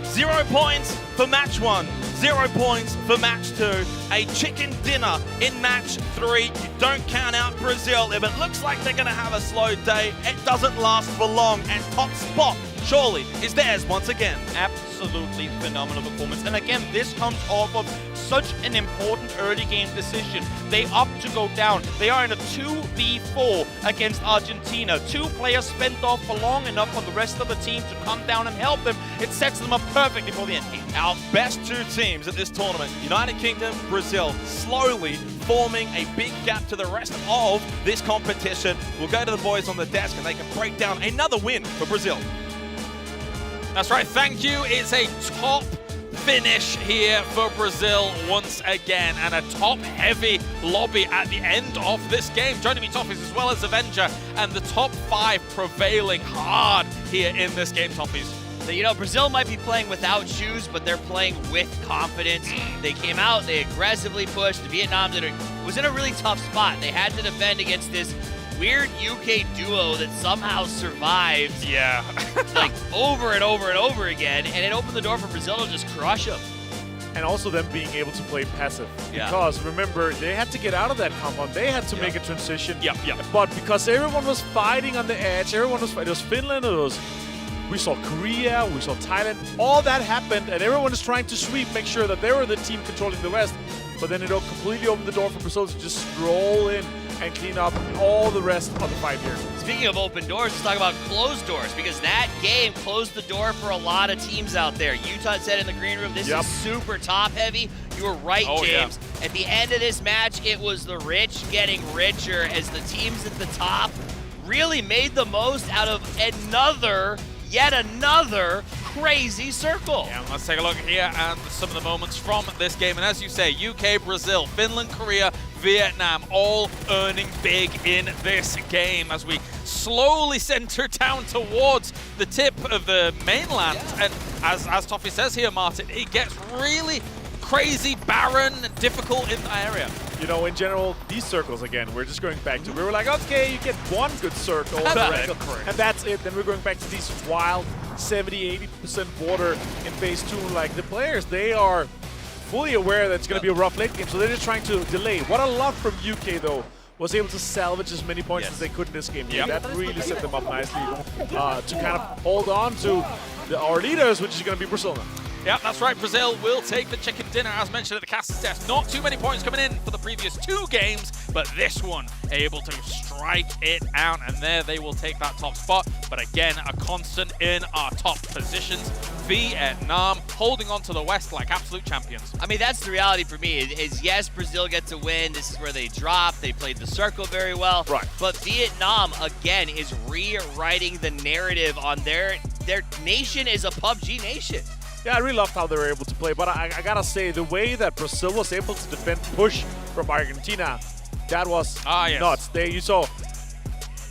[SPEAKER 3] 0 points for match 1. 0 points for match 2. A chicken dinner in match 3. You don't count out Brazil. If it looks like they're going to have a slow day, it doesn't last for long. And top spot, surely, is theirs once again.
[SPEAKER 20] Absolutely phenomenal performance. And again, this comes off of such an important early game decision. They opt to go down. They are in a 2v4 against Argentina. 2 players spent off for long enough for the rest of the team to come down and help them. It sets them up perfectly for the end game.
[SPEAKER 3] Our best 2 teams at this tournament, United Kingdom, Brazil, slowly forming a big gap to the rest of this competition. We'll go to the boys on the desk and they can break down another win for Brazil.
[SPEAKER 1] That's right, thank you. It's a top finish here for Brazil once again, and a top-heavy lobby at the end of this game. Joining me, Toffees, as well as Avenger, and the top 5 prevailing hard here in this game, Toffees.
[SPEAKER 9] So, you know, Brazil might be playing without shoes, but they're playing with confidence. They came out, they aggressively pushed. Vietnam was in a really tough spot. They had to defend against this weird UK duo that somehow survived.
[SPEAKER 1] Yeah.
[SPEAKER 9] like over and over and over again, and it opened the door for Brazil to just crush them.
[SPEAKER 10] And also them being able to play passive.
[SPEAKER 9] Yeah.
[SPEAKER 10] Because remember, they had to get out of that compound. They had to make a transition.
[SPEAKER 1] Yeah.
[SPEAKER 10] But because everyone was fighting on the edge, everyone was fighting. It was Finland, we saw Korea, we saw Thailand. All that happened, and everyone is trying to sweep, make sure that they were the team controlling the West. But then it completely opened the door for Brazil to just stroll in and clean up all the rest of the fight here.
[SPEAKER 9] Speaking of open doors, let's talk about closed doors, because that game closed the door for a lot of teams out there. Utah said in the green room, this is super top heavy. You were right, James. At the end of this match, it was the rich getting richer as the teams at the top really made the most out of yet another crazy circle.
[SPEAKER 1] Yeah, let's take a look here at some of the moments from this game. And as you say, UK, Brazil, Finland, Korea, Vietnam, all earning big in this game as we slowly center down towards the tip of the mainland. And as Toffee says here, Martin, it gets really crazy, barren, and difficult in the area.
[SPEAKER 10] You know, in general, these circles, again, we're just going back to, we were like, okay, you get one good circle, and that's it. Then we're going back to these wild 70-80% water in phase 2. Like, the players, they are fully aware that it's going to be a rough late game, so they're just trying to delay. What I love from UK, though, was able to salvage as many points as they could in this game. That really set them up nicely to kind of hold on to our leaders, which is going to be Brazil now.
[SPEAKER 1] Yeah, that's right. Brazil will take the chicken dinner, as mentioned at the caster's desk. Not too many points coming in for the previous 2 games, but this one able to strike it out, and there they will take that top spot. But again, a constant in our top positions. Vietnam holding on to the West like absolute champions.
[SPEAKER 9] I mean, that's the reality for me, is yes, Brazil gets a win. This is where they dropped. They played the circle very well.
[SPEAKER 10] Right.
[SPEAKER 9] But Vietnam, again, is rewriting the narrative on their nation is a PUBG nation.
[SPEAKER 10] Yeah, I really loved how they were able to play, but I gotta say, the way that Brazil was able to defend push from Argentina, that was nuts. You saw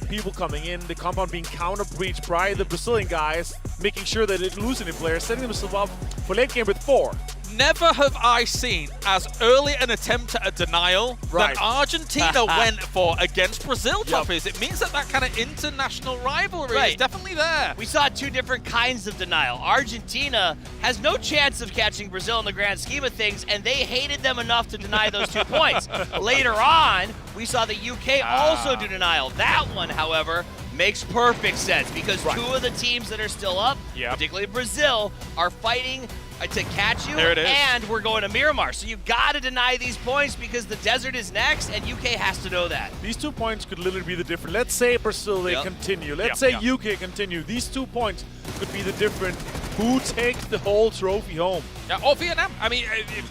[SPEAKER 10] people coming in, the compound being counter-breached by the Brazilian guys, making sure that they didn't lose any players, setting themselves up for late game with 4.
[SPEAKER 1] Never have I seen as early an attempt at a denial that Argentina went for against Brazil, Toffees. It means that kind of international rivalry is definitely there.
[SPEAKER 9] We saw 2 different kinds of denial. Argentina has no chance of catching Brazil in the grand scheme of things, and they hated them enough to deny those 2 points. Later on, we saw the UK also do denial. That one, however, makes perfect sense because 2 of the teams that are still up, particularly Brazil, are fighting to catch you, and we're going to Miramar. So you got to deny these points because the desert is next, and UK has to know that.
[SPEAKER 10] These 2 points could literally be the difference. Let's say Brazil, they continue. Let's say UK continue. These 2 points could be the difference. Who takes the whole trophy home?
[SPEAKER 1] Yeah, or Vietnam. I mean,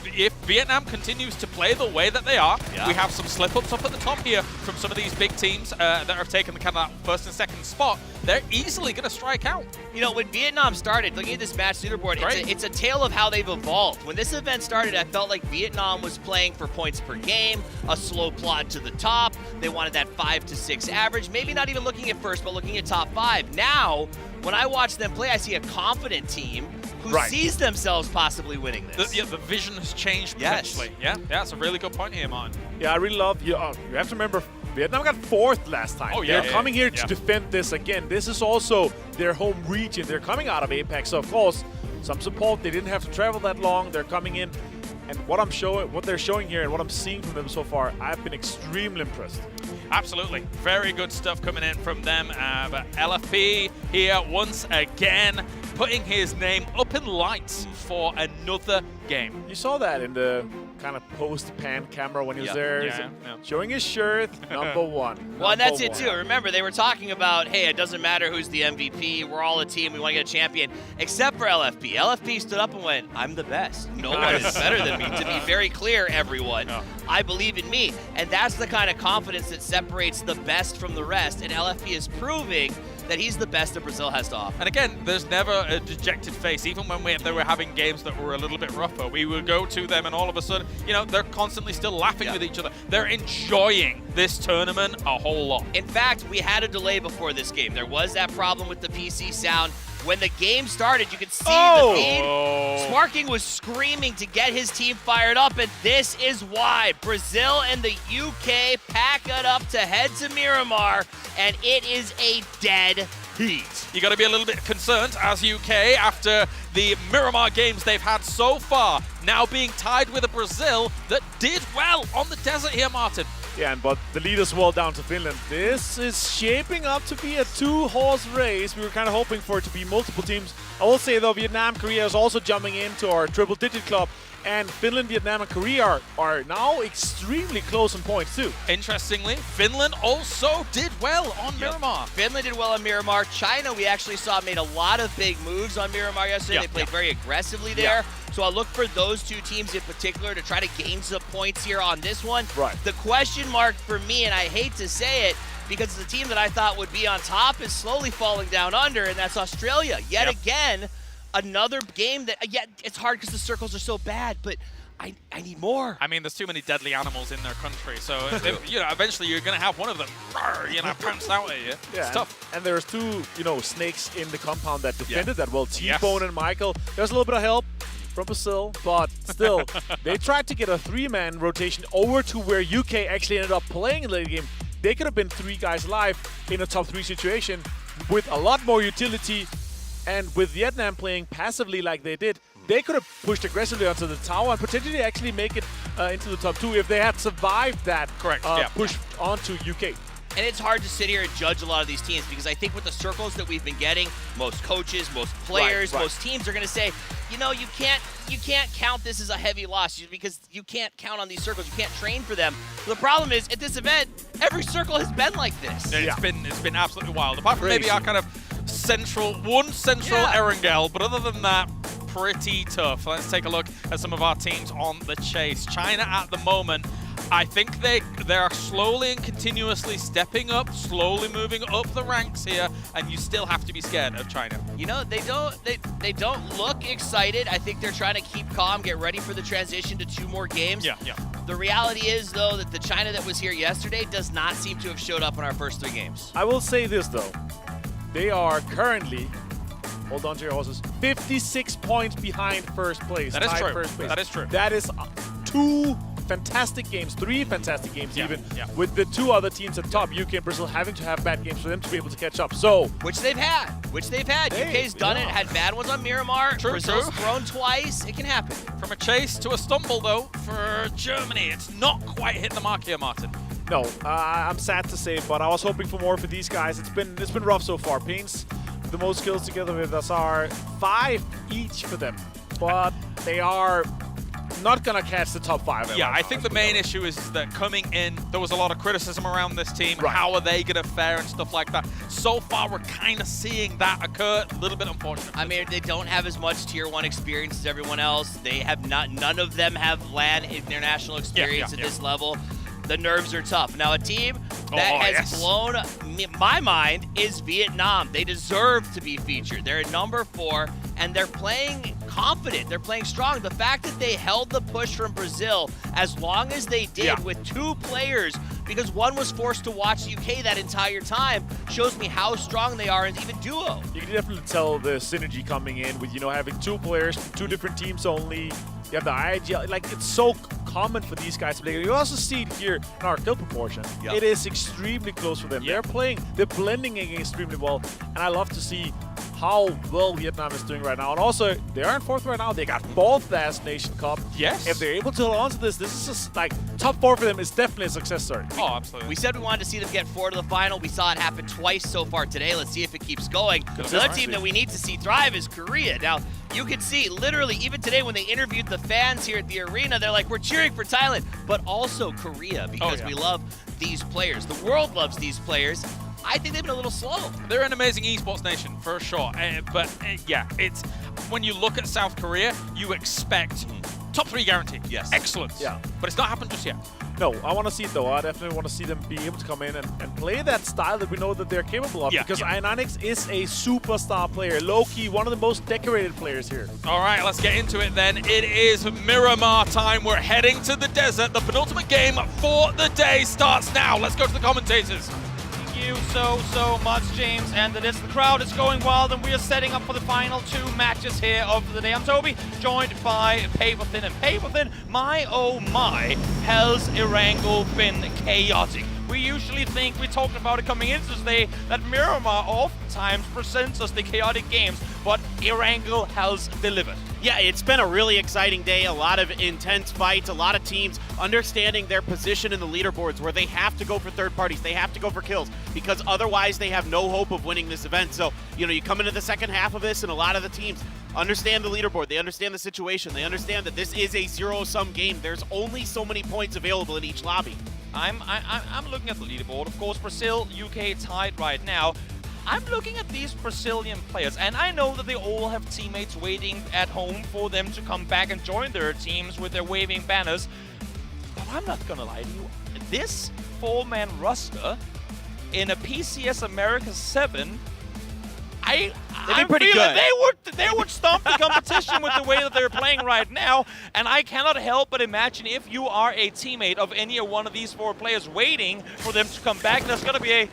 [SPEAKER 1] if Vietnam continues to play the way that they are, we have some slip-ups up at the top here from some of these big teams that have taken the kind of first and second spot. They're easily going to strike out.
[SPEAKER 9] You know, when Vietnam started, looking at this match leaderboard, it's a tale of how they've evolved. When this event started, I felt like Vietnam was playing for points per game, a slow plod to the top. They wanted that 5 to 6 average, maybe not even looking at first, but looking at top 5. Now, when I watch them play, I see a confident team who sees themselves possibly winning this.
[SPEAKER 1] The vision has changed potentially. Yeah, that's a really good point here, Martin.
[SPEAKER 10] Yeah, I really love you. You have to remember, Vietnam got 4th last time. They're coming here to defend this again. This is also their home region. They're coming out of Apex, so of course, some support. They didn't have to travel that long. They're coming in, and what they're showing here and what I'm seeing from them so far, I've been extremely impressed.
[SPEAKER 1] Absolutely. Very good stuff coming in from them. But LFP here once again, putting his name up in lights for another game.
[SPEAKER 10] You saw that in the kind of post-pan camera when he was there, showing his shirt, number one.
[SPEAKER 9] Well, and that's it too. Remember, they were talking about, hey, it doesn't matter who's the MVP. We're all a team. We want to get a champion, except for LFP. LFP stood up and went, I'm the best. No one is better than me. To be very clear, everyone, I believe in me. And that's the kind of confidence that separates the best from the rest. And LFP is proving that he's the best that Brazil has to offer.
[SPEAKER 1] And again, there's never a dejected face. Even when they were having games that were a little bit rougher, we would go to them and all of a sudden, you know, they're constantly still laughing with each other. They're enjoying this tournament a whole lot.
[SPEAKER 9] In fact, we had a delay before this game. There was that problem with the PC sound. When the game started, you could see the feed. Sparking was screaming to get his team fired up, and this is why. Brazil and the UK pack it up to head to Miramar, and it is a dead heat.
[SPEAKER 1] You got to be a little bit concerned as UK after the Miramar games they've had so far, now being tied with a Brazil that did well on the desert here, Martin.
[SPEAKER 10] Yeah, but the lead is well down to Finland. This is shaping up to be a two-horse race. We were kind of hoping for it to be multiple teams. I will say, though, Vietnam, Korea is also jumping into our triple-digit club. And Finland, Vietnam, and Korea are now extremely close in points, too.
[SPEAKER 1] Interestingly, Finland also did well on Miramar.
[SPEAKER 9] Finland did well on Miramar. China, we actually saw, made a lot of big moves on Miramar yesterday. They played very aggressively there. So I'll look for those two teams in particular to try to gain some points here on this one.
[SPEAKER 10] Right.
[SPEAKER 9] The question mark for me, and I hate to say it, because the team that I thought would be on top is slowly falling down under, and that's Australia. Yet again, another game that, it's hard because the circles are so bad, but I need more.
[SPEAKER 1] I mean, there's too many deadly animals in their country, so you know, eventually you're going to have one of them, pounced out at you.
[SPEAKER 10] Yeah,
[SPEAKER 1] it's tough.
[SPEAKER 10] And there's two, snakes in the compound that defended that well. T-Bone and Michael. There's a little bit of help from Brazil, but still, they tried to get a three-man rotation over to where UK actually ended up playing in the late game. They could have been three guys alive in a top 3 situation with a lot more utility, and with Vietnam playing passively like they did, they could have pushed aggressively onto the tower and potentially actually make it into the top 2 if they had survived that push onto UK.
[SPEAKER 9] And it's hard to sit here and judge a lot of these teams because I think with the circles that we've been getting, most coaches, most players, most teams are going to say, you know, you can't count this as a heavy loss because you can't count on these circles. You can't train for them. The problem is at this event, every circle has been like this.
[SPEAKER 1] It's been absolutely wild. Apart from maybe our kind of central Erangel, but other than that, pretty tough. Let's take a look at some of our teams on the chase. China at the moment, I think they are slowly and continuously stepping up, slowly moving up the ranks here, and you still have to be scared of China.
[SPEAKER 9] You know, they don't look excited. I think they're trying to keep calm, get ready for the transition to 2 more games. The reality is, though, that the China that was here yesterday does not seem to have showed up in our first 3 games.
[SPEAKER 10] I will say this, though. They are currently, hold on to your horses, 56 points behind first place.
[SPEAKER 1] That is true.
[SPEAKER 10] First place.
[SPEAKER 1] That is true.
[SPEAKER 10] That is 2 fantastic games, 3 fantastic games with the 2 other teams at top, UK and Brazil, having to have bad games for them to be able to catch up. So,
[SPEAKER 9] which they've had. UK's done it, had bad ones on Miramar. Brazil's thrown twice. It can happen.
[SPEAKER 1] From a chase to a stumble, though, for Germany, it's not quite hit the mark here, Martin.
[SPEAKER 10] No, I'm sad to say, but I was hoping for more for these guys. It's been rough so far. Paints the most kills together with us are 5 each for them, but they are not going to catch the top 5.
[SPEAKER 1] Yeah, I think the main issue is that coming in, there was a lot of criticism around this team. How are they going to fare and stuff like that? So far, we're kind of seeing that occur. A little bit unfortunate.
[SPEAKER 9] I mean, they don't have as much Tier 1 experience as everyone else. They have none of them have LAN international experience at this level. The nerves are tough. Now, a team that has blown my mind is Vietnam. They deserve to be featured. They're at number 4, and they're playing confident. They're playing strong. The fact that they held the push from Brazil as long as they did with 2 players, because one was forced to watch UK that entire time, shows me how strong they are, and even duo.
[SPEAKER 10] You can definitely tell the synergy coming in with, having 2 players, 2 different teams only. You have the IGL, like, it's so common for these guys to play. You also see it here in our kill proportion. It is extremely close for them. They're blending extremely well, and I love to see how well Vietnam is doing right now. And also, they are in 4th right now. They got 4th last Nation Cup.
[SPEAKER 1] Yes.
[SPEAKER 10] If they're able to hold on to this is just like top 4 for them is definitely a success story.
[SPEAKER 1] Oh, absolutely.
[SPEAKER 9] We said we wanted to see them get 4 to the final. We saw it happen twice so far today. Let's see if it keeps going. Another team that we need to see thrive is Korea. Now, you can see, literally, even today when they interviewed the fans here at the arena, they're like, we're cheering for Thailand, but also Korea, because we love these players. The world loves these players. I think they've been a little slow.
[SPEAKER 1] They're an amazing esports nation, for sure. Yeah, it's when you look at South Korea, you expect top 3 guaranteed.
[SPEAKER 3] Yes.
[SPEAKER 1] Excellence.
[SPEAKER 10] Yeah.
[SPEAKER 1] But it's not happened just yet.
[SPEAKER 10] No, I want to see it though. I definitely want to see them be able to come in and play that style that we know that they're capable of. Because Ionix is a superstar player. Low-key, one of the most decorated players here.
[SPEAKER 1] All right, let's get into it then. It is Miramar time. We're heading to the desert. The penultimate game for the day starts now. Let's go to the commentators.
[SPEAKER 20] Thank you so much, James. And the crowd is going wild, and we are setting up for the final 2 matches here of the day. I'm Toby, joined by Paperthin. And Paperthin, my oh my, has Erangel been chaotic? We usually think, we talked about it coming into today, that Miramar oftentimes presents us the chaotic games, but Erangel has delivered.
[SPEAKER 19] Yeah, it's been a really exciting day, a lot of intense fights, a lot of teams understanding their position in the leaderboards where they have to go for third parties, they have to go for kills, because otherwise they have no hope of winning this event. So, you come into the second half of this and a lot of the teams understand the leaderboard, they understand the situation, they understand that this is a zero-sum game. There's only so many points available in each lobby.
[SPEAKER 20] I'm looking at the leaderboard. Of course, Brazil, UK tied right now. I'm looking at these Brazilian players, and I know that they all have teammates waiting at home for them to come back and join their teams with their waving banners. But I'm not gonna lie to you. This 4-man roster in a PCS America 7,
[SPEAKER 19] They'd be pretty good.
[SPEAKER 20] They would stomp the competition with the way that they're playing right now, and I cannot help but imagine if you are a teammate of any one of these 4 players waiting for them to come back, there's gonna be a.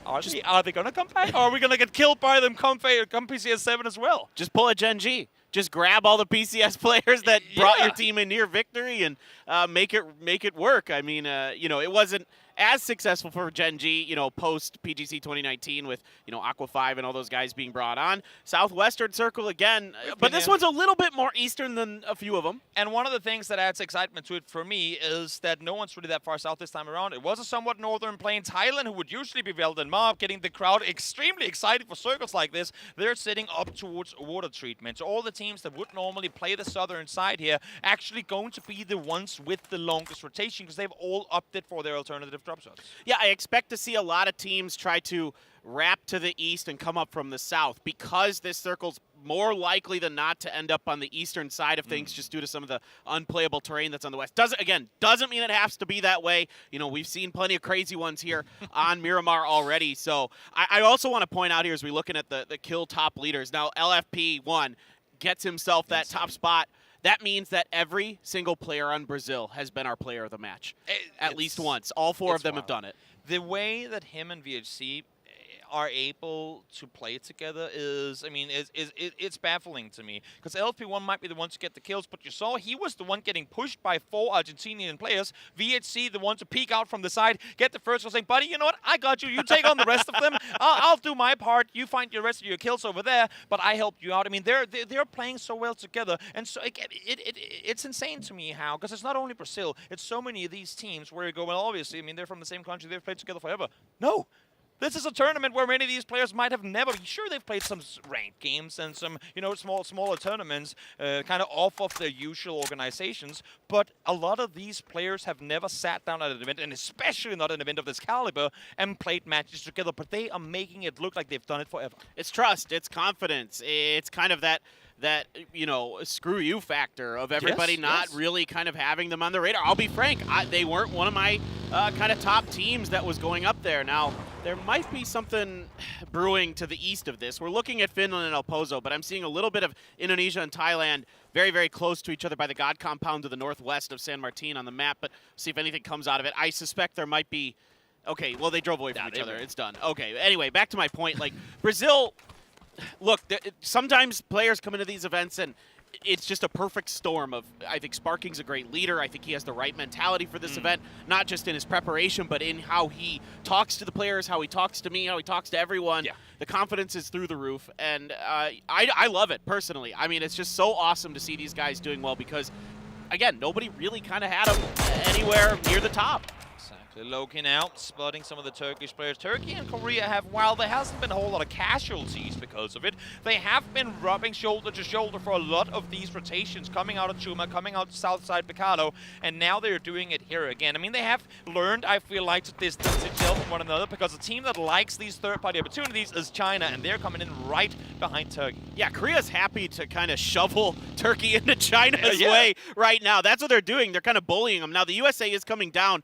[SPEAKER 20] Are they gonna come back? Or are we gonna get killed by them come PCS 7 as well?
[SPEAKER 19] Just pull a Gen G. Just grab all the PCS players that brought your team a near victory and make it work. I mean, it wasn't as successful for Gen G, post PGC 2019 with, Aqua 5 and all those guys being brought on. Southwestern Circle again, but this one's a little bit more Eastern than a few of them.
[SPEAKER 20] And one of the things that adds excitement to it for me is that no one's really that far south this time around. It was a somewhat northern plain. Thailand, who would usually be Veldenmark, getting the crowd extremely excited for circles like this, they're sitting up towards water treatment. So all the teams that would normally play the southern side here actually going to be the ones with the longest rotation because they've all opted for their alternative drop zones.
[SPEAKER 19] Yeah, I expect to see a lot of teams try to wrap to the east and come up from the south because this circle's more likely than not to end up on the eastern side of things just due to some of the unplayable terrain that's on the west. Doesn't mean it has to be that way. We've seen plenty of crazy ones here on Miramar already. So I also want to point out here as we're looking at the kill top leaders. Now LFP1 gets himself that top spot. That means that every single player on Brazil has been our player of the match, at least once. All 4 of them have done it.
[SPEAKER 20] The way that him and VHC are able to play together is, it's baffling to me. Because LP1 might be the one to get the kills, but you saw he was the one getting pushed by 4 Argentinian players. VHC, the one to peek out from the side, get the first one saying, buddy, you know what? I got you. You take on the rest of them. I'll do my part. You find the rest of your kills over there, but I helped you out. They're playing so well together. And so it's insane to me how, because it's not only Brazil, it's so many of these teams where you go, well, obviously, they're from the same country. They've played together forever. No. This is a tournament where many of these players might have never. Sure, they've played some ranked games and some, smaller tournaments, kind of off of their usual organizations. But a lot of these players have never sat down at an event, and especially not an event of this caliber, and played matches together. But they are making it look like they've done it forever.
[SPEAKER 19] It's trust. It's confidence. It's kind of that screw you factor of everybody not really kind of having them on the radar. I'll be frank, they weren't one of my kind of top teams that was going up there. Now, there might be something brewing to the east of this. We're looking at Finland and El Pozo, but I'm seeing a little bit of Indonesia and Thailand very, very close to each other by the God Compound to the northwest of San Martin on the map, but see if anything comes out of it. I suspect there might be... Okay, well, they drove away from each other. It's done. Okay, anyway, back to my point. Brazil... Look, sometimes players come into these events and it's just a perfect storm of, I think Sparking's a great leader. I think he has the right mentality for this event, not just in his preparation, but in how he talks to the players, how he talks to me, how he talks to everyone. Yeah. The confidence is through the roof, and I love it, personally. I mean, it's just so awesome to see these guys doing well because, again, nobody really kind of had them anywhere near the top.
[SPEAKER 20] Loki now spotting some of the Turkish players. Turkey and Korea have, while there hasn't been a whole lot of casualties because of it, they have been rubbing shoulder to shoulder for a lot of these rotations, coming out of Chuma, coming out Southside Picado, and now they're doing it here again. I mean, they have learned, I feel like, to distance itself from one another because a team that likes these third-party opportunities is China, and they're coming in right behind Turkey.
[SPEAKER 19] Yeah, Korea's happy to kind of shovel Turkey into China's way right now. That's what they're doing. They're kind of bullying them. Now, the USA is coming down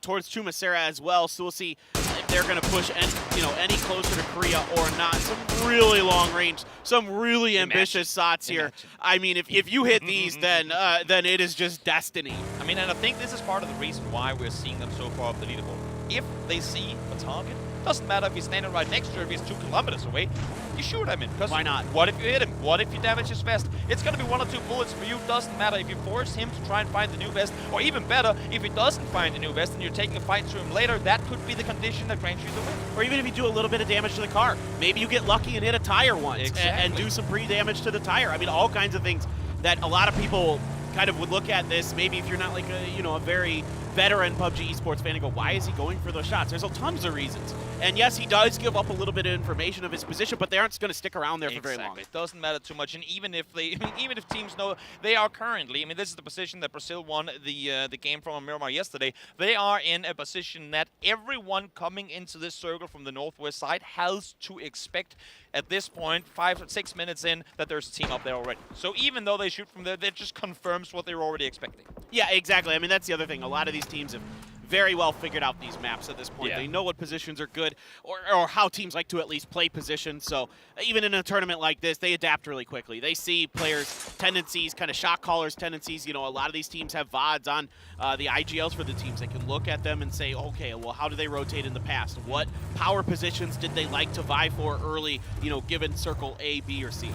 [SPEAKER 19] towards Chumasera as well, so we'll see if they're going to push any closer to Korea or not. Some really long range, some really ambitious shots here. I mean, if you hit these, then it is just destiny.
[SPEAKER 20] I mean, and I think this is part of the reason why we're seeing them so far up the leaderboard. If they see a target, doesn't matter if he's standing right next to it, if he's 2 kilometers away, you shoot him in.
[SPEAKER 19] Why not?
[SPEAKER 20] What if you hit him? What if you damage his vest? It's going to be 1 or 2 bullets for you. Doesn't matter if you force him to try and find the new vest, or even better, if he doesn't find the new vest and you're taking a fight to him later, that could be the condition that grants you the win.
[SPEAKER 19] Or even if you do a little bit of damage to the car. Maybe you get lucky and hit a tire once and do some pre-damage to the tire. I mean, all kinds of things that a lot of people kind of would look at this, maybe if you're not like a very veteran PUBG Esports fan and go, why is he going for those shots? There's tons of reasons. And yes, he does give up a little bit of information of his position, but they aren't going to stick around there for very long.
[SPEAKER 20] It doesn't matter too much, and even if teams know they are currently, I mean, this is the position that Brazil won the game from Miramar yesterday. They are in a position that everyone coming into this circle from the northwest side has to expect at this point, 5 or 6 minutes in, that there's a team up there already. So even though they shoot from there, that just confirms what they were already expecting.
[SPEAKER 19] Yeah, exactly. I mean, that's the other thing. A lot of these teams have very well figured out these maps at this point. Yeah. They know what positions are good or how teams like to at least play positions. So even in a tournament like this, they adapt really quickly. They see players' tendencies, kind of shot callers' tendencies. A lot of these teams have VODs on the IGLs for the teams. They can look at them and say, okay, well, how do they rotate in the past? What power positions did they like to vie for early, given circle A, B, or C?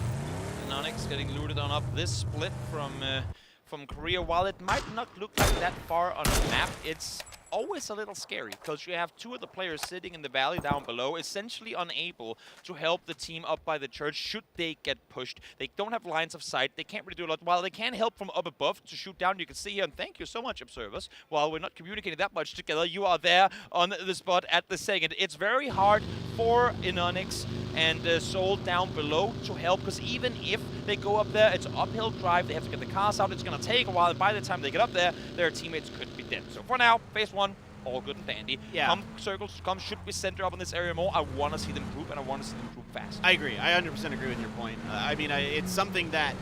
[SPEAKER 20] Nonix getting looted on up this split from Korea. While it might not look like that far on the map, it's always a little scary because you have 2 of the players sitting in the valley down below, essentially unable to help the team up by the church should they get pushed. They don't have lines of sight. They can't really do a lot. While they can help from up above to shoot down, you can see here, and thank you so much, observers. While we're not communicating that much together, you are there on the spot at the second. It's very hard for Inonix and Soul down below to help, because even if they go up there, it's an uphill drive. They have to get the cars out. It's going to take a while, and by the time they get up there, their teammates could be dead. So for now, phase 1, all good and dandy.
[SPEAKER 19] Yeah.
[SPEAKER 20] Come circles, should we center up in this area more? I want to see them group, and I want to see them group fast.
[SPEAKER 19] I agree. I 100% agree with your point. I mean, it's something that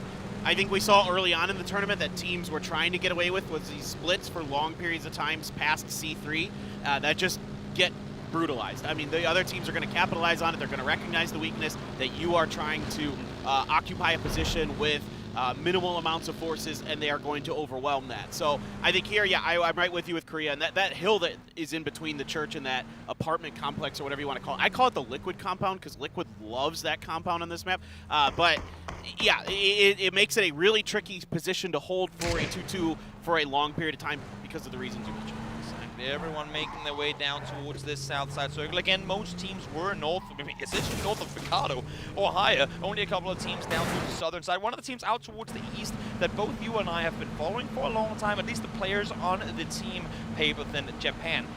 [SPEAKER 19] I think we saw early on in the tournament that teams were trying to get away with, was these splits for long periods of times past C3 that just get brutalized. I mean, the other teams are going to capitalize on it. They're going to recognize the weakness that you are trying to occupy a position with minimal amounts of forces, and they are going to overwhelm that. So I think here, yeah, I'm right with you with Korea, and that hill that is in between the church and that apartment complex, or whatever you want to call it. I call it the Liquid compound because Liquid loves that compound on this map. But yeah, it makes it a really tricky position to hold for a 2-2 for a long period of time because of the reasons you mentioned.
[SPEAKER 20] Everyone making their way down towards this south side circle. Again, most teams were essentially north of Picado or higher. Only a couple of teams down to the southern side. One of the teams out towards the east that both you and I have been following for a long time, at least the players on the team paper than Japan.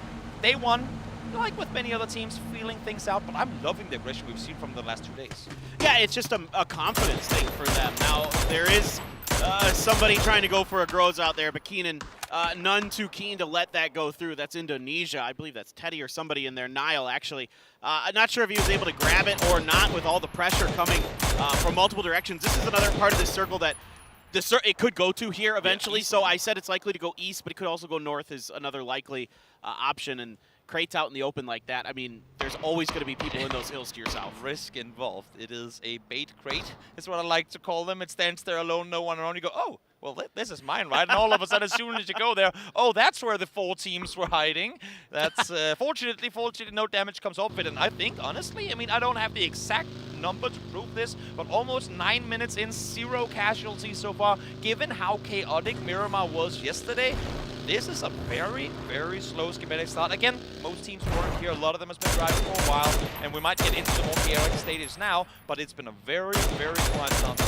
[SPEAKER 20] They won, like with many other teams, feeling things out, but I'm loving the aggression we've seen from the last 2 days.
[SPEAKER 19] Yeah, it's just a confidence thing for them. Now, there is somebody trying to go for a Groz out there, but Keenan, none too keen to let that go through. That's Indonesia. I believe that's Teddy or somebody in there. Nile, actually. I'm not sure if he was able to grab it or not with all the pressure coming from multiple directions. This is another part of this circle that it could go to here eventually. Yeah, so I said it's likely to go east, but it could also go north is another likely option. And crates out in the open like that, I mean, there's always going to be people in those hills to your south.
[SPEAKER 20] Risk involved. It is a bait crate, is what I like to call them. It stands there alone, no one around. You go, oh, well, this is mine, right? And all of a sudden, as soon as you go there, oh, that's where the 4 teams were hiding. That's fortunately, no damage comes off it. And I think, honestly, I mean, I don't have the exact number to prove this, but almost 9 minutes in, 0 casualties so far. Given how chaotic Miramar was yesterday, this is a very, very slow schematic start. Again, most teams weren't here. A lot of them has been driving for a while, and we might get into the more chaotic stages now, but it's been a very, very quiet start.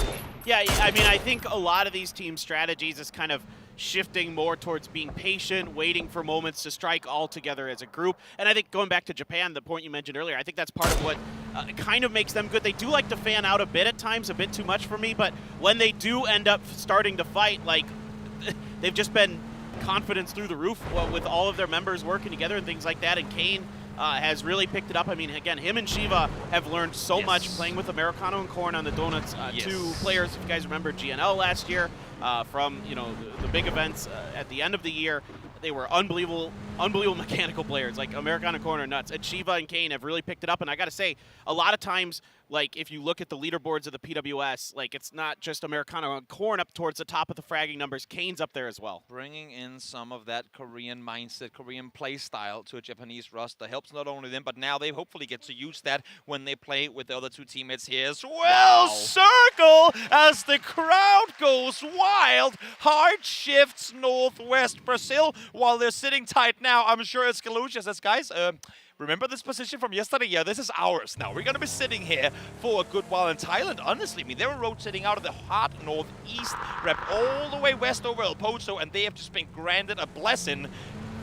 [SPEAKER 19] Yeah, I mean, I think a lot of these team strategies is kind of shifting more towards being patient, waiting for moments to strike all together as a group. And I think going back to Japan, the point you mentioned earlier, I think that's part of what kind of makes them good. They do like to fan out a bit at times, a bit too much for me, but when they do end up starting to fight, like, they've just been confidence through the roof with all of their members working together and things like that. And Kane has really picked it up. I mean, again, him and Shiva have learned so much playing with Americano and Korn on the Donuts. 2 players, if you guys remember GNL last year, from the big events at the end of the year. They were unbelievable mechanical players. Like, Americano and Korn are nuts. And Shiva and Kane have really picked it up. And I got to say, a lot of times, like, if you look at the leaderboards of the PWS, like, it's not just Americano and Korn up towards the top of the fragging numbers. Kane's up there as well.
[SPEAKER 20] Bringing in some of that Korean mindset, Korean play style to a Japanese roster helps not only them, but now they hopefully get to use that when they play with the other 2 teammates here as well. Circle as the crowd goes wild. Hard shifts northwest Brazil while they're sitting tight now. I'm sure Escalucia says, guys, remember this position from yesterday? Yeah, this is ours now. We're going to be sitting here for a good while in Thailand. Honestly, I mean, they were rotating out of the hot northeast, rep all the way west over El Pozo, and they have just been granted a blessing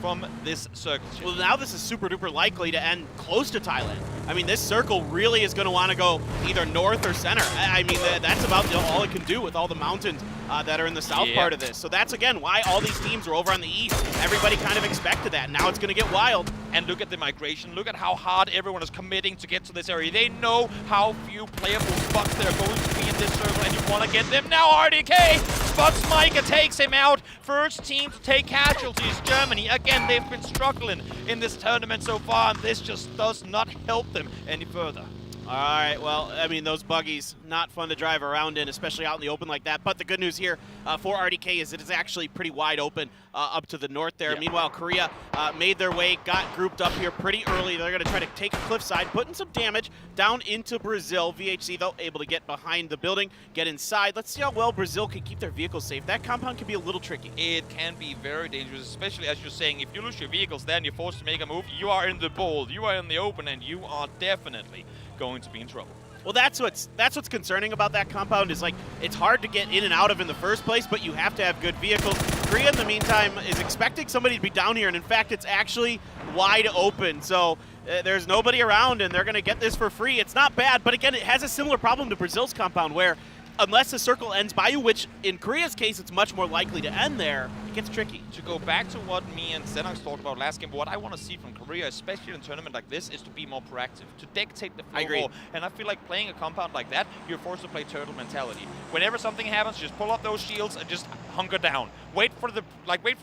[SPEAKER 20] from this circle.
[SPEAKER 19] Well, now this is super duper likely to end close to Thailand. I mean, this circle really is going to want to go either north or center. I mean, that's about all it can do with all the mountains that are in the south part of this. So that's, again, why all these teams are over on the east. Everybody kind of expected that. Now it's going to get wild.
[SPEAKER 20] And look at the migration. Look at how hard everyone is committing to get to this area. They know how few playable spots there are going to be in this circle, and you want to get them now. RDK spots Micah, takes him out. First team to take casualties, Germany. Again, they've been struggling in this tournament so far, and this just does not help them any further.
[SPEAKER 19] All right, well, I mean, those buggies, not fun to drive around in, especially out in the open like that. But the good news here for RDK is it is actually pretty wide open up to the north there. Yeah. Meanwhile, Korea made their way, got grouped up here pretty early. They're going to try to take a cliffside, putting some damage down into Brazil. VHC, though, able to get behind the building, get inside. Let's see how well Brazil can keep their vehicles safe. That compound can be a little tricky.
[SPEAKER 20] It can be very dangerous, especially as you're saying, if you lose your vehicles there and you're forced to make a move, you are in the bold, you are in the open, and you are definitely going to be in trouble.
[SPEAKER 19] Well, that's what's concerning about that compound is, like, it's hard to get in and out of in the first place, but you have to have good vehicles. Korea, in the meantime, is expecting somebody to be down here, and in fact, it's actually wide open. So there's nobody around, and they're going to get this for free. It's not bad, but again, it has a similar problem to Brazil's compound, where unless the circle ends by you, which in Korea's case, it's much more likely to end there, it gets tricky.
[SPEAKER 20] To go back to what me and Xenox talked about last game, what I want to see from Korea, especially in a tournament like this, is to be more proactive, to dictate the flow.
[SPEAKER 19] I agree.
[SPEAKER 20] And I feel like playing a compound like that, you're forced to play turtle mentality. Whenever something happens, just pull up those shields and just hunker down. Wait for the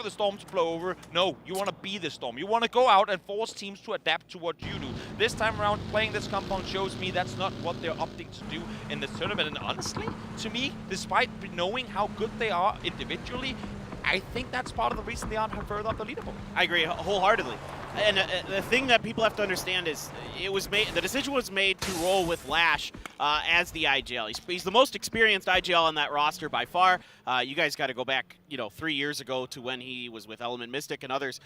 [SPEAKER 20] storm to blow over. No, you want to be the storm. You want to go out and force teams to adapt to what you do. This time around, playing this compound shows me that's not what they're opting to do in this tournament. And honestly, to me, despite knowing how good they are individually, I think that's part of the reason they aren't further up the leaderboard.
[SPEAKER 19] I agree wholeheartedly. And the thing that people have to understand is the decision was made to roll with Lash as the IGL. He's the most experienced IGL on that roster by far. You guys got to go back, 3 years ago to when he was with Element Mystic and others,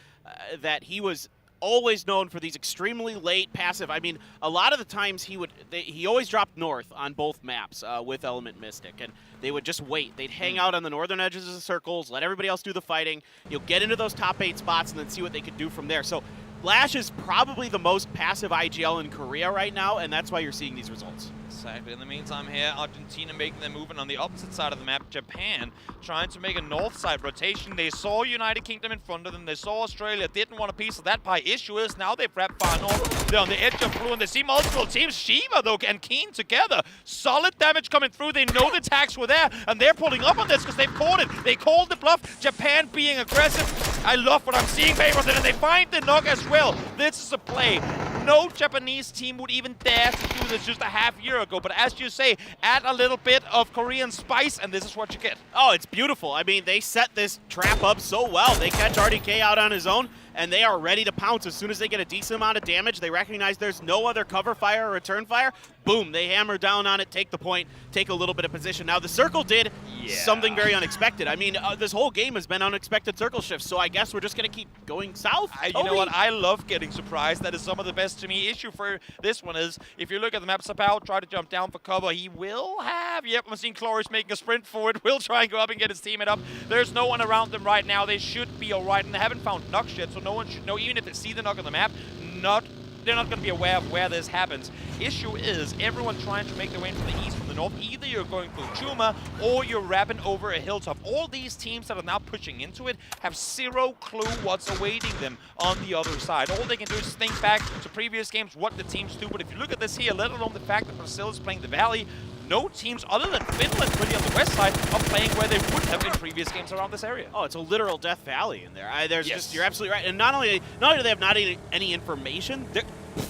[SPEAKER 19] that he was always known for these extremely late passive. I mean, a lot of the times he always dropped north on both maps with Element Mystic, and they would just wait. They'd hang out on the northern edges of the circles, let everybody else do the fighting. You'll get into those top 8 spots and then see what they could do from there. So Lash is probably the most passive IGL in Korea right now, and that's why you're seeing these results.
[SPEAKER 20] Exactly. In the meantime here, Argentina making their movement on the opposite side of the map. Japan trying to make a north side rotation. They saw United Kingdom in front of them. They saw Australia, didn't want a piece of that pie. Issue is now they've wrapped far north. They're on the edge of blue and they see multiple teams. Shiva though and Keen together. Solid damage coming through. They know the tags were there and they're pulling up on this because they've called it. They called the bluff. Japan being aggressive. I love what I'm seeing, Favorton, and they find the knock as well. This is a play no Japanese team would even dare to do this just a half year ago. But as you say, add a little bit of Korean spice, and this is what you get.
[SPEAKER 19] Oh, it's beautiful. I mean, they set this trap up so well. They catch RDK out on his own, and they are ready to pounce as soon as they get a decent amount of damage. They recognize there's no other cover fire or return fire. Boom, they hammer down on it, take the point, take a little bit of position. Now, the circle did something very unexpected. I mean, this whole game has been unexpected circle shifts, so I guess we're just going to keep going south.
[SPEAKER 20] You know what? I love getting surprised. That is some of the best to me. Issue for this one is, if you look at the map, Sapao try to jump down for cover. He will have, I'm seeing Cloris making a sprint forward. Will try and go up and get his teammate up. There's no one around them right now. They should be all right, and they haven't found knocks yet, so no one should know. Even if they see the knock on the map, they're not going to be aware of where this happens. Issue is everyone trying to make their way from the east, from the north. Either you're going through Chuma or you're wrapping over a hilltop. All these teams that are now pushing into it have zero clue what's awaiting them on the other side. All they can do is think back to previous games, what the teams do. But if you look at this here, let alone the fact that Brazil is playing the Valley, no teams other than Finland, really on the west side, are playing where they would have in previous games around this area.
[SPEAKER 19] Oh, it's a literal Death Valley in there. You're absolutely right. And not only do they have not any information,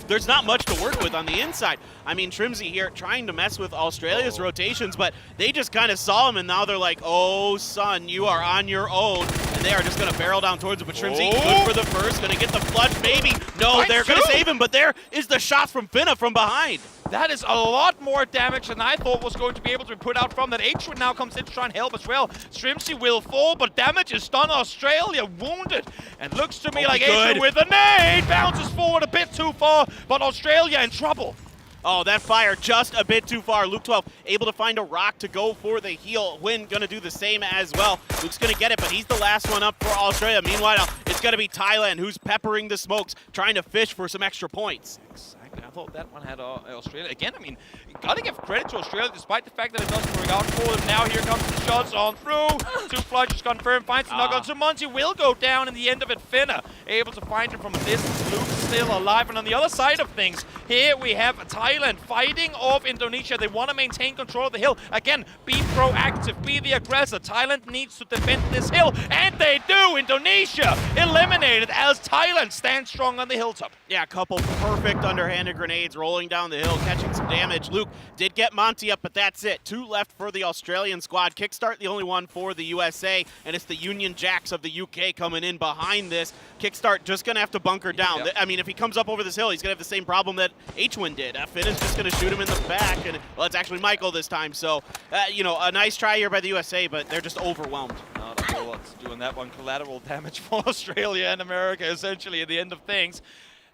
[SPEAKER 19] there's not much to work with on the inside. I mean, Trimsy here trying to mess with Australia's rotations, but they just kind of saw him, and now they're like, oh, son, you are on your own. And they are just going to barrel down towards him. But Trimsy, good for the first, going to get the flush, maybe. No, they're going to save him, but there is the shot from Finna from behind.
[SPEAKER 20] That is a lot more damage than I thought was going to be able to be put out from that. H1 now comes in to try and help as well. Strimsy will fall, but damage is done. Australia wounded. And looks to me like H1 with a nade. Bounces forward a bit too far, but Australia in trouble.
[SPEAKER 19] Oh, that fire just a bit too far. Luke 12 able to find a rock to go for the heal. Win gonna do the same as well. Luke's gonna get it, but he's the last one up for Australia. Meanwhile, it's gonna be Thailand who's peppering the smokes, trying to fish for some extra points.
[SPEAKER 20] Exactly. I thought that one had Australia. Again, I mean, gotta give credit to Australia despite the fact that it doesn't work out for them. Now here comes the shots on through. Two flushes confirmed. Finds the knock on Sumonti. Will go down in the end of it. Finna able to find him from a distance. Luke still alive. And on the other side of things, here we have Thailand fighting off Indonesia. They want to maintain control of the hill. Again, be proactive. Be the aggressor. Thailand needs to defend this hill. And they do. Indonesia eliminated as Thailand stands strong on the hilltop.
[SPEAKER 19] Yeah, a couple perfect underhanded grenades rolling down the hill, catching some damage. Luke did get Monty up, but that's it. Two left for the Australian squad. Kickstart the only one for the USA, and it's the Union Jacks of the UK coming in behind this. Kickstart just going to have to bunker down. Yep. I mean, if he comes up over this hill, he's going to have the same problem that H1 did. Finn is just going to shoot him in the back, and well, it's actually Michael this time. So, you know, a nice try here by the USA, but they're just overwhelmed.
[SPEAKER 20] Not a whole lot to do in that one. Collateral damage for Australia and America, essentially, at the end of things.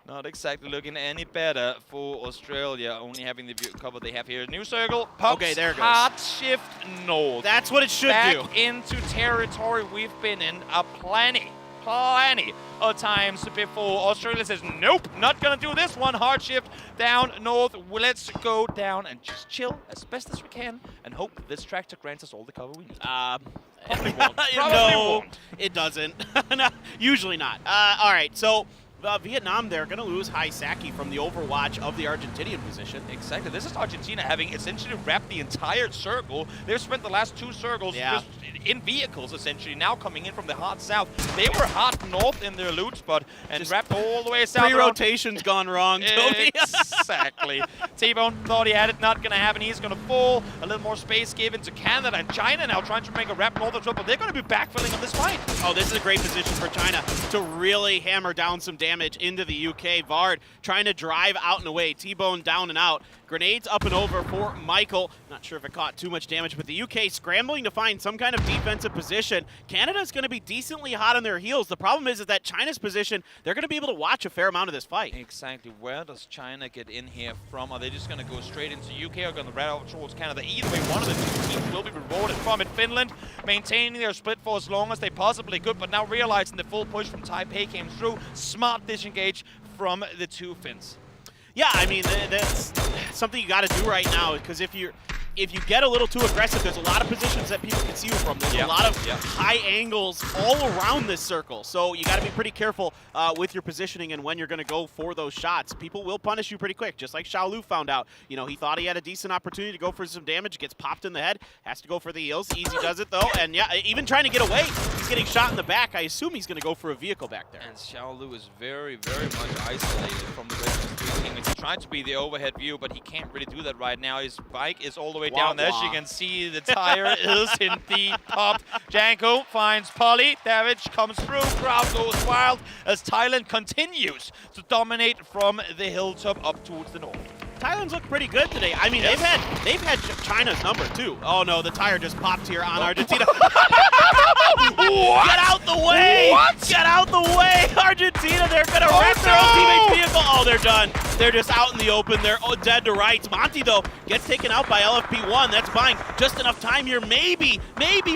[SPEAKER 20] Not exactly looking any better for Australia, only having the view cover they have here. New circle, pops,
[SPEAKER 19] okay, there it goes.
[SPEAKER 20] hard shift north.
[SPEAKER 19] That's what it should do.
[SPEAKER 20] Back into territory we've been in plenty of times before. Australia says, nope, not gonna do this one. Hard shift down north. Let's go down and just chill as best as we can and hope this tractor grants us all the cover we need.
[SPEAKER 19] Probably won't. No, it doesn't. Usually not. All right, so Vietnam, they're going to lose Hai Saki from the overwatch of the Argentinian position.
[SPEAKER 20] Exactly. This is Argentina having essentially wrapped the entire circle. They've spent the last two circles just in vehicles, essentially, now coming in from the hot south. They were hot north in their loot spot and just wrapped all the way south.
[SPEAKER 19] Three rotations gone wrong, Toby.
[SPEAKER 20] Exactly. T-Bone thought he had it, not going to happen. He's going to fall. A little more space given to Canada and China now trying to make a wrap north of trouble. They're going to be backfilling on this fight.
[SPEAKER 19] Oh, this is a great position for China to really hammer down some damage into the UK. Vard trying to drive out and away. T-Bone down and out. Grenades up and over for Michael. Not sure if it caught too much damage, but the UK scrambling to find some kind of defensive position. Canada's going to be decently hot on their heels. The problem is that China's position, they're going to be able to watch a fair amount of this fight.
[SPEAKER 20] Exactly. Where does China get in here from? Are they just going to go straight into UK or going to rat out towards Canada? Either way, one of the two teams will be rewarded from it. Finland maintaining their split for as long as they possibly could, but now realizing the full push from Taipei came through. Smart disengage from the two Finns.
[SPEAKER 19] Yeah, I mean, that's something you got to do right now, because if you get a little too aggressive, there's a lot of positions that people can see you from. There's a lot of high angles all around this circle. So you got to be pretty careful with your positioning and when you're going to go for those shots. People will punish you pretty quick, just like Xiaolu found out. You know, he thought he had a decent opportunity to go for some damage, gets popped in the head, has to go for the heals. Easy does it, though. And yeah, even trying to get away, he's getting shot in the back. I assume he's going to go for a vehicle back there.
[SPEAKER 20] And Xiaolu is very, very much isolated from the rest of the three teammates. He tried to be the overhead view, but he can't really do that right now. His bike is all the way down. As you can see, the tire is in the top. Janko finds Polly. Damage comes through. Crowd goes wild as Thailand continues to dominate from the hilltop up towards the north.
[SPEAKER 19] Thailand's looked pretty good today. I mean, they've had China's number too. Oh no, the tire just popped here on Argentina. Get out the way! What? Get out the way! Argentina, they're gonna wreck their own teammate's vehicle. Oh, they're done. They're just out in the open. They're dead to rights. Monty, though, gets taken out by LFP1. That's buying just enough time here. Maybe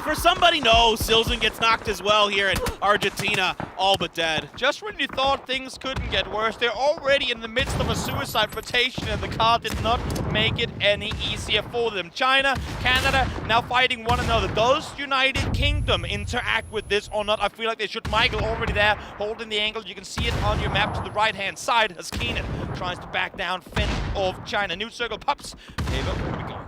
[SPEAKER 19] for somebody. No, Silzen gets knocked as well here, and Argentina all but dead.
[SPEAKER 20] Just when you thought things couldn't get worse, they're already in the midst of a suicide rotation, and the car did not make it any easier for them. China, Canada, now fighting one another. Does United Kingdom interact with this or not? I feel like they should. Michael already there, holding the angle. You can see it on your map to the right-hand side as Keenan tries to back down Finn of China. New circle pops. Ava, where we go?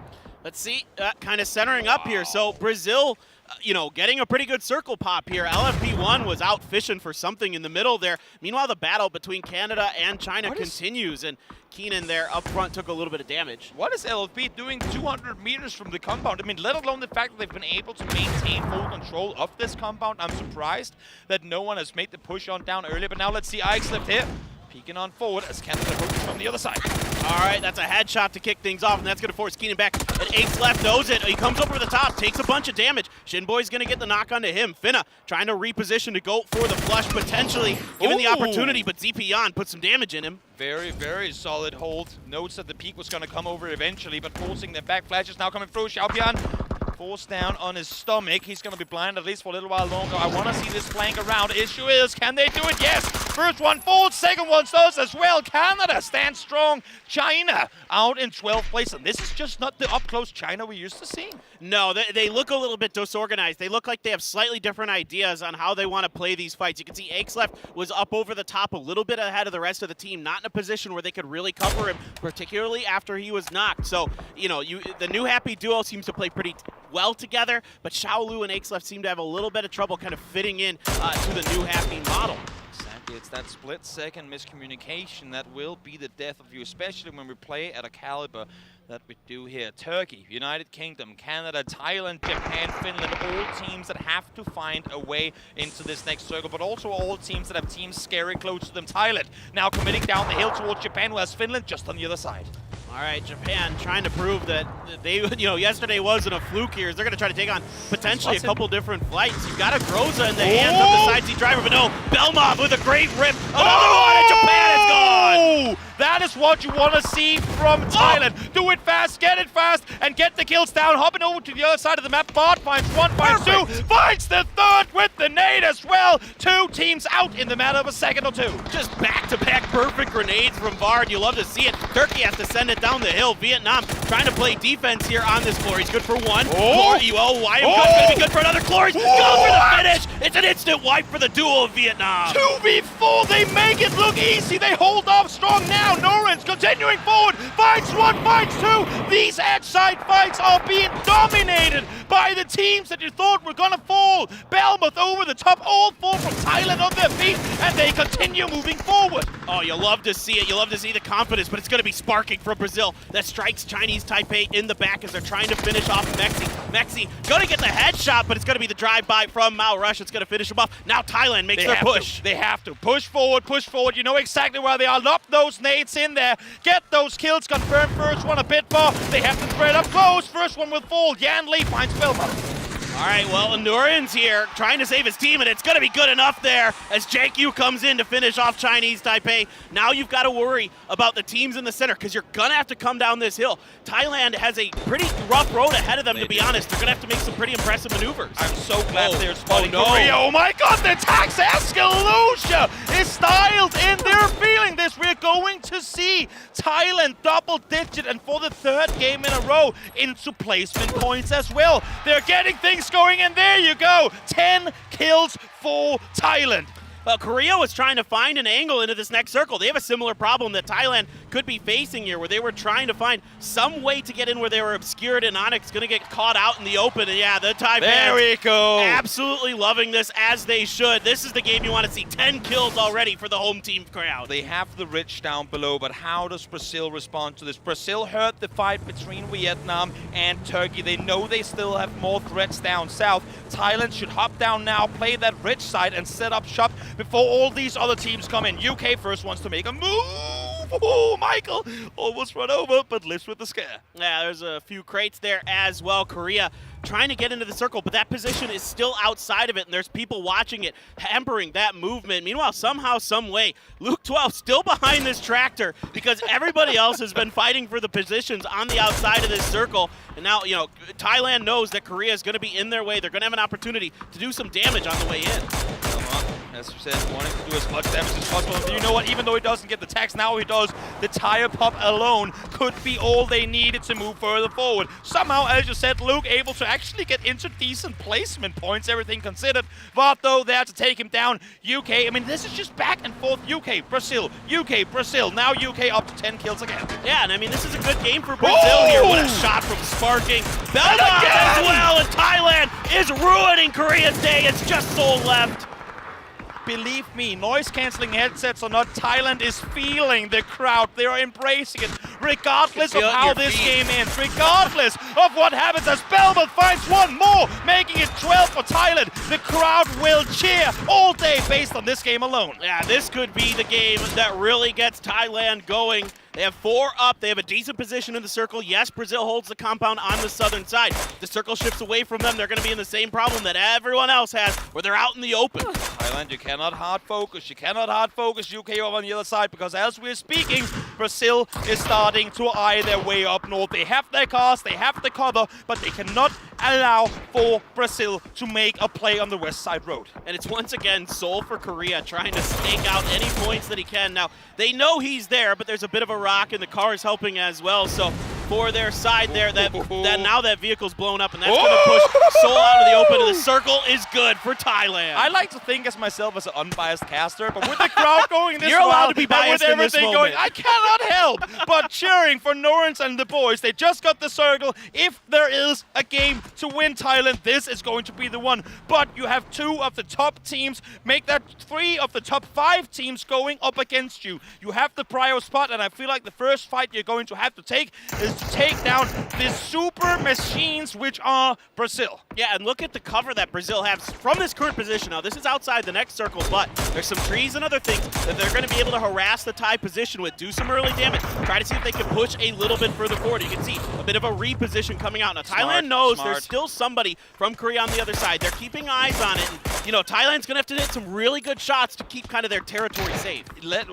[SPEAKER 19] Let's see, kind of centering up here. So Brazil, you know, getting a pretty good circle pop here. LFP1 was out fishing for something in the middle there. Meanwhile, the battle between Canada and China continues, and Keenan there up front took a little bit of damage.
[SPEAKER 20] What is LFP doing 200 meters from the compound? I mean, let alone the fact that they've been able to maintain full control of this compound. I'm surprised that no one has made the push on down earlier, but now let's see Ike's left here. Peeking on forward as Canada approaches from the other side.
[SPEAKER 19] All right, that's a headshot to kick things off, and that's going to force Keenan back. And Ace left knows it. He comes over the top, takes a bunch of damage. Shinboy's going to get the knock onto him. Finna trying to reposition to go for the flush, potentially given the opportunity, but Zipian put some damage in him.
[SPEAKER 20] Very, very solid hold. Notes that the peak was going to come over eventually, but forcing them back. Flashes now coming through. Xiaopian forced down on his stomach. He's going to be blind at least for a little while longer. I want to see this flank around. Issue is, can they do it? Yes. First one falls, second one does as well. Canada stands strong. China out in 12th place, and this is just not the up-close China we used to see.
[SPEAKER 19] No, they look a little bit disorganized. They look like they have slightly different ideas on how they want to play these fights. You can see Akesleft was up over the top a little bit ahead of the rest of the team, not in a position where they could really cover him, particularly after he was knocked. So, you know, the new Happy duo seems to play pretty well together, but Xiaolu and Akesleft seem to have a little bit of trouble kind of fitting in to the new Happy model.
[SPEAKER 20] Exactly, it's that split-second miscommunication that will be the death of you, especially when we play at a caliber that we do here. Turkey, United Kingdom, Canada, Thailand, Japan, Finland, all teams that have to find a way into this next circle, but also all teams that have teams scary close to them. Thailand now committing down the hill towards Japan, who has Finland just on the other side.
[SPEAKER 19] All right, Japan trying to prove that they, you know, yesterday wasn't a fluke here. They're going to try to take on potentially a couple different flights. You've got a Groza in the hands of the side seat driver, but no, Belmov with a great rip. Another one, and Japan is gone!
[SPEAKER 20] That is what you want to see from Thailand. Do it fast, get it fast, and get the kills down. Hopping over to the other side of the map. Bart finds one, finds two, finds the third with the nade as well. Two teams out in the matter of a second or two.
[SPEAKER 19] Just back-to-back perfect grenades from Bard. You love to see it. Turkey has to send it down the hill. Vietnam trying to play defense here on this floor. He's good for one. Wyatt going to be good for another. Glory's go for the finish. It's an instant wipe for the duo of Vietnam.
[SPEAKER 20] 2v4, they make it look easy. They hold off strong now. Norens continuing forward, finds one, finds two. These edge side fights are being dominated by the teams that you thought were gonna fall. Belmouth over the top, all four from Thailand on their feet, and they continue moving forward.
[SPEAKER 19] Oh, you love to see it. You love to see the confidence, but it's going to be sparking from Brazil. That strikes Chinese Taipei in the back as they're trying to finish off Mexi. Mexi going to get the headshot, but it's going to be the drive-by from Mao Rush. It's going to finish him off. Now Thailand makes their push.
[SPEAKER 20] They have to push forward, push forward. You know exactly where they are. Lock those nades in there. Get those kills confirmed. First one a bit more. They have to spread up close. First one will fall. Yan Lee finds Wilma.
[SPEAKER 19] All right, well, Nurin's here trying to save his team, and it's going to be good enough there as JQ comes in to finish off Chinese Taipei. Now you've got to worry about the teams in the center because you're going to have to come down this hill. Thailand has a pretty rough road ahead of them, to be honest. They're going to have to make some pretty impressive maneuvers.
[SPEAKER 3] I'm so glad they're spotting
[SPEAKER 19] no.
[SPEAKER 3] Korea. Oh my god, the tax Escalucia is styled in. They're feeling this. We're going to see Thailand double digit and for the third game in a row into placement points as well. They're getting things going, and there you go. 10 kills for Thailand.
[SPEAKER 19] Well, Korea was trying to find an angle into this next circle. They have a similar problem that Thailand could be facing here, where they were trying to find some way to get in where they were obscured, and Onyx going to get caught out in the open. And yeah, the Thai
[SPEAKER 3] There we go.
[SPEAKER 19] Absolutely loving this, as they should. This is the game you want to see. 10 kills already for the home team crowd.
[SPEAKER 3] They have the rich down below, but how does Brazil respond to this? Brazil heard the fight between Vietnam and Turkey. They know they still have more threats down south. Thailand should hop down now, play that rich side, and set up shop before all these other teams come in. UK first wants to make a move. Oh, Michael almost run over, but lives with the scare.
[SPEAKER 19] Yeah, there's a few crates there as well. Korea trying to get into the circle, but that position is still outside of it, and there's people watching it, hampering that movement. Meanwhile, somehow, some way, Luke 12 still behind this tractor because everybody else has been fighting for the positions on the outside of this circle. And now, you know, Thailand knows that Korea is going to be in their way. They're going to have an opportunity to do some damage on the way in.
[SPEAKER 3] As you said, wanting to do as much damage as possible. And you know what? Even though he doesn't get the tax, now he does. The tire pop alone could be all they needed to move further forward. Somehow, as you said, Luke able to actually get into decent placement points, everything considered. But though, there to take him down. UK, I mean, this is just back and forth. UK, Brazil, UK, Brazil. Now UK up to 10 kills again.
[SPEAKER 19] Yeah, and I mean, this is a good game for Brazil here. What a shot from Sparking. Belmont as well, and Thailand is ruining Korea's day. It's just Seoul left.
[SPEAKER 3] Believe me, noise-canceling headsets or not, Thailand is feeling the crowd. They are embracing it, regardless of how this game ends, regardless of what happens as Belmont finds one more, making it 12 for Thailand. The crowd will cheer all day based on this game alone.
[SPEAKER 19] Yeah, this could be the game that really gets Thailand going. They have 4 up. They have a decent position in the circle. Yes, Brazil holds the compound on the southern side. The circle shifts away from them. They're going to be in the same problem that everyone else has, where they're out in the open.
[SPEAKER 3] Thailand, you cannot hard focus. You cannot hard focus UK over on the other side, because as we're speaking, Brazil is starting to eye their way up north. They have their cars, they have the cover, but they cannot allow for Brazil to make a play on the west side road.
[SPEAKER 19] And it's once again Seoul for Korea trying to stake out any points that he can. Now, they know he's there, but there's a bit of a rock, and the car is helping as well. So for their side there, that now that vehicle's blown up, and that's going to push Seoul out of the open, and the circle is good for Thailand.
[SPEAKER 3] I like to think as myself as an unbiased caster, but with the crowd going this
[SPEAKER 19] You're allowed to be biased
[SPEAKER 3] with
[SPEAKER 19] in this
[SPEAKER 3] everything
[SPEAKER 19] moment.
[SPEAKER 3] going, I cannot help but cheering for Norrens and the boys. They just got the circle. If there is a game to win Thailand, this is going to be the one. But you have 2 of the top teams, make that 3 of the top 5 teams going up against you. You have the prio spot, and I feel like the first fight you're going to have to take is to take down the super machines, which are Brazil.
[SPEAKER 19] Yeah, and look at the cover that Brazil has from this current position. Now, this is outside the next circle, but there's some trees and other things that they're going to be able to harass the Thai position with, do some early damage, try to see if they can push a little bit further forward. You can see a bit of a reposition coming out. Now, Thailand knows there's still somebody from Korea on the other side. They're keeping eyes on it. And, you know, Thailand's going to have to hit some really good shots to keep kind of their territory safe.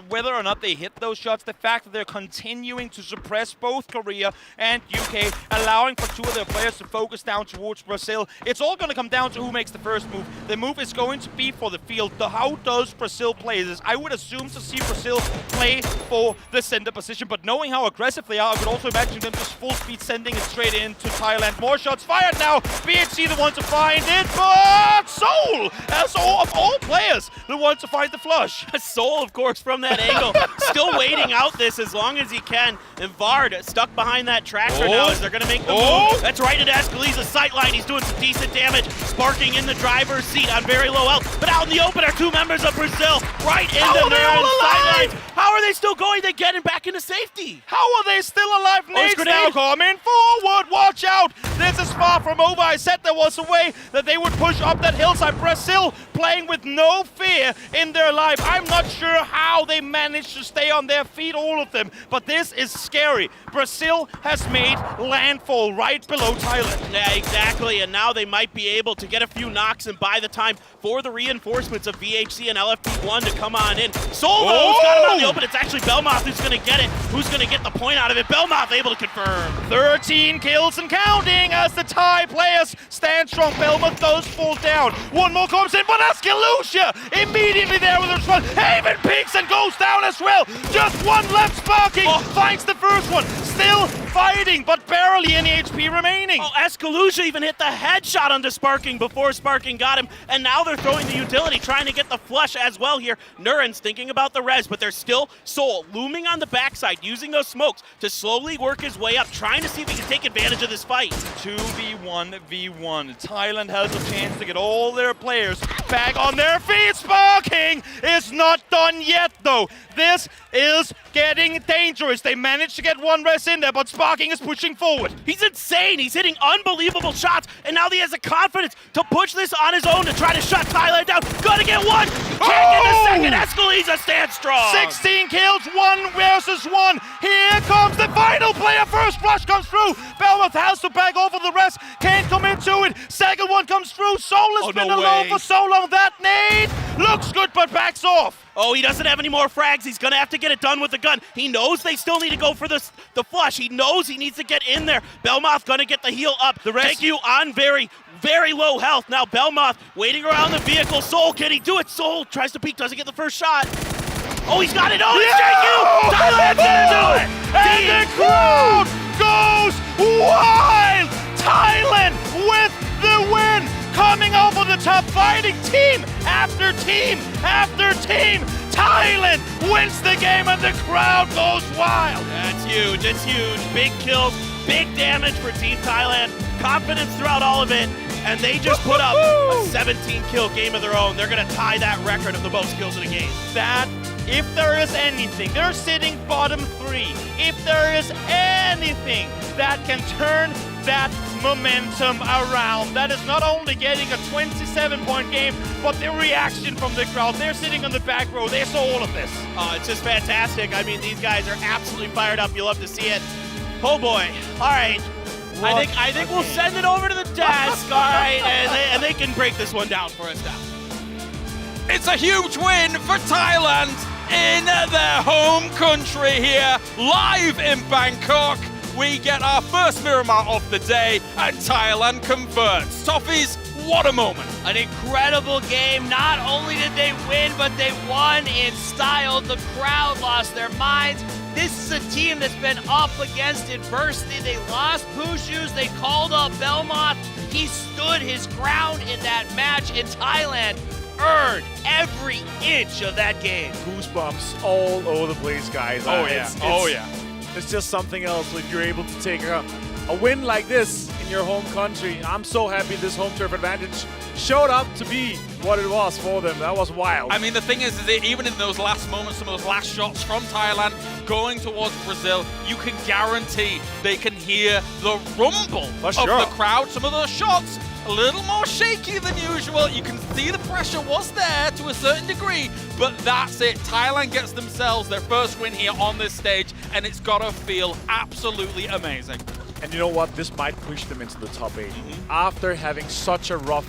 [SPEAKER 3] Whether or not they hit those shots, the fact that they're continuing to suppress both Korea and UK, allowing for 2 of their players to focus down towards Brazil, it's all going to come down to who makes the first move. The move is going to be for the field. How does Brazil play this? I would assume to see Brazil play for the center position, but knowing how aggressive they are, I could also imagine them just full speed sending it straight into Thailand. More shots fired now. BHC the one to find it, but Seoul, as of all players, the one to find the flush.
[SPEAKER 19] Seoul, of course, from that angle, still waiting out this as long as he can. And Vard stuck behind that tractor now as they're going to make the move. That's right into Escalisa's sightline. He's doing some decent damage. Sparking in the driver's seat on very low health. But out in the open are 2 members of Brazil right into their sidelines. How are they still going? They get him back into safety.
[SPEAKER 3] How are they still alive? Nate's now coming forward. Watch out. This is far from over. I said there was a way that they would push up that hillside. Brazil
[SPEAKER 11] playing with no fear in their life. I'm not sure how they managed to stay on their feet, all of them, but this is scary. Brazil has made landfall right below Thailand.
[SPEAKER 19] Yeah, exactly, and now they might be able to get a few knocks and buy the time for the reinforcements of VHC and LFP1 to come on in. Solo's got him out in the open. It's actually Belmoth who's going to get it. Who's going to get the point out of it? Belmoth able to confirm.
[SPEAKER 11] 13 kills and counting as the Thai players stand strong. Belmoth does fall down. One more comes in, but that's Galusha immediately there with a response. Haven peeks and goes down as well. Just one left. Sparking finds the first one. Still fighting, but barely any HP remaining.
[SPEAKER 19] Escalusia even hit the headshot onto Sparking before Sparking got him, and now they're throwing the utility, trying to get the flush as well here. Nuren's thinking about the res, but there's still Soul looming on the backside, using those smokes to slowly work his way up, trying to see if he can take advantage of this fight.
[SPEAKER 11] 2v1v1. Thailand has a chance to get all their players back on their feet. Sparking is not done yet, though. This is getting dangerous. They managed to get one res in there, but Sparking is pushing forward.
[SPEAKER 19] He's insane. He's hitting unbelievable shots, and now he has the confidence to push this on his own to try to shut Thailand down. Gonna get one. Can't get the second. Escalisa stands strong.
[SPEAKER 11] 16 kills, 1 versus 1. Here comes the final player. First rush comes through. Belmoth has to back over the rest. Can't come into it. Second one comes through. Soul has been alone for so long. That nade looks good, but backs off.
[SPEAKER 19] Oh, he doesn't have any more frags. He's going to have to get it done with the gun. He knows they still need to go for the flush. He knows he needs to get in there. Belmoth going to get the heal up. The rest take you on very, very low health. Now Belmoth waiting around the vehicle. Soul, can he do it? Soul tries to peek, doesn't get the first shot. Oh, he's got it. Oh, he's you. Thailand's going to do it.
[SPEAKER 11] And the crowd goes wild. Thailand with the win. Coming over the top, fighting team after team after team. Thailand wins the game and the crowd goes wild.
[SPEAKER 19] That's huge. It's huge. Big kills, big damage for Team Thailand. Confidence throughout all of it. And they just put up a 17-kill game of their own. They're going to tie that record of the most kills in a game.
[SPEAKER 11] That, if there is anything, they're sitting bottom 3. If there is anything that can turn that momentum around, that is not only getting a 27-point game, but the reaction from the crowd. They're sitting on the back row. They saw all of this.
[SPEAKER 19] It's just fantastic. I mean, these guys are absolutely fired up. You love to see it. Oh boy. All right. I think we'll send it over to the desk, all right, and they can break this one down for us now.
[SPEAKER 1] It's a huge win for Thailand in their home country here, live in Bangkok. We get our first Miramar of the day, and Thailand converts. Toffees, what a moment.
[SPEAKER 9] An incredible game. Not only did they win, but they won in style. The crowd lost their minds. This is a team that's been up against adversity. They lost Pushus. They called up Belmoth. He stood his ground in that match, and Thailand earned every inch of that game.
[SPEAKER 10] Goosebumps all over the place, guys. It's just something else if you're able to take a win like this in your home country. I'm so happy this home turf advantage showed up to be what it was for them. That was wild.
[SPEAKER 1] I mean, the thing is that even in those last moments, some of those last shots from Thailand going towards Brazil, you can guarantee they can hear the rumble of the crowd. Some of those shots a little more shaky than usual. You can see the pressure was there to a certain degree, but that's it. Thailand gets themselves their first win here on this stage, and it's got to feel absolutely amazing.
[SPEAKER 10] And you know what? This might push them into the top 8 after having such a rough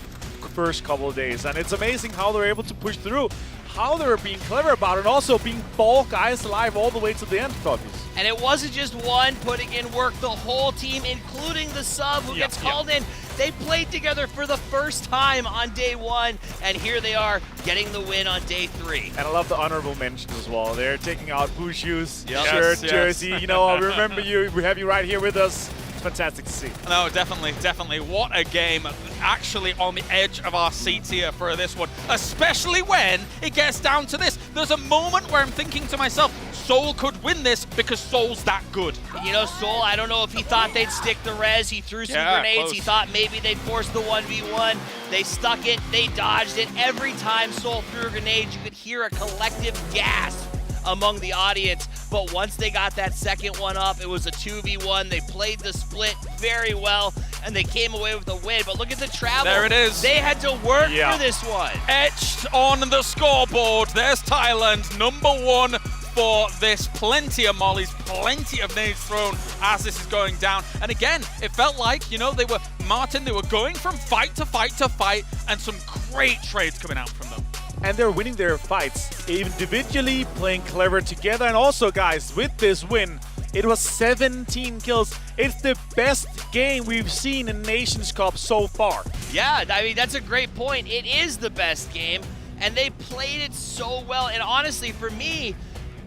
[SPEAKER 10] first couple of days. And it's amazing how they're able to push through, how they're being clever about it, and also being 4 guys alive all the way to the end, Toffees.
[SPEAKER 9] And it wasn't just one putting in work, the whole team, including the sub who gets called in. They played together for the first time on day 1, and here they are getting the win on day 3.
[SPEAKER 10] And I love the honorable mentions as well. They're taking out Pushus, shirt, jersey. You know, I remember you. We have you right here with us. It's fantastic to see.
[SPEAKER 1] No, definitely, definitely. What a game. Actually on the edge of our seats here for this one, especially when it gets down to this. There's a moment where I'm thinking to myself, Soul could win this because Soul's that good.
[SPEAKER 9] You know, Soul, I don't know if he thought they'd stick the res. He threw some grenades. Close. He thought maybe they'd force the 1v1. They stuck it. They dodged it. Every time Soul threw a grenade, you could hear a collective gasp among the audience. But once they got that second one up, it was a 2v1. They played the split very well, and they came away with a win. But look at the travel.
[SPEAKER 1] There it is.
[SPEAKER 9] They had to work for this one.
[SPEAKER 1] Etched on the scoreboard. There's Thailand, #1 for this. Plenty of mollies, plenty of nades thrown as this is going down. And again, it felt like, they were, Martin, they were going from fight to fight to fight, and some great trades coming out from them.
[SPEAKER 10] And they're winning their fights individually, playing clever together. And also, guys, with this win, it was 17 kills. It's the best game we've seen in Nations Cup so far.
[SPEAKER 9] Yeah, I mean, that's a great point. It is the best game, and they played it so well. And honestly, for me,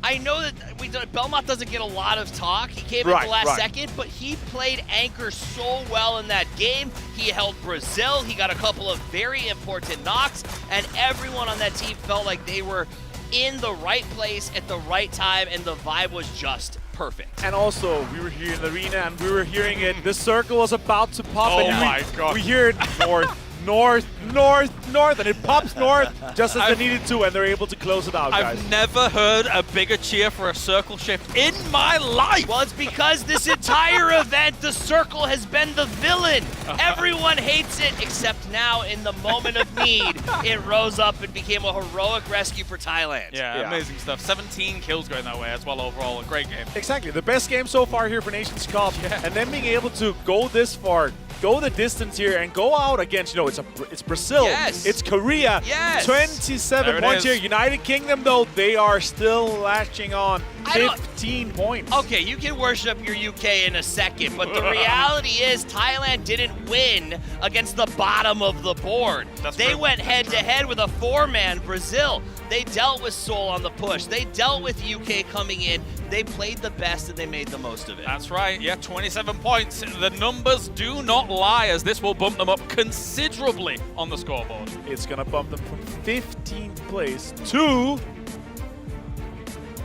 [SPEAKER 9] I know that Belmont doesn't get a lot of talk. He came in the last second, but he played anchor so well in that game. He held Brazil. He got a couple of very important knocks, and everyone on that team felt like they were in the right place at the right time, and the vibe was just perfect.
[SPEAKER 10] And also, we were here in the arena, and we were hearing it. The circle was about to pop.
[SPEAKER 1] Oh
[SPEAKER 10] and
[SPEAKER 1] my God.
[SPEAKER 10] We hear it north. North, and it pops north just as they needed to, and they're able to close it out, guys.
[SPEAKER 1] I've never heard a bigger cheer for a circle shift in my life.
[SPEAKER 9] Well, it's because this entire event, the circle has been the villain. Everyone hates it, except now in the moment of need, it rose up and became a heroic rescue for Thailand.
[SPEAKER 1] Yeah, amazing stuff. 17 kills going that way as well overall. A great game.
[SPEAKER 10] Exactly. The best game so far here for Nations Cup. And then being able to go this far, go the distance here, and go out against, it's Brazil, it's Korea, 27 points here. United Kingdom, though, they are still latching on 15 points.
[SPEAKER 9] Okay, you can worship your UK in a second, but the reality is Thailand didn't win against the bottom of the board. They went head-to-head with a 4-man Brazil. They dealt with Seoul on the push. They dealt with UK coming in. They played the best, and they made the most of it.
[SPEAKER 1] That's right. Yeah, 27 points. The numbers do not lie, as this will bump them up considerably on the scoreboard.
[SPEAKER 10] It's going to bump them from 15th place to...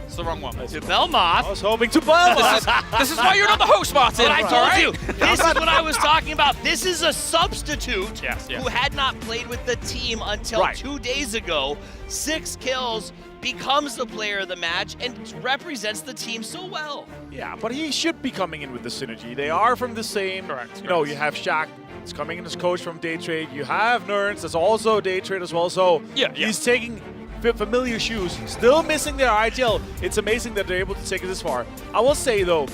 [SPEAKER 1] It's the wrong one.
[SPEAKER 9] To Belmont.
[SPEAKER 10] I was hoping to Belmont.
[SPEAKER 1] This is why you're not the host, Martin.
[SPEAKER 9] But I told you, this is what I was talking about. This is a substitute who had not played with the team until 2 days ago. 6 kills, becomes the player of the match, and represents the team so well.
[SPEAKER 10] Yeah, but he should be coming in with the synergy. They are from the same. Correct. You have Shaq. It's coming in as coach from Day Trade. You have Nerns. That's also Day Trade as well. So he's taking familiar shoes. Still missing their IGL. It's amazing that they're able to take it this far. I will say, though,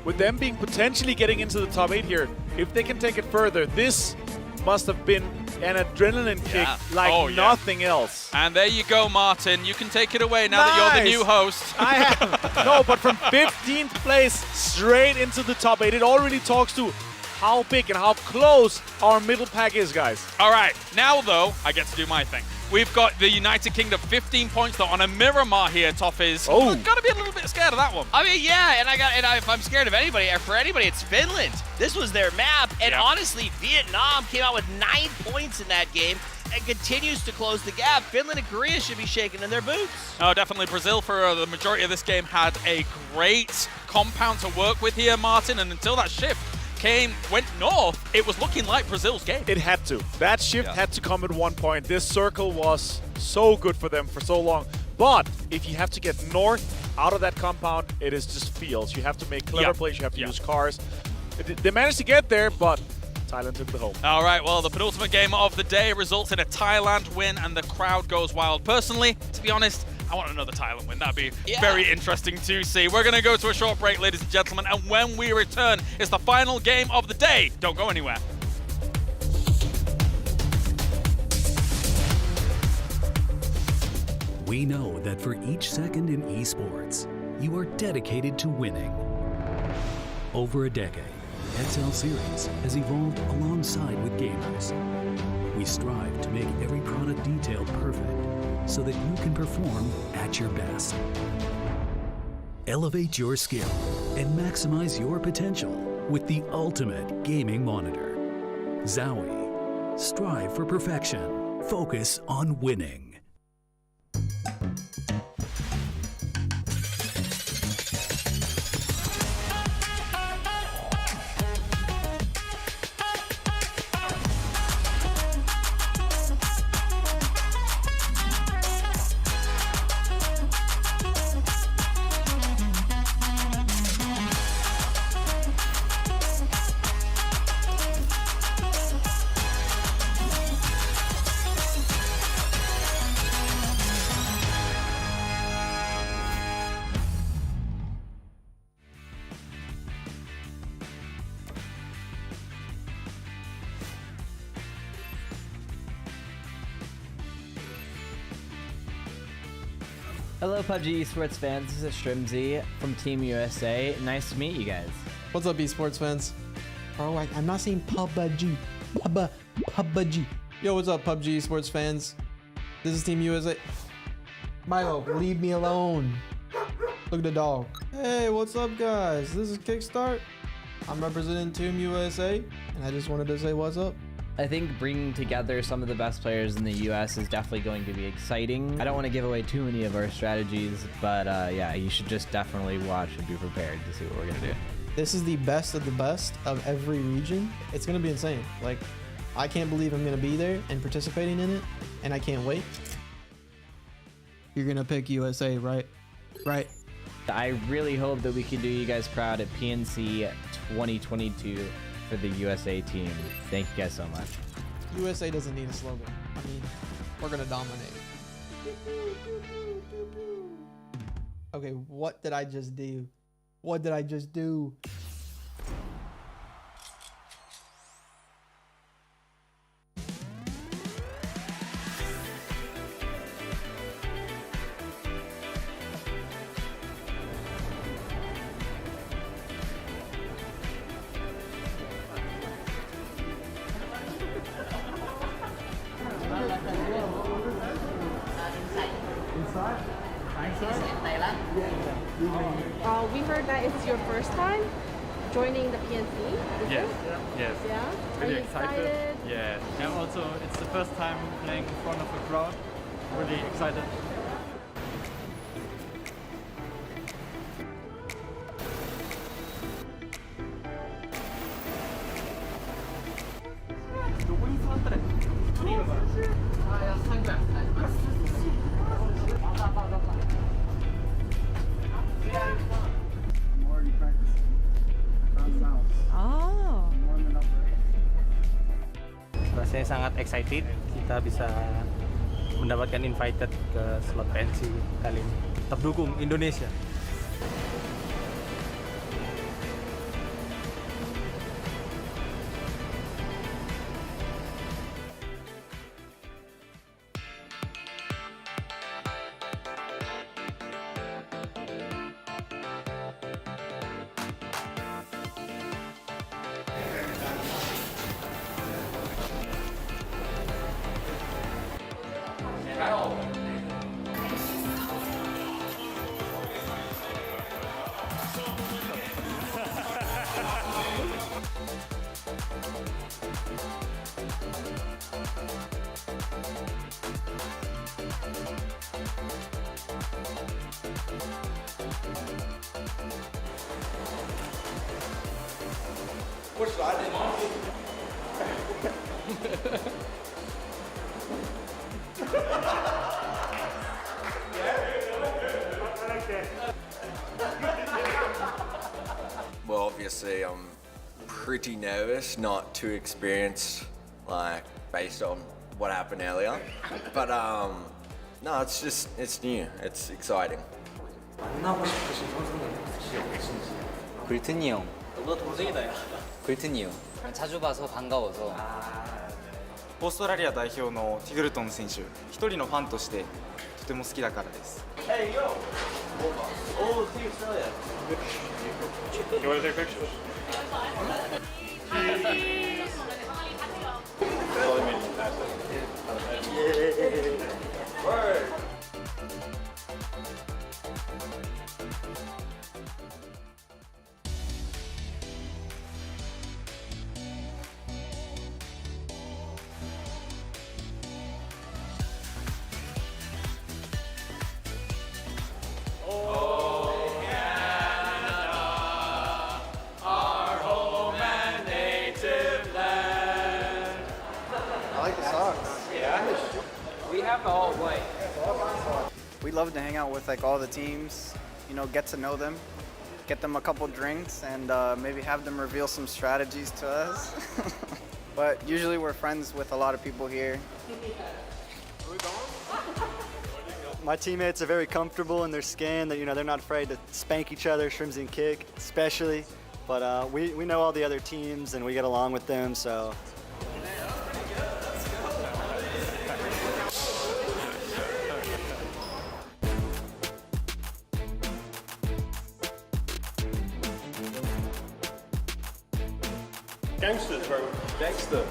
[SPEAKER 10] with them being potentially getting into the top 8 here, if they can take it further, this must have been an adrenaline kick like nothing else.
[SPEAKER 1] And there you go, Martin. You can take it away now that you're the new host.
[SPEAKER 10] I am. No, but from 15th place straight into the top 8, it already talks to how big and how close our middle pack is, guys.
[SPEAKER 1] All right, now though, I get to do my thing. We've got the United Kingdom 15 points though on a Miramar here, Toffees. Oh, got to be a little bit scared of that one.
[SPEAKER 9] I mean, yeah, and if I'm scared of anybody, for anybody, it's Finland. This was their map, and honestly, Vietnam came out with 9 points in that game and continues to close the gap. Finland and Korea should be shaking in their boots.
[SPEAKER 1] Oh, definitely. Brazil, for the majority of this game, had a great compound to work with here, Martin, and until that shift went north, it was looking like Brazil's game.
[SPEAKER 10] It had to. That shift had to come at one point. This circle was so good for them for so long. But if you have to get north out of that compound, it is just fields. You have to make clever plays. You have to use cars. They managed to get there, but Thailand took the home.
[SPEAKER 1] All right, well, the penultimate game of the day results in a Thailand win, and the crowd goes wild. Personally, to be honest, I want another Thailand win. That'd be very interesting to see. We're going to go to a short break, ladies and gentlemen, and when we return, it's the final game of the day. Don't go anywhere.
[SPEAKER 12] We know that for each second in esports, you are dedicated to winning. Over a decade, XL Series has evolved alongside with gamers. We strive to make every product detail perfect so that you can perform at your best. Elevate your skill and maximize your potential with the ultimate gaming monitor. Zowie. Strive for perfection. Focus on winning.
[SPEAKER 13] Hello, PUBG Esports fans. This is Shrimzy from Team USA. Nice to meet you guys.
[SPEAKER 15] What's up, esports fans? Bro, I'm not saying PUBG. PUBG. Yo, what's up, PUBG Esports fans? This is Team USA. Milo, leave me alone. Look at the dog. Hey, what's up, guys? This is Kickstart. I'm representing Team USA, and I just wanted to say what's up.
[SPEAKER 13] I think bringing together some of the best players in the US is definitely going to be exciting. I don't want to give away too many of our strategies, but yeah, you should just definitely watch and be prepared to see what we're going to do.
[SPEAKER 15] This is the best of every region. It's going to be insane. Like, I can't believe I'm going to be there and participating in it, and I can't wait. You're going to pick USA, right? Right.
[SPEAKER 13] I really hope that we can do you guys proud at PNC 2022 for the USA team. Thank you guys so much.
[SPEAKER 15] USA doesn't need a slogan. I mean, we're going to dominate. Okay, what did I just do? What did I just do?
[SPEAKER 21] We heard that it's your first time joining the PNC.
[SPEAKER 22] Yes. Yes.
[SPEAKER 21] Yeah.
[SPEAKER 22] Really
[SPEAKER 21] Are you excited?
[SPEAKER 22] Yeah. And also, it's the first time playing in front of a crowd. Really excited.
[SPEAKER 23] Rasanya sangat excited kita bisa mendapatkan invited ke slot PNC kali ini. Tetap dukung Indonesia.
[SPEAKER 24] Push slide in.
[SPEAKER 25] Well, obviously, I'm pretty nervous, not too experienced, like based on what happened earlier. But no, it's new, it's exciting.
[SPEAKER 26] 만나고 싶으신 선수는 혹시 없으신지?
[SPEAKER 27] 글튼이 형.
[SPEAKER 26] 너 동생이다.
[SPEAKER 27] 글튼이 형. 자주 봐서 반가워서.
[SPEAKER 26] オーストラリア代表のティグルトン選手、一人のファンとしてとても好きだからです。
[SPEAKER 24] Hey, yo! Oh, Team Australia.
[SPEAKER 22] You want to take pictures?
[SPEAKER 24] Word!
[SPEAKER 28] We love to hang out with like all the teams, you know, get to know them, get them a couple drinks, and maybe have them reveal some strategies to us. But usually we're friends with a lot of people here.
[SPEAKER 29] My teammates are very comfortable in their skin. That, you know, they're not afraid to spank each other, Shrimzy and Kick, especially. But we know all the other teams and we get along with them, so.
[SPEAKER 24] Gangsters, bro. Gangster.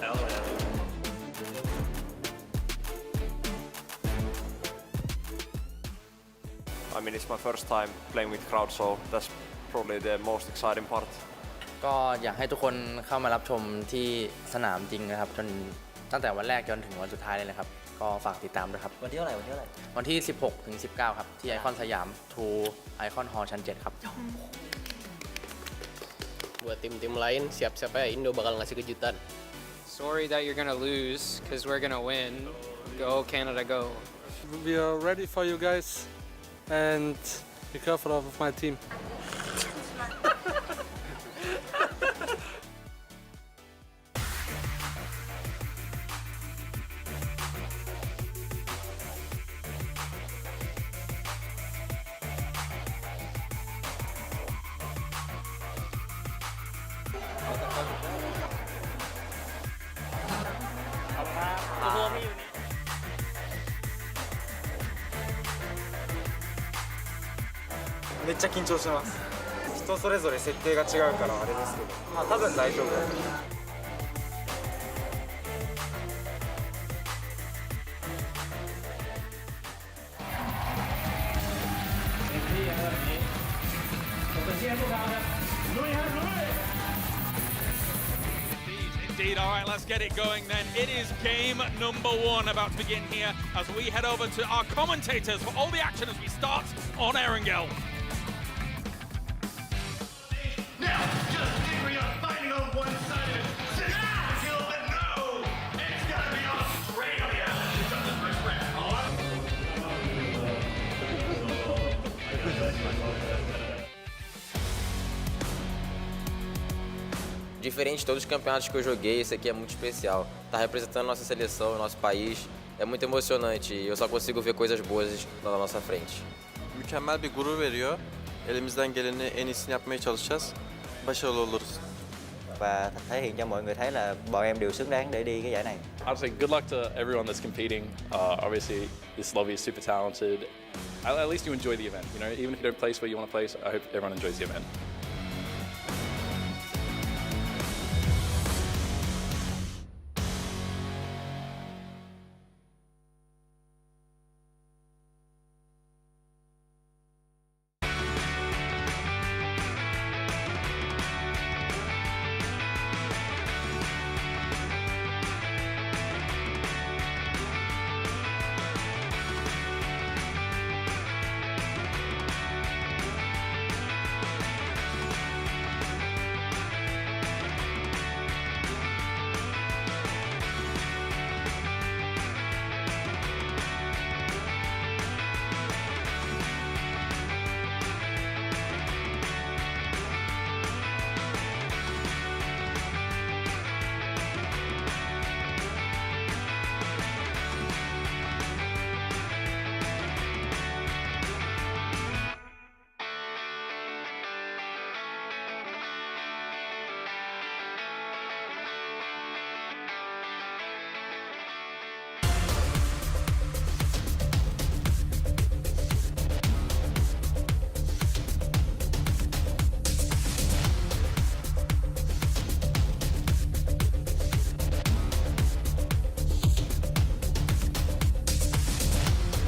[SPEAKER 24] Hell yeah.
[SPEAKER 4] I mean, it's my first time playing with crowd, so that's probably the most exciting part.
[SPEAKER 27] ก็อยากให้ทุกคนเข้ามารับชมที่สนามจริงนะครับตั้งแต่วันแรกจนถึงวันสุดท้ายเลยนะครับก็ฝากติดตามด้วยครับวันที่เท่าไหร่วันที่ 16 ถึง 19 ครับที่ไอคอนสยามทูไอคอนฮอลล์ชั้น 7 ครับ
[SPEAKER 5] Buat tim-tim lain, siap-siap ya Indo bakal ngasih kejutan.
[SPEAKER 6] Sorry that you're gonna lose, because we're gonna win. Go Canada, go.
[SPEAKER 7] We are ready for you guys, and be careful of my team.
[SPEAKER 26] めっちゃ緊張してます。人それぞれ設定が違うからあれですけど、まあ多分大丈夫だと思います。
[SPEAKER 1] Indeed. All right, let's get it going then. It is game number 1 about to begin here as we head over to our commentators for all the action as we start on Erangel.
[SPEAKER 24] Now, just think we are fighting on one side of it. 6 kill, but no! It's gotta be Australia! It's on the first round.
[SPEAKER 8] Diferente de todos os campeonatos que eu joguei, esse aqui é muito especial. Tá representando nossa seleção, nosso país. É muito emocionante e eu só consigo ver coisas boas na nossa frente.
[SPEAKER 14] Mükemmel bir gurur veriyor. Elimizden geleni en iyisini yapmaya çalışacağız. Başarılı oluruz.
[SPEAKER 16] Và thể hiện cho mọi người thấy là bọn em đều xứng đáng để đi cái giải này.
[SPEAKER 17] I'd say good luck to everyone that's competing. Obviously, this lobby is super talented. At least you enjoy the event. You know, even if you don't place where you want to place, I hope everyone enjoys the event.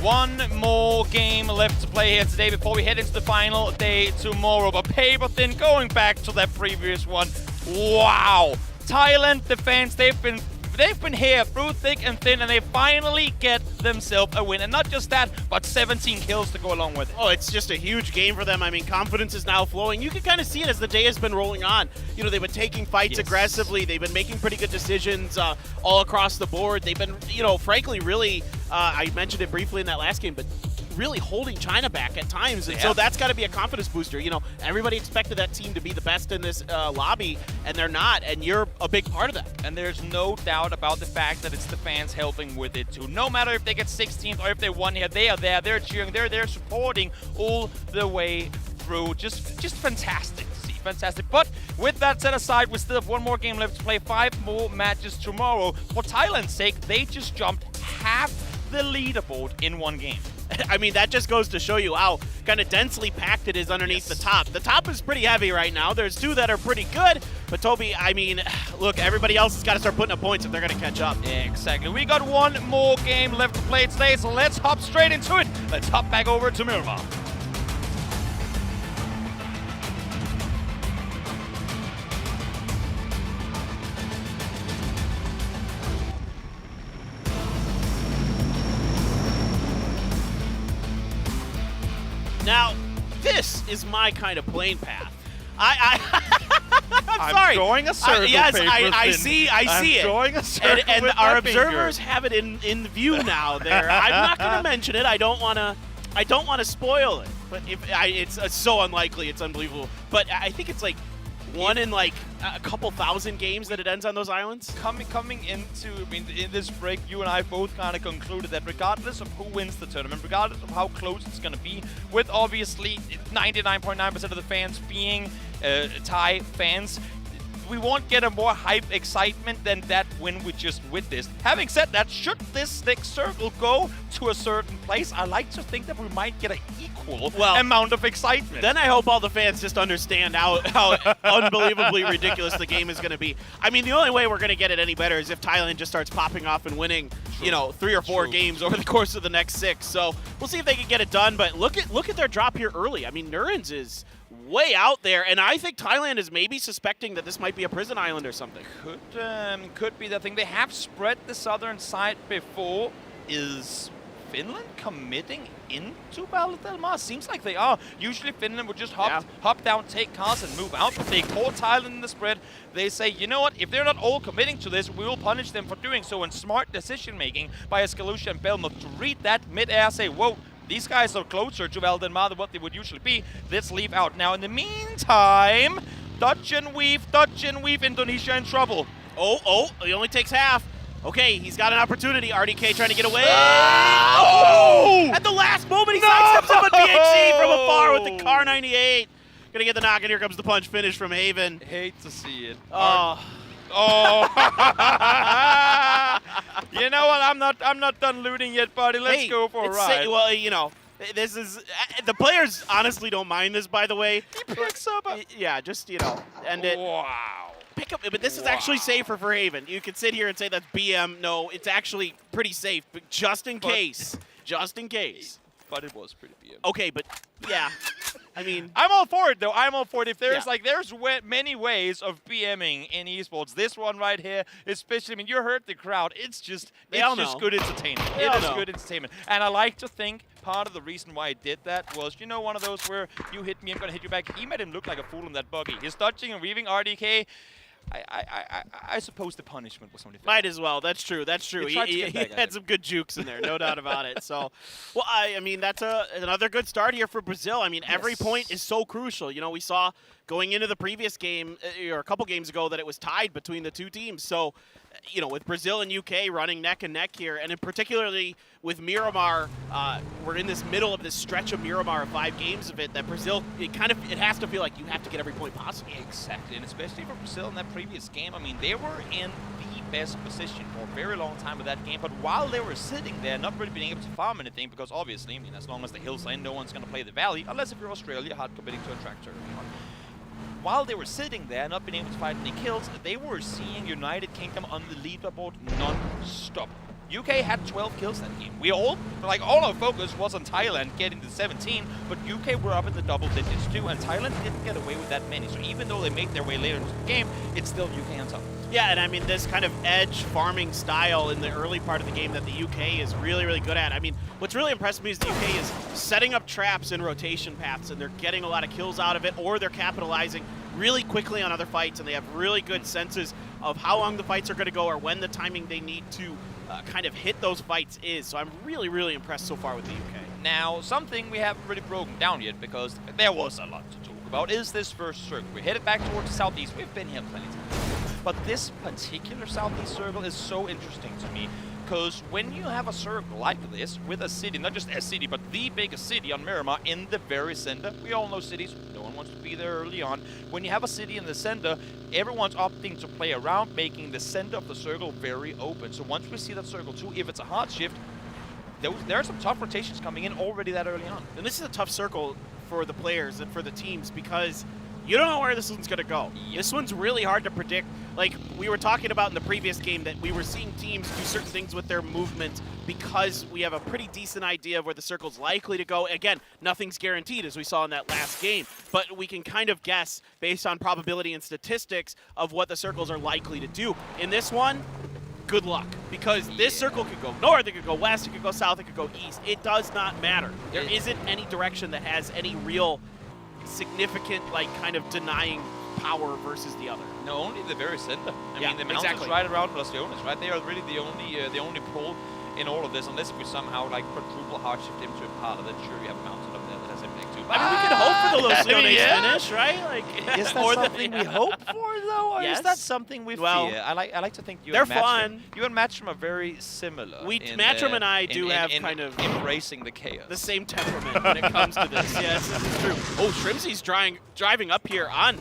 [SPEAKER 20] One more game left to play here today before we head into the final day tomorrow. But paper thin, going back to that previous one. Wow! Thailand defense, they've been here through thick and thin, and they finally get themselves a win. And not just that, but 17 kills to go along with it.
[SPEAKER 19] Oh, it's just a huge game for them. I mean, confidence is now flowing. You can kind of see it as the day has been rolling on. You know, they've been taking fights aggressively. They've been making pretty good decisions all across the board. They've been, you know, frankly, really, I mentioned it briefly in that last game, but really holding China back at times. And so that's got to be a confidence booster. You know, everybody expected that team to be the best in this lobby, and they're not, and you're a big part of that.
[SPEAKER 20] And there's no doubt about the fact that it's the fans helping with it too. No matter if they get 16th or if they won here, they are there, they're cheering, they're there supporting all the way through. Just fantastic to see, fantastic. But with that set aside, we still have one more game left to play, 5 more matches tomorrow. For Thailand's sake, they just jumped half the leaderboard in one game.
[SPEAKER 19] I mean, that just goes to show you how kind of densely packed it is underneath the top. The top is pretty heavy right now. There's two that are pretty good, but Toby, I mean, look, everybody else has got to start putting up points if they're going to catch up.
[SPEAKER 20] Yeah, exactly. We got one more game left to play today, so let's hop straight into it. Let's hop back over to Miramar.
[SPEAKER 19] Now, this is my kind of plane path. I'm sorry.
[SPEAKER 20] I'm drawing a circle.
[SPEAKER 19] Yes, I see it.
[SPEAKER 20] Drawing a circle
[SPEAKER 19] and
[SPEAKER 20] with
[SPEAKER 19] our
[SPEAKER 20] my
[SPEAKER 19] observers
[SPEAKER 20] finger.
[SPEAKER 19] have it in view now. There, I'm not going to mention it. I don't want to spoil it. But it's so unlikely. It's unbelievable. But I think it's like one in like a couple thousand games that it ends on those islands.
[SPEAKER 20] Coming into, I mean, in this break, you and I both kind of concluded that regardless of who wins the tournament, regardless of how close it's going to be, with obviously 99.9% of the fans being Thai fans, we won't get a more hype excitement than that win we just witnessed. Having said that, should this next circle go to a certain place, I like to think that we might get an equal amount of excitement.
[SPEAKER 19] Then I hope all the fans just understand how unbelievably ridiculous the game is going to be. I mean, the only way we're going to get it any better is if Thailand just starts popping off and winning, you know, 3 or 4 games over the course of the next 6. So we'll see if they can get it done. But look at their drop here early. I mean, Nurens is way out there, and I think Thailand is maybe suspecting that this might be a prison island or something.
[SPEAKER 20] Could be the thing. They have spread the southern side before. Is Finland committing into Battle Del Mar? Seems like they are. Usually Finland would just hop down, take cars, and move out. But they caught Thailand in the spread. They say, you know what? If they're not all committing to this, we will punish them for doing so. And smart decision-making by Escalucia and Belmont to read that mid-air, say, whoa, these guys are closer to Val Del Mar than what they would usually be. Let's leave out. Now, in the meantime, Dodge and Weave, Indonesia in trouble.
[SPEAKER 19] Oh, he only takes half. Okay, he's got an opportunity. RDK trying to get away.
[SPEAKER 20] Oh!
[SPEAKER 19] At the last moment, he sidesteps up at BHC from afar with the Car 98. Gonna get the knock, and here comes the punch finish from Haven.
[SPEAKER 20] Hate to see it.
[SPEAKER 19] Oh.
[SPEAKER 20] You know what? I'm not done looting yet, buddy. Let's go for a ride.
[SPEAKER 19] Well, you know, this is the players honestly don't mind this. By the way,
[SPEAKER 20] he picks up.
[SPEAKER 19] Yeah, just you know, end it.
[SPEAKER 20] Wow.
[SPEAKER 19] Pick up, but this is actually safer for Haven. You could sit here and say that's BM. No, it's actually pretty safe, but just in case. Just in case.
[SPEAKER 20] But it was pretty BM.
[SPEAKER 19] Okay, but yeah. I mean,
[SPEAKER 20] I'm all for it though. I'm all for it. If there's there's many ways of BMing in esports. This one right here, especially. I mean, you heard the crowd. It's just good entertainment. It is good entertainment, and I like to think part of the reason why I did that was, you know, one of those where you hit me, I'm gonna hit you back. He made him look like a fool in that buggy. He's dodging and weaving RDK. I suppose the punishment was only fair.
[SPEAKER 19] Might as well. That's true. That's true. He had some good jukes in there, no doubt about it. So, well, I mean, that's another good start here for Brazil. I mean, every point is so crucial. You know, we saw going into the previous game, or a couple games ago, that it was tied between the two teams. So, you know, with Brazil and UK running neck and neck here, and in particularly with Miramar, we're in this middle of this stretch of Miramar, 5 games of it, that Brazil, it has to feel like you have to get every point possible.
[SPEAKER 20] Exactly, and especially for Brazil in that previous game, I mean, they were in the best position for a very long time with that game, but while they were sitting there, not really being able to farm anything, because obviously, I mean, as long as the hills are in, no one's going to play the valley, unless if you're Australia, hard committing to a tractor. While they were sitting there, not being able to find any kills, they were seeing United Kingdom on the leaderboard non-stop. UK had 12 kills that game. All our focus was on Thailand getting to 17, but UK were up in the double digits too, and Thailand didn't get away with that many. So even though they made their way later into the game, it's still UK on top.
[SPEAKER 19] Yeah, and I mean, this kind of edge farming style in the early part of the game that the UK is really, really good at. I mean, what's really impressed me is the UK is setting up traps in rotation paths, and they're getting a lot of kills out of it, or they're capitalizing really quickly on other fights, and they have really good senses of how long the fights are going to go or when the timing they need to kind of hit those fights is. So I'm really, really impressed so far with the UK.
[SPEAKER 20] Now, something we haven't really broken down yet, because there was a lot to talk about, is this first circle. We're headed back towards the southeast. We've been here plenty of times. But this particular southeast circle is so interesting to me, because when you have a circle like this with a city, not just a city, but the biggest city on Miramar in the very center, we all know cities, no one wants to be there early on. When you have a city in the center, everyone's opting to play around, making the center of the circle very open. So once we see that circle too, if it's a hard shift, there are some tough rotations coming in already that early on.
[SPEAKER 19] And this is a tough circle for the players and for the teams because you don't know where this one's going to go. This one's really hard to predict. Like we were talking about in the previous game that we were seeing teams do certain things with their movement because we have a pretty decent idea of where the circle's likely to go. Again, nothing's guaranteed as we saw in that last game, but we can kind of guess based on probability and statistics of what the circles are likely to do. In this one, good luck, because this circle could go north, it could go west, it could go south, it could go east. It does not matter. There isn't any direction that has any real significant, like, kind of denying power versus the other.
[SPEAKER 20] No, only the very center. I mean, the mountains
[SPEAKER 19] exactly.
[SPEAKER 20] right around Barcelona, right? They are really the only pull in all of this, unless we somehow like quadruple hard shift into a part of it. Sure, you have a mountain up there that has impact too.
[SPEAKER 19] I mean, we could hope for the Los Leones finish, right? Like,
[SPEAKER 20] is that something we hope for, though, or is that something we fear? I like to think you and Matchroom, you and Matchroom are very similar.
[SPEAKER 19] Matchroom and I do have kind of
[SPEAKER 20] embracing the chaos,
[SPEAKER 19] the same temperament when it comes to this. Yes, this is true. Oh, Shrimzy's driving up here on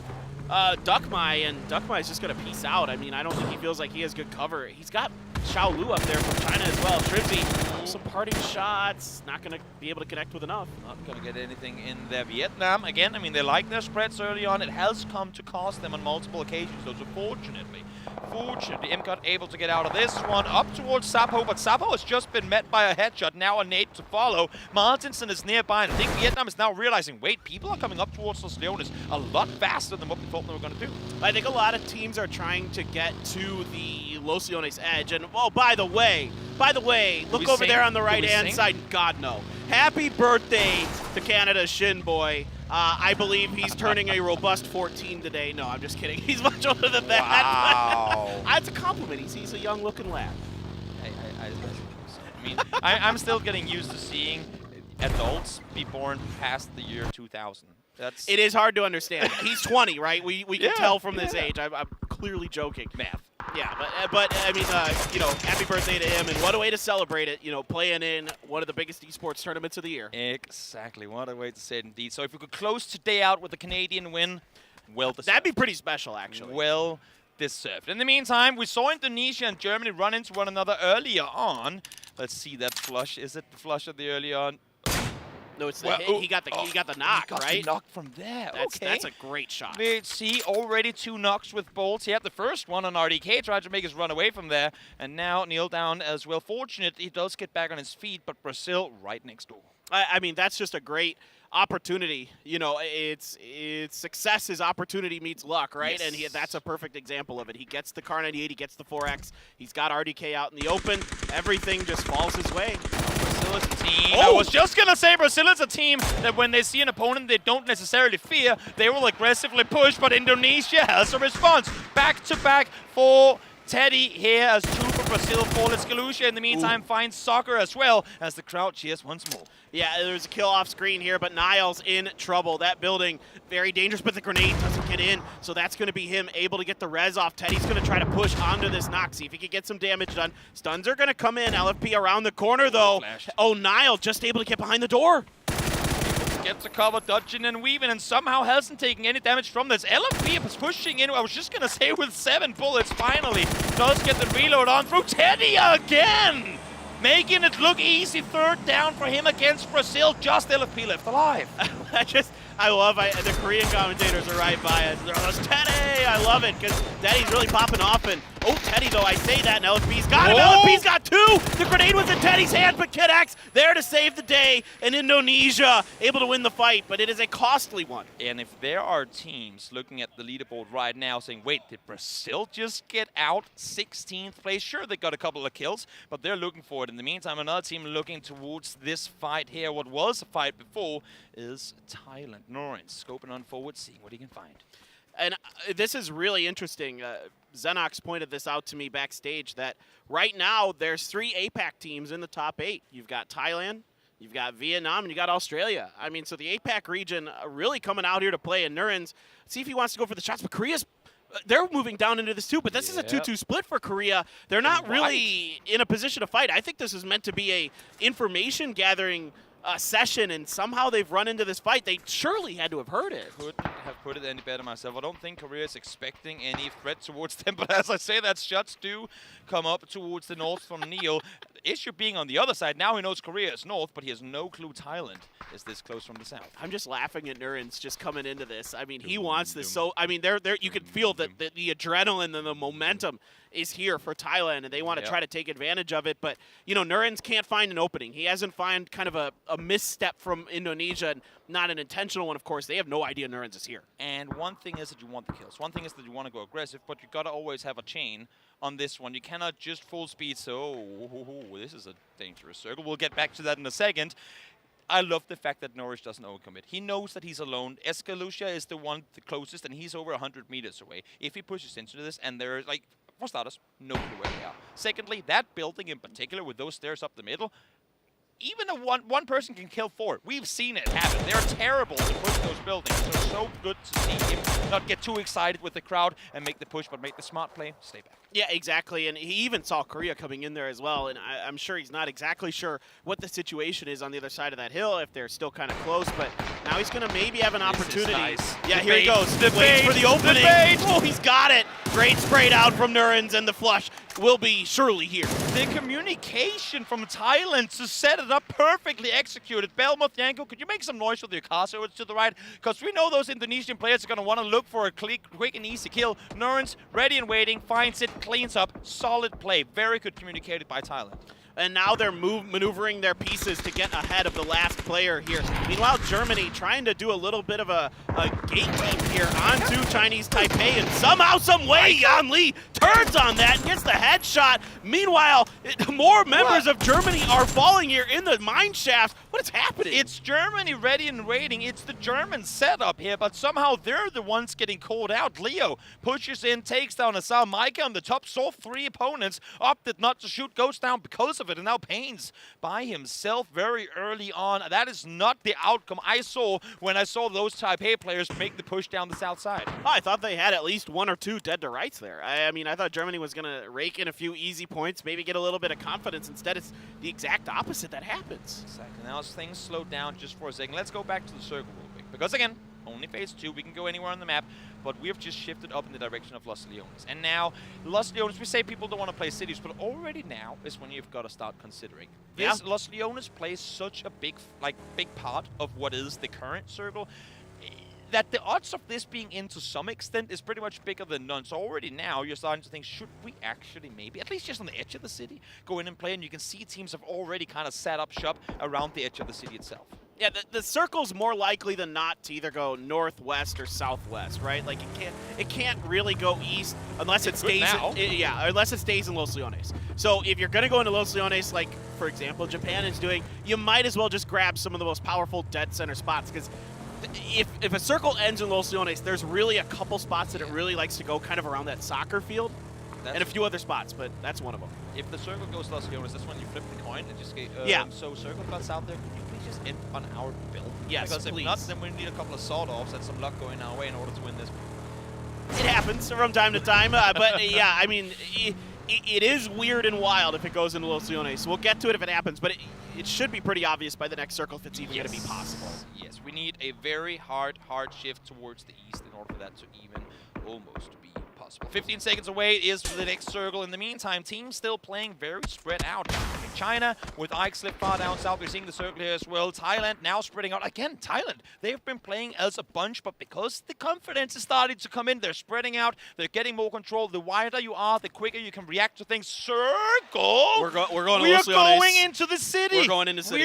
[SPEAKER 19] Duckmai, and Duckmai's just going to peace out. I mean, I don't think he feels like he has good cover. He's got Xiao Lu up there from China as well. Shrimzy, some parting shots, not going to be able to connect with enough.
[SPEAKER 20] Not going to get anything in there. Vietnam, again, I mean, they like their spreads early on. It has come to cost them on multiple occasions, though, so fortunately, MCOT able to get out of this one up towards Sapo, but Sapo has just been met by a headshot, now a nade to follow. Martinson is nearby, and I think Vietnam is now realizing, wait, people are coming up towards Los Leones a lot faster than what we thought they were going to do.
[SPEAKER 19] I think a lot of teams are trying to get to the Los Leones edge, and oh, by the way, look over there on the right-hand side. God, no. Happy birthday to Canada's Shin Boy. I believe he's turning a robust 14 today. No, I'm just kidding. He's much older than that.
[SPEAKER 20] Wow.
[SPEAKER 19] It's a compliment. He's a young-looking lad.
[SPEAKER 20] I mean, I'm still getting used to seeing adults be born past the year 2000.
[SPEAKER 19] It is hard to understand. He's 20, right? We can tell from this age. I'm clearly joking.
[SPEAKER 20] Math.
[SPEAKER 19] Yeah, but I mean, you know, happy birthday to him, and what a way to celebrate it, you know, playing in one of the biggest esports tournaments of the year.
[SPEAKER 20] Exactly, what a way to say it indeed. So if we could close today out with a Canadian win, well deserved.
[SPEAKER 19] That'd be pretty special, actually.
[SPEAKER 20] Well deserved. In the meantime, we saw Indonesia and Germany run into one another earlier on. Let's see that flush. Is it the flush of the early on?
[SPEAKER 19] No, it's the hit. He got the knock, right?
[SPEAKER 20] The knock from there.
[SPEAKER 19] That's a great shot.
[SPEAKER 20] Let's see, already 2 knocks with bolts. He had the first one on RDK, tried to make his run away from there, and now kneel down as well. Fortunate, he does get back on his feet, but Brazil right next door.
[SPEAKER 19] I mean, that's just a great opportunity. You know, it's success is opportunity meets luck, right?
[SPEAKER 20] Yes.
[SPEAKER 19] And that's a perfect example of it. He gets the Kar 98, he gets the 4X, he's got RDK out in the open. Everything just falls his way.
[SPEAKER 20] Brazil is a team. I was just going to say Brazil is a team that when they see an opponent they don't necessarily fear, they will aggressively push, but Indonesia has a response. Back to back for Teddy here as 2 for Brazil. Let's Galusha in the meantime finds soccer as well as the crowd cheers once more.
[SPEAKER 19] Yeah, there's a kill off screen here, but Niles in trouble. That building, very dangerous, but the grenade doesn't get in, so that's going to be him able to get the res off. Teddy's going to try to push onto this knock, see if he can get some damage done. Stuns are going to come in. LFP around the corner, though. Oh, Niles just able to get behind the door.
[SPEAKER 20] Gets a cover, dodging and weaving, and somehow hasn't taken any damage from this. LFP is pushing in, I was just going to say with 7 bullets, finally does get the reload on through Teddy again! Making it look easy, 3rd down for him against Brazil, just LFP left alive.
[SPEAKER 19] I love the Korean commentators are right by us. There's Teddy! I love it, because Teddy's really popping off, and oh, Teddy, though, I say that, and LFP's got him! LFP's got 2! The grenade was in Teddy's hand, but Kid X there to save the day, and Indonesia able to win the fight, but it is a costly one.
[SPEAKER 20] And if there are teams looking at the leaderboard right now saying, wait, did Brazil just get out 16th place? Sure, they got a couple of kills, but they're looking for it. In the meantime, another team looking towards this fight here, what was a fight before, is Thailand. Norin scoping on forward, seeing what he can find.
[SPEAKER 19] And this is really interesting. Xenox pointed this out to me backstage that right now there's 3 APAC teams in the top 8. You've got Thailand, you've got Vietnam, and you got Australia. I mean, so the APAC region really coming out here to play. And Nurin's, see if he wants to go for the shots, but Korea's they're moving down into this too, but this is a 2-2 split for Korea. They're not really in a position to fight. I think this is meant to be a information gathering session, and somehow they've run into this fight. They surely had to have heard it.
[SPEAKER 20] Couldn't have put it any better myself. I don't think Korea is expecting any threat towards them, but as I say, that shots do come up towards the north from Neil. issue being on the other side. Now he knows Korea is north, but he has no clue Thailand is this close from the south.
[SPEAKER 19] I'm just laughing at Nurin's just coming into this. I mean, he wants this so. I mean, you can feel that the adrenaline and the momentum is here for Thailand, and they want to try to take advantage of it. But you know, Nurin's can't find an opening. He hasn't found kind of a misstep from Indonesia, and not an intentional one, of course. They have no idea Nurin's is here.
[SPEAKER 20] And one thing is that you want the kills. One thing is that you want to go aggressive, but you got to always have a chain on this one. You cannot just full speed. So this is a dangerous circle. We'll get back to that in a second. I love the fact that Norwich doesn't overcommit. He knows that he's alone. Escalucia is the closest, and he's over 100 meters away. If he pushes into this, and there's like, for starters, no clue where they are. Secondly, that building in particular with those stairs up the middle, even one person can kill 4. We've seen it happen. They're terrible to push those buildings. So good to see him not get too excited with the crowd and make the push, but make the smart play, stay back.
[SPEAKER 19] Yeah, exactly. And he even saw Korea coming in there as well. And I'm sure he's not exactly sure what the situation is on the other side of that hill, if they're still kind of close. But now he's going to maybe have an opportunity.
[SPEAKER 20] Nice.
[SPEAKER 19] Yeah, here he goes. Waits for the opening. Oh, he's got it. Great sprayed out from Nurins, and the flush will be surely here.
[SPEAKER 20] The communication from Thailand to set it up perfectly executed. Belmoth, Yanko, could you make some noise with your cars over to the right? Because we know those Indonesian players are going to want to look for a quick and easy kill. Nurins, ready and waiting, finds it, cleans up. Solid play. Very good communicated by Thailand.
[SPEAKER 19] And now they're maneuvering their pieces to get ahead of the last player here. Meanwhile, Germany trying to do a little bit of a gatekeep here onto Chinese Taipei, and somehow, some way, Yan Li turns on that and gets the headshot. Meanwhile, more members of Germany are falling here in the mine shafts. What is happening?
[SPEAKER 20] It's Germany ready and waiting. It's the German setup here, but somehow they're the ones getting called out. Leo pushes in, takes down Asar. Micah on the top, saw 3 opponents, opted not to shoot, goes down because of it, and now Payne's by himself very early on. That is not the outcome I saw when I saw those Taipei players make the push down the south side.
[SPEAKER 19] Oh, I thought they had at least 1 or 2 dead to rights there. I mean, I thought Germany was going to rake in a few easy points, maybe get a little bit of confidence. Instead, it's the exact opposite that happens.
[SPEAKER 20] Exactly. Now as things slow down just for a second, let's go back to the circle real quick. Because again, only phase 2, we can go anywhere on the map, but we've just shifted up in the direction of Los Leones. And now, Los Leones, we say people don't want to play cities, but already now is when you've got to start considering. This Los Leones plays such a big part of what is the current circle, that the odds of this being in to some extent is pretty much bigger than none. So already now you're starting to think, should we actually maybe, at least just on the edge of the city, go in and play? And you can see teams have already kind of set up shop around the edge of the city itself.
[SPEAKER 19] Yeah, the circle's more likely than not to either go northwest or southwest, right? Like it can't really go east unless it stays. Unless it stays in Los Leones. So if you're gonna go into Los Leones, like for example Japan is doing, you might as well just grab some of the most powerful dead center spots, because if a circle ends in Los Leones, there's really a couple spots that it really likes to go kind of around that soccer field, and a few other spots, but that's one of them.
[SPEAKER 20] If the circle goes Los Leones, that's when you flip the coin and just get, so circle plots out there, could you please just end on our build?
[SPEAKER 19] Yes,
[SPEAKER 20] because
[SPEAKER 19] please.
[SPEAKER 20] If not, then we need a couple of sawed-offs and some luck going our way in order to win this.
[SPEAKER 19] It happens from time to time, but yeah, I mean, it is weird and wild if it goes into Los Leones. So we'll get to it if it happens, but it should be pretty obvious by the next circle if it's even going to be possible.
[SPEAKER 20] Yes, we need a very hard shift towards the east in order for that to even almost be possible. 15 seconds away is the next circle. In the meantime, teams still playing very spread out. In China, with Ike slip far down south, we're seeing the circle here as well. Thailand now spreading out. Again, Thailand, they've been playing as a bunch, but because the confidence is starting to come in, they're spreading out, they're getting more control. The wider you are, the quicker you can react to things. Circle!
[SPEAKER 19] We're going to
[SPEAKER 20] We are
[SPEAKER 19] Los Leones.
[SPEAKER 20] going into the city!
[SPEAKER 19] We're going into the city.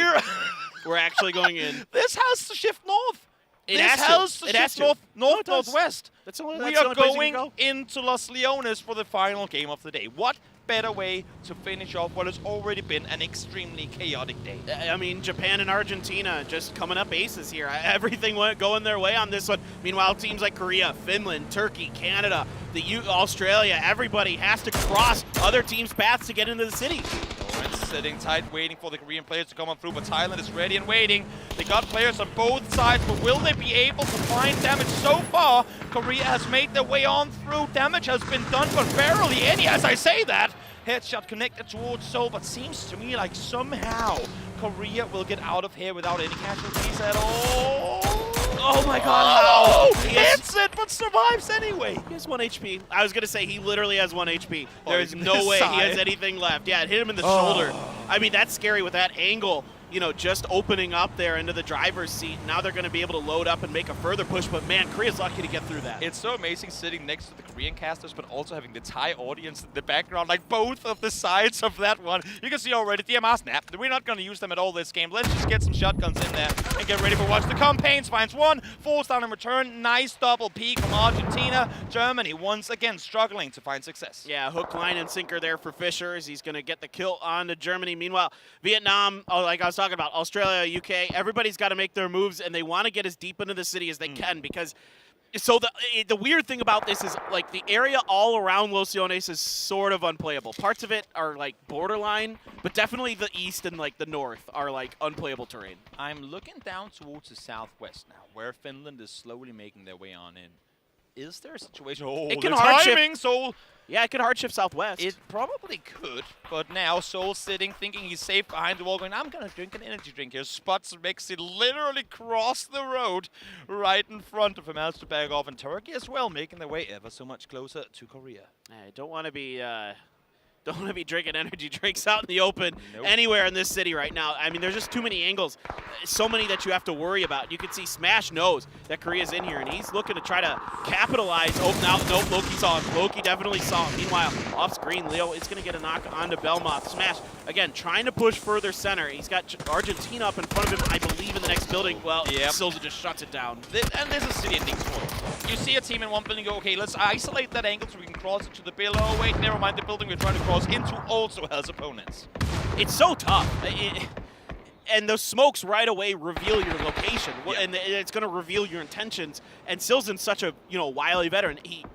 [SPEAKER 19] We're actually going in.
[SPEAKER 20] This has to shift north.
[SPEAKER 19] It has to
[SPEAKER 20] shift northwest. We are going into Los Leones for the final game of the day. What better way to finish off what has already been an extremely chaotic day?
[SPEAKER 19] I mean, Japan and Argentina just coming up aces here. Everything went going their way on this one. Meanwhile, teams like Korea, Finland, Turkey, Canada, Australia, everybody has to cross other teams' paths to get into the city.
[SPEAKER 20] Sitting tight, waiting for the Korean players to come on through, but Thailand is ready and waiting. They got players on both sides, but will they be able to find damage? So far, Korea has made their way on through. Damage has been done, but barely any, as I say that. Headshot connected towards Seoul, but seems to me like somehow Korea will get out of here without any casualties at all.
[SPEAKER 19] Oh my god, how?
[SPEAKER 20] He hits it, but survives anyway.
[SPEAKER 19] He has 1 HP. I was going to say, he literally has 1 HP.
[SPEAKER 20] Oh,
[SPEAKER 19] There's no way he has anything left. Yeah, it hit him in the shoulder. I mean, that's scary with that angle. You know, just opening up there into the driver's seat. Now they're going to be able to load up and make a further push, but man, Korea's lucky to get through that.
[SPEAKER 20] It's so amazing sitting next to the Korean casters, but also having the Thai audience in the background, like both of the sides of that one. You can see already, DMR snap. We're not going to use them at all this game. Let's just get some shotguns in there and get ready for watch. The campaigns finds one, falls down in return. Nice double peek from Argentina. Germany once again struggling to find success.
[SPEAKER 19] Yeah, hook, line, and sinker there for Fischer as he's going to get the kill on to Germany. Meanwhile, Vietnam, like I was talking about, Australia, UK, everybody's got to make their moves, and they want to get as deep into the city as they can, because so the weird thing about this is, like, the area all around Los Leones is sort of unplayable. Parts of it are, like, borderline, but definitely the east and, like, the north are, like, unplayable terrain.
[SPEAKER 20] I'm looking down towards the southwest now, where Finland is slowly making their way on in. Is there a situation? Oh,
[SPEAKER 19] it can
[SPEAKER 20] the
[SPEAKER 19] hardship
[SPEAKER 20] timing, Soul.
[SPEAKER 19] Yeah, it could hardship southwest.
[SPEAKER 20] It probably could, but now Soul sitting, thinking he's safe behind the wall, going, I'm gonna drink an energy drink here. Spots Mexi literally cross the road right in front of him, has to back off, and Turkey as well, making their way ever so much closer to Korea.
[SPEAKER 19] I don't want to be drinking energy drinks out in the open anywhere in this city right now. I mean, there's just too many angles, so many that you have to worry about. You can see Smash knows that Korea's in here, and he's looking to try to capitalize. Oh, now, nope, Loki saw him. Loki definitely saw him. Meanwhile, off screen, Leo is going to get a knock onto Belmoth. Smash, again, trying to push further center. He's got Argentina up in front of him, I believe, in the next building. Well, Silza just shuts it down.
[SPEAKER 20] And there's a city ending spoil. You see a team in one building go, okay, let's isolate that angle so we can cross it to the building. Oh, wait, never mind, the building we're trying to cross into also has opponents.
[SPEAKER 19] It's so tough. And those smokes right away reveal your location, and it's going to reveal your intentions. And Silzen's such a wily veteran. He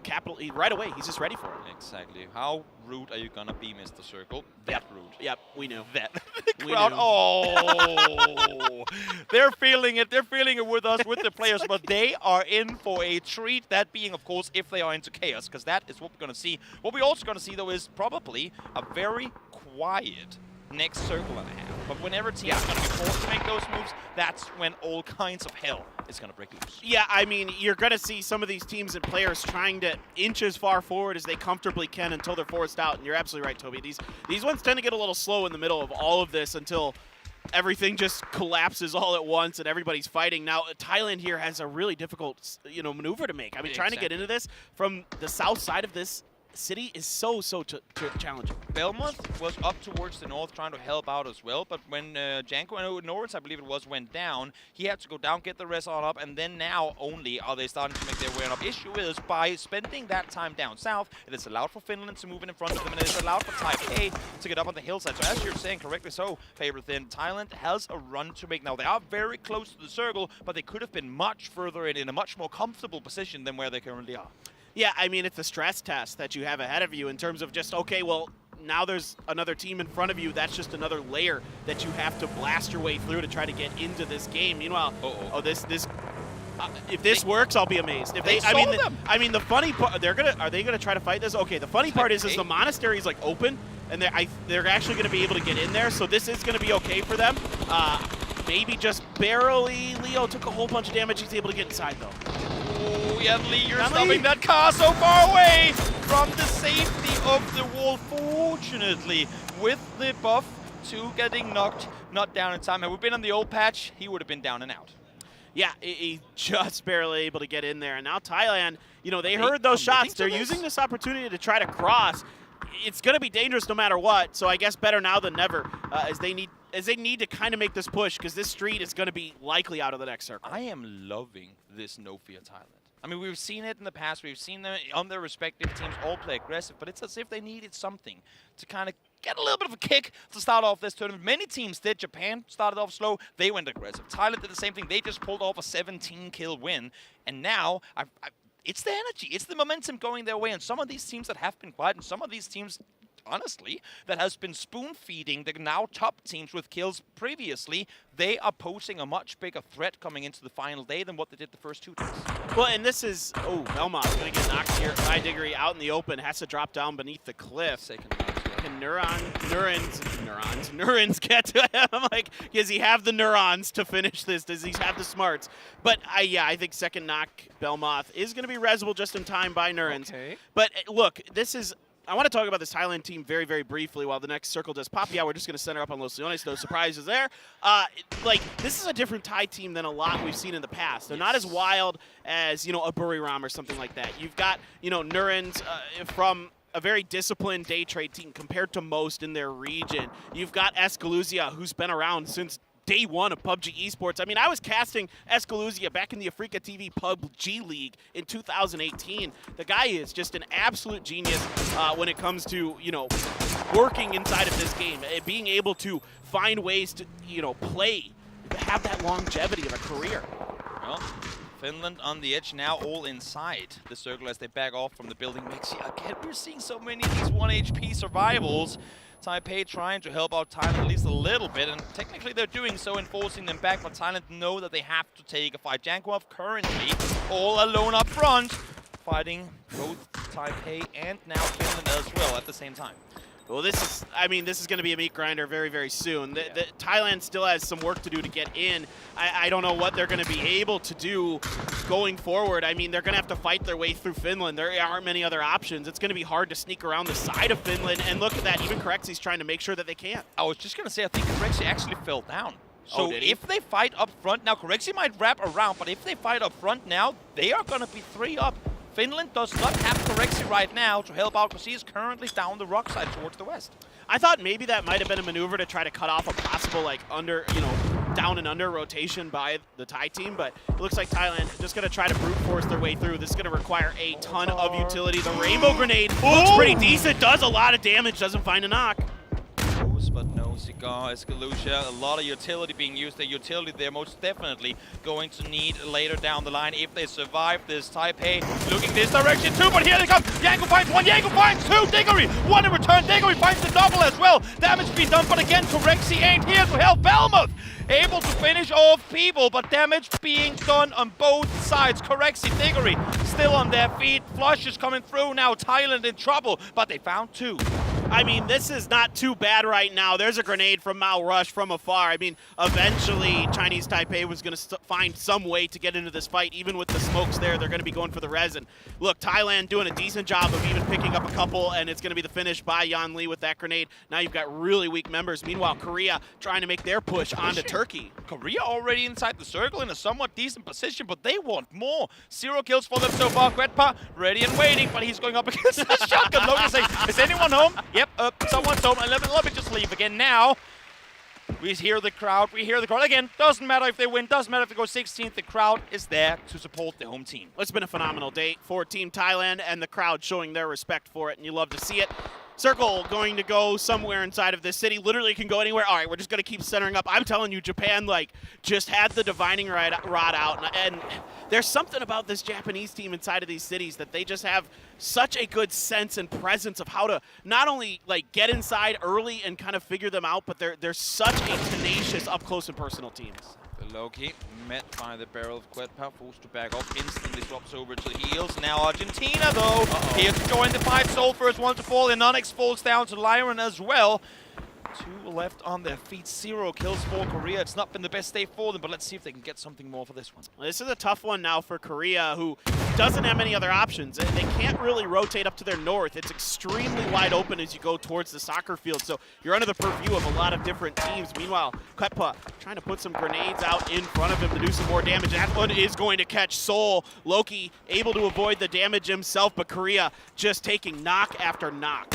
[SPEAKER 19] right away. He's just ready for it.
[SPEAKER 20] Exactly. How rude are you gonna be, Mr. Circle? That rude.
[SPEAKER 19] Yep, we knew
[SPEAKER 20] that. The crowd. Oh, they're feeling it. They're feeling it with us, with the players. But they are in for a treat. That being, of course, if they are into chaos, because that is what we're gonna see. What we're also gonna see, though, is probably a very quiet next circle and a half. But whenever teams are going to be forced to make those moves, that's when all kinds of hell is going to break loose.
[SPEAKER 19] Yeah, I mean, you're going to see some of these teams and players trying to inch as far forward as they comfortably can until they're forced out. And you're absolutely right, Toby. These ones tend to get a little slow in the middle of all of this until everything just collapses all at once and everybody's fighting. Now, Thailand here has a really difficult, maneuver to make. I mean, trying to get into this from the south side of this city is so challenging.
[SPEAKER 20] Belmont was up towards the north trying to help out as well, but when Janko and Norris, I believe it was, went down, he had to go down, get the rest on up, and then now only are they starting to make their way up. Issue is, by spending that time down south, it is allowed for Finland to move in front of them, and it is allowed for Taipei to get up on the hillside. So as you're saying correctly so, Favorite Thin, Thailand has a run to make now. They are very close to the circle, but they could have been much further in a much more comfortable position than where they currently are.
[SPEAKER 19] Yeah, I mean, it's a stress test that you have ahead of you in terms of just, okay, well, now there's another team in front of you. That's just another layer that you have to blast your way through to try to get into this game. Meanwhile, if this works, I'll be amazed. If I mean, the funny part, are they gonna try to fight this? Okay, the funny part is the monastery is like open, and they're actually gonna be able to get in there. So this is gonna be okay for them. Maybe just barely. Leo took a whole bunch of damage. He's able to get inside though.
[SPEAKER 20] Oh, yeah, Lee, you're stopping that car so far away from the safety of the wall. Fortunately, with the buff to getting not down in time. Had we been on the old patch, he would have been down and out.
[SPEAKER 19] Yeah, he just barely able to get in there. And now Thailand, they heard those shots. They're using this opportunity to try to cross. It's going to be dangerous no matter what, so I guess better now than never as they need to kind of make this push, because this street is going to be likely out of the next circle.
[SPEAKER 20] I am loving this No Fear Thailand. I mean, we've seen it in the past. We've seen them on their respective teams all play aggressive, but it's as if they needed something to kind of get a little bit of a kick to start off this tournament. Many teams did. Japan started off slow. They went aggressive. Thailand did the same thing. They just pulled off a 17-kill win. And now, it's the energy. It's the momentum going their way. And some of these teams that have been quiet, and some of these teams, honestly, that has been spoon-feeding the now top teams with kills previously, they are posing a much bigger threat coming into the final day than what they did the first 2 days.
[SPEAKER 19] Well, and this is, Belmont's going to get knocked here by Diggory out in the open, has to drop down beneath the cliff. And Nuran's Nurins get to him? Like, does he have the neurons to finish this? Does he have the smarts? But yeah, I think second knock Belmoth is going to be resable just in time by Nurins.
[SPEAKER 20] Okay.
[SPEAKER 19] But look, this is. I want to talk about this Thailand team very, very briefly while the next circle does pop. Yeah, we're just going to center up on Los Leones. No surprises there. This is a different Thai team than a lot we've seen in the past. They're not as wild as, a Buriram or something like that. You've got, Nurins from a very disciplined day trade team compared to most in their region. You've got Escaluzia, who's been around since day one of PUBG Esports. I mean, I was casting Escaluzia back in the Africa TV PUBG League in 2018. The guy is just an absolute genius when it comes to, working inside of this game, being able to find ways to, play, have that longevity of a career.
[SPEAKER 20] Well, Finland on the edge now, all inside the circle as they back off from the building. Again, we're seeing so many of these 1 HP survivals. Taipei trying to help out Thailand at least a little bit, and technically they're doing so and forcing them back, but Thailand know that they have to take a fight. Jankov currently all alone up front, fighting both Taipei and now Finland as well at the same time.
[SPEAKER 19] Well, this is going to be a meat grinder very, very soon. Thailand still has some work to do to get in. I don't know what they're going to be able to do going forward. I mean, they're going to have to fight their way through Finland. There aren't many other options. It's going to be hard to sneak around the side of Finland. And look at that. Even Corexi's trying to make sure that they can't.
[SPEAKER 20] I was just going to say, I think Corexi actually fell down. So
[SPEAKER 19] did he?
[SPEAKER 20] if they fight up front now, Corexi might wrap around, but if they fight up front now, they are going to be 3 up. Finland does not have Corexi right now to help out because he is currently down the rock side towards the west.
[SPEAKER 19] I thought maybe that might have been a maneuver to try to cut off a possible down and under rotation by the Thai team, but it looks like Thailand is just going to try to brute force their way through. This is going to require a ton of utility. The rainbow grenade looks pretty decent, does a lot of damage, doesn't find a knock.
[SPEAKER 20] But no cigar, Escaluzia, a lot of utility being used. The utility they're most definitely going to need later down the line if they survive this. Taipei looking this direction too, but here they come. Yango finds one, Yango finds two, Diggory, one in return, Diggory finds the double as well. Damage being done, but again, Corexi ain't here to help Belmoth. Able to finish off people, but damage being done on both sides. Corexi, Diggory still on their feet. Flush is coming through now. Thailand in trouble, but they found 2.
[SPEAKER 19] I mean, this is not too bad right now. There's a grenade from Mao Rush from afar. I mean, eventually Chinese Taipei was going to find some way to get into this fight. Even with the smokes there, they're going to be going for the resin. Look, Thailand doing a decent job of even picking up a couple, and it's going to be the finish by Yan Lee with that grenade. Now you've got really weak members. Meanwhile, Korea trying to make their push onto Turkey.
[SPEAKER 20] Korea already inside the circle in a somewhat decent position, but they want more. 0 kills for them so far. Quetpa ready and waiting, but he's going up against the shotgun. Logan saying, is anyone home? Yep, someone's home. Let me just leave again now. We hear the crowd. Again, doesn't matter if they win, doesn't matter if they go 16th. The crowd is there to support the home team.
[SPEAKER 19] It's been a phenomenal day for Team Thailand, and the crowd showing their respect for it, and you love to see it. Circle going to go somewhere inside of this city. Literally can go anywhere. All right, we're just going to keep centering up. I'm telling you, Japan, just had the divining rod out. And there's something about this Japanese team inside of these cities that they just have such a good sense and presence of how to not only, get inside early and kind of figure them out, but they're such a tenacious up-close and personal team.
[SPEAKER 20] Loki met by the barrel of Quetpa, forced to back off, instantly drops over to heels. Now Argentina, though, here to join the fight. Soul first one to fall, and Onyx falls down to Lyron as well. 2 left on their feet, 0 kills for Korea. It's not been the best day for them, but let's see if they can get something more for this one.
[SPEAKER 19] Well, this is a tough one now for Korea, who doesn't have many other options. They can't really rotate up to their north. It's extremely wide open as you go towards the soccer field, so you're under the purview of a lot of different teams. Meanwhile, Quetpa trying to put some grenades out in front of him to do some more damage. That one is going to catch Soul. Loki able to avoid the damage himself, but Korea just taking knock after knock.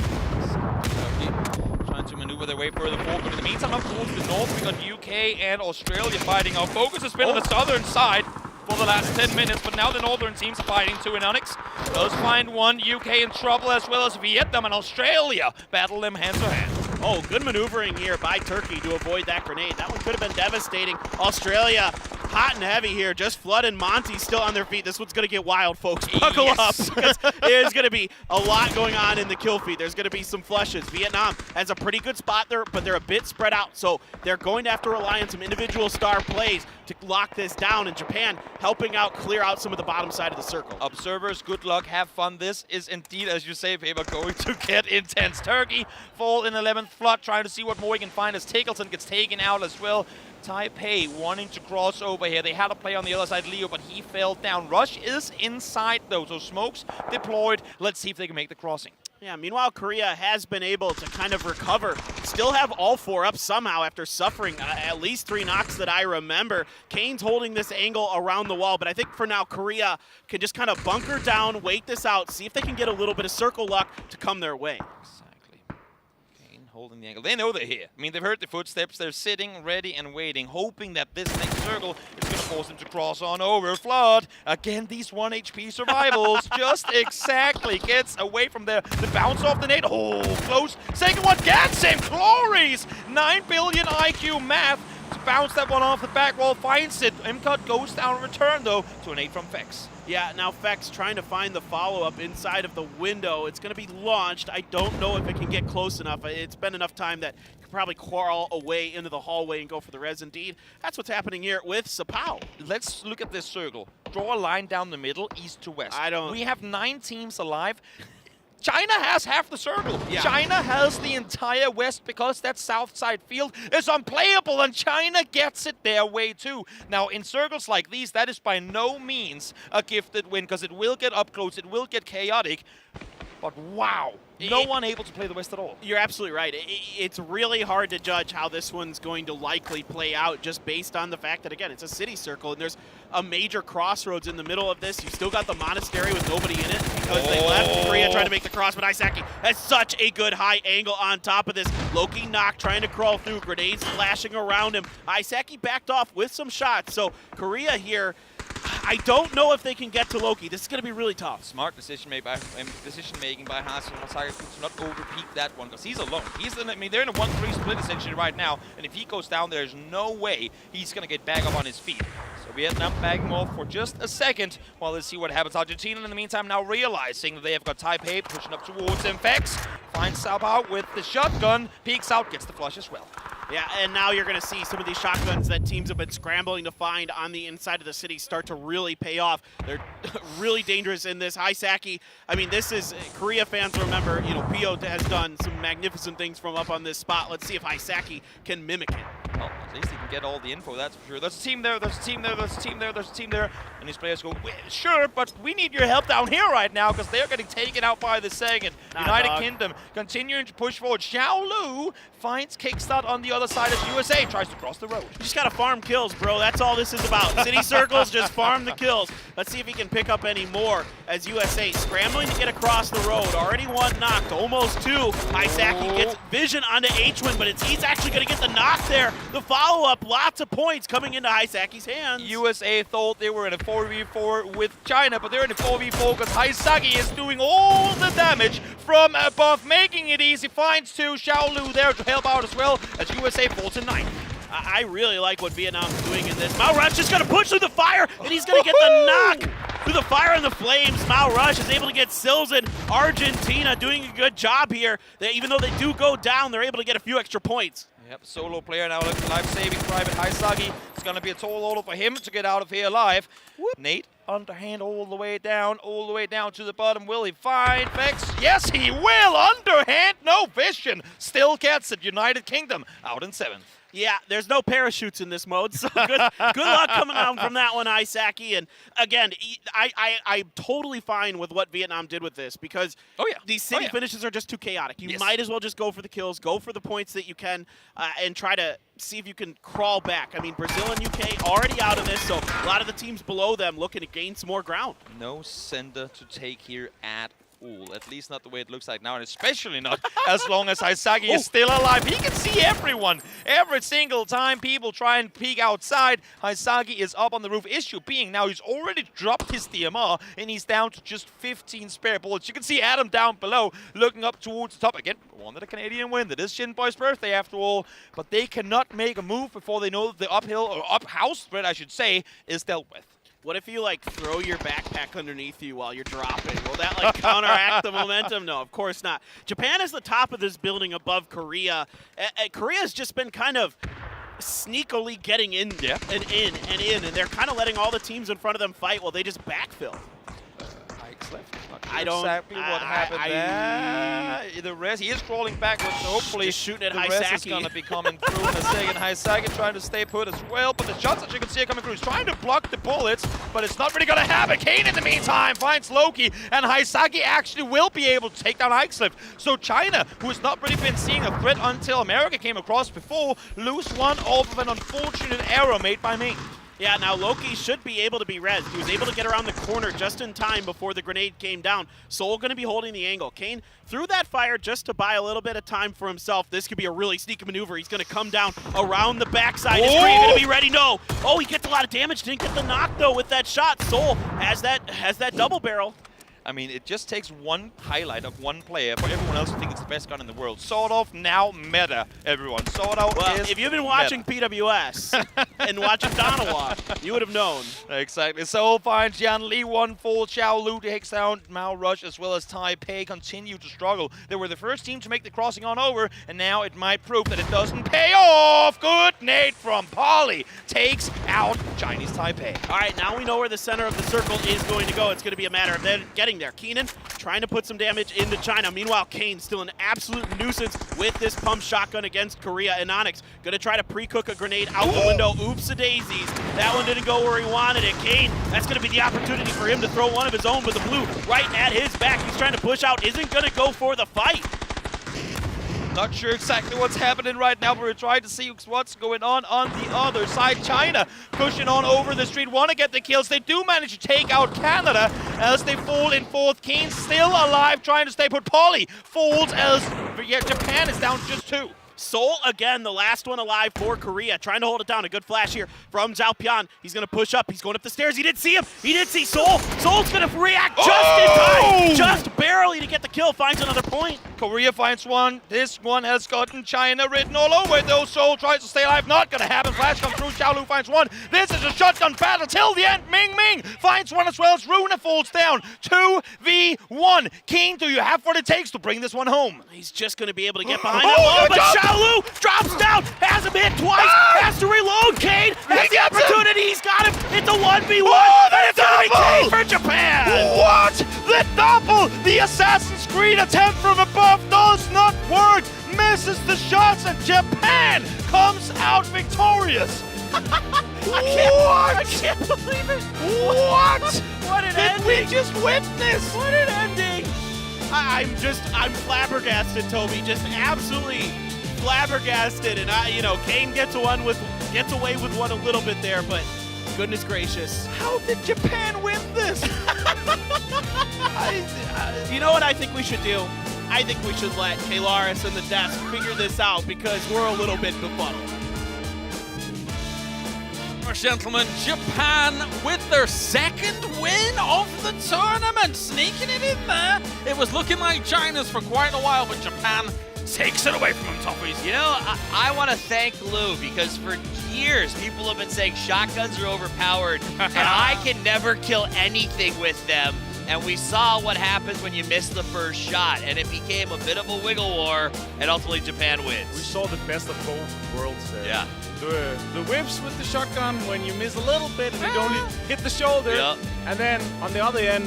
[SPEAKER 20] To maneuver their way further forward. But in the meantime, up towards the north, we got UK and Australia fighting. Our focus has been on the southern side for the last 10 minutes, but now the northern teams are fighting too, and Onyx does find one. UK in trouble, as well as Vietnam and Australia battle them hand to hand.
[SPEAKER 19] Oh, good maneuvering here by Turkey to avoid that grenade. That one could have been devastating. Australia hot and heavy here. Just Flood and Monty still on their feet. This one's going to get wild, folks. Buckle up, because there's going to be a lot going on in the kill feed. There's going to be some flushes. Vietnam has a pretty good spot there, but they're a bit spread out, so they're going to have to rely on some individual star plays to lock this down, and Japan helping out clear out some of the bottom side of the circle.
[SPEAKER 20] Observers, good luck, have fun. This is indeed, as you say, Faber, going to get intense. Turkey fall in 11th Flood trying to see what more he can find as Tickleton gets taken out as well. Taipei wanting to cross over here. They had a play on the other side, Leo, but he fell down. Rush is inside though, so smokes deployed. Let's see if they can make the crossing.
[SPEAKER 19] Yeah, meanwhile, Korea has been able to kind of recover, still have all 4 up somehow after suffering at least 3 knocks that I remember. Kane's holding this angle around the wall, but I think for now, Korea can just kind of bunker down, wait this out, see if they can get a little bit of circle luck to come their way.
[SPEAKER 20] Holding the angle. They know they're here. I mean, they've heard the footsteps. They're sitting, ready, and waiting, hoping that this next circle is going to force them to cross on over. Flood, again, these 1 HP survivals just exactly gets away from the bounce off the nade. Oh, close. Second one gets him. Glories. 9 billion IQ math to bounce that one off the back wall. Finds it. MCUT goes down in return, though, to an 8 from Fex.
[SPEAKER 19] Yeah, now Fex trying to find the follow-up inside of the window. It's going to be launched. I don't know if it can get close enough. It's been enough time that you can probably crawl away into the hallway and go for the res. Indeed, that's what's happening here with Sapao.
[SPEAKER 20] Let's look at this circle. Draw a line down the middle, east to west. We have 9 teams alive. China has half the circle. Yeah. China has the entire west because that south side field is unplayable and China gets it their way too. Now, in circles like these, that is by no means a gifted win because it will get up close, it will get chaotic. But wow, no one able to play the West at all.
[SPEAKER 19] You're absolutely right. It's really hard to judge how this one's going to likely play out just based on the fact that, again, it's a city circle and there's a major crossroads in the middle of this. You've still got the monastery with nobody in it because they left. Korea trying to make the cross, but Isaki has such a good high angle on top of this. Loki knock trying to crawl through, grenades flashing around him. Isaki backed off with some shots, so Korea here, I don't know if they can get to Loki. This is going to be really tough.
[SPEAKER 20] Smart decision making by Hasu to not overpeak that one because he's alone. I mean, they're in a 1-3 split essentially right now, and if he goes down, there's no way he's going to get back up on his feet. So Vietnam bagging off for just a second while they see what happens. Argentina, in the meantime, now realizing that they have got Taipei pushing up towards them. Fex finds Sabao with the shotgun, peeks out, gets the flush as well.
[SPEAKER 19] Yeah, and now you're going to see some of these shotguns that teams have been scrambling to find on the inside of the city start to really pay off. They're really dangerous in this. Haisaki, I mean, this is, Korea fans remember, you know, Pio has done some magnificent things from up on this spot. Let's see if Haisaki can mimic it.
[SPEAKER 20] Well, at least he can get all the info, that's for sure. There's a team there, there's a team there, there's a team there, there's a team there. And these players go, sure, but we need your help down here right now because they're getting taken out by the second. United Kingdom continuing to push forward. Xiao Lu finds Kickstart on the other side as USA tries to cross the road.
[SPEAKER 19] You just got to farm kills, bro. That's all this is about. City circles, just farm the kills. Let's see if he can pick up any more as USA scrambling to get across the road. Already 1 knocked, almost 2. Haisaki gets vision onto H-Win, but he's actually going to get the knock there. The follow-up, lots of points coming into Haisaki's hands.
[SPEAKER 20] USA thought they were in a 4v4 with China, but they're in a 4v4 because Haisaki is doing all the damage from above, making it easy. Finds 2, Xiao Lu there to help out as well as USA falls in 9th.
[SPEAKER 19] I really like what Vietnam's doing in this. Mao Rush just going to push through the fire, and he's going to get the knock through the fire and the flames. Mao Rush is able to get Silzen. Argentina doing a good job here. Even though they do go down, they're able to get a few extra points.
[SPEAKER 20] Yep, solo player now looking life-saving. Private Haisaki. It's going to be a tall order for him to get out of here alive. Nate, underhand all the way down to the bottom. Will he find Vex? Yes, he will! Underhand, no vision. Still gets it. United Kingdom out in 7th.
[SPEAKER 19] Yeah, there's no parachutes in this mode, so good luck coming out from that one, Isaki. And again, I'm totally fine with what Vietnam did with this because these city finishes are just too chaotic. You might as well just go for the kills, go for the points that you can, and try to see if you can crawl back. I mean, Brazil and UK already out of this, so a lot of the teams below them looking to gain some more ground.
[SPEAKER 20] No sender to take here at all, at least not the way it looks like now, and especially not as long as Haisaki is still alive. He can see everyone. Every single time people try and peek outside, Haisaki is up on the roof. Issue being now he's already dropped his DMR, and he's down to just 15 spare bullets. You can see Adam down below looking up towards the top. Again, wanted a Canadian win. That is Shinboy's birthday after all, but they cannot make a move before they know that the uphill, or up-house spread, I should say, is dealt with.
[SPEAKER 19] What if you, like, throw your backpack underneath you while you're dropping? Will that, like, counteract the momentum? No, of course not. Japan is the top of this building above Korea. Korea's just been kind of sneakily getting in and in, and they're kind of letting all the teams in front of them fight while they just backfill.
[SPEAKER 20] Ike's left.
[SPEAKER 19] I don't.
[SPEAKER 20] Exactly what happened there. The rest, he is crawling backwards, so hopefully
[SPEAKER 19] just shooting at
[SPEAKER 20] the rest is
[SPEAKER 19] Haisaki.
[SPEAKER 20] going to be coming through in a second. Haisaki trying to stay put as well, but the shots that you can see are coming through. He's trying to block the bullets, but it's not really going to happen. Kane in the meantime finds Loki, and Haisaki actually will be able to take down Ikeslip. So China, who has not really been seeing a threat until America came across before, lose one off of an unfortunate error made by Ming.
[SPEAKER 19] Yeah, now Loki should be able to be rezzed. He was able to get around the corner just in time before the grenade came down. Soul going to be holding the angle. Kane threw that fire just to buy a little bit of time for himself. This could be a really sneaky maneuver. He's going to come down around the backside. Is Kree going to be ready? No. Oh, he gets a lot of damage. Didn't get the knock, though, with that shot. Soul has that double barrel.
[SPEAKER 20] I mean, it just takes one highlight of one player for everyone else to think it's the best gun in the world. Sort of now meta, everyone. Sort of
[SPEAKER 19] Well,
[SPEAKER 20] is
[SPEAKER 19] if you've been watching
[SPEAKER 20] meta.
[SPEAKER 19] PWS and watching Donawa, you would have known.
[SPEAKER 20] Exactly. So fine, Jian Li 1-4, Xiao Lu takes down Mao Rush, as well as Taipei continue to struggle. They were the first team to make the crossing on over, and now it might prove that it doesn't pay off. Good nade from Polly. Takes out Chinese Taipei.
[SPEAKER 19] All right, now we know where the center of the circle is going to go. It's going to be a matter of them getting there. Keenan trying to put some damage into China. Meanwhile, Kane still an absolute nuisance with this pump shotgun against Korea. And Onyx going to try to pre-cook a grenade out the window. Oops-a-daisies. That one didn't go where he wanted it. Kane, that's going to be the opportunity for him to throw one of his own with the blue right at his back. He's trying to push out, isn't going to go for the fight.
[SPEAKER 20] Not sure exactly what's happening right now, but we're trying to see what's going on the other side. China pushing on over the street, want to get the kills. They do manage to take out Canada as they fall in fourth. Kane still alive, trying to stay put. Polly falls as Japan is down just 2.
[SPEAKER 19] Seoul, again, the last one alive for Korea, trying to hold it down. A good flash here from Zhao Pian. He's going to push up. He's going up the stairs. He didn't see him. He did see Seoul. Seoul's going to react just in time. Just barely to get the kill. Finds another point.
[SPEAKER 20] Korea finds one. This one has gotten China written all over it, though. Seoul tries to stay alive. Not going to happen. Flash comes through. Xiao Lu finds one. This is a shotgun battle till the end. Ming Ming finds one as well as Runa falls down. 2v1. King, do you have what it takes to bring this one home?
[SPEAKER 19] He's just going to be able to get behind it. But Xiao Lu drops down, has him hit twice, has to reload. Kane has the opportunity. He's got him. It's a 1v1. And it's going to be Kane for Japan.
[SPEAKER 20] What? The double! The Assassin's Creed attempt from above does not work. Misses the shots, and Japan comes out victorious.
[SPEAKER 19] I can't believe it.
[SPEAKER 20] What?
[SPEAKER 19] What an ending.
[SPEAKER 20] Did we just witness?
[SPEAKER 19] What an ending. I'm flabbergasted, Toby. Just absolutely flabbergasted. And Kane gets away with one a little bit there, but goodness gracious.
[SPEAKER 20] How did Japan win this?
[SPEAKER 19] You know what I think we should do? I think we should let Kalaris and the desk figure this out because we're a little bit befuddled.
[SPEAKER 1] Gentlemen, Japan with their second win of the tournament, sneaking it in there. It was looking like China's for quite a while, but Japan takes it away from them, Toughies.
[SPEAKER 2] You know, I want to thank Lou because for years people have been saying shotguns are overpowered and I can never kill anything with them. And we saw what happens when you miss the first shot, and it became a bit of a wiggle war, and ultimately Japan wins.
[SPEAKER 3] We saw the best of both worlds there.
[SPEAKER 2] Yeah.
[SPEAKER 3] The whips with the shotgun when you miss a little bit and you don't hit the shoulder.
[SPEAKER 2] Yeah.
[SPEAKER 3] And then on the other end,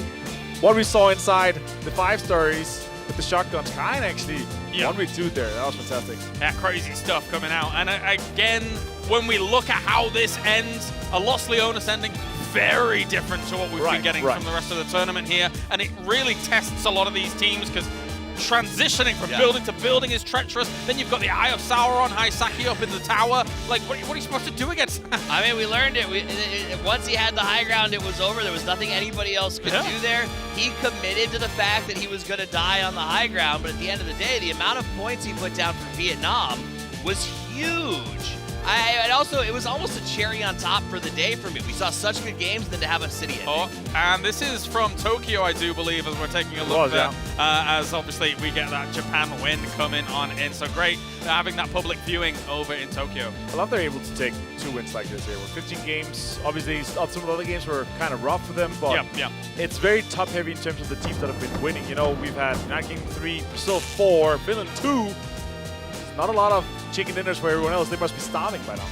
[SPEAKER 3] what we saw inside the 5 stories with the shotguns, kind of actually 1v2 there. That was fantastic.
[SPEAKER 1] That crazy stuff coming out. And again, when we look at how this ends, a Los Leones ending, very different to what we've been getting from the rest of the tournament here. And it really tests a lot of these teams because transitioning from building to building is treacherous. Then you've got the Eye of Sauron, Haisaki up in the tower. Like, what are you supposed to do against that?
[SPEAKER 2] I mean, we learned it. Once he had the high ground, it was over. There was nothing anybody else could do there. He committed to the fact that he was going to die on the high ground, but at the end of the day, the amount of points he put down for Vietnam was huge. It was almost a cherry on top for the day for me. We saw such good games than to have a city ending.
[SPEAKER 1] Oh, and this is from Tokyo, I do believe, as we're taking a look there. As obviously we get that Japan win coming on in. So great having that public viewing over in Tokyo.
[SPEAKER 3] I love they're able to take 2 wins like this here. With 15 games, obviously some of the other games were kind of rough for them, but it's very top-heavy in terms of the teams that have been winning. You know, we've had United Kingdom 3, Brazil 4, Finland 2. Not a lot of chicken dinners for everyone else. They must be starving by now.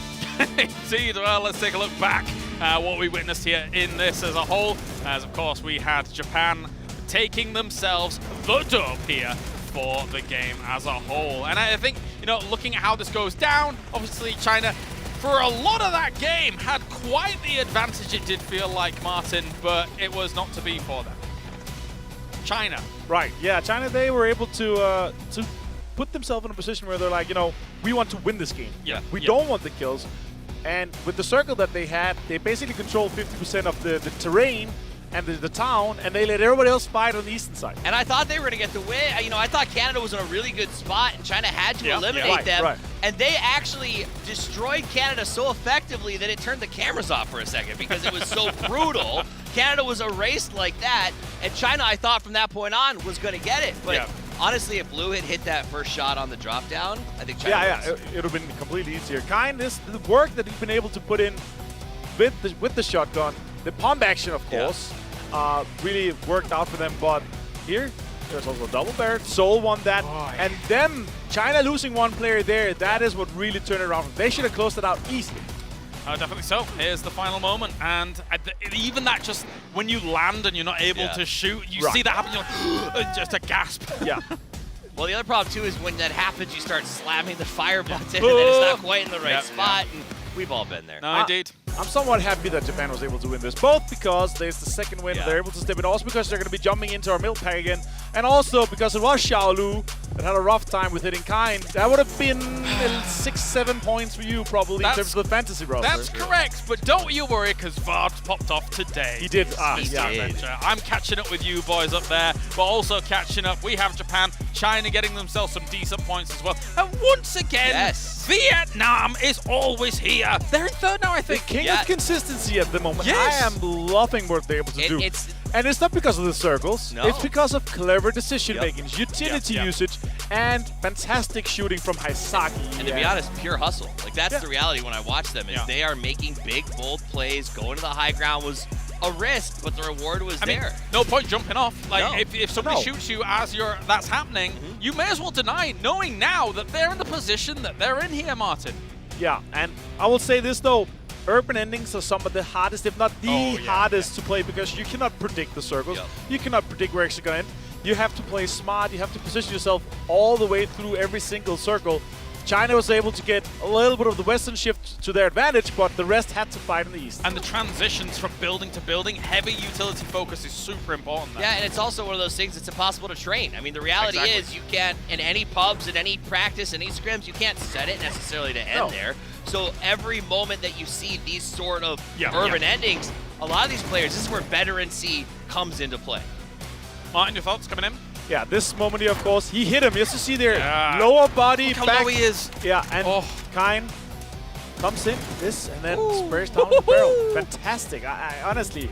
[SPEAKER 1] Indeed. Well, let's take a look back at what we witnessed here in this as a whole. As, of course, we had Japan taking themselves the dub here for the game as a whole. And I think, you know, looking at how this goes down, obviously China, for a lot of that game, had quite the advantage, it did feel like, Martin, but it was not to be for them. China.
[SPEAKER 3] Right, yeah, China, they were able to put themselves in a position where they're like, you know, we want to win this game.
[SPEAKER 1] Yeah.
[SPEAKER 3] We don't want the kills. And with the circle that they had, they basically controlled 50% of the terrain and the town, and they let everybody else fight on the eastern side.
[SPEAKER 2] And I thought they were going to get the win. You know, I thought Canada was in a really good spot, and China had to eliminate them.
[SPEAKER 3] Right.
[SPEAKER 2] And they actually destroyed Canada so effectively that it turned the cameras off for a second because it was so brutal. Canada was erased like that, and China, I thought from that point on, was going to get it. But honestly, if Blue had hit that first shot on the drop down, I think China wins.
[SPEAKER 3] It would have been completely easier. The work that he's been able to put in with the shotgun, the pump action, of course, really worked out for them. But here, there's also a double bear. Seoul won that. And them, China losing one player there, that is what really turned it around. They should have closed it out easily.
[SPEAKER 1] Definitely so. Here's the final moment. And even that, just when you land and you're not able to shoot, you see that happen, you're like, just a gasp.
[SPEAKER 3] Yeah.
[SPEAKER 2] Well, the other problem, too, is when that happens, you start slamming the fire button, and then it's not quite in the right spot. And we've all been there.
[SPEAKER 1] No, indeed.
[SPEAKER 3] I'm somewhat happy that Japan was able to win this, both because there's the second win, they're able to step in, also because they're going to be jumping into our milk pack again, and also because it was Xiaolu that had a rough time with hitting Kind. That would have been 6-7 points for you, probably, in terms of the fantasy roster.
[SPEAKER 1] That's correct, but don't you worry, because Vard popped off today.
[SPEAKER 3] He did.
[SPEAKER 1] I'm catching up with you boys up there, but also catching up. We have Japan, China getting themselves some decent points as well. And once again, Vietnam is always here. They're in third now, I think.
[SPEAKER 3] The king of consistency at the moment.
[SPEAKER 1] Yes.
[SPEAKER 3] I am loving what they're able to do. And it's not because of the circles.
[SPEAKER 2] No.
[SPEAKER 3] It's because of clever decision-making, utility usage, and fantastic shooting from Haisaki.
[SPEAKER 2] And to be honest, pure hustle. Like, that's the reality when I watch them, is they are making big, bold plays. Going to the high ground was a risk, but the reward was there.
[SPEAKER 1] No point jumping off. Like, if somebody shoots you as that's happening, you may as well deny, knowing now that they're in the position that they're in here, Martin.
[SPEAKER 3] Yeah, and I will say this, though. Urban endings are some of the hardest, if not the hardest to play, because you cannot predict the circles. You cannot predict where it's going to end. You have to play smart. You have to position yourself all the way through every single circle. China was able to get a little bit of the western shift to their advantage, but the rest had to fight in the east.
[SPEAKER 1] And the transitions from building to building, heavy utility focus is super important there.
[SPEAKER 2] Yeah, and it's also one of those things that's impossible to train. I mean, the reality is you can't, in any pubs, in any practice, in any scrims, you can't set it necessarily to end there. So every moment that you see these sort of urban endings, a lot of these players, this is where veterancy comes into play.
[SPEAKER 1] Martin, your thoughts coming in?
[SPEAKER 3] Yeah, this moment here, of course, he hit him. Just to see their lower body,
[SPEAKER 1] Look
[SPEAKER 3] back.
[SPEAKER 1] how low he is.
[SPEAKER 3] Yeah, and Kind comes in, and then sprays down the barrel. Fantastic. I honestly,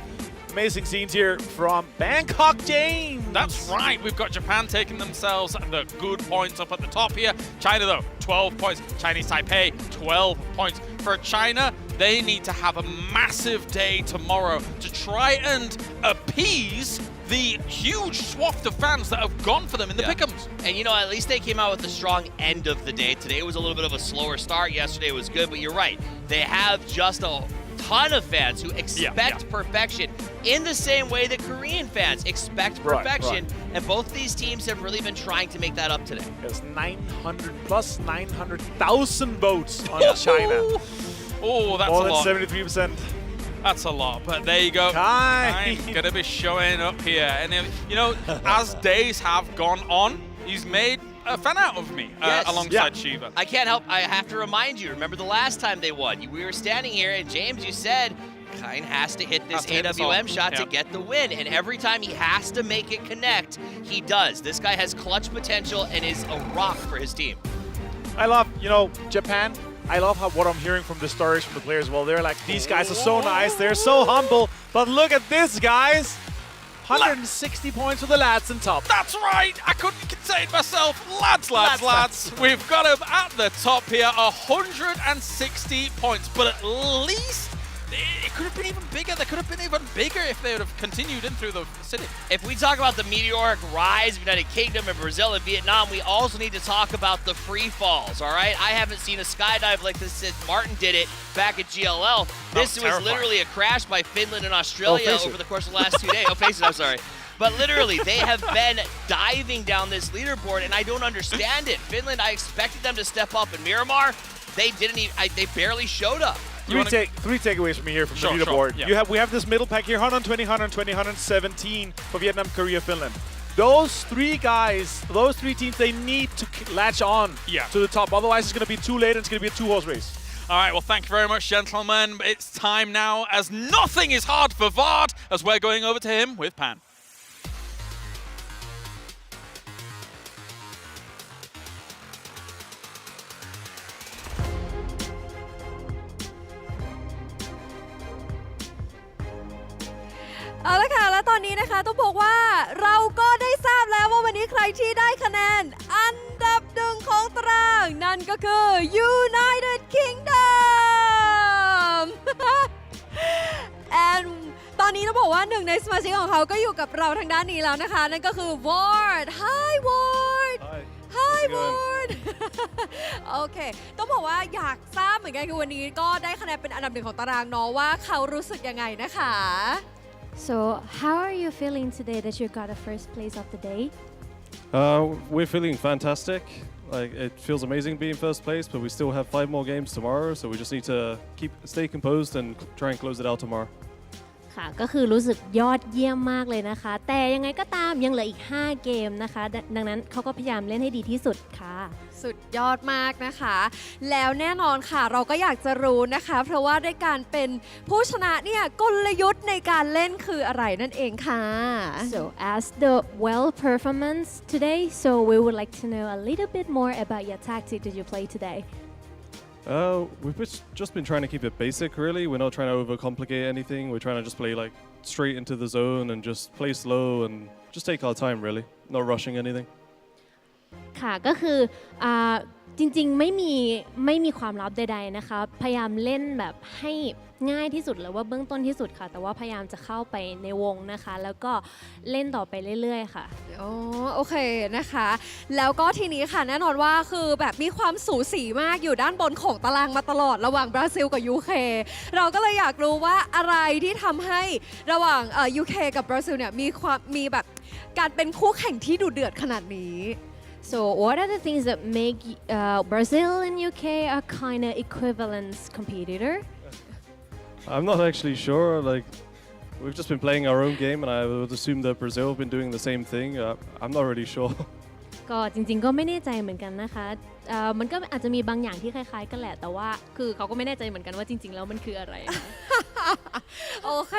[SPEAKER 3] amazing scenes here from Bangkok, James.
[SPEAKER 1] That's right. We've got Japan taking themselves the good points up at the top here. China, though, 12 points. Chinese Taipei, 12 points. For China, they need to have a massive day tomorrow to try and appease the huge swath of fans that have gone for them in the pick'ems.
[SPEAKER 2] And, you know, at least they came out with a strong end of the day. Today was a little bit of a slower start. Yesterday was good, but you're right. They have just a ton of fans who expect perfection in the same way that Korean fans expect perfection. And both these teams have really been trying to make that up today.
[SPEAKER 3] There's 900,000 votes on China.
[SPEAKER 1] Oh, that's
[SPEAKER 3] more
[SPEAKER 1] a lot.
[SPEAKER 3] More than 73%.
[SPEAKER 1] That's a lot, but there you go.
[SPEAKER 3] Kind
[SPEAKER 1] gonna be showing up here, and you know, as days have gone on, he's made a fan out of me alongside Shiva.
[SPEAKER 2] I can't help. I have to remind you. Remember the last time they won? We were standing here, and James, you said Kind has to hit this AWM shot to get the win, and every time he has to make it connect, he does. This guy has clutch potential and is a rock for his team.
[SPEAKER 3] I love, you know, Japan. I love what I'm hearing from the stories from the players. Well, they're like, these guys are so nice. They're so humble. But look at this, guys. 160 points for the lads in top.
[SPEAKER 1] That's right. I couldn't contain myself. Lads. We've got him at the top here. 160 points. But at least it could have been even bigger. They could have been even bigger if they would have continued in through the city.
[SPEAKER 2] If we talk about the meteoric rise of United Kingdom and Brazil and Vietnam, we also need to talk about the free falls, all right? I haven't seen a skydive like this since Martin did it back at GLL. This was literally a crash by Finland and Australia over the course of the last 2 days. Oh, face it, I'm sorry. but literally they have been diving down this leaderboard, and I don't understand it. Finland, I expected them to step up, and Miramar, they didn't even. They barely showed up.
[SPEAKER 3] Three takeaways from me here from the leaderboard. We have this middle pack here: 120, 120, 117 for Vietnam, Korea, Finland. Those three guys, those three teams, they need to latch on to the top. Otherwise, it's going to be too late and it's going to be a two-horse race.
[SPEAKER 1] All right, well, thank you very much, gentlemen. It's time now, as nothing is hard for Vard, as we're going over to him with Pan.
[SPEAKER 9] เอาละค่ะและตอนนี้นะคะต้องบอกว่าเราก็ได้ทราบแล้วว่าวันนี้ใครที่ได้คะแนนอันดับหนึ่งของตารางนั่นก็คือ United Kingdom and ตอนนี้ต้องบอกว่าหนึ่งในสมาชิกของเขาก็อยู่กับเราทางด้านนี้แล้วนะคะนั่นก็คือ Ward Hi Ward Hi Ward โอเคต้องบอกว่าอยากทราบเหมือนกันคือวันนี้ก็ได้คะแนนเป็นอันดับหนึ่งของตารางเนาะว่าเขารู้สึกยังไงนะคะ
[SPEAKER 10] So, how are you feeling today that you got the first place of the day?
[SPEAKER 11] We're feeling fantastic. Like, it feels amazing being first place, but we still have 5 more games tomorrow, so we just need to stay composed and try and close it out tomorrow.
[SPEAKER 10] ค่ะก็คือรู้สึกยอดเยี่ยมมากเลยนะคะแต่ยังไงก็ตามยังเหลืออีก5เกมนะคะดังนั้นเขาก็พยายามเล่นให้ดีที่สุดค่ะ
[SPEAKER 9] สุดยอดมากนะคะแล้วแน่นอนค่ะเราก็อยากจะรู้นะคะเพราะว่าด้วยการเป็นผู้ชนะเนี่ยกลยุทธ์ในการเล่นคืออะไรนั่นเองค่ะ
[SPEAKER 10] So as the well performance today so we would like to know a little bit more about your tactic that you play today
[SPEAKER 11] We've just been trying to keep it basic, really. We're not trying to overcomplicate anything. We're trying to just play like straight into the zone and just play slow and just take our time, really. Not rushing anything.
[SPEAKER 10] ค่ะก็คือจริงๆไม่มีความลับใดๆนะคะพยายามเล่นแบบให้ง่ายที่สุดหรือว่าเบื้องต้นที่สุดค่ะแต่ว่าพยายามจะเข้าไปในวงนะคะแล้วก็เล่นต่อไปเรื่อยๆค่ะ
[SPEAKER 9] อ๋อโอเคนะคะแล้วก็ทีนี้ค่ะแน่นอนว่าคือแบบมีความสูสีมากอยู่ด้านบนของตารางมาตลอดระหว่างบราซิลกับ UK เราก็เลยอยากรู้ว่าอะไรที่ทำให้ระหว่างUK กับบราซิลเนี่ยมีแบบการเป็นคู่แข่งที่ดุเดือดขนาดนี้
[SPEAKER 10] So what are the things that make Brazil and UK a kind of equivalent competitor?
[SPEAKER 11] I'm not actually sure. Like, we've just been playing our own game, and I would assume that Brazil have been doing the same thing. I'm not really sure.
[SPEAKER 10] ก็จริงๆก็ไม่แน่ใจเหมือนกันนะคะมันก็อาจจะมีบางอย่างที่คล้ายๆกันแหละแต่ว่าคือเขาก็ไม่แน่ใจเหมือนกันว่าจริงๆแล้วมันคืออะไร
[SPEAKER 9] โอเค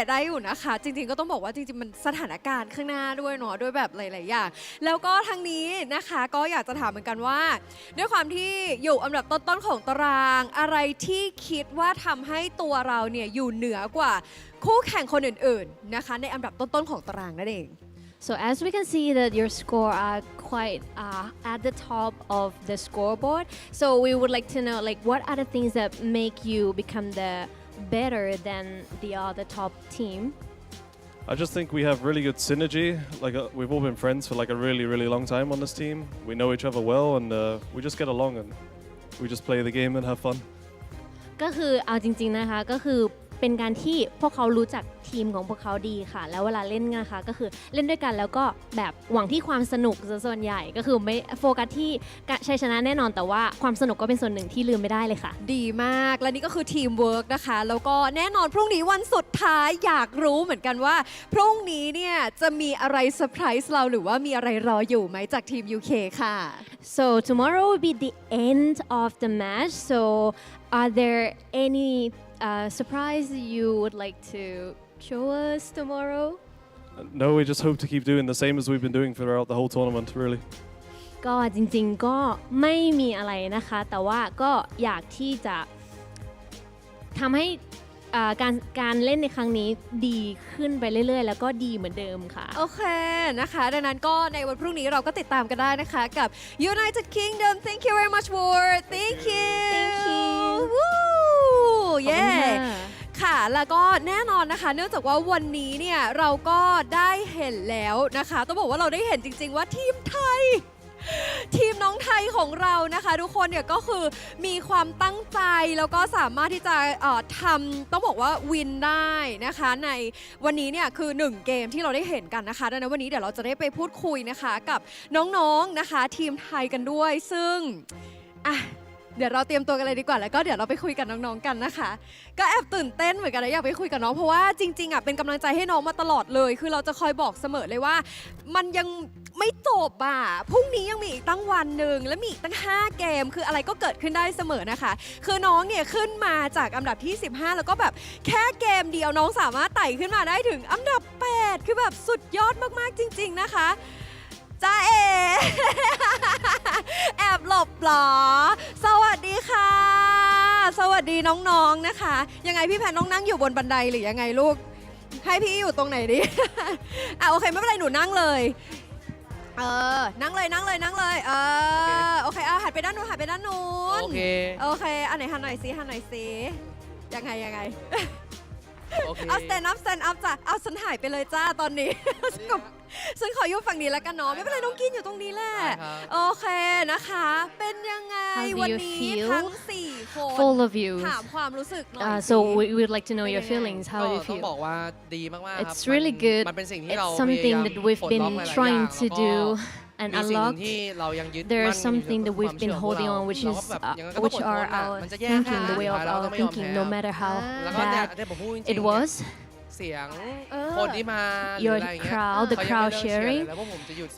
[SPEAKER 9] ได้อยู่นะคะจริงๆก็ต้องบอกว่าจริงๆมันสถานการณ์ข้างหน้าด้วยเนาะด้วยแบบหลายๆอย่างแล้วก็ทางนี้นะคะก็อยากจะถามเหมือนกันว่าด้วยความที่อยู่อันดับต้นๆของตารางอะไรที่คิดว่าทำให้ตัวเราเนี่ยอยู่เหนือกว่าคู่แข่งคนอื่นๆนะคะในอันดับต้นๆของตารางนั่นเอง
[SPEAKER 10] So as we can see that your score are quite at the top of the scoreboard. So we would like to know like what are the things that make you become the better than the other top team?
[SPEAKER 11] I just think we have really good synergy. Like we've all been friends for like a really, really long time on this team. We know each other well, and we just get along, and we just play the game and have fun.
[SPEAKER 10] ก็คือเอาจริงๆนะคะก็คือเป็นการที่พวกเขารู้จักทีมของพวกเขาดีค่ะแล้วเวลาเล่นนะคะก็คือเล่นด้วยกันแล้วก็แบบหวังที่ความสนุกส่วนใหญ่ก็คือไม่โฟกัสที่ชัยชนะแน่นอนแต่ว่าความสนุกก็เป็นส่วนหนึ่งที่ลืมไม่ได้เลยค่ะ
[SPEAKER 9] ดีมากและนี่ก็คือทีมเวิร์กนะคะแล้วก็แน่นอนพรุ่งนี้วันสุดท้ายอยากรู้เหมือนกันว่าพรุ่งนี้เนี่ยจะมีอะไรเซอร์ไพรส์เราหรือว่ามีอะไรรออยู่ไหมจากทีม UK ค่ะ
[SPEAKER 10] So tomorrow will be the end of the match so are there any surprise you would like to show us tomorrow?
[SPEAKER 11] No, we just hope to keep doing the same as we've been doing throughout the whole tournament, really.
[SPEAKER 10] ก็จริงๆก็ไม่มีอะไรนะคะแต่ว่าก็อยากที่จะทำให้การเล่นในครั้งนี้ดีขึ้นไปเรื่อยๆแล้วก็ดีเหมือนเดิมค่ะ
[SPEAKER 9] โอเคนะคะดังนั้นก็ในวันพรุ่งนี้เราก็ติดตามกันได้นะคะกับ United Kingdom Thank you very much Ward Thank you Woo yeah ค่ะแล้วก็แน่นอนนะคะเนื่องจากว่าวันนี้เนี่ยเราก็ได้เห็นแล้วนะคะต้องบอกว่าเราได้เห็นจริงๆว่าทีมไท ทีมน้องไทยของเรานะคะทุกคนเนี่ยก็คือมีความตั้งใจแล้วก็สามารถที่จะทำต้องบอกว่าวินได้นะคะในวันนี้เนี่ยคือ1เกมที่เราได้เห็นกันนะคะดังนั้นวันนี้เดี๋ยวเราจะได้ไปพูดคุยนะคะกับน้องๆนะคะทีมไทยกันด้วยซึ่งเดี๋ยวเราเตรียมตัวกันเลยดีกว่าแล้วก็เดี๋ยวเราไปคุยกับน้องๆกันนะคะก็แอบตื่นเต้นเหมือนกันนะอยากไปคุยกับน้องเพราะว่าจริงๆเป็นกำลังใจให้น้องมาตลอดเลยคือเราจะคอยบอกเสมอเลยว่ามันยังไม่จบพรุ่งนี้ยังมีอีกตั้งวันหนึ่งและมีอีกตั้ง5เกมคืออะไรก็เกิดขึ้นได้เสมอนะคะคือน้องเนี่ยขึ้นมาจากอันดับที่15แล้วก็แบบแค่เกมเดียวน้องสามารถไต่ขึ้นมาได้ถึงอันดับ8คือแบบสุดยอดมากๆจริงๆนะคะจ้าเอ แอบหลบหรอสวัสดีค่ะสวัสดีน้องๆนะคะยังไงพี่แพนน้องนั่งอยู่บนบันไดหรือยังไงลูกให้พี่อยู่ตรงไหนดีโอเคไม่เป็นไรหนูนั่งเลยนั่งเลยโอเคหันไปด้านนู้นโอเคอันไหนหันหน่อยสิยังไงเอาstand up จ้ะเอาฉันหายไปเลยจ้าตอนนี้ ฉันขออยู่ฝั่งนี้แล้วกันเนาะไม่เป็นไรน้องกินอยู่ตรงนี้แหละโอเคนะคะเป็นยังไงวันนี้ทั้ง4คน
[SPEAKER 10] Full of you
[SPEAKER 9] ถามความรู้สึกหน่อย
[SPEAKER 10] so we would like to know your feelings how do you
[SPEAKER 12] ต้อง
[SPEAKER 10] feel
[SPEAKER 12] บอกว่าดีมากๆ
[SPEAKER 10] it's really good
[SPEAKER 12] มันเป็นสิ่งที่เรา
[SPEAKER 10] it's something that we've been trying to do and unlock there is something that we've been holding on which are our thinking the way of our thinking no matter how bad it was
[SPEAKER 12] เสียงคนที่มา
[SPEAKER 10] your crowd the crowd cheering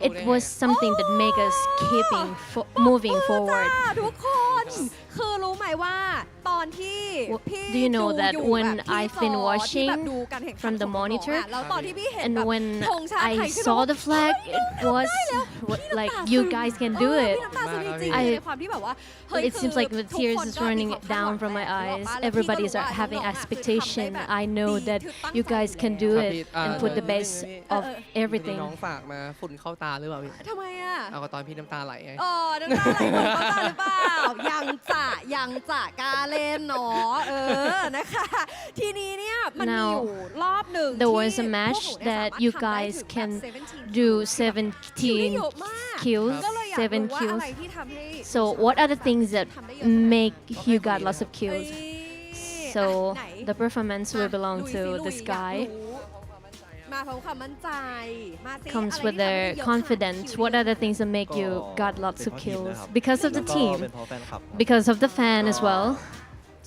[SPEAKER 10] it was something that make us keeping moving forward
[SPEAKER 9] ทุกคนคือรู้ไหมว่าตอนที่พี่
[SPEAKER 10] do you know that when I've been watching from the monitor and when I saw the flag it was like you guys can do it it seems like the tears is running down from my eyes everybody is having expectation I know that you guys can do it and put the best of everything
[SPEAKER 12] น้องฝากมาฝุ่นเข้าตาหรือเปล่าพี่
[SPEAKER 9] ทำไม
[SPEAKER 12] เอาตอนพี่น้ำตาไหลไง
[SPEAKER 9] น้ำตาไหลฝุ่นเข้าตาหรือเปล่ายังจะกล้าเล่นเนาะนะคะทีนี้เนี่ยมันมีอยู่รอบหนึ่ง
[SPEAKER 10] there was a match that you guys can do 17 kills 7 kills so what are the things that make you got lots of kills so the performance will belong to this guy comes with their confidence what are the things that make you got lots of kills because of the team because of the fan as well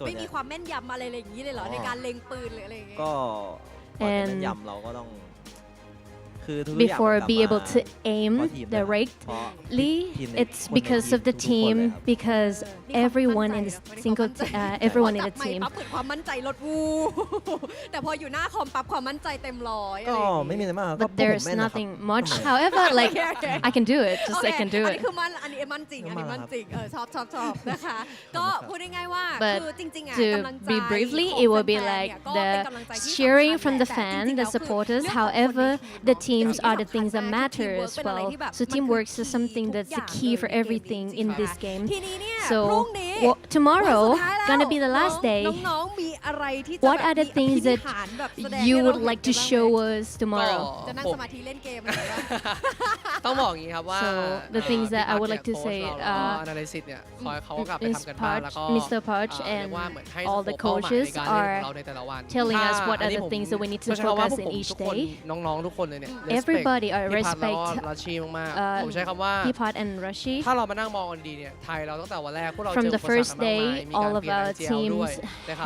[SPEAKER 9] ไม่มีความแม่นยำอะไรอย่างนี้เลยเหรอในการเล็งปืนหรืออะไรอย่างเงี้ย
[SPEAKER 16] ก็แม่นยำเราก็ต้อง
[SPEAKER 10] before be able to aim directly it's because of the team because everyone in the everyone in the team
[SPEAKER 9] ความมั่นใจลดวูแต่พออยู่หน้าคอมปั๊บความมั่นใจเต็มร้อย
[SPEAKER 16] ก็ไม่มีอะไรมาก
[SPEAKER 10] but there's nothing much however like I can do it just I can do it
[SPEAKER 9] อันนี้คืออันนี้มั่นจริงชอบนะคะก็พูดง่ายๆว่าคือจริงๆ
[SPEAKER 10] to be briefly it will be like the cheering from the fan the supporters however the teams are the things that matter as well so teamwork is something that's the key for everything in this game so tomorrow gonna be the last day what are the things that you would like to show us tomorrow
[SPEAKER 9] จะนั่งสมาธิเล่นเกม
[SPEAKER 12] ต้องบอกอย่างนี้ครับว่า
[SPEAKER 10] so the things that I would like to say
[SPEAKER 12] analysis เนี่ยเขากลับไปทำกันบ้านแล้วก็
[SPEAKER 10] Mr. Parch and all the coaches are telling us what are the things that we need to focus in each day
[SPEAKER 12] น้องๆทุกคนเลยเนี่ย
[SPEAKER 10] everybody are respect
[SPEAKER 12] รัชชีมากๆผมใช้คำว่า
[SPEAKER 10] P-Pot and Rashi
[SPEAKER 12] ถ้าเรามานั่งมองกันดีเนี่ยไทยเราตั้งแต่วันแรกพวกเรา
[SPEAKER 10] from the first day all of our teams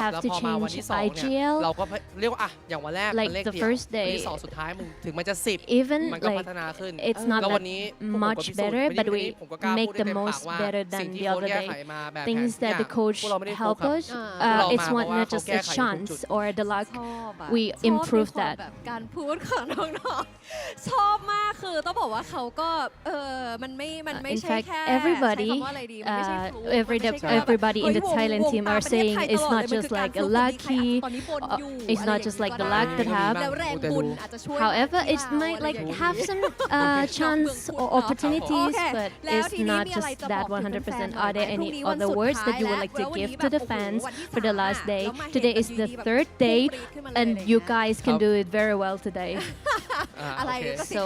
[SPEAKER 10] have to change IGL
[SPEAKER 12] เราก็เรียกว่าอย่างวันแรก
[SPEAKER 10] like the first day
[SPEAKER 12] ที่2สุดท้ายมึงถึงมันจะ
[SPEAKER 10] even
[SPEAKER 12] มันก็พัฒนาขึ้น
[SPEAKER 10] it's not that much better but we make the most better than the other day things that the coach help us it's not just a chance or the luck we improve that
[SPEAKER 9] การพูดของน้องๆชอบมากคือต้องบอกว่าเขาก็มันไม่ใช่แค่
[SPEAKER 10] everybody in the Thailand team are saying it's not just like a lucky it's not just like the luck that have however it might like have some chance or opportunities but it's not just that 100% are there any other words that you would like to give to the fans for the last day today is the third day and you guys can do it very well today
[SPEAKER 9] อะไรก็สิ
[SPEAKER 10] So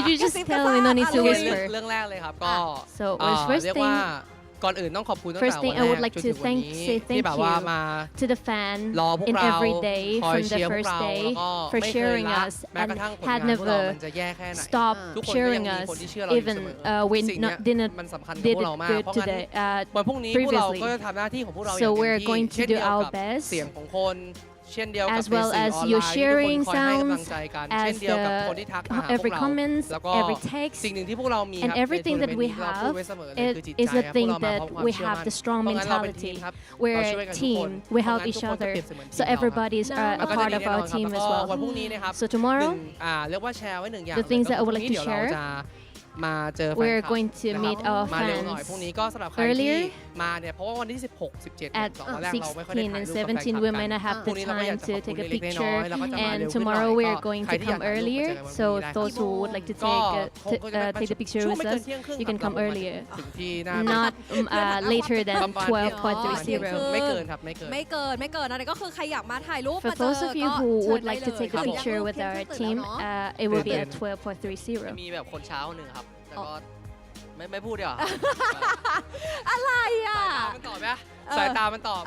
[SPEAKER 10] you just tell me, no need to
[SPEAKER 12] โอเค
[SPEAKER 10] whisper.
[SPEAKER 12] เรื่องแรกเลยครับก็
[SPEAKER 10] So first
[SPEAKER 12] เรียก
[SPEAKER 10] thing,
[SPEAKER 12] ว่าก่อนอื่นต้องขอบคุณตั้งแต่
[SPEAKER 10] first
[SPEAKER 12] วัน
[SPEAKER 10] thing
[SPEAKER 12] แร
[SPEAKER 10] I
[SPEAKER 12] ก
[SPEAKER 10] would like
[SPEAKER 12] จน
[SPEAKER 10] to
[SPEAKER 12] ถึงวันนี้
[SPEAKER 10] say
[SPEAKER 12] ที่
[SPEAKER 10] thank
[SPEAKER 12] แบบว่ามา
[SPEAKER 10] you to the fan
[SPEAKER 12] รอพวก
[SPEAKER 10] in
[SPEAKER 12] เรา
[SPEAKER 10] every day
[SPEAKER 12] คอย
[SPEAKER 10] from
[SPEAKER 12] เชี
[SPEAKER 10] the
[SPEAKER 12] ยร์พวก
[SPEAKER 10] first
[SPEAKER 12] เรา
[SPEAKER 10] day
[SPEAKER 12] แล้วก็
[SPEAKER 10] for
[SPEAKER 12] ไม่เคย
[SPEAKER 10] cheering
[SPEAKER 12] ละ
[SPEAKER 10] us
[SPEAKER 12] แม้กระ
[SPEAKER 10] and
[SPEAKER 12] ทั่งผล
[SPEAKER 10] had
[SPEAKER 12] งานพวกเรา
[SPEAKER 10] never
[SPEAKER 12] มันจะแย่แค่ไหน
[SPEAKER 10] stop
[SPEAKER 12] ทุกคนก็
[SPEAKER 10] cheering
[SPEAKER 12] ยังมี
[SPEAKER 10] us
[SPEAKER 12] คนที่เชื่อเราอยู่
[SPEAKER 10] even
[SPEAKER 12] เสมอ
[SPEAKER 10] we
[SPEAKER 12] สิ่งเนี้ย
[SPEAKER 10] didn't
[SPEAKER 12] มันสำคัญกับ
[SPEAKER 10] did
[SPEAKER 12] พวก
[SPEAKER 10] it
[SPEAKER 12] เรามาก
[SPEAKER 10] good
[SPEAKER 12] เพราะงั้น
[SPEAKER 10] today
[SPEAKER 12] วันพรุ่งนี้พวกเราก็
[SPEAKER 10] previously.
[SPEAKER 12] จะทำหน้าที่ของพวกเราอ
[SPEAKER 10] So
[SPEAKER 12] ย่างเต็ม
[SPEAKER 10] we're
[SPEAKER 12] ที่
[SPEAKER 10] going to
[SPEAKER 12] เช่น
[SPEAKER 10] do
[SPEAKER 12] เดียว
[SPEAKER 10] our
[SPEAKER 12] กับ
[SPEAKER 10] best
[SPEAKER 12] เสียงของคนเช่นเดียวกับ
[SPEAKER 10] as well
[SPEAKER 12] ในสื่อ
[SPEAKER 10] as
[SPEAKER 12] ออน
[SPEAKER 10] your
[SPEAKER 12] ไลน์ที่ทุก
[SPEAKER 10] sharing
[SPEAKER 12] คนคอยให้กำลัง
[SPEAKER 10] sounds
[SPEAKER 12] ใจกันเช่น
[SPEAKER 10] as
[SPEAKER 12] เดียวกับคนที่ทักมาหาพวก
[SPEAKER 10] every
[SPEAKER 12] เรา
[SPEAKER 10] comments
[SPEAKER 12] แล้วก็
[SPEAKER 10] every text
[SPEAKER 12] สิ่งหนึ่งที่พวกเรามีค
[SPEAKER 10] and
[SPEAKER 12] รับใน
[SPEAKER 10] everything
[SPEAKER 12] ทัวร์
[SPEAKER 10] that
[SPEAKER 12] นาเมน
[SPEAKER 10] we
[SPEAKER 12] ต์นี้เรา
[SPEAKER 10] have
[SPEAKER 12] พูดไว้เสมอเลย คือจิต
[SPEAKER 10] is
[SPEAKER 12] ใจ
[SPEAKER 10] the
[SPEAKER 12] ครับพวก
[SPEAKER 10] thing
[SPEAKER 12] เรามา
[SPEAKER 10] that
[SPEAKER 12] พร้อมความ
[SPEAKER 10] we
[SPEAKER 12] เชื่อ
[SPEAKER 10] have
[SPEAKER 12] มั่น
[SPEAKER 10] the strong
[SPEAKER 12] เพราะงั้นเราเป็นทีม
[SPEAKER 10] mentality
[SPEAKER 12] ครับ
[SPEAKER 10] we're
[SPEAKER 12] เรา
[SPEAKER 10] a
[SPEAKER 12] ช่วยกันทุก
[SPEAKER 10] team
[SPEAKER 12] คน
[SPEAKER 10] we
[SPEAKER 12] เพราะ
[SPEAKER 10] help
[SPEAKER 12] งั้นทุก
[SPEAKER 10] each
[SPEAKER 12] คนก็
[SPEAKER 10] other
[SPEAKER 12] เปรียบเสมือนที
[SPEAKER 10] so
[SPEAKER 12] มเราครับ
[SPEAKER 10] everybody is
[SPEAKER 12] แล้ว
[SPEAKER 10] a
[SPEAKER 12] ก็จะ
[SPEAKER 10] part
[SPEAKER 12] มี
[SPEAKER 10] of
[SPEAKER 12] แน่นอ
[SPEAKER 10] our
[SPEAKER 12] นครับ
[SPEAKER 10] team
[SPEAKER 12] แล้ว
[SPEAKER 10] as
[SPEAKER 12] ก็
[SPEAKER 10] well
[SPEAKER 12] วันพรุ่งนี้นะครับ
[SPEAKER 10] so tomorrow
[SPEAKER 12] เรียกว่าแชร์ไว้หนึ่งอย่าง
[SPEAKER 10] the things that I
[SPEAKER 12] ก็
[SPEAKER 10] would
[SPEAKER 12] คือ
[SPEAKER 10] like
[SPEAKER 12] พรุ่ง
[SPEAKER 10] to
[SPEAKER 12] นี้เดี๋ยวเรา
[SPEAKER 10] share
[SPEAKER 12] จะมาเจอแฟน
[SPEAKER 10] we're
[SPEAKER 12] คลับ
[SPEAKER 10] going to
[SPEAKER 12] นะครับ
[SPEAKER 10] meet our
[SPEAKER 12] มาเร็วหน่อย
[SPEAKER 10] fans
[SPEAKER 12] พรุ่งนี้ก็สำหรับใครที่
[SPEAKER 10] earlier
[SPEAKER 12] มาเนี่ยเพราะว่าวันที่ 16 17เนี่ย
[SPEAKER 10] at
[SPEAKER 12] สองวันแรกเราไม่ค่อยได้
[SPEAKER 10] 16
[SPEAKER 12] ถ่าย
[SPEAKER 10] and
[SPEAKER 12] รูปกับแฟนคลับ
[SPEAKER 10] 17 we
[SPEAKER 12] กัน
[SPEAKER 10] might not have
[SPEAKER 12] พรุ่
[SPEAKER 10] the
[SPEAKER 12] งนี้เราก็อยาก
[SPEAKER 10] time
[SPEAKER 12] จะข
[SPEAKER 10] to
[SPEAKER 12] อบคุณ
[SPEAKER 10] take a
[SPEAKER 12] เล็กๆน้อย
[SPEAKER 10] picture
[SPEAKER 12] ๆแล้วก็จะมาเร็
[SPEAKER 10] and
[SPEAKER 12] วขึ้นหน่อย
[SPEAKER 10] tomorrow
[SPEAKER 12] ก็
[SPEAKER 10] we're going
[SPEAKER 12] ใคร
[SPEAKER 10] to
[SPEAKER 12] ที่อยาก
[SPEAKER 10] come
[SPEAKER 12] ถ่ายรูปมาเจ
[SPEAKER 10] earlier
[SPEAKER 12] อกันวันพ
[SPEAKER 10] so
[SPEAKER 12] รุ่งนี้ได้ครับ
[SPEAKER 10] those who would like to
[SPEAKER 12] ก็
[SPEAKER 10] take
[SPEAKER 12] คงจะ
[SPEAKER 10] take the picture
[SPEAKER 12] ช่วง
[SPEAKER 10] with
[SPEAKER 12] ไม่เกิน
[SPEAKER 10] us
[SPEAKER 12] เที่ยงครึ่ง
[SPEAKER 10] you can
[SPEAKER 12] ครับ
[SPEAKER 10] come
[SPEAKER 12] เรา
[SPEAKER 10] earlier
[SPEAKER 12] ถึงที่หน้า
[SPEAKER 10] not later than
[SPEAKER 12] ประมาณเที่ยง
[SPEAKER 10] 12.30
[SPEAKER 12] ไม่เกินครับไม่เกิน
[SPEAKER 9] ไม่เกินอะไรก็คือใครอยากมาถ่ายรูป
[SPEAKER 10] For
[SPEAKER 9] มาเจอ
[SPEAKER 10] those of you
[SPEAKER 9] ก็
[SPEAKER 10] who
[SPEAKER 9] เชิญ
[SPEAKER 10] would
[SPEAKER 9] ได้
[SPEAKER 10] like
[SPEAKER 9] เล
[SPEAKER 10] to
[SPEAKER 9] ย
[SPEAKER 10] take a picture with our team, it will be at 12.30.
[SPEAKER 27] มีแบบคนเช้าหนึ่งครับแต่ก็ไม่พูดดีกว่า
[SPEAKER 9] อะไรอ่ะ
[SPEAKER 12] มันตอบไหมสายตามันตอบ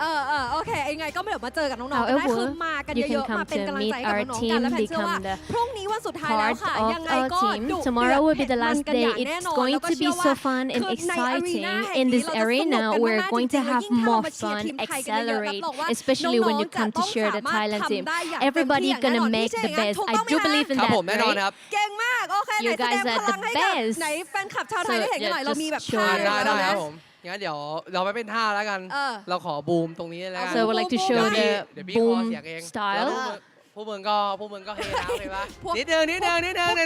[SPEAKER 9] โอเคยังไงก็เดี๋ยวมาเจอกับน้องๆกันได้
[SPEAKER 10] However,
[SPEAKER 9] คือมากัน
[SPEAKER 10] you
[SPEAKER 9] เย
[SPEAKER 10] can
[SPEAKER 9] อะๆ
[SPEAKER 10] come
[SPEAKER 9] มาเป็น
[SPEAKER 10] to
[SPEAKER 9] กำลัง
[SPEAKER 10] meet
[SPEAKER 9] ใจกับ
[SPEAKER 10] our
[SPEAKER 9] น้องๆกัน
[SPEAKER 10] team,
[SPEAKER 9] และแพนเชื่อว่า
[SPEAKER 10] become the
[SPEAKER 9] พรุ่งนี้วันสุดท้ายแล้ว
[SPEAKER 10] part
[SPEAKER 9] ค่ะ
[SPEAKER 10] of
[SPEAKER 9] ยังไง
[SPEAKER 10] our
[SPEAKER 9] ก็
[SPEAKER 10] team.
[SPEAKER 9] ดุเดือด
[SPEAKER 10] Tomorrow will be the
[SPEAKER 9] เผ็ดมัน
[SPEAKER 10] last
[SPEAKER 9] กันอ
[SPEAKER 10] day.
[SPEAKER 9] ย่างแน่
[SPEAKER 10] It's
[SPEAKER 9] นอน
[SPEAKER 10] going
[SPEAKER 9] แล้วก็
[SPEAKER 10] to
[SPEAKER 9] เชื่
[SPEAKER 10] be
[SPEAKER 9] อว่า
[SPEAKER 10] so fun and
[SPEAKER 9] คือในอารี
[SPEAKER 10] exciting
[SPEAKER 9] นาแห่ง
[SPEAKER 10] in
[SPEAKER 9] นี้
[SPEAKER 10] this
[SPEAKER 9] เราจะสนุก
[SPEAKER 10] arena.
[SPEAKER 9] กัน
[SPEAKER 10] We're
[SPEAKER 9] มาก
[SPEAKER 10] going
[SPEAKER 9] จริ
[SPEAKER 10] to
[SPEAKER 9] งๆแล้ว
[SPEAKER 10] have
[SPEAKER 9] ยิ่งถ้าเรา
[SPEAKER 10] more
[SPEAKER 9] มาเชียร์
[SPEAKER 10] fun,
[SPEAKER 9] ทีมไทยกันเยอะๆรับ
[SPEAKER 10] accelerate,
[SPEAKER 9] รองว่า
[SPEAKER 10] especially
[SPEAKER 9] น้
[SPEAKER 10] when
[SPEAKER 9] อง
[SPEAKER 10] you
[SPEAKER 9] ๆจะ
[SPEAKER 10] come
[SPEAKER 9] ต้
[SPEAKER 10] to
[SPEAKER 9] อง
[SPEAKER 10] cheer
[SPEAKER 9] สา
[SPEAKER 10] the
[SPEAKER 9] มารถ
[SPEAKER 10] Thailand team.
[SPEAKER 9] ทำได้อย่างเต็มที่
[SPEAKER 10] Everybody's
[SPEAKER 9] อย่างแน่น
[SPEAKER 10] gonna
[SPEAKER 9] อน
[SPEAKER 10] make
[SPEAKER 9] นี่
[SPEAKER 10] the
[SPEAKER 9] ใช่
[SPEAKER 10] best.
[SPEAKER 9] ถูก
[SPEAKER 10] I
[SPEAKER 9] ต้องไหม
[SPEAKER 10] do
[SPEAKER 9] คะ
[SPEAKER 10] believe in
[SPEAKER 12] ครับ
[SPEAKER 10] that,
[SPEAKER 12] ผมแน่นอน
[SPEAKER 10] right?
[SPEAKER 12] ครับ
[SPEAKER 9] เก่งมากโอเคไหน
[SPEAKER 10] You
[SPEAKER 9] แสด
[SPEAKER 10] guys
[SPEAKER 9] ง
[SPEAKER 10] are
[SPEAKER 9] พลัง
[SPEAKER 10] the
[SPEAKER 9] ให้กับ
[SPEAKER 10] best.
[SPEAKER 9] ไหนแฟนคลับชาวไทยได้เห็นกันหน่อย
[SPEAKER 10] So,
[SPEAKER 9] เรามีแบบ
[SPEAKER 10] just
[SPEAKER 9] ท่า
[SPEAKER 10] show
[SPEAKER 9] ด้วย
[SPEAKER 12] ได้
[SPEAKER 9] นะ
[SPEAKER 12] ครับผมงั้นเดี๋ยวเราไปเป็นท่าแล้วกัน เราขอบูมตรงนี้เลยแล้วกัน
[SPEAKER 10] So I would like to show
[SPEAKER 12] เดี๋ยว
[SPEAKER 10] the
[SPEAKER 12] พี่ขอ
[SPEAKER 10] boom
[SPEAKER 12] เสียงเอง
[SPEAKER 10] style.
[SPEAKER 12] พวกมึงก็เฮนะโอเคปะนิดเดิน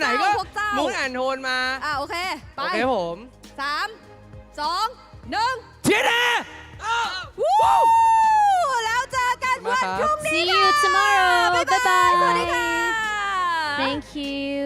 [SPEAKER 12] ไหนๆก็
[SPEAKER 9] พวกเจ้า
[SPEAKER 12] มูนแอนโทนมา
[SPEAKER 9] โอเคไป
[SPEAKER 12] โอเคผม
[SPEAKER 9] 3 2 1
[SPEAKER 12] เชียร์นะ
[SPEAKER 9] วู้แล้วเจอกันวันพรุ่งนี้
[SPEAKER 10] See you tomorrow.
[SPEAKER 9] บ๊ายบาย
[SPEAKER 10] Bye-bye.
[SPEAKER 9] สวัสดีค่ะ
[SPEAKER 10] Thank you.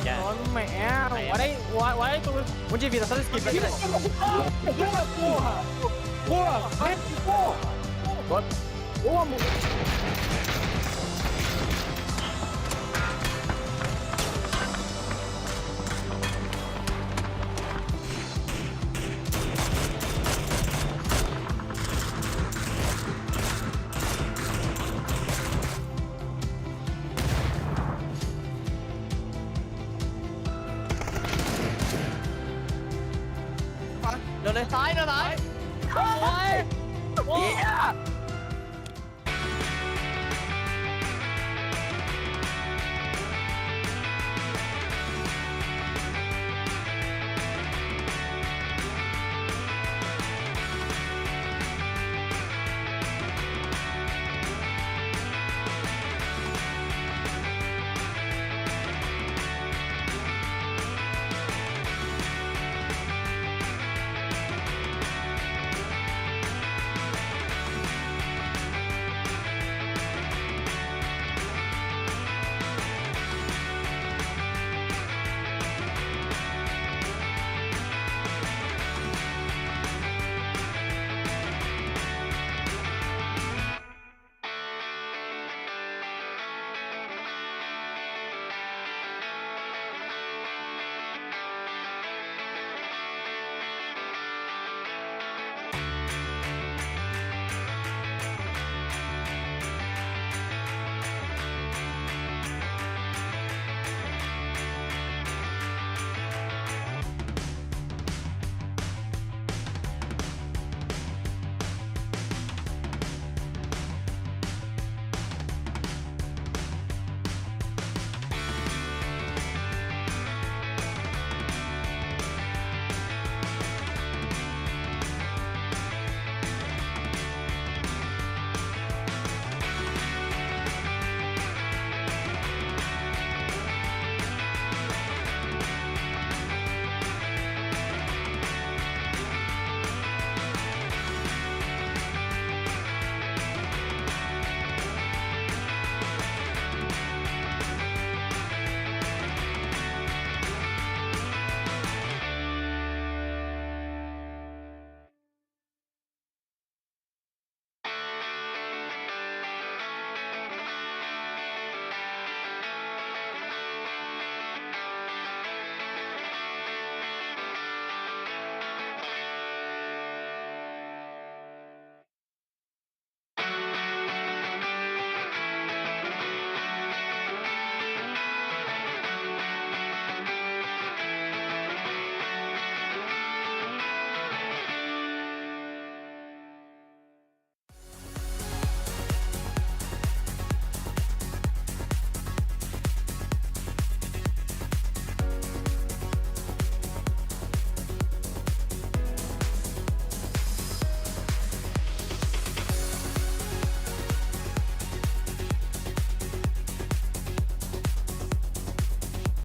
[SPEAKER 13] Non mẹ, qua đây tôi muốn chỉ vì là sao skip vậy này. What?
[SPEAKER 12] เร็วเลยซ้ายนะซ้ายโอ้ย